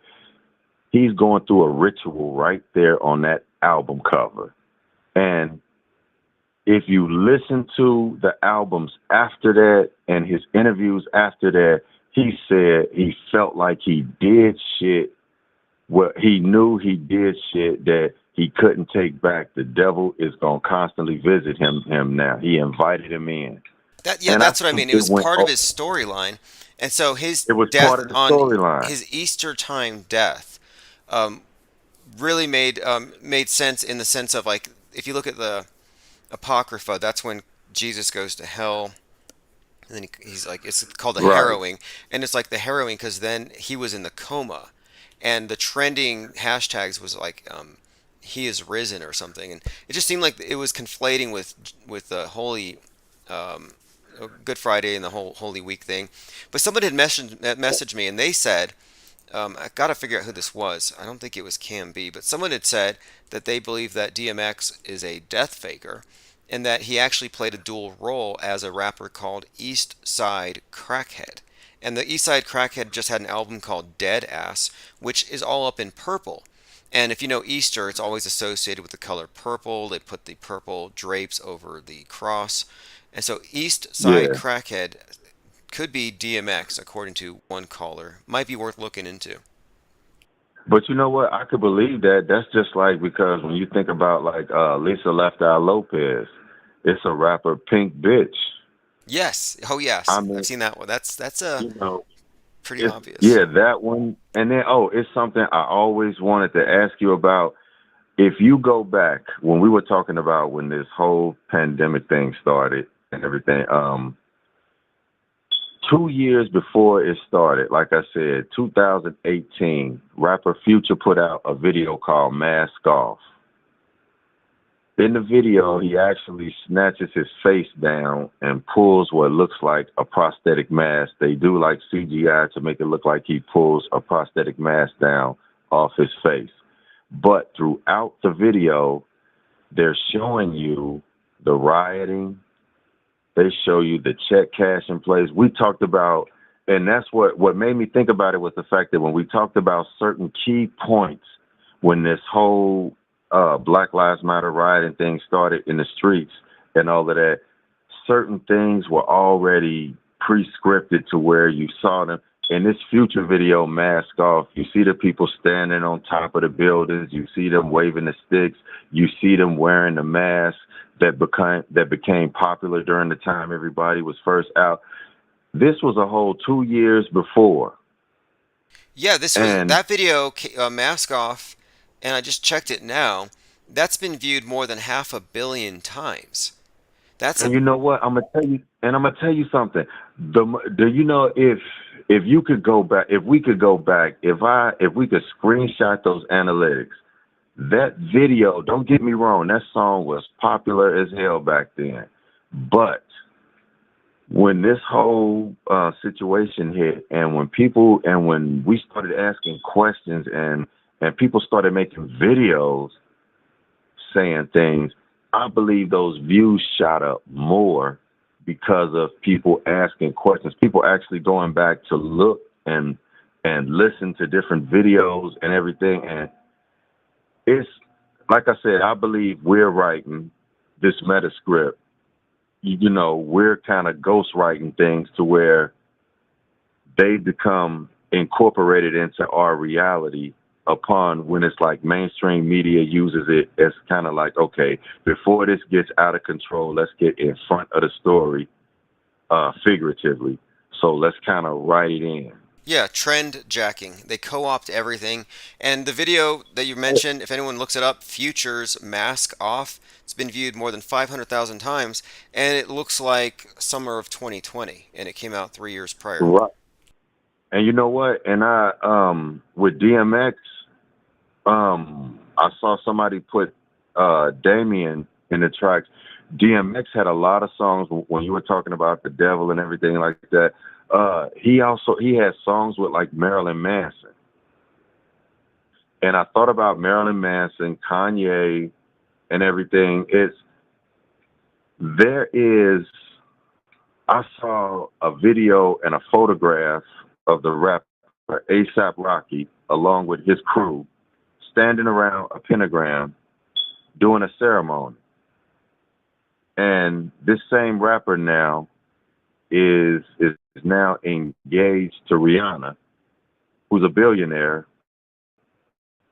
He's going through a ritual right there on that album cover. And if you listen to the albums after that and his interviews after that, he said he felt like he did shit. Well, he knew he did shit that he couldn't take back. The devil is going to constantly visit him now. He invited him in. That's what I mean. It was part of his storyline. And so his death on his Easter time death really made sense in the sense of, like, if you look at the Apocrypha, that's when Jesus goes to hell, and then he's like, it's called the harrowing, and it's like the harrowing because then he was in the coma, and the trending hashtags was like he is risen or something, and it just seemed like it was conflating with the Holy Good Friday and the whole Holy Week thing. But somebody had messaged me, and they said, I got to figure out who this was. I don't think it was Cam B, but someone had said that they believe that DMX is a death faker and that he actually played a dual role as a rapper called East Side Crackhead. And the East Side Crackhead just had an album called Dead Ass, which is all up in purple. And if you know Easter, it's always associated with the color purple. They put the purple drapes over the cross. And so East Side Crackhead could be DMX, according to one caller. Might be worth looking into. But you know what? I could believe that. That's just like, because when you think about like Lisa Left Eye Lopez, it's a rapper, Pink Bitch. Yes. Oh, yes. I mean, I've seen that one. That's pretty obvious. Yeah, that one. And then, it's something I always wanted to ask you about. If you go back, when we were talking about when this whole pandemic thing started and everything, 2 years before it started, like I said, 2018, rapper Future put out a video called Mask Off. In the video, he actually snatches his face down and pulls what looks like a prosthetic mask. They do like CGI to make it look like he pulls a prosthetic mask down off his face. But throughout the video, they're showing you the rioting. They show you the check cashing place. We talked about, and that's what made me think about it, was the fact that when we talked about certain key points when this whole Black Lives Matter rioting thing started in the streets and all of that, certain things were already pre-scripted to where you saw them. In this Future video, Mask Off, you see the people standing on top of the buildings. You see them waving the sticks. You see them wearing the masks that became popular during the time everybody was first out. This was a whole 2 years before. Yeah, that video, Mask Off, and I just checked it now. That's been viewed more than 500 million times. You know what? I'm gonna tell you something. Do you know if you could go back, if we could go back, if we could screenshot those analytics, that video, don't get me wrong, that song was popular as hell back then. But when this whole situation hit, and when we started asking questions and people started making videos saying things, I believe those views shot up more because of people asking questions, people actually going back to look and listen to different videos and everything. And it's, like I said, I believe we're writing this meta script. You know, we're kind of ghostwriting things to where they become incorporated into our reality upon when it's like mainstream media uses it as kind of like, okay, before this gets out of control, let's get in front of the story figuratively. So let's kind of write it in. Yeah, trend jacking. They co-opt everything. And the video that you mentioned, if anyone looks it up, Future's Mask Off, it's been viewed more than 500,000 times, and it looks like summer of 2020, and it came out 3 years prior. Right. And you know what? And with DMX, I saw somebody put Damien in the tracks. DMX had a lot of songs when you were talking about the devil and everything like that. He had songs with like Marilyn Manson. And I thought about Marilyn Manson, Kanye, and everything. I saw a video and a photograph of the rapper A$AP Rocky along with his crew standing around a pentagram doing a ceremony. And this same rapper now is now engaged to Rihanna, who's a billionaire,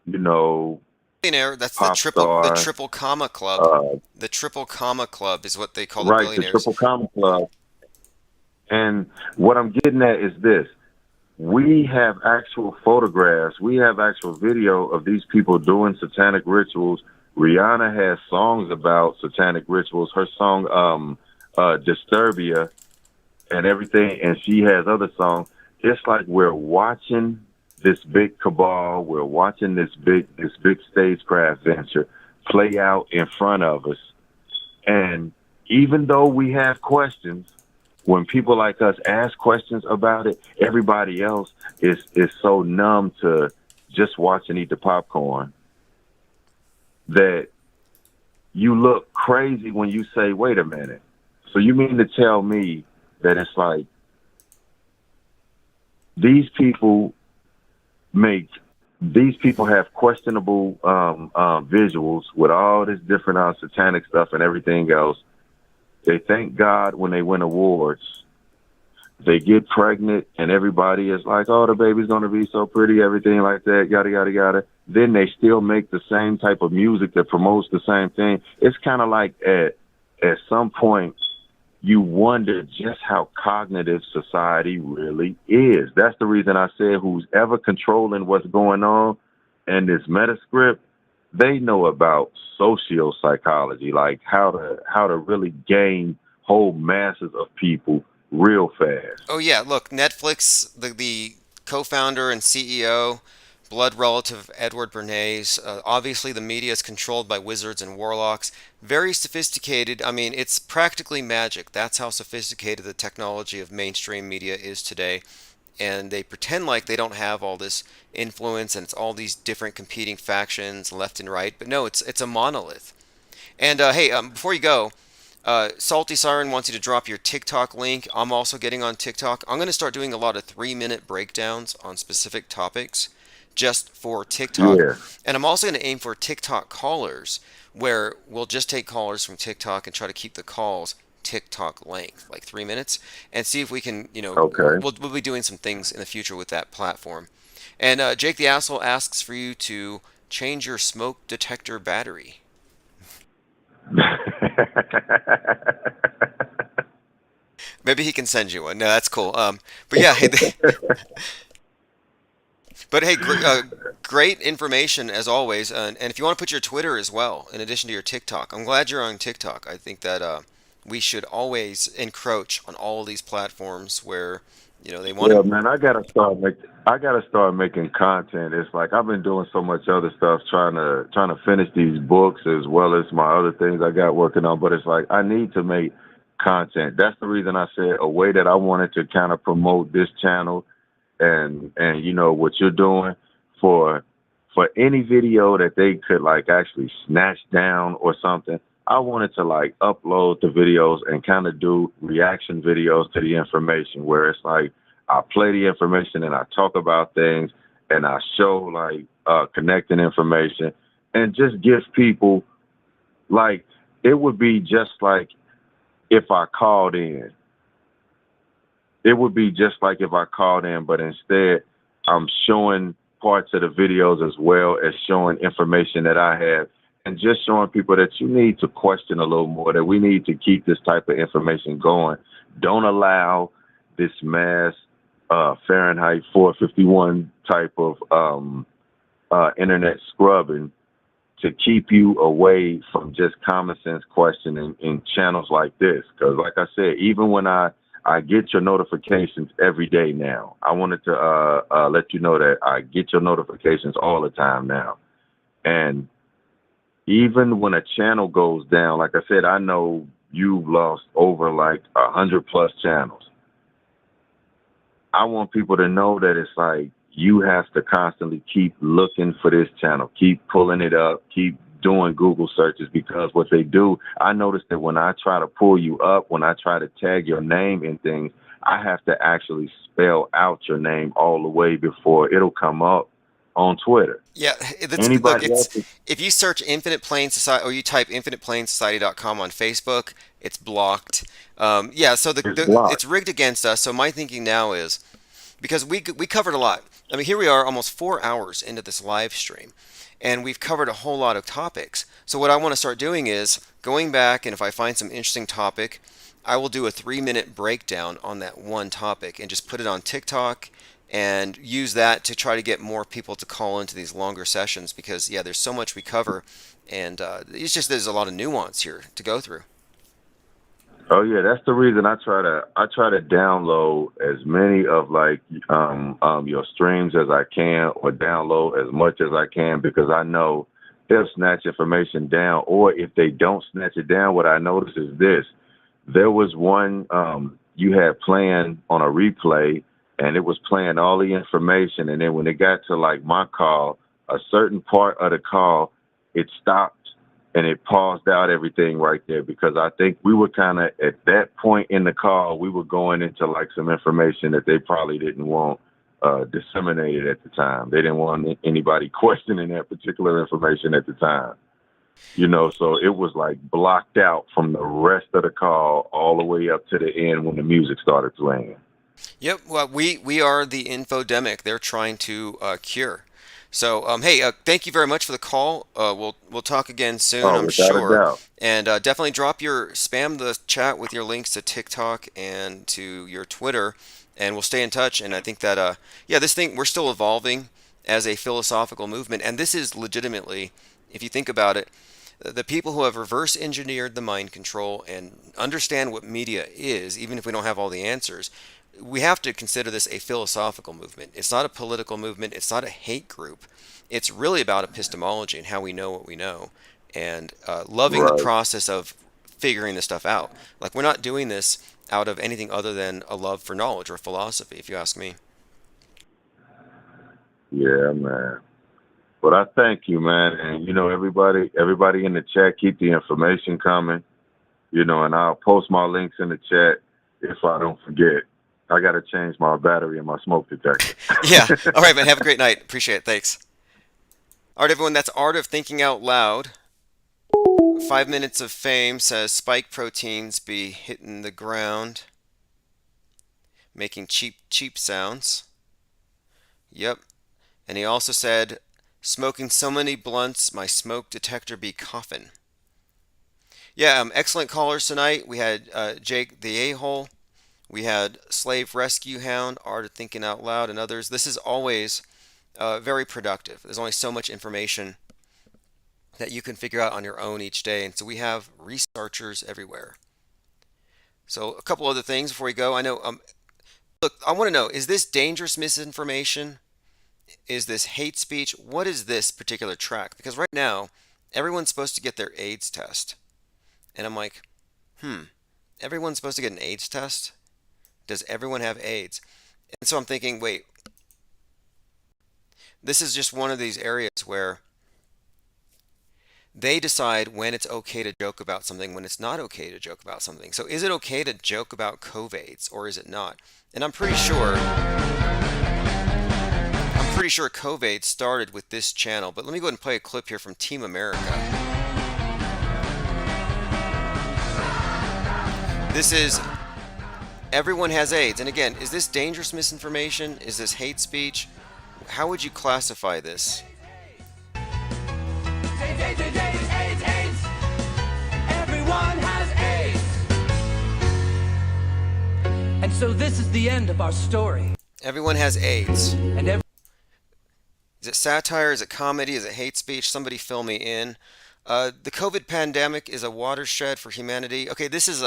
Billionaire, that's pop star. the triple comma club. The triple comma club is what they call the Right, the billionaires. triple comma club. And what I'm getting at is this. We have actual photographs. We have actual video of these people doing satanic rituals. Rihanna has songs about satanic rituals. Her song, Disturbia and everything. And she has other songs. It's like we're watching this big cabal. We're watching this big stagecraft venture play out in front of us. And even though we have questions, when people like us ask questions about it, everybody else is so numb to just watch and eat the popcorn that you look crazy when you say, wait a minute. So you mean to tell me that it's like these people have questionable visuals with all this different satanic stuff and everything else. They thank God when they win awards. They get pregnant and everybody is like, oh, the baby's going to be so pretty, everything like that, yada, yada, yada. Then they still make the same type of music that promotes the same thing. It's kind of like at some point you wonder just how cognitive society really is. That's the reason I said who's ever controlling what's going on and this Metascript, they know about sociopsychology, like how to really gain whole masses of people real fast. Oh yeah, look, Netflix, the co-founder and CEO, blood relative of Edward Bernays. Obviously, the media is controlled by wizards and warlocks. Very sophisticated. I mean, it's practically magic. That's how sophisticated the technology of mainstream media is today. And they pretend like they don't have all this influence and it's all these different competing factions left and right. But no, it's a monolith. And hey, before you go, Salty Siren wants you to drop your TikTok link. I'm also getting on TikTok. I'm going to start doing a lot of 3-minute breakdowns on specific topics just for TikTok. Yeah. And I'm also going to aim for TikTok callers, where we'll just take callers from TikTok and try to keep the calls TikTok length, like 3 minutes, and see if we can, Okay. we'll be doing some things in the future with that platform. And Jake the Asshole asks for you to change your smoke detector battery. Maybe he can send you one. No, that's cool. But yeah, but hey, great information as always. And if you want to put your Twitter as well, in addition to your TikTok, I'm glad you're on TikTok. I think that we should always encroach on all of these platforms where they want Yeah, to. man, I gotta start making content. It's like I've been doing so much other stuff, trying to finish these books as well as my other things I got working on. But it's like I need to make content. That's the reason I said a way that I wanted to kind of promote this channel and what you're doing for any video that they could like actually snatch down or something. I wanted to like upload the videos and kind of do reaction videos to the information where it's like I play the information and I talk about things and I show like connecting information and just give people like it would be just like if I called in. It would be just like if I called in, but instead I'm showing parts of the videos as well as showing information that I have and just showing people that you need to question a little more, that we need to keep this type of information going. Don't allow this mass Fahrenheit 451 type of internet scrubbing to keep you away from just common sense questioning in channels like this. Because like I said, even when I get your notifications every day now, I wanted to let you know that I get your notifications all the time now. And even when a channel goes down, like I said, I know you've lost over like 100+ channels. I want people to know that it's like you have to constantly keep looking for this channel, keep pulling it up, keep doing Google searches, because what they do, I noticed that when I try to pull you up, when I try to tag your name in things, I have to actually spell out your name all the way before it'll come up on Twitter. Yeah, Anybody look, if you search Infinite Plane Society or you type infiniteplanesociety.com on Facebook, it's blocked. Yeah, so it's rigged against us. So my thinking now is, because we covered a lot. I mean, here we are almost 4 hours into this live stream, and we've covered a whole lot of topics. So what I want to start doing is going back, and if I find some interesting topic, I will do a 3-minute breakdown on that one topic and just put it on TikTok and use that to try to get more people to call into these longer sessions, because yeah, there's so much we cover, and it's just there's a lot of nuance here to go through. Oh yeah, that's the reason I try to download as many of like your streams as I can, or download as much as I can, because I know they'll snatch information down, or if they don't snatch it down, what I notice is this: there was one you had playing on a replay, and it was playing all the information, and then when it got to like my call, a certain part of the call, it stopped and it paused out everything right there, because I think we were kind of at that point in the call, we were going into like some information that they probably didn't want disseminated at the time. They didn't want anybody questioning that particular information at the time. You know, so it was like blocked out from the rest of the call all the way up to the end when the music started playing. Yep, well, we are the infodemic they're trying to cure. So, hey, thank you very much for the call. We'll talk again soon, I'm sure. And definitely spam the chat with your links to TikTok and to your Twitter, and we'll stay in touch. And I think that, this thing, we're still evolving as a philosophical movement. And this is legitimately, if you think about it, the people who have reverse engineered the mind control and understand what media is, even if we don't have all the answers, we have to consider this a philosophical movement. It's not a political movement. It's not a hate group. It's really about epistemology and how we know what we know, and loving the process of figuring this stuff out. Like, we're not doing this out of anything other than a love for knowledge or philosophy, if you ask me. Yeah, man. But I thank you, man. And, you know, everybody in the chat, keep the information coming, you know, and I'll post my links in the chat if I don't forget. I got to change my battery in my smoke detector. Yeah. All right, man. Have a great night. Appreciate it. Thanks. All right, everyone. That's Art of Thinking Out Loud. 5 Minutes of Fame says spike proteins be hitting the ground, making cheap sounds. Yep. And he also said, smoking so many blunts, my smoke detector be coughing. Yeah, excellent callers tonight. We had Jake the A-hole. We had Slave Rescue Hound, Art of Thinking Out Loud, and others. This is always very productive. There's only so much information that you can figure out on your own each day, and so we have researchers everywhere. So a couple other things before we go. I know, look, I want to know, is this dangerous misinformation? Is this hate speech? What is this particular track? Because right now, everyone's supposed to get their AIDS test. And I'm like, everyone's supposed to get an AIDS test? Does everyone have AIDS? And so I'm thinking, wait, this is just one of these areas where they decide when it's okay to joke about something, when it's not okay to joke about something. So is it okay to joke about COVIDs, or is it not? And I'm pretty sure COVID started with this channel, but let me go ahead and play a clip here from Team America. This is everyone has AIDS. And again, is this dangerous misinformation? Is this hate speech? How would you classify this? AIDS. Everyone has AIDS. And so this is the end of our story. Everyone has AIDS. And every Is it satire? Is it comedy? Is it hate speech? Somebody fill me in. The COVID pandemic is a watershed for humanity. Okay, this is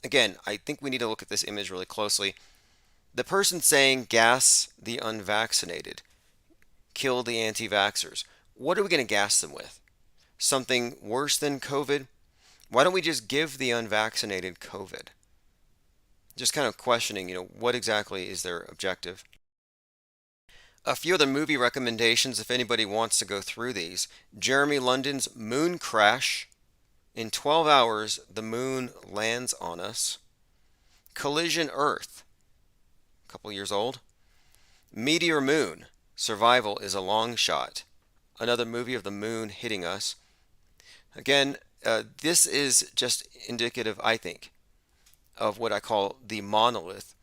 again, I think we need to look at this image really closely. The person saying gas the unvaccinated, kill the anti-vaxxers. What are we going to gas them with? Something worse than COVID? Why don't we just give the unvaccinated COVID? Just kind of questioning, what exactly is their objective? A few other movie recommendations if anybody wants to go through these. Jeremy London's Moon Crash. In 12 hours, the moon lands on us. Collision Earth, a couple years old. Meteor Moon, Survival is a Long Shot. Another movie of the moon hitting us. Again, this is just indicative, I think, of what I call the monolith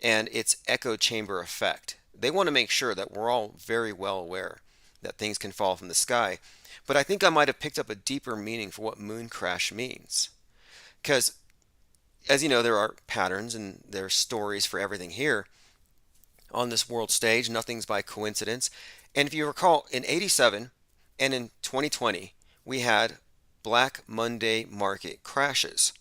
and its echo chamber effect. They want to make sure that we're all very well aware that things can fall from the sky. But I think I might have picked up a deeper meaning for what moon crash means. Because, as you know, there are patterns and there are stories for everything here on this world stage. Nothing's by coincidence. And if you recall, in 87 and in 2020, we had Black Monday market crashes.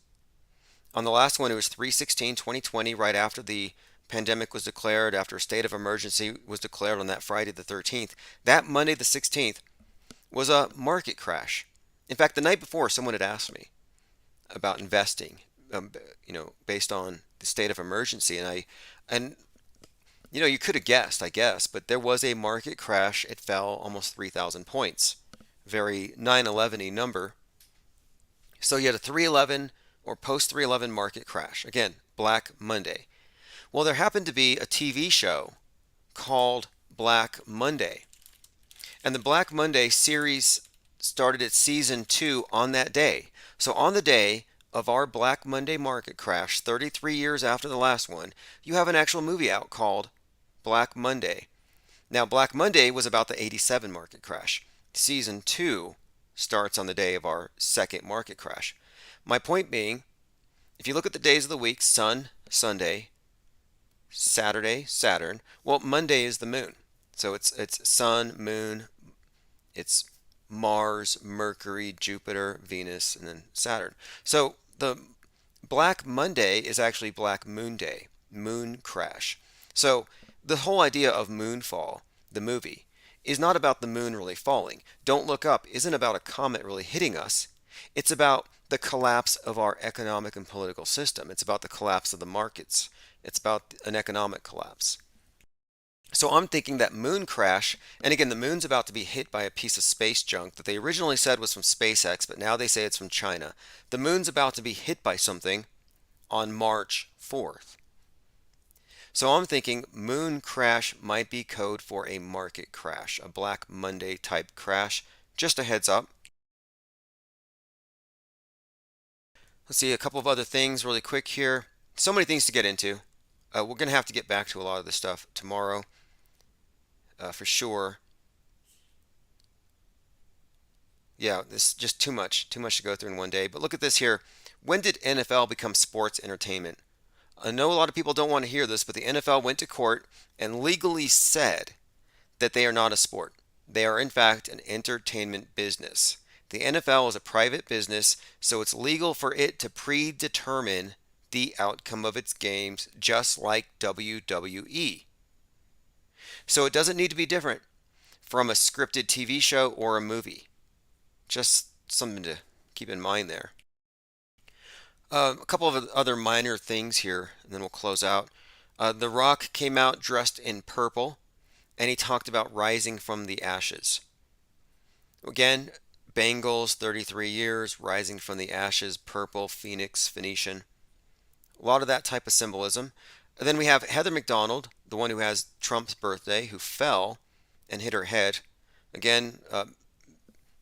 On the last one, it was 3/16/2020, right after the pandemic was declared, after a state of emergency was declared on that Friday the 13th. That Monday the 16th was a market crash. In fact, the night before, someone had asked me about investing, based on the state of emergency, and you could have guessed, I guess, but there was a market crash. It fell almost 3,000 points. Very 9/11-y number. So you had a 3/11 or post 3/11 market crash. Again, Black Monday. Well, there happened to be a TV show called Black Monday. And the Black Monday series started its season 2 on that day. So on the day of our Black Monday market crash, 33 years after the last one, you have an actual movie out called Black Monday. Now, Black Monday was about the 87 market crash. Season 2 starts on the day of our second market crash. My point being, if you look at the days of the week, Sun, Sunday, Saturday, Saturn, well, Monday is the moon. So it's Sun, Moon, it's Mars, Mercury, Jupiter, Venus, and then Saturn. So the Black Monday is actually Black Moon Day, moon crash. So the whole idea of Moonfall, the movie, is not about the moon really falling. Don't Look Up isn't about a comet really hitting us. It's about the collapse of our economic and political system. It's about the collapse of the markets. It's about an economic collapse. So I'm thinking that moon crash, and again, the moon's about to be hit by a piece of space junk that they originally said was from SpaceX, but now they say it's from China. The moon's about to be hit by something on March 4th. So I'm thinking moon crash might be code for a market crash, a Black Monday type crash. Just a heads up. Let's see a couple of other things really quick here. So many things to get into. We're going to have to get back to a lot of this stuff tomorrow, for sure. Yeah, this is just too much to go through in one day. But look at this here. When did NFL become sports entertainment? I know a lot of people don't want to hear this, but the NFL went to court and legally said that they are not a sport. They are, in fact, an entertainment business. The NFL is a private business, so it's legal for it to predetermine the outcome of its games, just like WWE. So it doesn't need to be different from a scripted TV show or a movie. Just something to keep in mind there. A couple of other minor things here, and then we'll close out. The Rock came out dressed in purple, and he talked about rising from the ashes. Again, Bengals, 33 years, rising from the ashes, purple, Phoenix, Phoenician. A lot of that type of symbolism. And then we have Heather McDonald, the one who has Trump's birthday, who fell and hit her head. Again,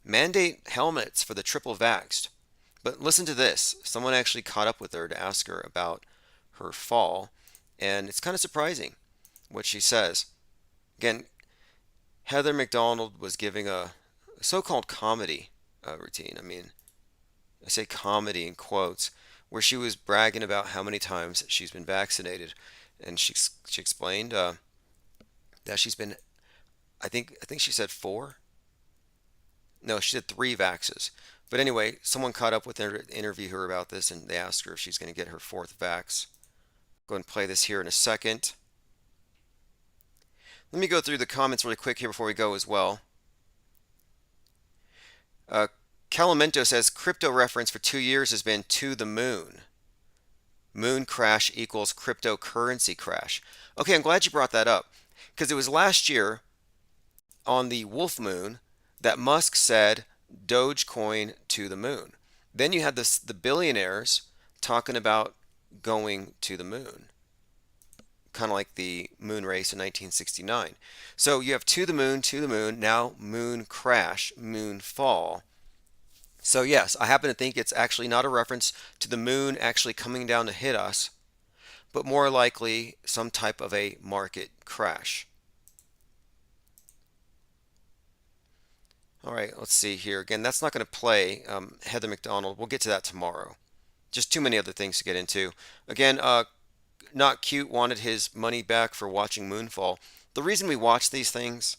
mandate helmets for the triple vaxxed. But listen to this. Someone actually caught up with her to ask her about her fall. And it's kind of surprising what she says. Again, Heather McDonald was giving a so-called comedy routine. I mean, I say comedy in quotes, where she was bragging about how many times she's been vaccinated. and she explained that she's been, I think she said 4. No, she said 3 vaxes. But anyway, someone caught up with her to interview her about this, and they asked her if she's going to get her 4th vax. Go ahead and play this here in a second. Let me go through the comments really quick here before we go as well. Calamento says crypto reference for 2 years has been to the moon. Moon crash equals cryptocurrency crash. Okay, I'm glad you brought that up, because it was last year on the Wolf Moon that Musk said Dogecoin to the moon. Then you had the billionaires talking about going to the moon, kind of like the moon race in 1969. So you have to the moon, now moon crash, moon fall. So yes, I happen to think it's actually not a reference to the moon actually coming down to hit us, but more likely some type of a market crash. All right, let's see here. Again, that's not going to play Heather McDonald. We'll get to that tomorrow. Just too many other things to get into. Again, Not Cute wanted his money back for watching Moonfall. The reason we watch these things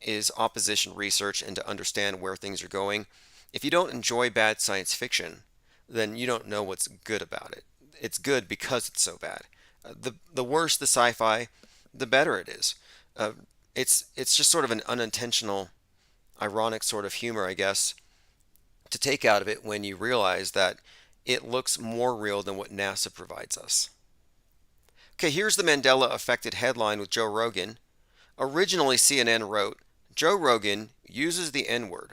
is opposition research and to understand where things are going. If you don't enjoy bad science fiction, then you don't know what's good about it. It's good because it's so bad. The worse the sci-fi, the better it is. It's just sort of an unintentional, ironic sort of humor, I guess, to take out of it when you realize that it looks more real than what NASA provides us. Okay, here's the Mandela affected headline with Joe Rogan. Originally, CNN wrote, Joe Rogan uses the N-word,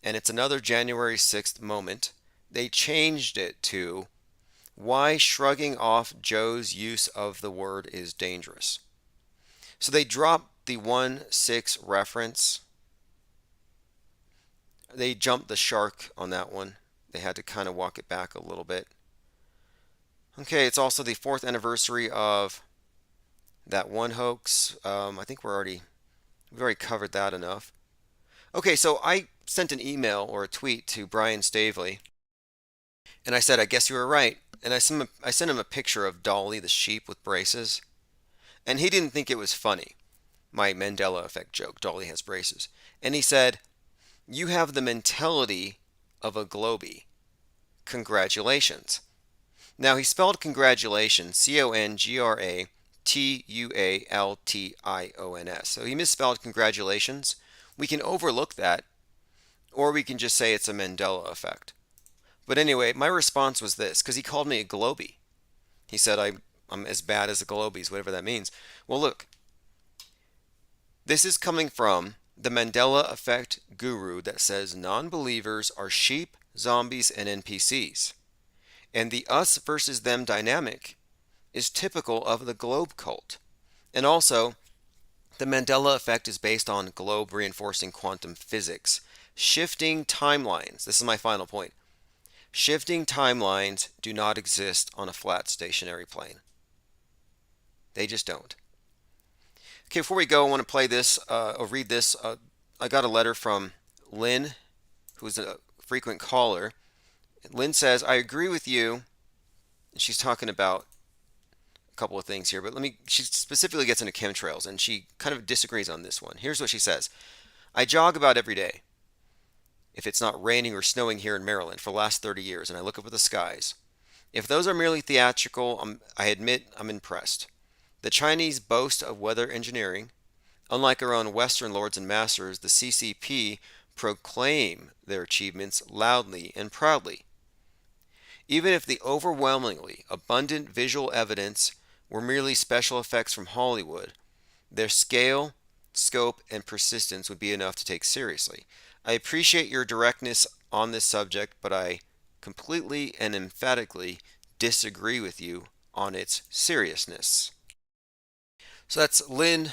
and it's another January 6th moment. They changed it to, why shrugging off Joe's use of the word is dangerous. So they dropped the 1-6 reference. They jumped the shark on that one. They had to kind of walk it back a little bit. Okay, it's also the 4th anniversary of that one hoax. I think we've already covered that enough. Okay, so I sent an email or a tweet to Brian Stavely, and I said, I guess you were right. And I sent him a picture of Dolly the sheep with braces, and he didn't think it was funny, my Mandela effect joke, Dolly has braces. And he said, you have the mentality of a Globie. Congratulations. Now, he spelled congratulations, CONGRATUALTIONS. So he misspelled congratulations. We can overlook that, or we can just say it's a Mandela effect. But anyway, my response was this, because he called me a Globie. He said I'm as bad as the Globies, whatever that means. Well, look, this is coming from the Mandela effect guru that says non-believers are sheep, zombies, and NPCs. And the us versus them dynamic is typical of the globe cult. And also, the Mandela effect is based on globe reinforcing quantum physics. Shifting timelines. This is my final point. Shifting timelines do not exist on a flat stationary plane. They just don't. Okay, before we go, I want to play this or read this. I got a letter from Lynn, who's a frequent caller. Lynn says, I agree with you. She's talking about a couple of things here, but she specifically gets into chemtrails, and she kind of disagrees on this one. Here's what she says. I jog about every day, if it's not raining or snowing here in Maryland, for the last 30 years, and I look up at the skies. If those are merely theatrical, I admit I'm impressed. The Chinese boast of weather engineering. Unlike our own Western lords and masters, the CCP proclaim their achievements loudly and proudly. Even if the overwhelmingly abundant visual evidence were merely special effects from Hollywood, their scale, scope, and persistence would be enough to take seriously. I appreciate your directness on this subject, but I completely and emphatically disagree with you on its seriousness. So that's Lynn,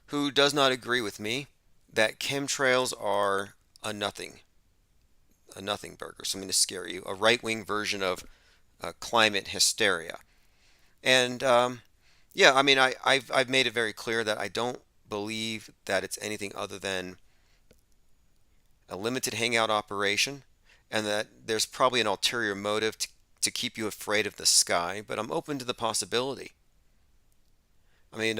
who does not agree with me that chemtrails are a nothing burger, something to scare you, a right-wing version of climate hysteria. And yeah, I mean, I've made it very clear that I don't believe that it's anything other than a limited hangout operation, and that there's probably an ulterior motive to keep you afraid of the sky, but I'm open to the possibility. I mean,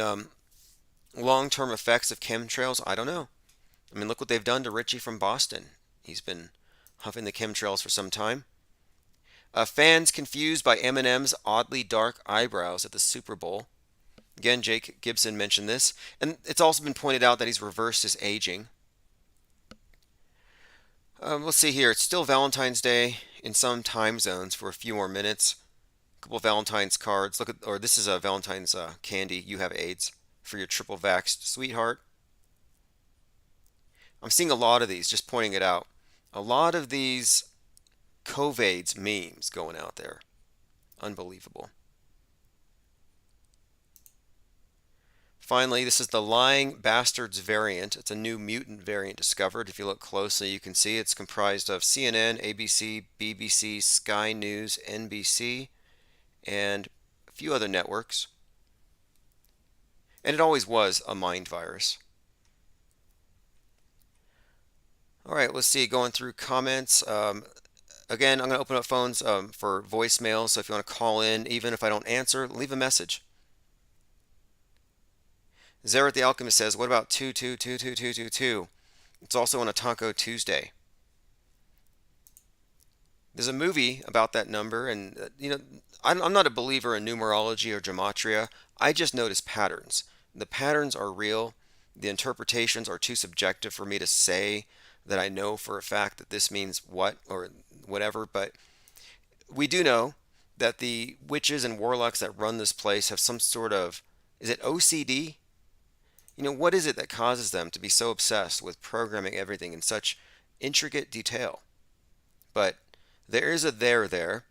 long-term effects of chemtrails, I don't know. I mean, look what they've done to Richie from Boston. He's been huffing the chemtrails for some time. Fans confused by Eminem's oddly dark eyebrows at the Super Bowl. Again, Jake Gibson mentioned this. And it's also been pointed out that he's reversed his aging. Let's see here. It's still Valentine's Day in some time zones for a few more minutes. A couple of Valentine's cards. Look at, or this is a Valentine's candy. You have AIDS for your triple vaxxed sweetheart. I'm seeing a lot of these, just pointing it out. A lot of these COVID's memes going out there. Unbelievable. Finally, this is the Lying Bastards variant. It's a new mutant variant discovered. If you look closely, you can see it's comprised of CNN, ABC, BBC, Sky News, NBC, and a few other networks. And it always was a mind virus. All right, let's see, going through comments. Again, I'm going to open up phones for voicemails, so if you want to call in, even if I don't answer, leave a message. Zerat the Alchemist says, what about 22222222? It's also on a Taco Tuesday. There's a movie about that number, and I'm not a believer in numerology or gematria. I just notice patterns. The patterns are real. The interpretations are too subjective for me to say that I know for a fact that this means what or whatever, but we do know that the witches and warlocks that run this place have some sort of, is it OCD? What is it that causes them to be so obsessed with programming everything in such intricate detail? But there is a there there.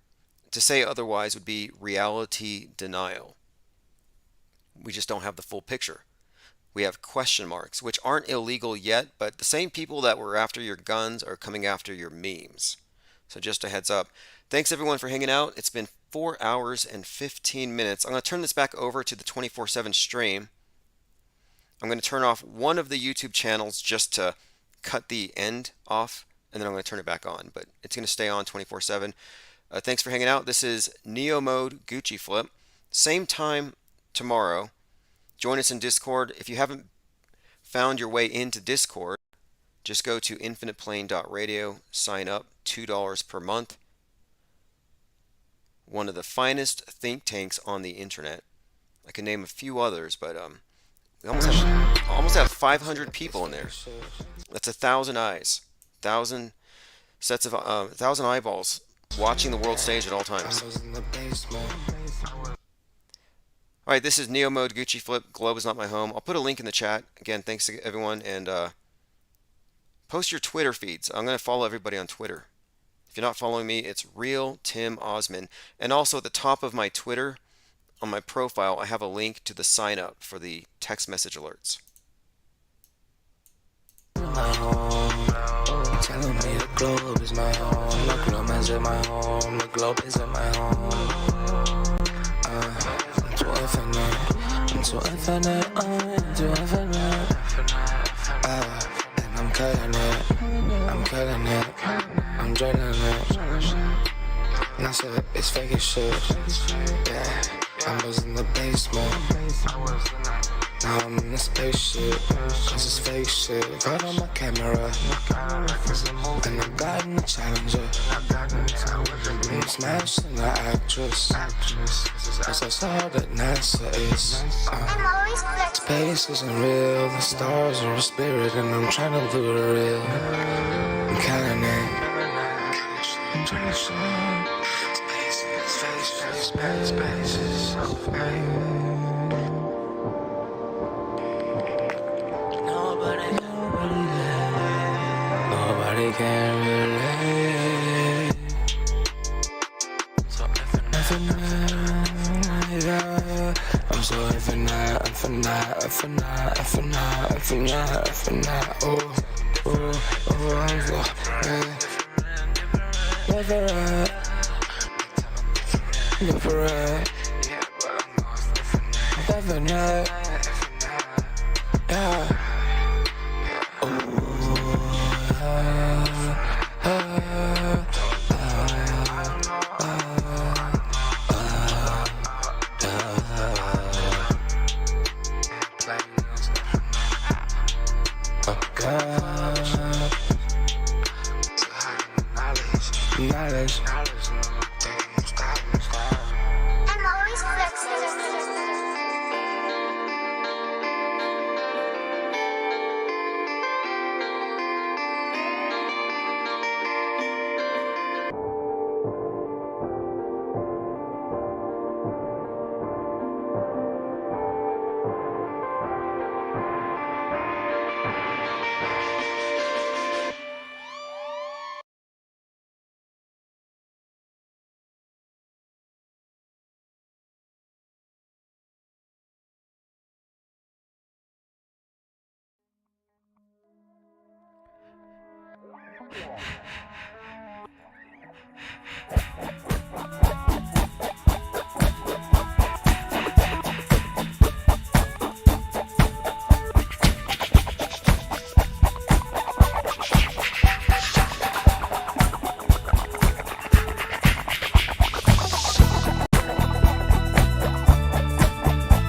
To say otherwise would be reality denial. We just don't have the full picture. We have question marks, which aren't illegal yet, but the same people that were after your guns are coming after your memes. So just a heads up. Thanks everyone for hanging out. It's been 4 hours and 15 minutes. I'm going to turn this back over to the 24/7 stream. I'm going to turn off one of the YouTube channels just to cut the end off, and then I'm going to turn it back on. But it's going to stay on 24/7. Thanks for hanging out. This is Neo Mode Gucci Flip. Same time tomorrow. Join us in Discord. If you haven't found your way into Discord, just go to infiniteplane.radio, sign up, $2 per month. One of the finest think tanks on the internet. I can name a few others, but we almost have 500 people in there. That's 1,000 eyes, 1,000 sets of 1,000 eyeballs watching the world stage at all times. All right, this is Neo Mode Gucci Flip. Globe is not my home. I'll put a link in the chat. Again, thanks to everyone, and post your Twitter feeds. I'm going to follow everybody on Twitter. If you're not following me, it's Real Tim Osman. And also at the top of my Twitter, on my profile, I have a link to the sign up for the text message alerts. My home, telling me the globe is my home. The globe is in my home. The globe is in my home. I'm too infinite. I'm too infinite. I'm too infinite. And I'm killing it. I'm killing it. I'm drilling it. And I said it's fake as shit. Yeah. I was in the basement. Now I'm in the spaceship. Cause it's fake shit. Got on my camera. And I'm guiding the challenger. I'm smashing the actress. Cause that's all that NASA is. Space isn't real. The stars are a spirit. And I'm trying to do the real. I'm counting it. I'm trying to show. Spaces. Nobody can relate. So infinite, yeah. I'm so infinite, infinite. Oh, I'm so infinite. Different, infinite, yeah. Knowledge. I'm always flexing.